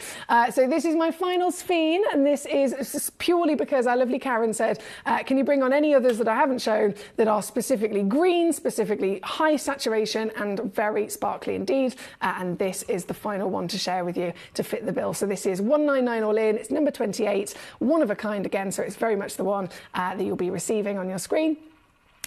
So this is my final sphene, and this is just purely because our lovely Karen said, can you bring on any others that I haven't shown that are specifically green, specifically high saturation and very sparkly indeed. And this is the final one to share with you to fit the bill. So this is 199 all in. It's number 28, one of a kind again. So it's very much the one that you'll be receiving on your screen.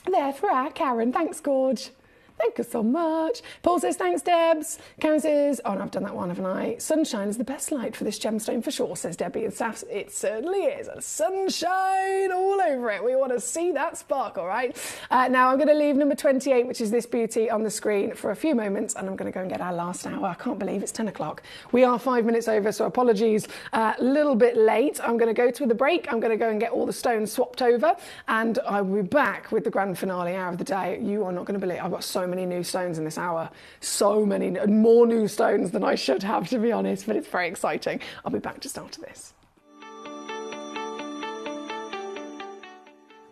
There for our Karen. Thanks, Gorge. Thank you so much. Paul says, thanks, Debs. Karen says, oh, no, I've done that one, haven't I? Sunshine is the best light for this gemstone for sure, says Debbie. And Saf, it certainly is. A sunshine all over it. We want to see that spark, all right? Now, I'm going to leave number 28, which is this beauty, on the screen for a few moments, and I'm going to go and get our last hour. I can't believe it's 10 o'clock. We are 5 minutes over, so apologies. A little bit late. I'm going to go to the break. I'm going to go and get all the stones swapped over, and I will be back with the grand finale hour of the day. You are not going to believe I've got so many new stones in this hour. So many, more new stones than I should have, to be honest, but it's very exciting. I'll be back just after this.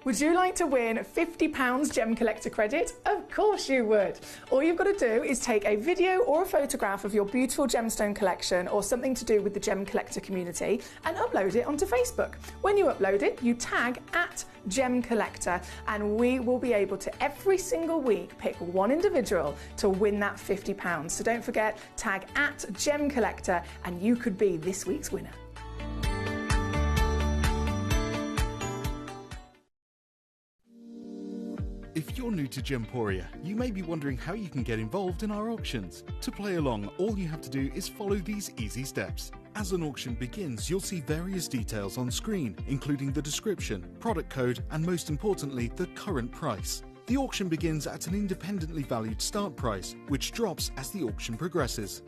Would you like to win £50 Gemcollector credit? Of course you would. All you've got to do is take a video or a photograph of your beautiful gemstone collection or something to do with the Gemcollector community and upload it onto Facebook. When you upload it, you tag @Gemcollector, and we will be able to every single week pick one individual to win that £50. So don't forget, tag @Gemcollector and you could be this week's winner. If you're new to Gemporia, you may be wondering how you can get involved in our auctions. To play along, all you have to do is follow these easy steps. As an auction begins, you'll see various details on screen, including the description, product code, and most importantly, the current price. The auction begins at an independently valued start price, which drops as the auction progresses.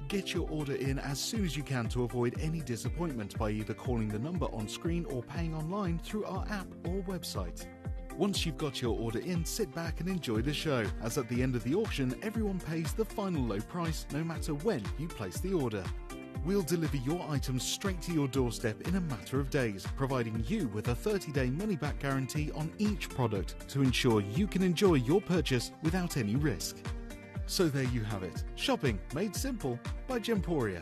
Get your order in as soon as you can to avoid any disappointment by either calling the number on screen or paying online through our app or website. Once you've got your order in, sit back and enjoy the show, as at the end of the auction, everyone pays the final low price no matter when you place the order. We'll deliver your items straight to your doorstep in a matter of days, providing you with a 30-day money-back guarantee on each product to ensure you can enjoy your purchase without any risk. So there you have it, shopping made simple by Gemporia.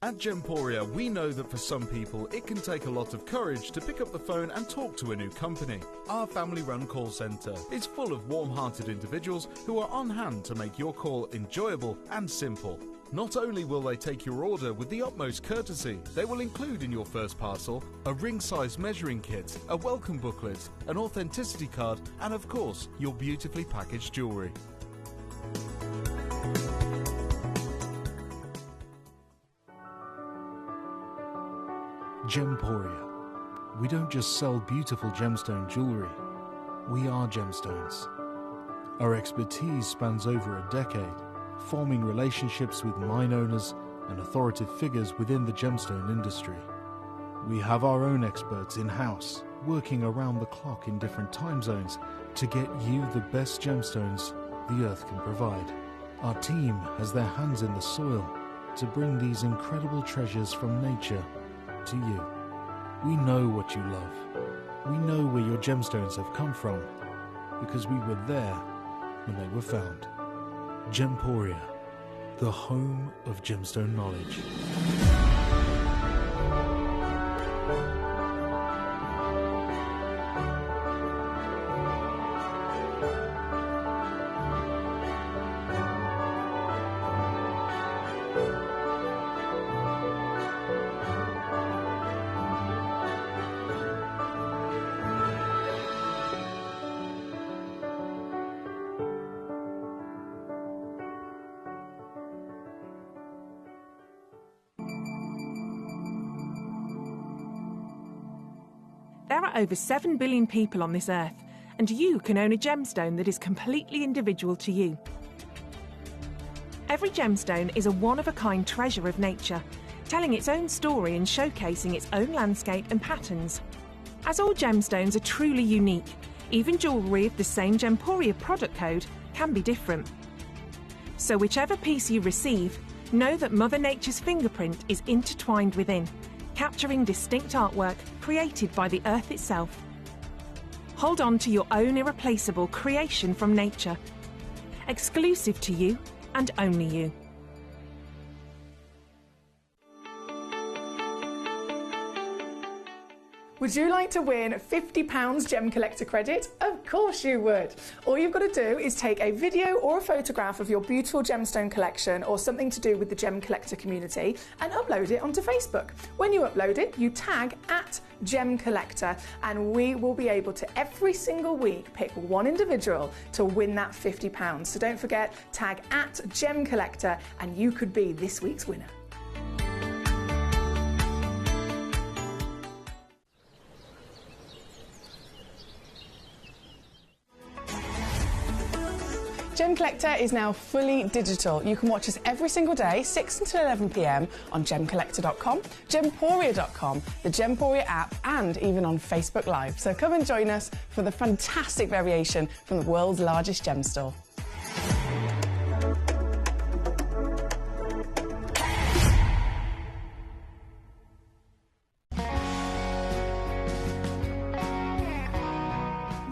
At Gemporia, we know that for some people it can take a lot of courage to pick up the phone and talk to a new company. Our family-run call centre is full of warm-hearted individuals who are on hand to make your call enjoyable and simple. Not only will they take your order with the utmost courtesy, they will include in your first parcel a ring-size measuring kit, a welcome booklet, an authenticity card, and of course, your beautifully packaged jewellery. Gemporia. We don't just sell beautiful gemstone jewellery, we are gemstones. Our expertise spans over a decade, forming relationships with mine owners and authoritative figures within the gemstone industry. We have our own experts in-house, working around the clock in different time zones to get you the best gemstones the earth can provide. Our team has their hands in the soil to bring these incredible treasures from nature to you. We know what you love. We know where your gemstones have come from because we were there when they were found. Gemporia, the home of gemstone knowledge. There are over 7 billion people on this earth, and you can own a gemstone that is completely individual to you. Every gemstone is a one-of-a-kind treasure of nature, telling its own story and showcasing its own landscape and patterns. As all gemstones are truly unique, even jewellery of the same Gemporia product code can be different. So whichever piece you receive, know that Mother Nature's fingerprint is intertwined within, capturing distinct artwork created by the earth itself. Hold on to your own irreplaceable creation from nature, exclusive to you and only you. Would you like to win £50 Gemcollector credit? Of course you would. All you've got to do is take a video or a photograph of your beautiful gemstone collection or something to do with the Gemcollector community and upload it onto Facebook. When you upload it, you tag @Gemcollector and we will be able to every single week pick one individual to win that £50. So don't forget, tag @Gemcollector and you could be this week's winner. Gemcollector is now fully digital. You can watch us every single day, 6 until 11 p.m. on gemcollector.com, gemporia.com, the Gemporia app, and even on Facebook Live. So come and join us for the fantastic variation from the world's largest gem store.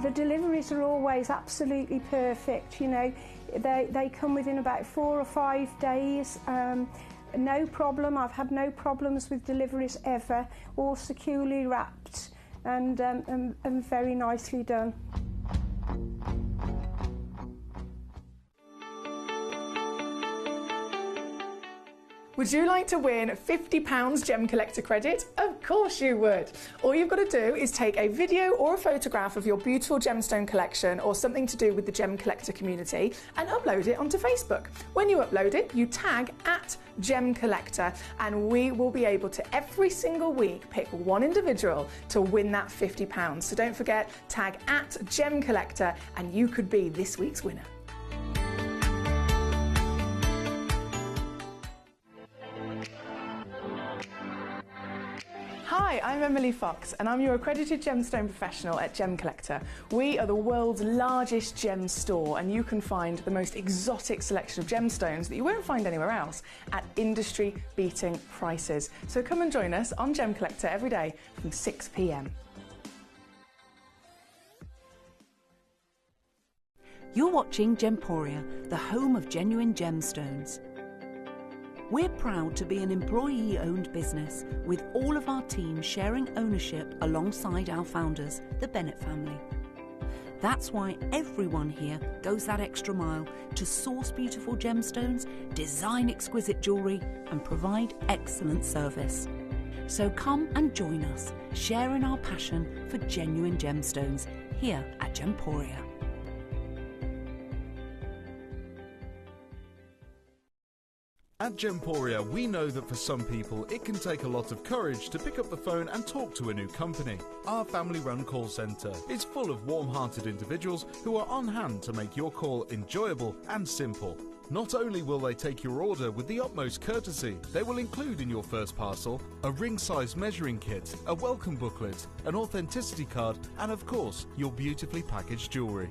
The deliveries are always absolutely perfect, you know. They come within about 4 or 5 days. No problem. I've had no problems with deliveries ever. All securely wrapped and very nicely done. Would you like to win £50 Gemcollector credit? Of course you would. All you've got to do is take a video or a photograph of your beautiful gemstone collection or something to do with the Gemcollector community and upload it onto Facebook. When you upload it, you tag @Gemcollector and we will be able to every single week pick one individual to win that £50. So don't forget, tag @Gemcollector and you could be this week's winner. Hi, I'm Emily Fox and I'm your accredited gemstone professional at Gemcollector. We are the world's largest gem store and you can find the most exotic selection of gemstones that you won't find anywhere else at industry-beating prices. So come and join us on Gemcollector every day from 6 p.m. You're watching Gemporia, the home of genuine gemstones. We're proud to be an employee-owned business with all of our team sharing ownership alongside our founders, the Bennett family. That's why everyone here goes that extra mile to source beautiful gemstones, design exquisite jewellery and provide excellent service. So come and join us, sharing our passion for genuine gemstones here at Gemporia. At Gemporia, we know that for some people it can take a lot of courage to pick up the phone and talk to a new company. Our family-run call centre is full of warm-hearted individuals who are on hand to make your call enjoyable and simple. Not only will they take your order with the utmost courtesy, they will include in your first parcel a ring-size measuring kit, a welcome booklet, an authenticity card and of course your beautifully packaged jewellery.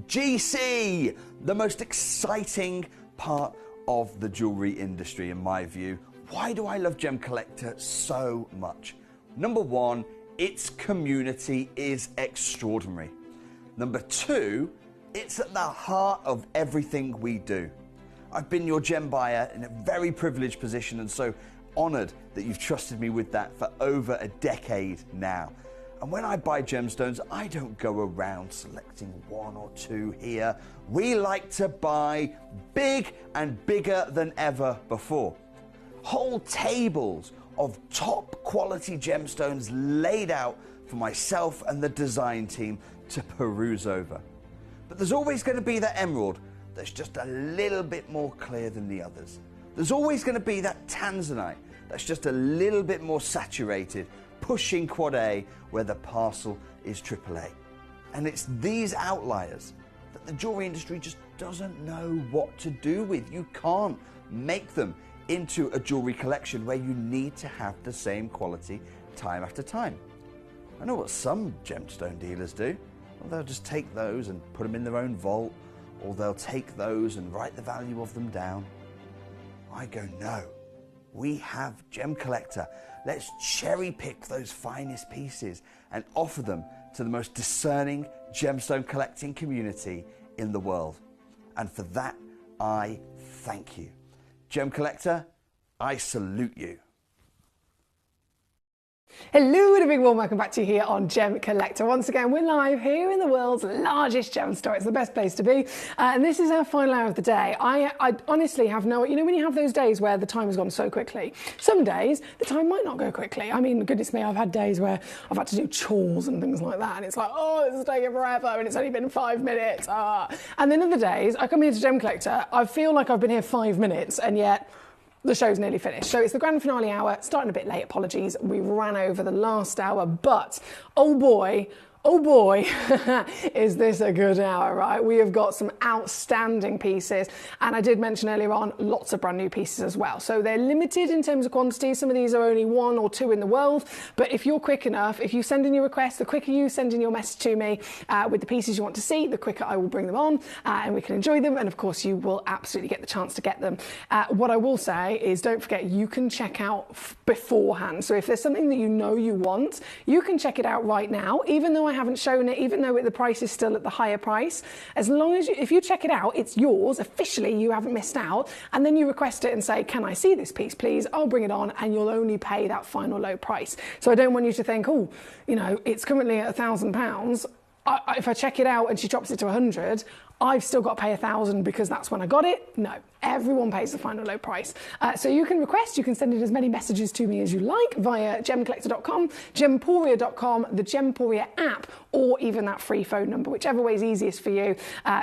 GC, the most exciting part of the jewellery industry in my view. Why do I love Gemcollector so much? Number one, its community is extraordinary. Number two, it's at the heart of everything we do. I've been your gem buyer in a very privileged position and so honoured that you've trusted me with that for over a decade now. And when I buy gemstones, I don't go around selecting one or two here. We like to buy big and bigger than ever before. Whole tables of top quality gemstones laid out for myself and the design team to peruse over. But there's always going to be that emerald that's just a little bit more clear than the others. there's always going to be that tanzanite that's just a little bit more saturated, pushing quad A where the parcel is AAA. And it's these outliers that the jewelry industry just doesn't know what to do with. You can't make them into a jewelry collection where you need to have the same quality time after time. I know what some gemstone dealers do. Well, they'll just take those and put them in their own vault, or they'll take those and write the value of them down. I go, no, we have Gemcollector. Let's cherry pick those finest pieces and offer them to the most discerning gemstone collecting community in the world. And for that, I thank you. Gemcollector, I salute you. Hello and a big warm welcome back to you here on Gemcollector. Once again, we're live here in the world's largest gem store. It's the best place to be. And this is our final hour of the day. I honestly have no, you know, when you have those days where the time has gone so quickly, some days the time might not go quickly. I mean, goodness me, I've had days where I've had to do chores and things like that. And it's like, oh, this is taking forever and it's only been 5 minutes. And then other days, I come here to Gemcollector, I feel like I've been here 5 minutes and yet the show's nearly finished. So it's the grand finale hour, starting a bit late, apologies. We ran over the last hour, but oh boy, is this a good hour, right? We have got some outstanding pieces. And I did mention earlier on, lots of brand new pieces as well. So they're limited in terms of quantity. Some of these are only 1 or 2 in the world. But if you're quick enough, if you send in your request, the quicker you send in your message to me with the pieces you want to see, the quicker I will bring them on and we can enjoy them. And of course, you will absolutely get the chance to get them. What I will say is don't forget, you can check out beforehand. So if there's something that you know you want, you can check it out right now, even though I haven't shown it, even though the price is still at the higher price. As long as if you check it out, it's yours officially, you haven't missed out, and then you request it and say, can I see this piece please? I'll bring it on, and you'll only pay that final low price. So I don't want you to think, oh, you know, it's currently at £1,000. If I check it out and she drops it to 100, I've still got to pay 1,000 because that's when I got it. No, everyone pays the final low price. So you can request, you can send in as many messages to me as you like via gemcollector.com, gemporia.com, the Gemporia app, or even that free phone number, whichever way is easiest for you,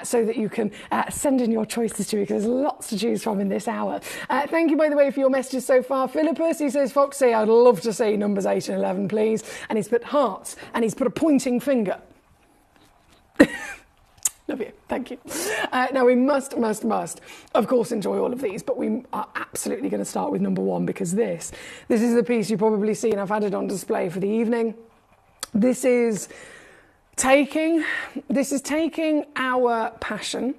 so that you can send in your choices to me, because there's lots to choose from in this hour. Thank you, by the way, for your messages so far. Philippus, he says, Foxy, I'd love to see numbers 8 and 11, please. And he's put hearts, and he's put a pointing finger. Love you, thank you. Now we must, of course, enjoy all of these, but we are absolutely going to start with number 1, because this is the piece you've probably seen. I've had it on display for the evening. This is taking our passion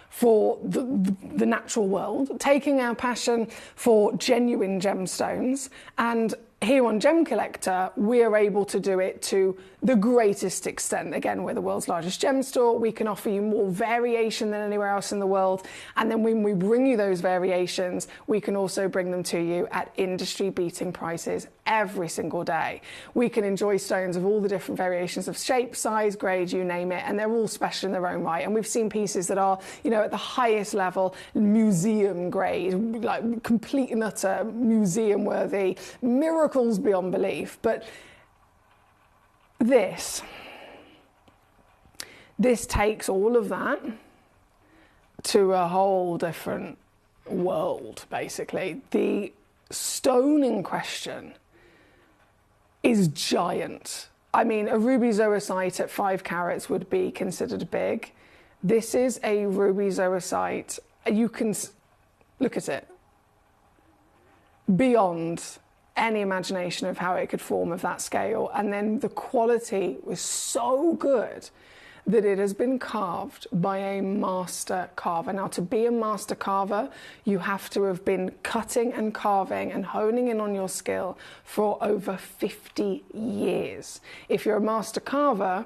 for the natural world, taking our passion for genuine gemstones, and here on Gemcollector, we are able to do it to the greatest extent. Again, we're the world's largest gem store. We can offer you more variation than anywhere else in the world. And then when we bring you those variations, we can also bring them to you at industry-beating prices every single day. We can enjoy stones of all the different variations of shape, size, grade, you name it, and they're all special in their own right. And we've seen pieces that are, you know, at the highest level, museum grade, like complete and utter museum-worthy, miracles beyond belief. But this takes all of that to a whole different world, basically. The stone in question is giant. I mean, a ruby zoisite at 5 carats would be considered big. This is a ruby zoisite. You can look at it. Beyond any imagination of how it could form of that scale. And then the quality was so good that it has been carved by a master carver. Now, to be a master carver, you have to have been cutting and carving and honing in on your skill for over 50 years. If you're a master carver,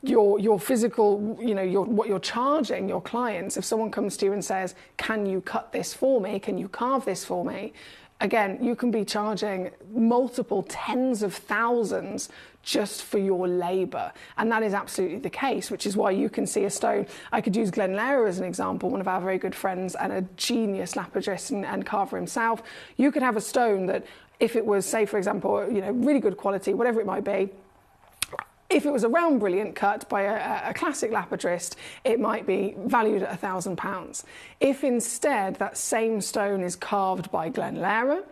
your physical, you know, what you're charging your clients, if someone comes to you and says, can you cut this for me? Can you carve this for me? Again, you can be charging multiple tens of thousands just for your labour. And that is absolutely the case, which is why you can see a stone. I could use Glenn Lehrer as an example, one of our very good friends and a genius lapidrist and carver himself. You could have a stone that, if it was, say, for example, you know, really good quality, whatever it might be, If it was a round brilliant cut by a classic lapidrist, it might be valued at £1,000. If instead that same stone is carved by Glenn Lehrer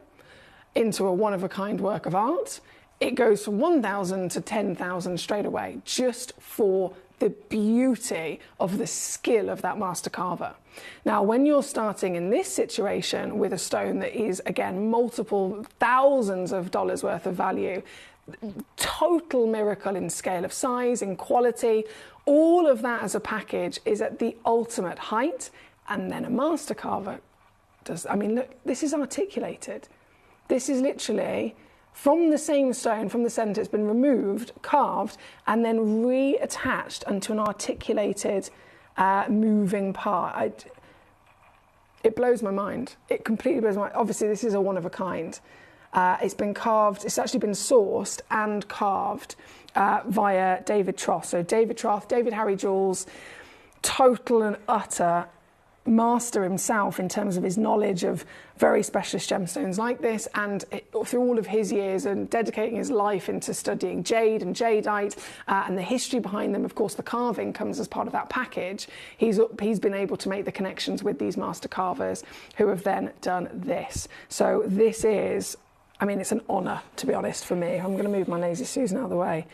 into a one-of-a-kind work of art, it goes from 1,000 to 10,000 straight away, just for the beauty of the skill of that master carver. Now, when you're starting in this situation with a stone that is, again, multiple thousands of dollars worth of value, total miracle in scale of size, in quality, all of that as a package is at the ultimate height. And then a master carver does, I mean, look, this is articulated. This is literally from the same stone, from the centre, it's been removed, carved, and then reattached onto an articulated moving part. It blows my mind. It completely blows my mind. Obviously, this is a one of a kind. It's been carved, it's actually been sourced and carved via David Troth. So David Troth, David Harry Jules, total and utter master himself in terms of his knowledge of very specialist gemstones like this, and through all of his years and dedicating his life into studying jade and jadeite and the history behind them. Of course, the carving comes as part of that package. He's been able to make the connections with these master carvers who have then done this. So this is, I mean, it's an honour, to be honest, for me. I'm going to move my lazy Susan out of the way.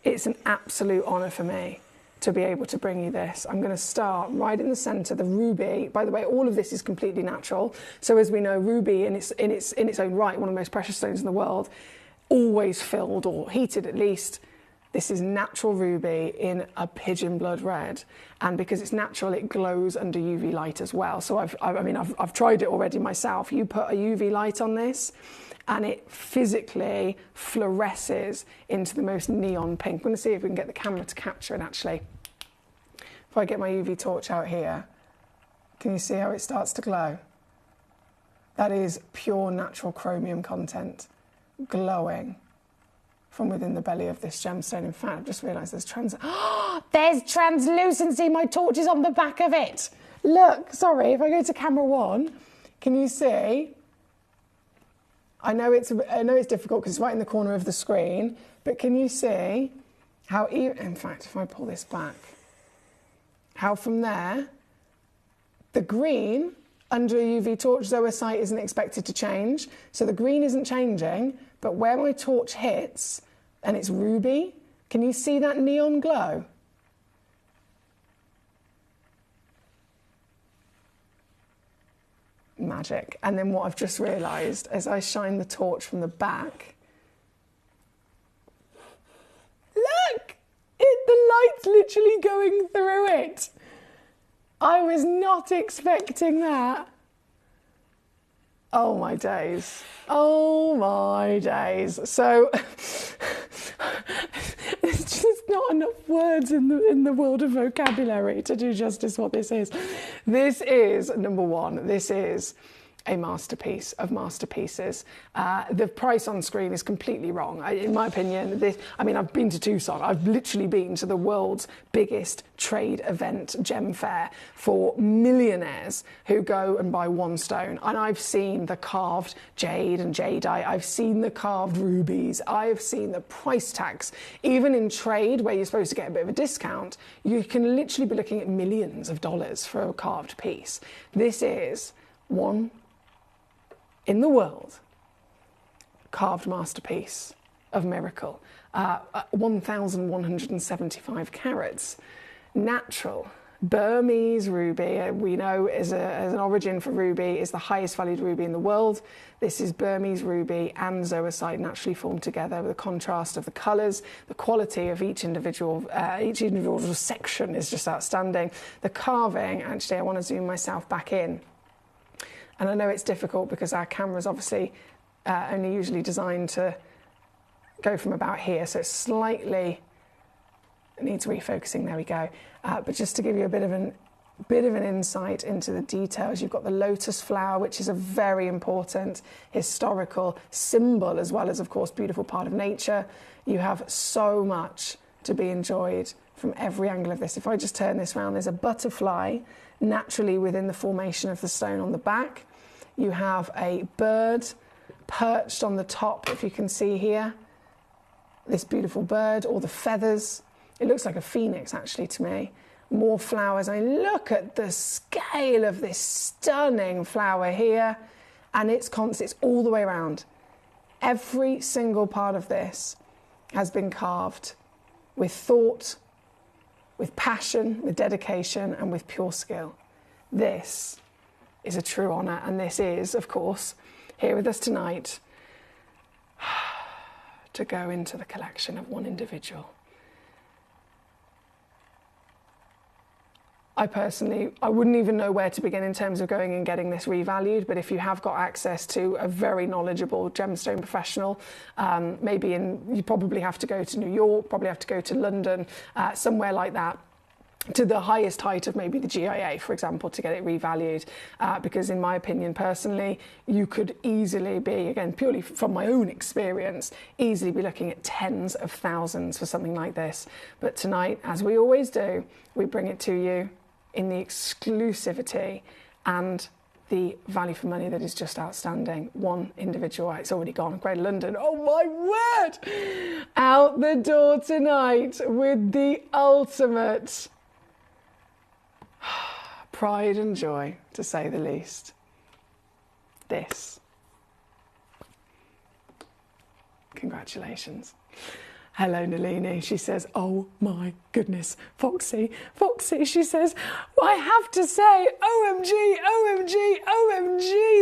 It's an absolute honour for me to be able to bring you this. I'm going to start right in the centre, the ruby. By the way, all of this is completely natural. So as we know, ruby in its own right, one of the most precious stones in the world, always filled or heated at least. This is natural ruby in a pigeon blood red. And because it's natural, it glows under UV light as well. So I've tried it already myself. You put a UV light on this, and it physically fluoresces into the most neon pink. I'm going to see if we can get the camera to capture it, actually. If I get my UV torch out here, can you see how it starts to glow? That is pure natural chromium content glowing from within the belly of this gemstone. In fact, I've just realised there's translucency. My torch is on the back of it. Look, sorry, if I go to camera 1, can you see? I know it's difficult because it's right in the corner of the screen, but can you see how, in fact, if I pull this back, how from there, the green under a UV torch zoisite isn't expected to change. So the green isn't changing, but where my torch hits, and it's ruby, can you see that neon glow? Magic. And then what I've just realised, as I shine the torch from the back, look! The light's literally going through it. I was not expecting that. Oh my days. Oh my days. So there's just not enough words in the world of vocabulary to do justice what this is. This is, number one, this is a masterpiece of masterpieces. The price on screen is completely wrong. In my opinion, I've been to Tucson. I've literally been to the world's biggest trade event, gem fair, for millionaires who go and buy one stone. And I've seen the carved jade and jadeite. I've seen the carved rubies. I've seen the price tags. Even in trade, where you're supposed to get a bit of a discount, you can literally be looking at millions of dollars for a carved piece. This is one in the world carved masterpiece of miracle. 1,175 carats, natural Burmese ruby. We know as an origin for ruby is the highest valued ruby in the world. This is Burmese ruby and zoisite naturally formed together with the contrast of the colours. The quality of each individual section is just outstanding. The carving, actually, I want to zoom myself back in. And I know it's difficult because our camera's obviously only usually designed to go from about here, so it's slightly, it needs refocusing, there we go. But just to give you a bit of an insight into the details, you've got the lotus flower, which is a very important historical symbol, as well as, of course, beautiful part of nature. You have so much to be enjoyed from every angle of this. If I just turn this around, there's a butterfly naturally within the formation of the stone on the back. You have a bird perched on the top, if you can see here. this beautiful bird, or the feathers. It looks like a phoenix actually to me. More flowers. I mean, look at the scale of this stunning flower here. And it's all the way around. Every single part of this has been carved with thought, with passion, with dedication, and with pure skill. This is a true honour, and this is, of course, here with us tonight to go into the collection of one individual. I wouldn't even know where to begin in terms of going and getting this revalued, but if you have got access to a very knowledgeable gemstone professional, you probably have to go to New York, probably have to go to London, somewhere like that, to the highest height of maybe the GIA, for example, to get it revalued. Because in my opinion, personally, you could easily be, again, purely from my own experience, easily be looking at tens of thousands for something like this. But tonight, as we always do, we bring it to you in the exclusivity and the value for money that is just outstanding. One individual, it's already gone, Greater London, oh my word! Out the door tonight with the ultimate pride and joy, to say the least. This. Congratulations. Hello, Nalini. She says, oh my goodness, Foxy, she says, well, I have to say, OMG,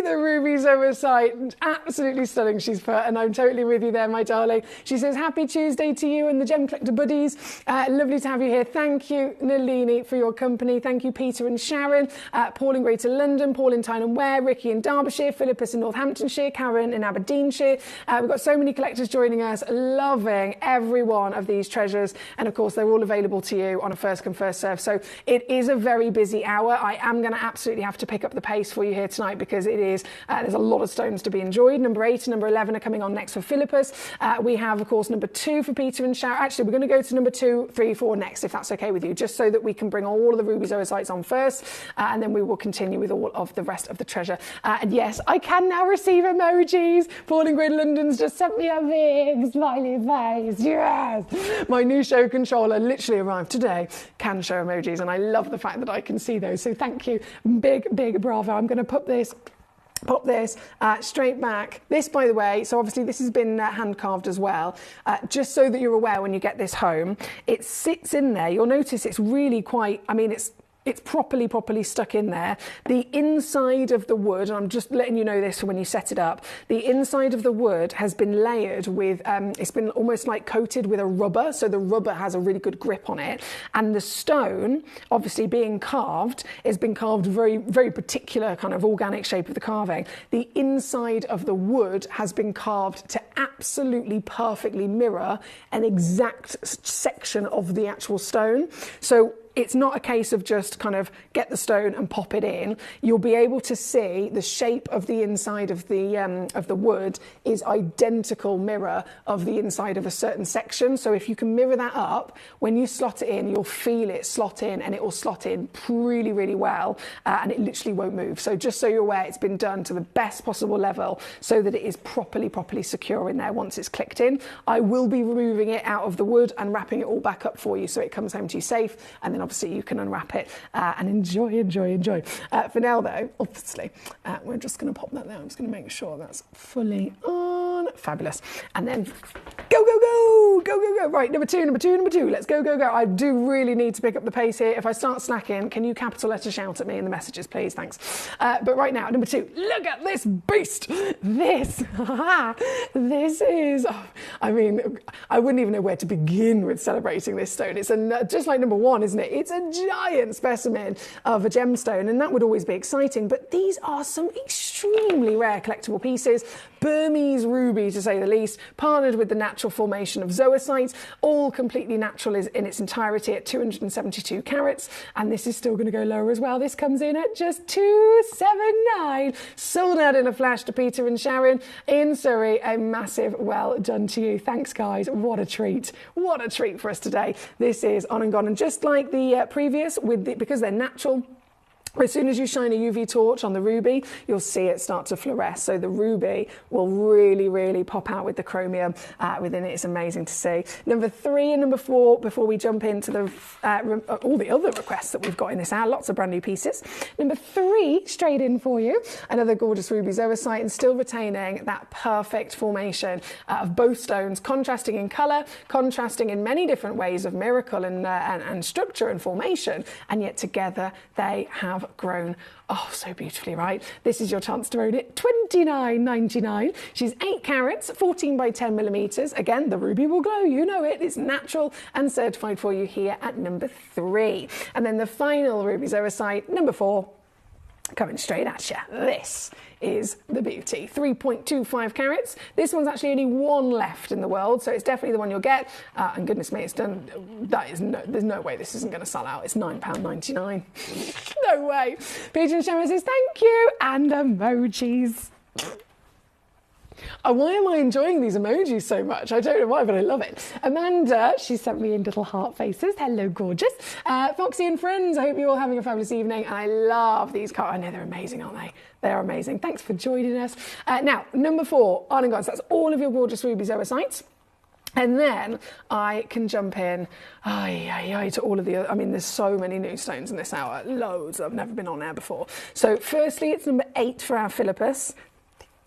the Ruby Zoa site. Absolutely stunning, she's put, and I'm totally with you there, my darling. She says, happy Tuesday to you and the Gem Collector buddies. Lovely to have you here. Thank you, Nalini, for your company. Thank you, Peter and Sharon, Paul in Greater London, Paul in Tyne and Ware, Ricky in Derbyshire, Philippus in Northamptonshire, Karen in Aberdeenshire. We've got so many collectors joining us, loving every one of these treasures, and of course they're all available to you on a first come first serve. So it is a very busy hour. I am going to absolutely have to pick up the pace for you here tonight, because it is there's a lot of stones to be enjoyed. Number 8 and number 11 are coming on next for Philippus. We have of course number 2 for Peter and Sharon. Actually, we're going to go to number 2, 3, 4 next, if that's okay with you, just so that we can bring all of the Ruby Zoa sites on first, and then we will continue with all of the rest of the treasure. And yes, I can now receive emojis. Paul in Greater London's just sent me a big smiley face. Yes! My new show controller literally arrived today, can show emojis, and I love the fact that I can see those. So thank you. Big bravo. I'm going to pop this straight back. This, by the way, so obviously this has been hand carved as well. Just so that you're aware, when you get this home, it sits in there. You'll notice it's really quite, I mean, it's properly stuck in there. The inside of the wood, and I'm just letting you know this for when you set it up, the inside of the wood has been layered with, it's been almost like coated with a rubber, so the rubber has a really good grip on it. And the stone, obviously being carved, has been carved very, very particular kind of organic shape of the carving. The inside of the wood has been carved to absolutely perfectly mirror an exact section of the actual stone. So it's not a case of just kind of get the stone and pop it in. You'll be able to see the shape of the inside of the wood is identical mirror of the inside of a certain section. So if you can mirror that up, when you slot it in, you'll feel it slot in, and it will slot in really, really well, and it literally won't move. So just so you're aware, it's been done to the best possible level so that it is properly secure in there once it's clicked in. I will be removing it out of the wood and wrapping it all back up for you so it comes home to you safe, and then obviously you can unwrap it and enjoy. For now though, obviously, we're just going to pop that there. I'm just going to make sure that's fully on. Fabulous. And then go. Right, number two. Let's go. I do really need to pick up the pace here. If I start slacking, can you capital letter shout at me in the messages, please? Thanks. But right now, number 2, look at this beast. This is, I mean, I wouldn't even know where to begin with celebrating this stone. It's just like number 1, isn't it? It's a giant specimen of a gemstone, and that would always be exciting. But these are some extremely rare collectible pieces. Burmese ruby, to say the least, partnered with the natural formation of zoisites, all completely natural in its entirety at 272 carats, and this is still going to go lower as well. This comes in at just 279. Sold out in a flash to Peter and Sharon in Surrey. A massive well done to you. Thanks, guys. What a treat for us today. This is on and gone, and just like the previous, because they're natural, As soon as you shine a UV torch on the ruby, you'll see it start to fluoresce. So the ruby will really, really pop out with the chromium within it. It's amazing to see. Number 3 and number 4, before we jump into the all the other requests that we've got in this hour, lots of brand new pieces. Number 3, straight in for you, another gorgeous ruby zoisite, and still retaining that perfect formation of both stones, contrasting in colour, contrasting in many different ways of miracle and structure and formation, and yet together they have grown so beautifully, right? This is your chance to own it. $29.99. She's 8 carats, 14 by 10 millimeters. Again, the ruby will glow, you know it. It's natural and certified for you here at number 3. And then the final ruby zoisite, number 4, coming straight at you. This is the beauty. 3.25 carats. This one's actually only 1 left in the world, so it's definitely the one you'll get. And goodness me, it's done. There's no way this isn't going to sell out. It's £9.99. No way. Pigeon Shower says thank you and emojis. Why am I enjoying these emojis so much? I don't know why, but I love it. Amanda, she sent me in little heart faces. Hello, gorgeous. Foxy and friends, I hope you're all having a fabulous evening. I love these cards. I know they're amazing, aren't they? They are amazing. Thanks for joining us. Now, number 4, on and gone. So that's all of your gorgeous ruby zoisites. And then I can jump in to all of the other. I mean, there's so many new stones in this hour. Loads. I've never been on air before. So firstly, it's number 8 for our Philippus.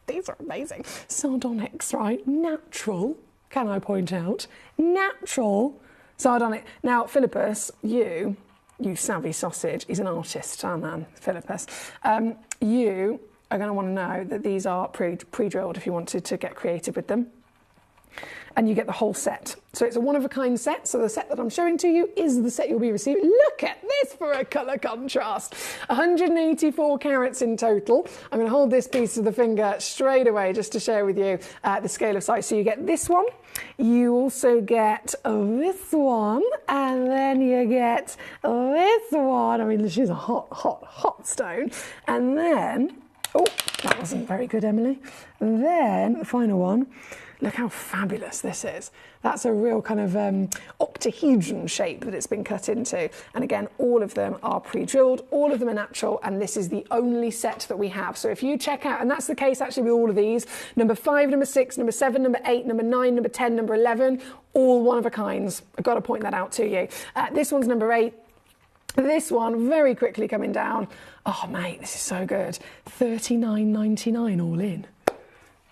These are amazing. Sardonyx, right? Natural, can I point out? Natural sardonyx. Now, Philippus, you savvy sausage, he's an artist, our man, Philippus. You are going to want to know that these are pre-drilled if you wanted to get creative with them. And you get the whole set. So it's a one-of-a-kind set. So the set that I'm showing to you is the set you'll be receiving. Look at this for a colour contrast. 184 carats in total. I'm going to hold this piece of the finger straight away just to share with you the scale of size. So you get this one. You also get this one. And then you get this one. I mean, she's a hot, hot, hot stone. And then, oh, that wasn't very good, Emily. And then the final one. Look how fabulous this is. That's a real kind of octahedron shape that it's been cut into. And again, all of them are pre-drilled, all of them are natural, and this is the only set that we have. So if you check out, and that's the case actually with all of these, number 5, number 6, number 7, number 8, number 9, number 10, number 11, all one-of-a-kinds. I've got to point that out to you. This one's number 8. This one, very quickly coming down. Oh, mate, this is so good. $39.99 all in.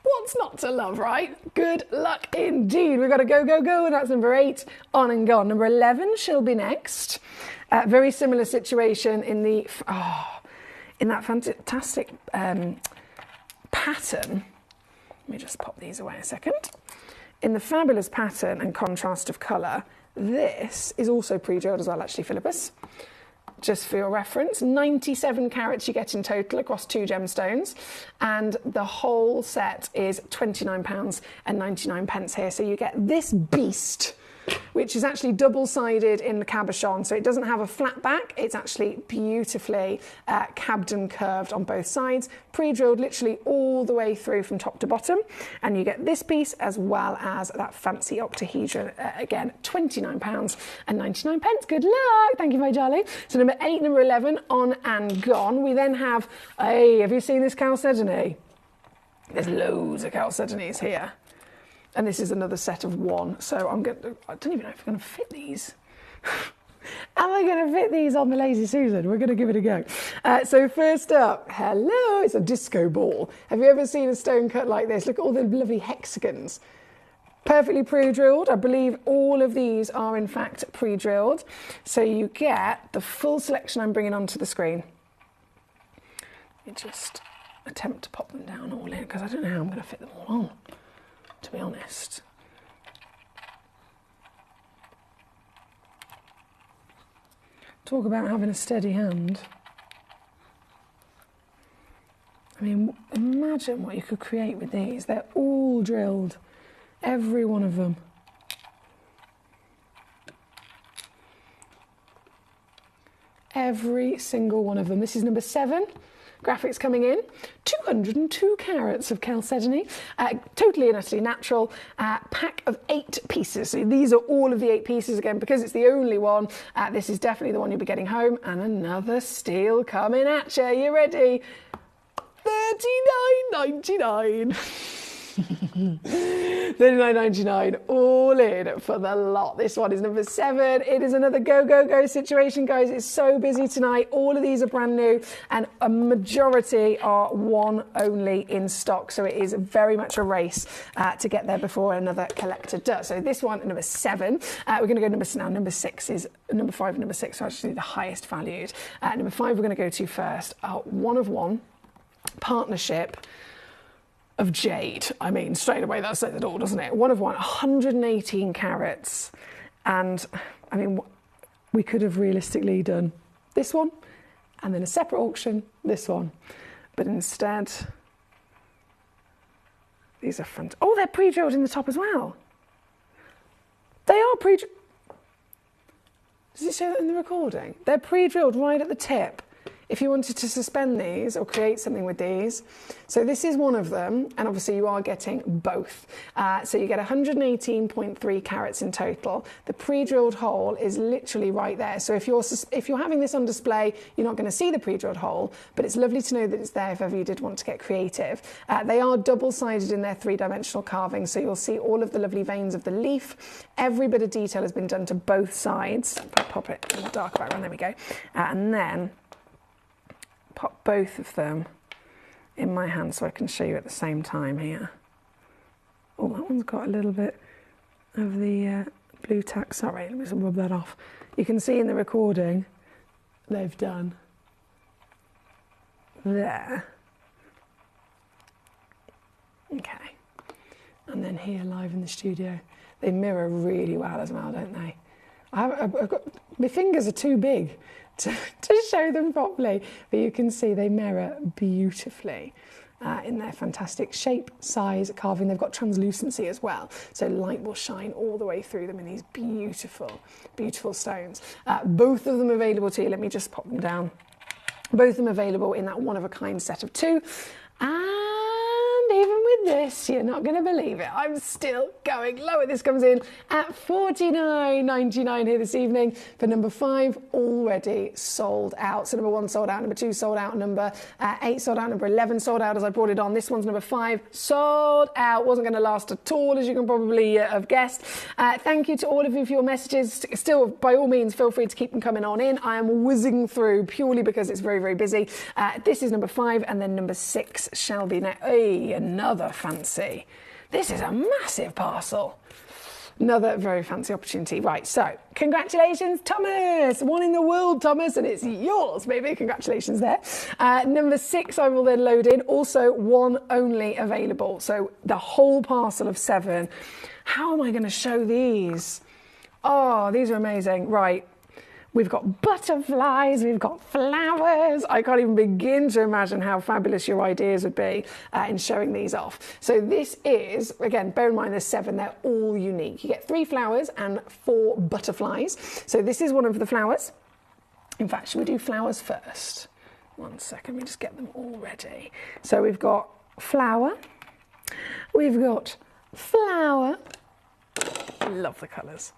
What's not to love, right? Good luck indeed. We've got to go, go, go. And that's number 8, on and gone. Number 11 shall be next. Very similar situation in the in that fantastic pattern. Let me just pop these away a second. In the fabulous pattern and contrast of colour, this is also pre-drilled as well, actually, Philippus. Just for your reference, 97 carats you get in total across 2 gemstones, and the whole set is £29.99 here. So you get this beast, which is actually double-sided in the cabochon, so it doesn't have a flat back. It's actually beautifully cabbed and curved on both sides, pre-drilled literally all the way through from top to bottom, and you get this piece as well as that fancy octahedron. Again, £29.99. Good luck. Thank you, my darling. So number 8, number 11, on and gone. We then have, have you seen this chalcedony? There's loads of chalcedonies here. And this is another set of 1. So I don't even know if I'm going to fit these. Am I going to fit these on the Lazy Susan? We're going to give it a go. So first up, hello, it's a disco ball. Have you ever seen a stone cut like this? Look at all the lovely hexagons. Perfectly pre-drilled. I believe all of these are in fact pre-drilled. So you get the full selection I'm bringing onto the screen. Let me just attempt to pop them down all in because I don't know how I'm going to fit them all on, to be honest. Talk about having a steady hand. I mean, imagine what you could create with these. They're all drilled, every one of them. Every single one of them. This is number 7. graphics coming in. 202 carats of chalcedony, totally and utterly natural, pack of 8 pieces. So these are all of the 8 pieces again, because it's the only one. This is definitely the one you'll be getting home. And another steal coming at you. You ready? $39.99. $39.99 all in for the lot. This one is number 7. It is another go, go, go situation, guys. It's so busy tonight. All of these are brand new and a majority are one only in stock. So it is very much a race to get there before another collector does. So this one, number 7. We're going to go number 6 is number 5 and number 6 are actually the highest valued. Number 5 we're going to go to first. One of one partnership of jade. I mean, straight away that says it all, doesn't it? One of one, 118 carats. And I mean, we could have realistically done this one and then a separate auction, this one. But instead, these are fun. Oh, they're pre-drilled in the top as well. They are pre-drilled. Does it show that in the recording? They're pre-drilled right at the tip. If you wanted to suspend these or create something with these. So this is one of them, and obviously you are getting both. So you get 118.3 carats in total. The pre-drilled hole is literally right there. So if you're having this on display, you're not going to see the pre-drilled hole, but it's lovely to know that it's there if ever you did want to get creative. They are double-sided in their 3-dimensional carving, so you'll see all of the lovely veins of the leaf. Every bit of detail has been done to both sides. I'll pop it in the dark background, there we go. And then pop both of them in my hand so I can show you at the same time here. Oh, that one's got a little bit of the blue tack. Sorry, let me just rub that off. You can see in the recording they've done there. Okay. And then here live in the studio. They mirror really well as well, don't they? I've got, my fingers are too big to show them properly, but you can see they mirror beautifully in their fantastic shape, size, carving. They've got translucency as well, so light will shine all the way through them in these beautiful, beautiful stones. Both of them available to you. Let me just pop them down. Both of them available in that one-of-a-kind set of 2. And even with this, you're not going to believe it, I'm still going lower. This comes in at $49.99 here this evening for number 5, already sold out. So number 1 sold out, number 2 sold out, number 8 sold out, number 11 sold out as I brought it on. This one's number 5, sold out. Wasn't going to last at all, as you can probably have guessed. Thank you to all of you for your messages. Still, by all means, feel free to keep them coming on in. I am whizzing through purely because it's very, very busy. This is number 5, and then number 6 shall be next. Hey, another fancy. This is a massive parcel. Another very fancy opportunity. Right, so congratulations, Thomas. 1 in the world, Thomas, and it's yours, baby. Congratulations there. Number 6 I will then load in. Also 1 only available. So the whole parcel of 7. How am I going to show these? Oh, these are amazing. Right. We've got butterflies, we've got flowers. I can't even begin to imagine how fabulous your ideas would be in showing these off. So this is, again, bear in mind there's 7, they're all unique. You get 3 flowers and 4 butterflies. So this is one of the flowers. In fact, should we do flowers first? 1 second, let me just get them all ready. So we've got flower, we've got flower. Love the colours.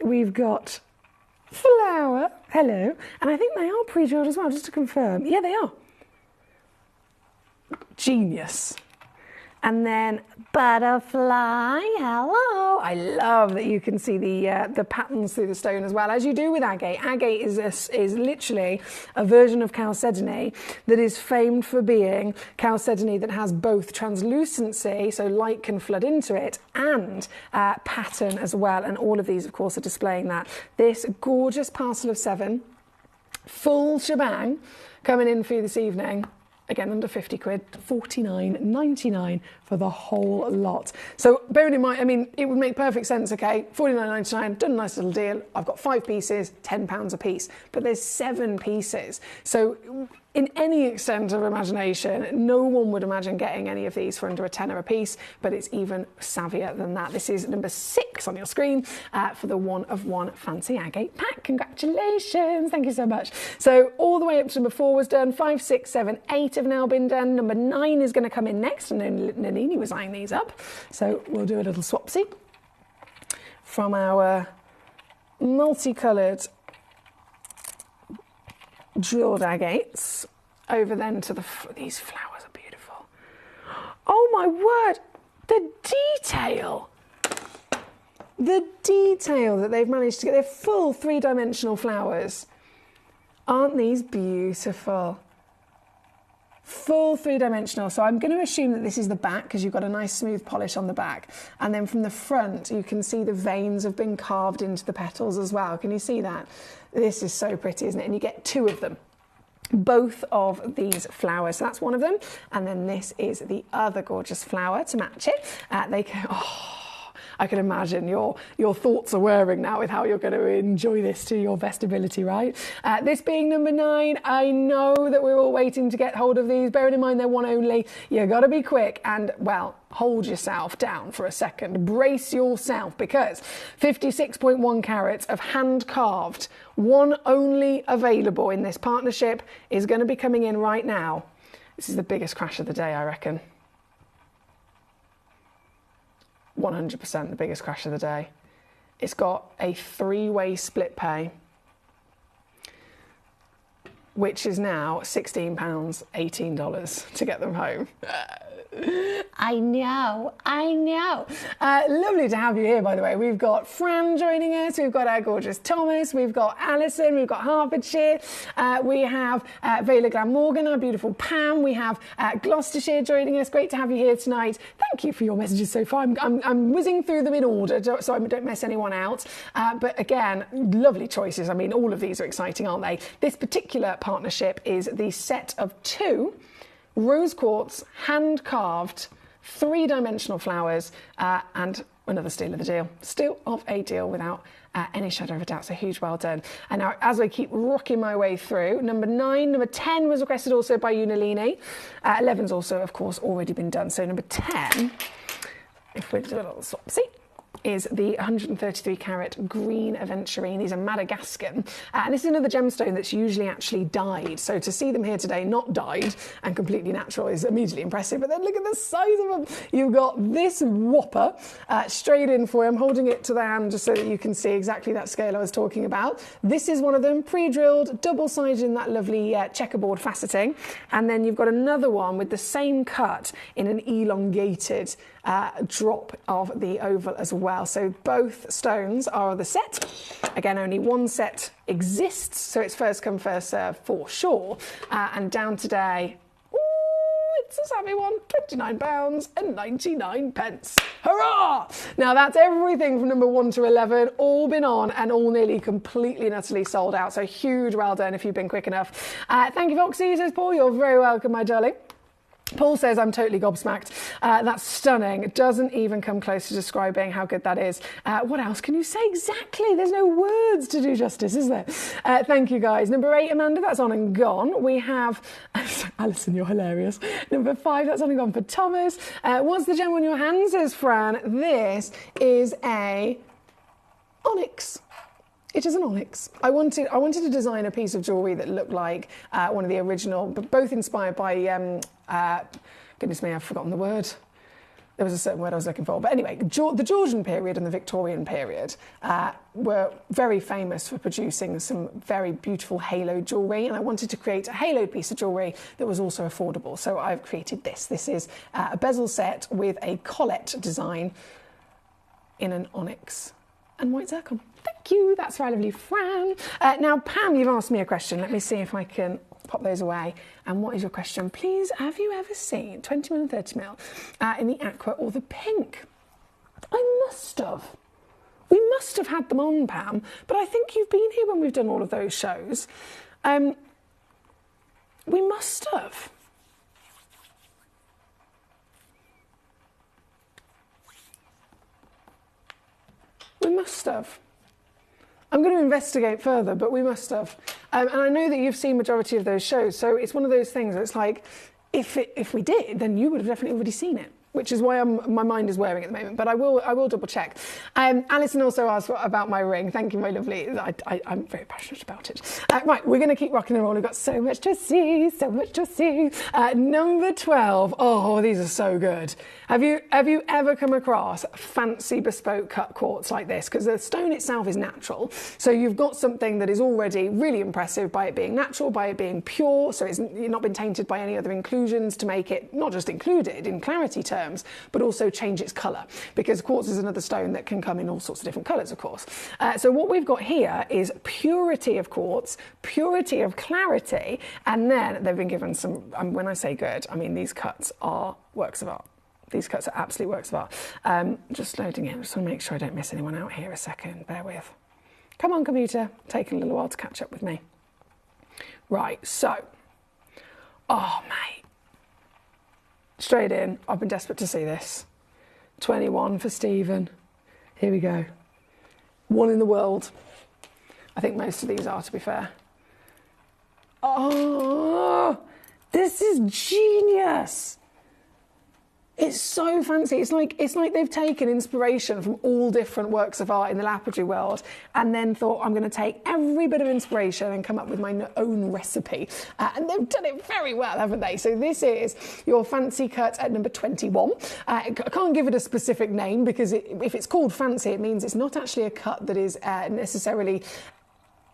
We've got flower, hello, and I think they are pre-drilled as well, just to confirm. Yeah, they are. Genius. And then butterfly, hello. I love that you can see the patterns through the stone as well, as you do with agate. Agate is literally a version of chalcedony that is famed for being chalcedony that has both translucency, so light can flood into it, and pattern as well. And all of these, of course, are displaying that. This gorgeous parcel of 7, full shebang, coming in for you this evening. Again, under 50 quid, $49.99 for the whole lot. So bearing in mind, I mean, it would make perfect sense, okay? $49.99, done a nice little deal. I've got 5 pieces, £10 a piece, but there's 7 pieces. So in any extent of imagination, no one would imagine getting any of these for under a tenner a piece, but it's even savvier than that. This is number 6 on your screen for the 1 of 1 fancy agate pack. Congratulations, thank you so much. So all the way up to number 4 was done, 5, 6, 7, 8 have now been done. Number 9 is going to come in next, and Nanini was eyeing these up. So we'll do a little swapsy from our multicoloured jewelled agates over then to these flowers are beautiful. Oh my word, the detail that they've managed to get. They're full 3-dimensional flowers. Aren't these beautiful? Full 3-dimensional. So I'm going to assume that this is the back because you've got a nice smooth polish on the back, and then from the front you can see the veins have been carved into the petals as well. Can you see that? This is so pretty, isn't it? And you get 2 of them, both of these flowers. So that's one of them, and then this is the other gorgeous flower to match it. I can imagine your thoughts are whirring now with how you're going to enjoy this to your best ability, right? This being number 9, I know that we're all waiting to get hold of these. Bearing in mind they're one only, you got to be quick and, well, hold yourself down for a second. Brace yourself, because 56.1 carats of hand-carved, one only available in this partnership, is going to be coming in right now. This is the biggest crash of the day, I reckon. 100% the biggest crash of the day. It's got a 3-way split pay, which is now £16, $18 to get them home. I know. Lovely to have you here, by the way. We've got Fran joining us, we've got our gorgeous Thomas, we've got Alison, we've got Hertfordshire, we have Vela Glamorgan, our beautiful Pam, we have Gloucestershire joining us. Great to have you here tonight. Thank you for your messages so far. I'm whizzing through them in order so I don't mess anyone out. But again, lovely choices. I mean, all of these are exciting, aren't they? This particular partnership is the set of 2 rose quartz, hand-carved, 3-dimensional flowers, and another steal of the deal. Steal of a deal without any shadow of a doubt, so huge well done. And now, as I keep rocking my way through, number 9, number 10 was requested also by Unalini. 11's also, of course, already been done. So number 10, if we do a little swapsy, is the 133 carat green aventurine. These are Madagascan. And this is another gemstone that's usually actually dyed. So to see them here today not dyed and completely natural is immediately impressive. But then look at the size of them. You've got this whopper straight in for you. I'm holding it to the hand just so that you can see exactly that scale I was talking about. This is one of them, pre-drilled, double-sided in that lovely checkerboard faceting. And then you've got another one with the same cut in an elongated drop of the oval as well. So both stones are the set. Again, only one set exists, so it's first come, first serve for sure. And down today, it's a savvy one, £29.99. Hurrah! Now that's everything from number 1 to 11, all been on and all nearly completely and utterly sold out. So huge well done if you've been quick enough. Thank you, Foxy, says Paul. You're very welcome, my darling. Paul says, I'm totally gobsmacked. That's stunning. It doesn't even come close to describing how good that is. What else can you say exactly? There's no words to do justice, is there? Thank you, guys. Number 8, Amanda, that's on and gone. We have... Alison, you're hilarious. Number 5, that's on and gone for Thomas. What's the gem on your hands, says Fran? This is a onyx. It is an onyx. I wanted to design a piece of jewellery that looked like one of the original, but both inspired by, goodness me, I've forgotten the word. There was a certain word I was looking for. But anyway, the Georgian period and the Victorian period were very famous for producing some very beautiful halo jewellery, and I wanted to create a halo piece of jewellery that was also affordable. So I've created this. This is a bezel set with a collet design in an onyx and white zircon. Thank you, that's for our lovely Fran. Now, Pam, you've asked me a question. Let me see if I can pop those away. And what is your question? Please, have you ever seen 20mm and 30mm in the aqua or the pink? I must have. We must have had them on, Pam, but I think you've been here when we've done all of those shows. We must have. We must have. I'm going to investigate further, but we must have. And I know that you've seen majority of those shows, so it's one of those things that it's like, if we did, then you would have definitely already seen it, which is why my mind is wearing at the moment, but I will double check. Alison also asked about my ring. Thank you, my lovely. I'm very passionate about it. Right, we're going to keep rocking and rolling. We've got so much to see, so much to see. Number 12. Oh, these are so good. Have you ever come across fancy bespoke cut quartz like this? Because the stone itself is natural, so you've got something that is already really impressive by it being natural, by it being pure, so it's not been tainted by any other inclusions to make it not just included in clarity terms, but also change its colour, because quartz is another stone that can come in all sorts of different colours, of course. So what we've got here is purity of quartz, purity of clarity, and then they've been given some, when I say good, I mean these cuts are works of art. These cuts are absolute works of art. Just loading in, just want to make sure I don't miss anyone out here a second, bear with. Come on, computer, taking a little while to catch up with me. Right, so, oh mate, straight in, I've been desperate to see this. 21 for Stephen, here we go. One in the world. I think most of these are, to be fair. Oh, this is genius. It's so fancy. It's like they've taken inspiration from all different works of art in the lapidary world and then thought, I'm going to take every bit of inspiration and come up with my own recipe. And they've done it very well, haven't they? So this is your fancy cut at number 21. I can't give it a specific name because if it's called fancy, it means it's not actually a cut that is necessarily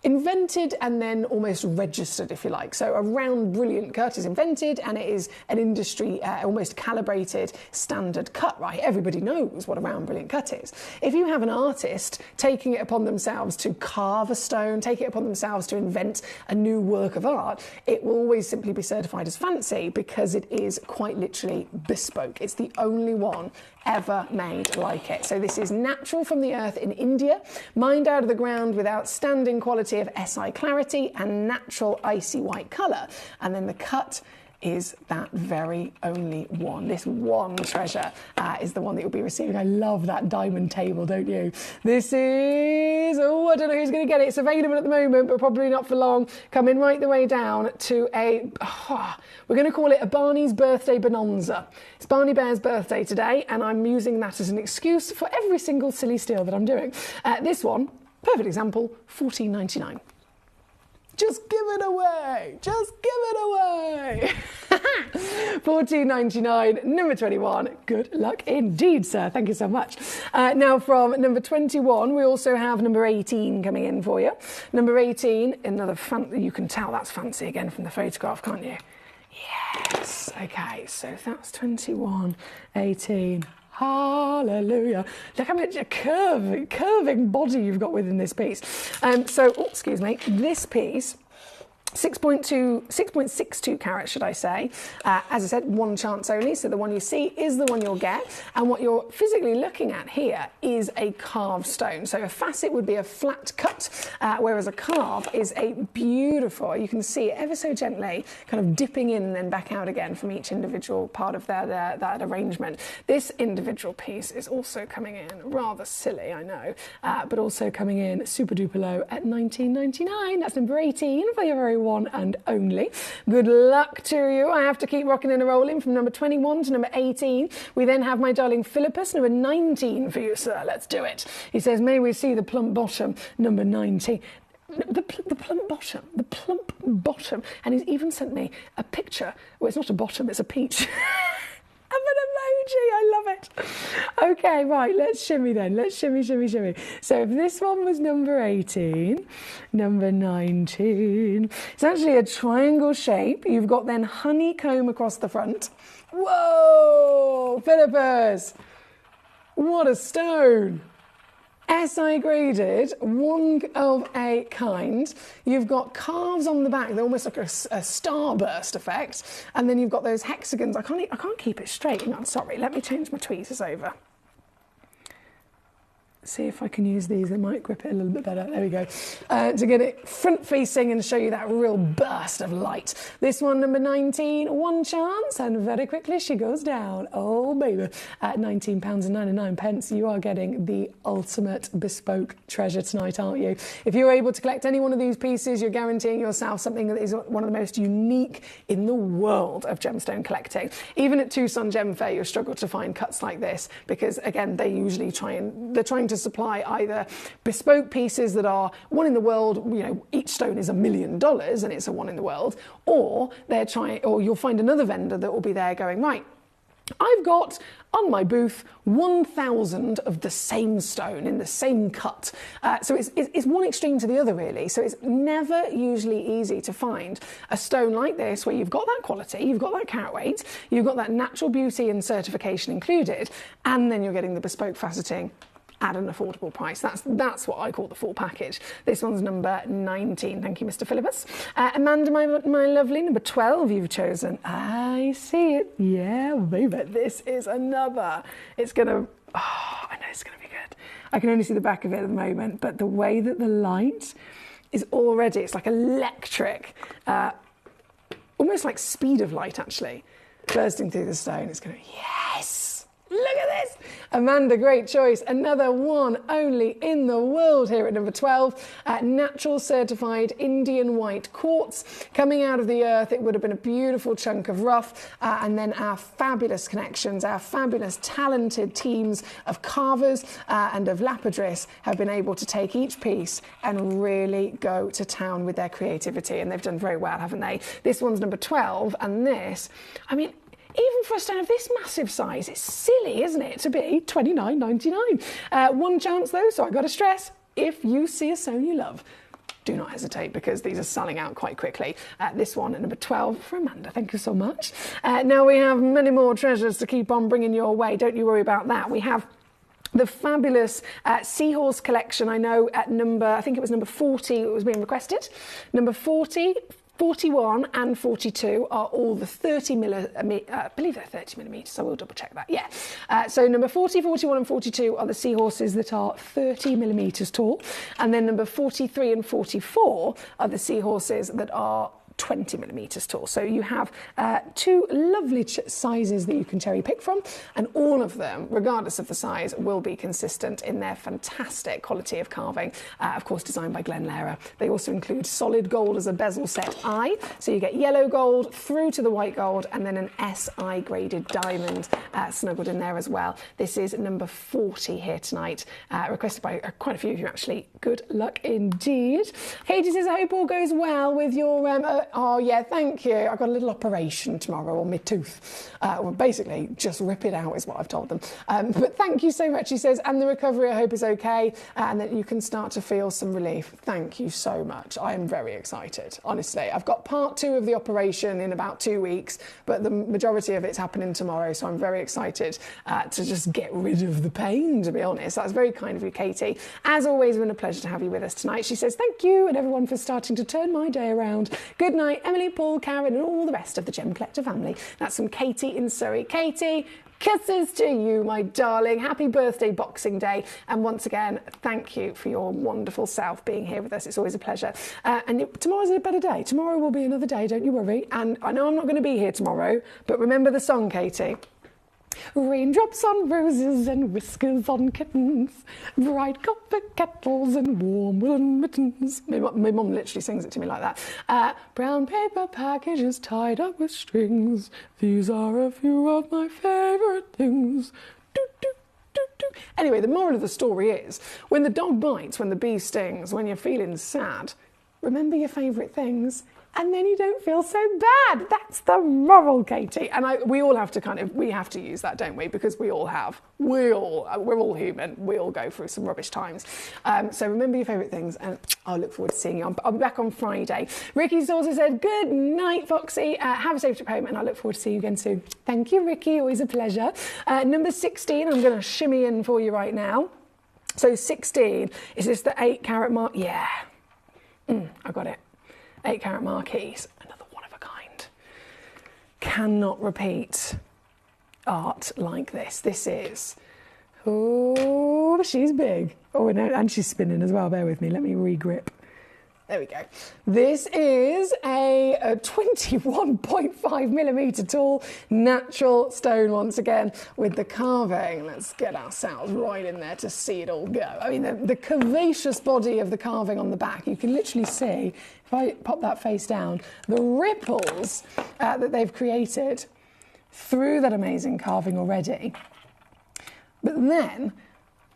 invented and then almost registered, if you like. So a round brilliant cut is invented and it is an industry almost calibrated standard cut, right? Everybody knows what a round brilliant cut is. If you have an artist taking it upon themselves to carve a stone, take it upon themselves to invent a new work of art, it will always simply be certified as fancy because it is quite literally bespoke. It's the only one ever made like it. So this is natural from the earth in India, mined out of the ground with outstanding quality of SI clarity and natural icy white colour. And then the cut is that very only one. This one treasure is the one that you'll be receiving. I love that diamond table, don't you? This is, oh, I don't know who's going to get it. It's available at the moment, but probably not for long. Coming right the way down to we're going to call it a Barney's birthday bonanza. It's Barney Bear's birthday today, and I'm using that as an excuse for every single silly steal that I'm doing. This one, perfect example, $14.99. Just give it away. Just give it away. $14.99, number 21. Good luck indeed, sir. Thank you so much. Now from number 21, we also have number 18 coming in for you. Number 18, another you can tell that's fancy again from the photograph, can't you? Yes. Okay, so that's 21, 18. Hallelujah. Look how much a curving body you've got within this piece. Excuse me, this piece, 6.62 carats, should I say. As I said, one chance only, so the one you see is the one you'll get. And what you're physically looking at here is a carved stone. So a facet would be a flat cut, whereas a carve is a beautiful, you can see it ever so gently, kind of dipping in and then back out again from each individual part of that arrangement. This individual piece is also coming in rather silly, I know, but also coming in super duper low at $19.99. That's number 18 for your very one and only. Good luck to you. I have to keep rocking and rolling from number 21 to number 18. We then have my darling Philippus, number 19 for you, sir. Let's do it. He says, may we see the plump bottom, number 19. The plump bottom. And he's even sent me a picture. Well, it's not a bottom, it's a peach. Of an emoji, I love it. Okay, right, let's shimmy then. Let's shimmy. So if this one was number 18, number 19, it's actually a triangle shape. You've got then honeycomb across the front. Whoa, Philippus, what a stone. SI graded, one of a kind. You've got carves on the back, they're almost like a starburst effect, and then you've got those hexagons. I can't keep it straight. No, I'm sorry. Let me change my tweezers over. see if I can use these. They might grip it a little bit better. There we go. To get it front facing and show you that real burst of light. This one, number 19, one chance, and very quickly she goes down. Oh, baby. At £19.99, you are getting the ultimate bespoke treasure tonight, aren't you? If you're able to collect any one of these pieces, you're guaranteeing yourself something that is one of the most unique in the world of gemstone collecting. Even at Tucson Gem Fair, you'll struggle to find cuts like this because, again, they usually they're trying to supply either bespoke pieces that are one in the world, you know, each stone is $1 million and it's a one in the world, or you'll find another vendor that will be there going, right, I've got on my booth 1,000 of the same stone in the same cut. So it's one extreme to the other, really. So it's never usually easy to find a stone like this where you've got that quality, you've got that carat weight, you've got that natural beauty and certification included, and then you're getting the bespoke faceting at an affordable price. That's what I call the full package. This one's number 19. Thank you, Mr. Philippus. Amanda, my lovely, number 12 you've chosen. I see it. Yeah, baby. This is another. It's going to... Oh, I know it's going to be good. I can only see the back of it at the moment, but the way that the light is already... It's like electric. Almost like speed of light, actually. Bursting through the stone. It's going to... Yes! Look at this! Amanda, great choice. Another one only in the world here at number 12. Natural certified Indian white quartz. Coming out of the earth, it would have been a beautiful chunk of rough. And then our fabulous connections, our fabulous talented teams of carvers and of lapidarists have been able to take each piece and really go to town with their creativity. And they've done very well, haven't they? This one's number 12. And this, I mean, even for a stone of this massive size, it's silly, isn't it, to be $29.99. One chance, though, so I've got to stress, if you see a stone you love, do not hesitate because these are selling out quite quickly. This one at number 12 for Amanda. Thank you so much. Now we have many more treasures to keep on bringing your way. Don't you worry about that. We have the fabulous Seahorse collection. I know at I think it was number 40, it was being requested. Number 40, 41 and 42 are all the 30 millimetre, I believe they're 30 millimetres, so we'll double check that, yeah. So number 40, 41 and 42 are the seahorses that are 30 millimetres tall, and then number 43 and 44 are the seahorses that are 20 millimetres tall. So you have two lovely sizes that you can cherry pick from, and all of them, regardless of the size, will be consistent in their fantastic quality of carving, of course designed by Glenn Lehrer. They also include solid gold as a bezel set eye, so you get yellow gold through to the white gold, and then an SI graded diamond snuggled in there as well. This is number 40 here tonight, requested by quite a few of you actually. Good luck indeed. Katie says, I hope all goes well with your oh yeah, thank you. I've got a little operation tomorrow on my tooth. Well, basically, just rip it out is what I've told them. But thank you so much, she says, and the recovery I hope is okay, and that you can start to feel some relief. Thank you so much. I am very excited, honestly. I've got part 2 of the operation in about 2 weeks, but the majority of it's happening tomorrow, so I'm very excited to just get rid of the pain, to be honest. That's very kind of you, Katie. As always, been a pleasure to have you with us tonight. She says, thank you, and everyone for starting to turn my day around. Good night, Emily, Paul, Karen, and all the rest of the Gem Collector family. That's from Katie in Surrey. Katie, kisses to you, my darling. Happy birthday, Boxing Day. And once again, thank you for your wonderful self being here with us. It's always a pleasure. And tomorrow's a better day. Tomorrow will be another day, don't you worry. And I know I'm not going to be here tomorrow, but remember the song, Katie. Raindrops on roses and whiskers on kittens, bright copper kettles and warm woolen mittens. My mum literally sings it to me like that. Brown paper packages tied up with strings. These are a few of my favourite things. Do, do, do, do. Anyway, the moral of the story is, when the dog bites, when the bee stings, when you're feeling sad, remember your favourite things. And then you don't feel so bad. That's the moral, Katie. And we all have to we have to use that, don't we? Because we all have. We're all human. We all go through some rubbish times. So remember your favourite things, and I'll look forward to seeing you. I'll be back on Friday. Ricky's also said, good night, Foxy. Have a safe trip home, and I look forward to seeing you again soon. Thank you, Ricky. Always a pleasure. Number 16, I'm going to shimmy in for you right now. So 16, is this the 8 carat mark? Yeah. I got it. 8 carat marquise, another one of a kind. Cannot repeat art like this. This is Oh, she's big. Oh, and she's spinning as well. Bear with me. Let me re-grip. There we go. This is a 21.5 millimetre tall natural stone once again with the carving. Let's get ourselves right in there to see it all go. I mean, the curvaceous body of the carving on the back, you can literally see, if I pop that face down, the ripples that they've created through that amazing carving already. But then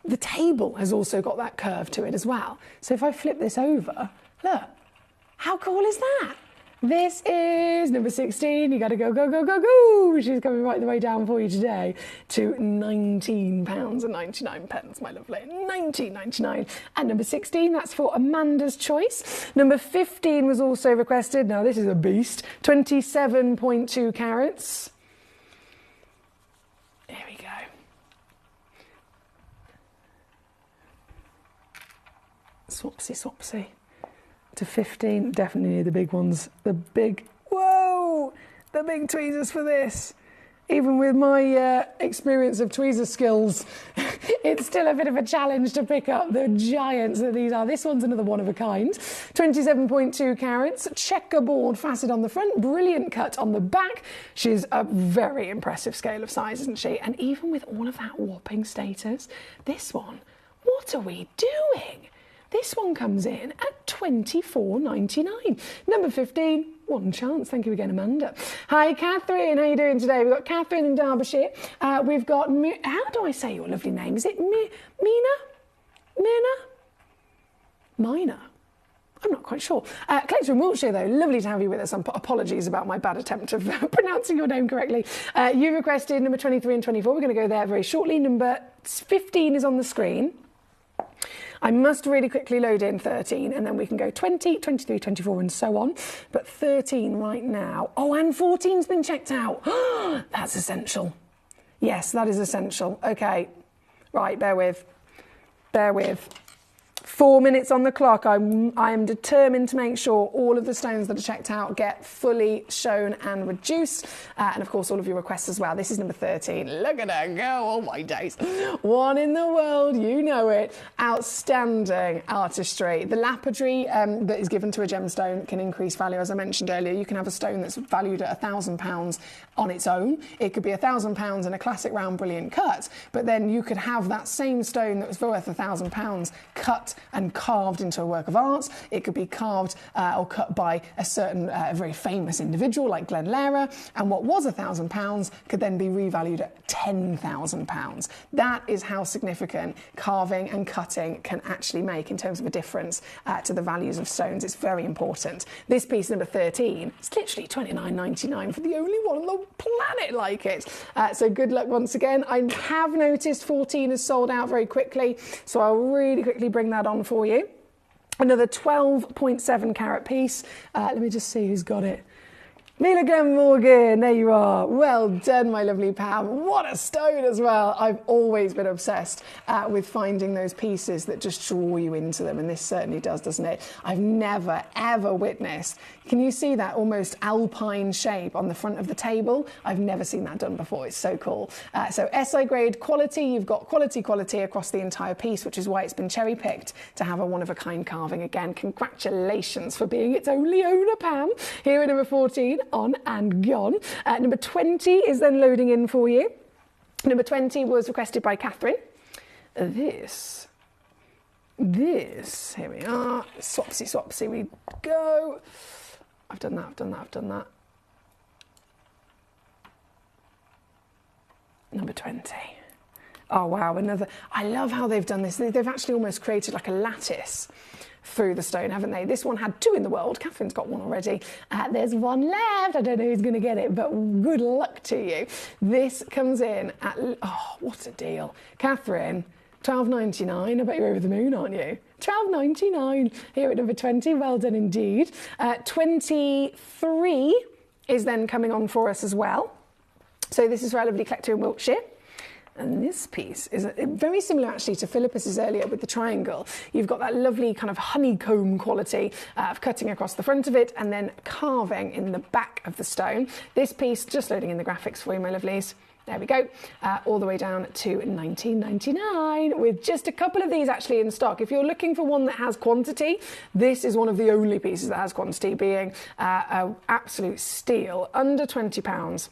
the table has also got that curve to it as well. So if I flip this over, look, how cool is that? This is number 16. You got to go, go, go, go, go. She's coming right the way down for you today to £19.99, my lovely. £19.99. And number 16, that's for Amanda's choice. Number 15 was also requested. Now, this is a beast. 27.2 carats. Here we go. Swapsy, swapsy. To 15, definitely the big ones. The big tweezers for this. Even with my experience of tweezer skills, it's still a bit of a challenge to pick up the giants that these are. This one's another one of a kind. 27.2 carats, checkerboard facet on the front, brilliant cut on the back. She's a very impressive scale of size, isn't she? And even with all of that whopping status, this one, what are we doing? This one comes in at £24.99. Number 15, one chance. Thank you again, Amanda. Hi, Catherine. How are you doing today? We've got Catherine in Derbyshire. We've got, how do I say your lovely name? Is it Mina? I'm not quite sure. Collector in Wiltshire, though, lovely to have you with us. Apologies about my bad attempt of pronouncing your name correctly. You requested number 23 and 24. We're going to go there very shortly. Number 15 is on the screen. I must really quickly load in 13 and then we can go 20, 23, 24 and so on. But 13 right now. Oh, and 14's been checked out. That's essential. Yes, that is essential. Okay. Right, bear with. 4 minutes on the clock. I am determined to make sure all of the stones that are checked out get fully shown and reduced. And of course, all of your requests as well. This is number 13. Look at her go. Oh my days. One in the world. You know it. Outstanding artistry. The lapidary that is given to a gemstone can increase value. As I mentioned earlier, you can have a stone that's valued at £1,000 on its own. It could be £1,000 in a classic round brilliant cut. But then you could have that same stone that was worth £1,000 cut and carved into a work of art. It could be carved or cut by a certain very famous individual like Glenn Lehrer, and what was £1,000 could then be revalued at £10,000. That is how significant carving and cutting can actually make in terms of a difference to the values of stones. It's very important. This piece, number 13, it's literally £29.99 for the only one on the planet like it. So good luck once again. I have noticed 14 is sold out very quickly, so I'll really quickly bring that on for you. Another 12.7 carat piece. Let me just see who's got it. Mila Glenn-Morgan, there you are. Well done, my lovely Pam. What a stone as well. I've always been obsessed with finding those pieces that just draw you into them, and this certainly does, doesn't it? I've never, ever witnessed. Can you see that almost alpine shape on the front of the table? I've never seen that done before. It's so cool. So SI grade quality, you've got quality across the entire piece, which is why it's been cherry-picked to have a one-of-a-kind carving. Again, congratulations for being its only owner, Pam. Here at number 14. On and gone. Number 20 is then loading in for you. Number 20 was requested by Catherine. This, here we are. Swapsy, we go. I've done that. Number 20. Oh, wow, another. I love how they've done this. They've actually almost created like a lattice through the stone, haven't they? This one had 2 in the world. Catherine's got one already. There's one left. I don't know who's going to get it, but good luck to you. This comes in at, oh, what a deal. Catherine, £12.99. I bet you're over the moon, aren't you? £12.99 here at number 20. Well done indeed. 23 is then coming on for us as well. So this is for our lovely collector in Wiltshire. And this piece is very similar actually to Philippus's earlier with the triangle. You've got that lovely kind of honeycomb quality of cutting across the front of it and then carving in the back of the stone. This piece, just loading in the graphics for you, my lovelies. There we go, all the way down to $19.99 with just a couple of these actually in stock. If you're looking for one that has quantity, this is one of the only pieces that has quantity, being an absolute steal, under £20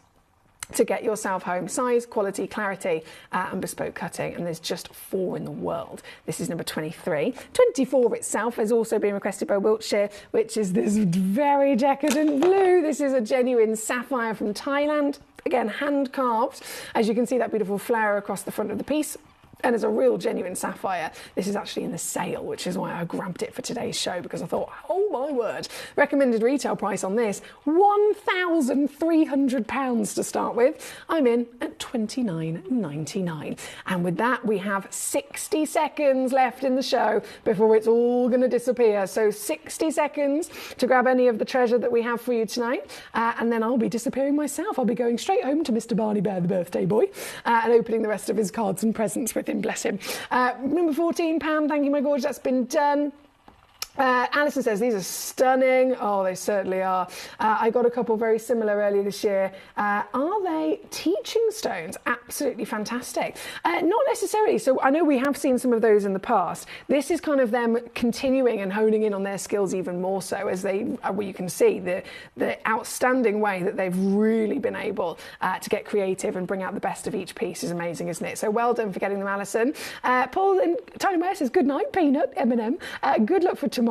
to get yourself home. Size, quality, clarity, and bespoke cutting, and there's just 4 in the world. This is number 23. 24 itself has also been requested by Wiltshire, which is this very decadent blue. This is a genuine sapphire from Thailand. Again, hand carved. As you can see, that beautiful flower across the front of the piece. And it's a real genuine sapphire. This is actually in the sale, which is why I grabbed it for today's show, because I thought, oh my word. Recommended retail price on this, £1,300 to start with. I'm in at $29.99. And with that, we have 60 seconds left in the show before it's all going to disappear. So 60 seconds to grab any of the treasure that we have for you tonight. And then I'll be disappearing myself. I'll be going straight home to Mr. Barney Bear, the birthday boy, and opening the rest of his cards and presents with him. Bless him. Number £14, thank you, my gorge, that's been done. Alison says these are stunning. Oh, they certainly are. I got a couple very similar earlier this year. Are they teaching stones? Absolutely fantastic. Not necessarily. So I know we have seen some of those in the past. This is kind of them continuing and honing in on their skills even more so, as they, well, you can see the outstanding way that they've really been able to get creative and bring out the best of each piece is amazing, isn't it? So well done for getting them, Alison. Paul and Tony Ware says good night, Peanut, M&M. Good luck for tomorrow.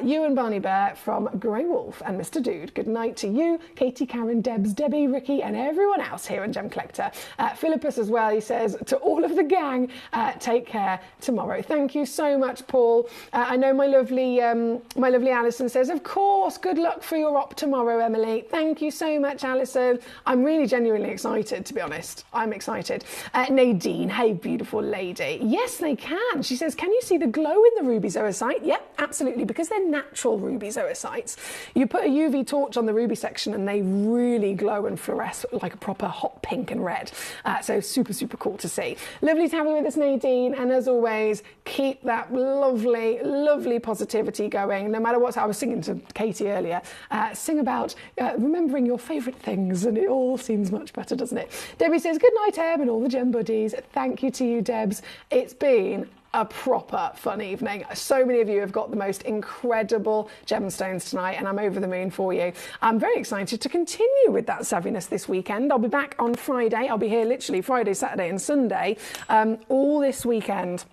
You and Barney Bear from Grey Wolf and Mr. Dude. Good night to you, Katie, Karen, Debs, Debbie, Ricky, and everyone else here in Gem Collector. Philippus as well, he says, to all of the gang, take care tomorrow. Thank you so much, Paul. I know my lovely Alison says, of course, good luck for your op tomorrow, Emily. Thank you so much, Alison. I'm really genuinely excited, to be honest. I'm excited. Nadine, hey, beautiful lady. Yes, they can. She says, can you see the glow in the ruby zoisite? Yep, absolutely, because they're natural ruby zoisites. You put a UV torch on the ruby section and they really glow and fluoresce like a proper hot pink and red. So super, super cool to see. Lovely to have you with us, Nadine. And as always, keep that lovely, lovely positivity going. No matter what, I was singing to Katie earlier, sing about remembering your favourite things, and it all seems much better, doesn't it? Debbie says, good night, Em, and all the Gem buddies. Thank you to you, Debs. It's been a proper fun evening. So many of you have got the most incredible gemstones tonight, and I'm over the moon for you. I'm very excited to continue with that savviness this weekend. I'll be back on Friday. I'll be here literally Friday, Saturday and Sunday, all this weekend.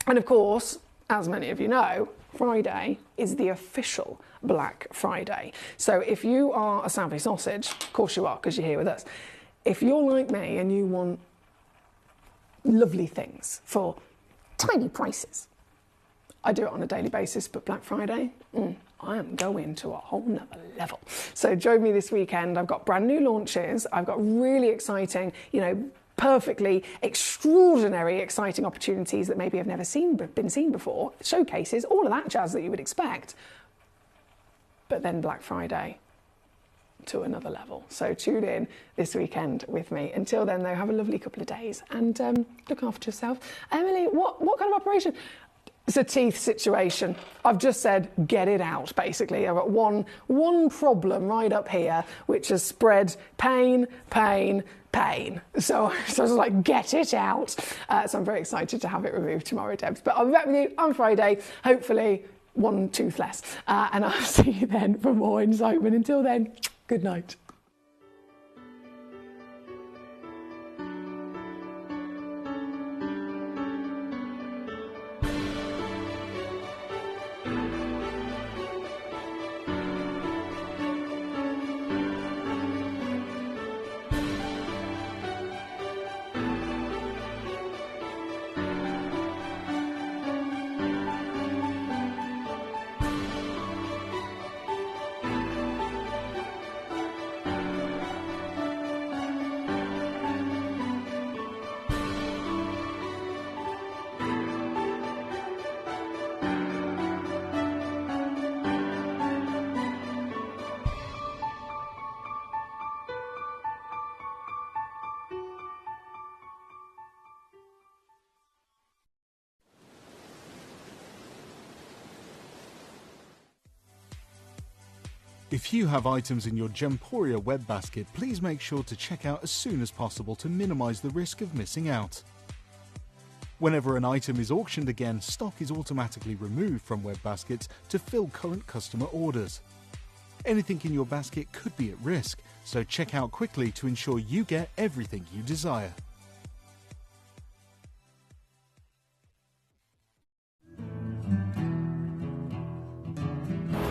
And of course, as many of you know, Friday is the official Black Friday. So if you are a savvy sausage, of course you are, because you're here with us. If you're like me and you want lovely things for tiny prices, I do it on a daily basis, but Black Friday, I am going to a whole nother level. So join me this weekend. I've got brand new launches. I've got really exciting, perfectly extraordinary, exciting opportunities that maybe have never been seen before, showcases, all of that jazz that you would expect. But then Black Friday to another level. So tune in this weekend with me. Until then, though, have a lovely couple of days and look after yourself. Emily, what kind of operation? It's a teeth situation. I've just said, get it out, basically. I've got one problem right up here, which has spread pain. So I was like, get it out. So I'm very excited to have it removed tomorrow, Debs. But I'll be back with you on Friday, hopefully one tooth less. And I'll see you then for more excitement. Until then, good night. If you have items in your Gemporia web basket, please make sure to check out as soon as possible to minimise the risk of missing out. Whenever an item is auctioned again, stock is automatically removed from web baskets to fill current customer orders. Anything in your basket could be at risk, so check out quickly to ensure you get everything you desire.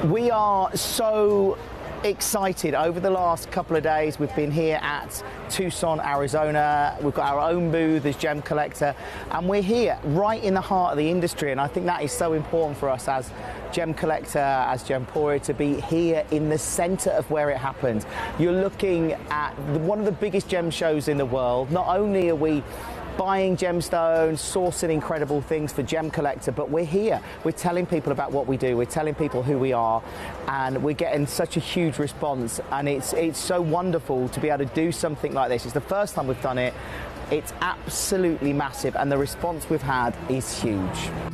We are so excited. Over the last couple of days, we've been here at Tucson, Arizona. We've got our own booth as Gemcollector, and we're here right in the heart of the industry, and I think that is so important for us as Gemcollector, as Gemporia, to be here in the centre of where it happens. You're looking at one of the biggest gem shows in the world. Not only are we buying gemstones, sourcing incredible things for Gemcollector, but we're here. We're telling people about what we do. We're telling people who we are, and we're getting such a huge response. And it's so wonderful to be able to do something like this. It's the first time we've done it. It's absolutely massive, and the response we've had is huge.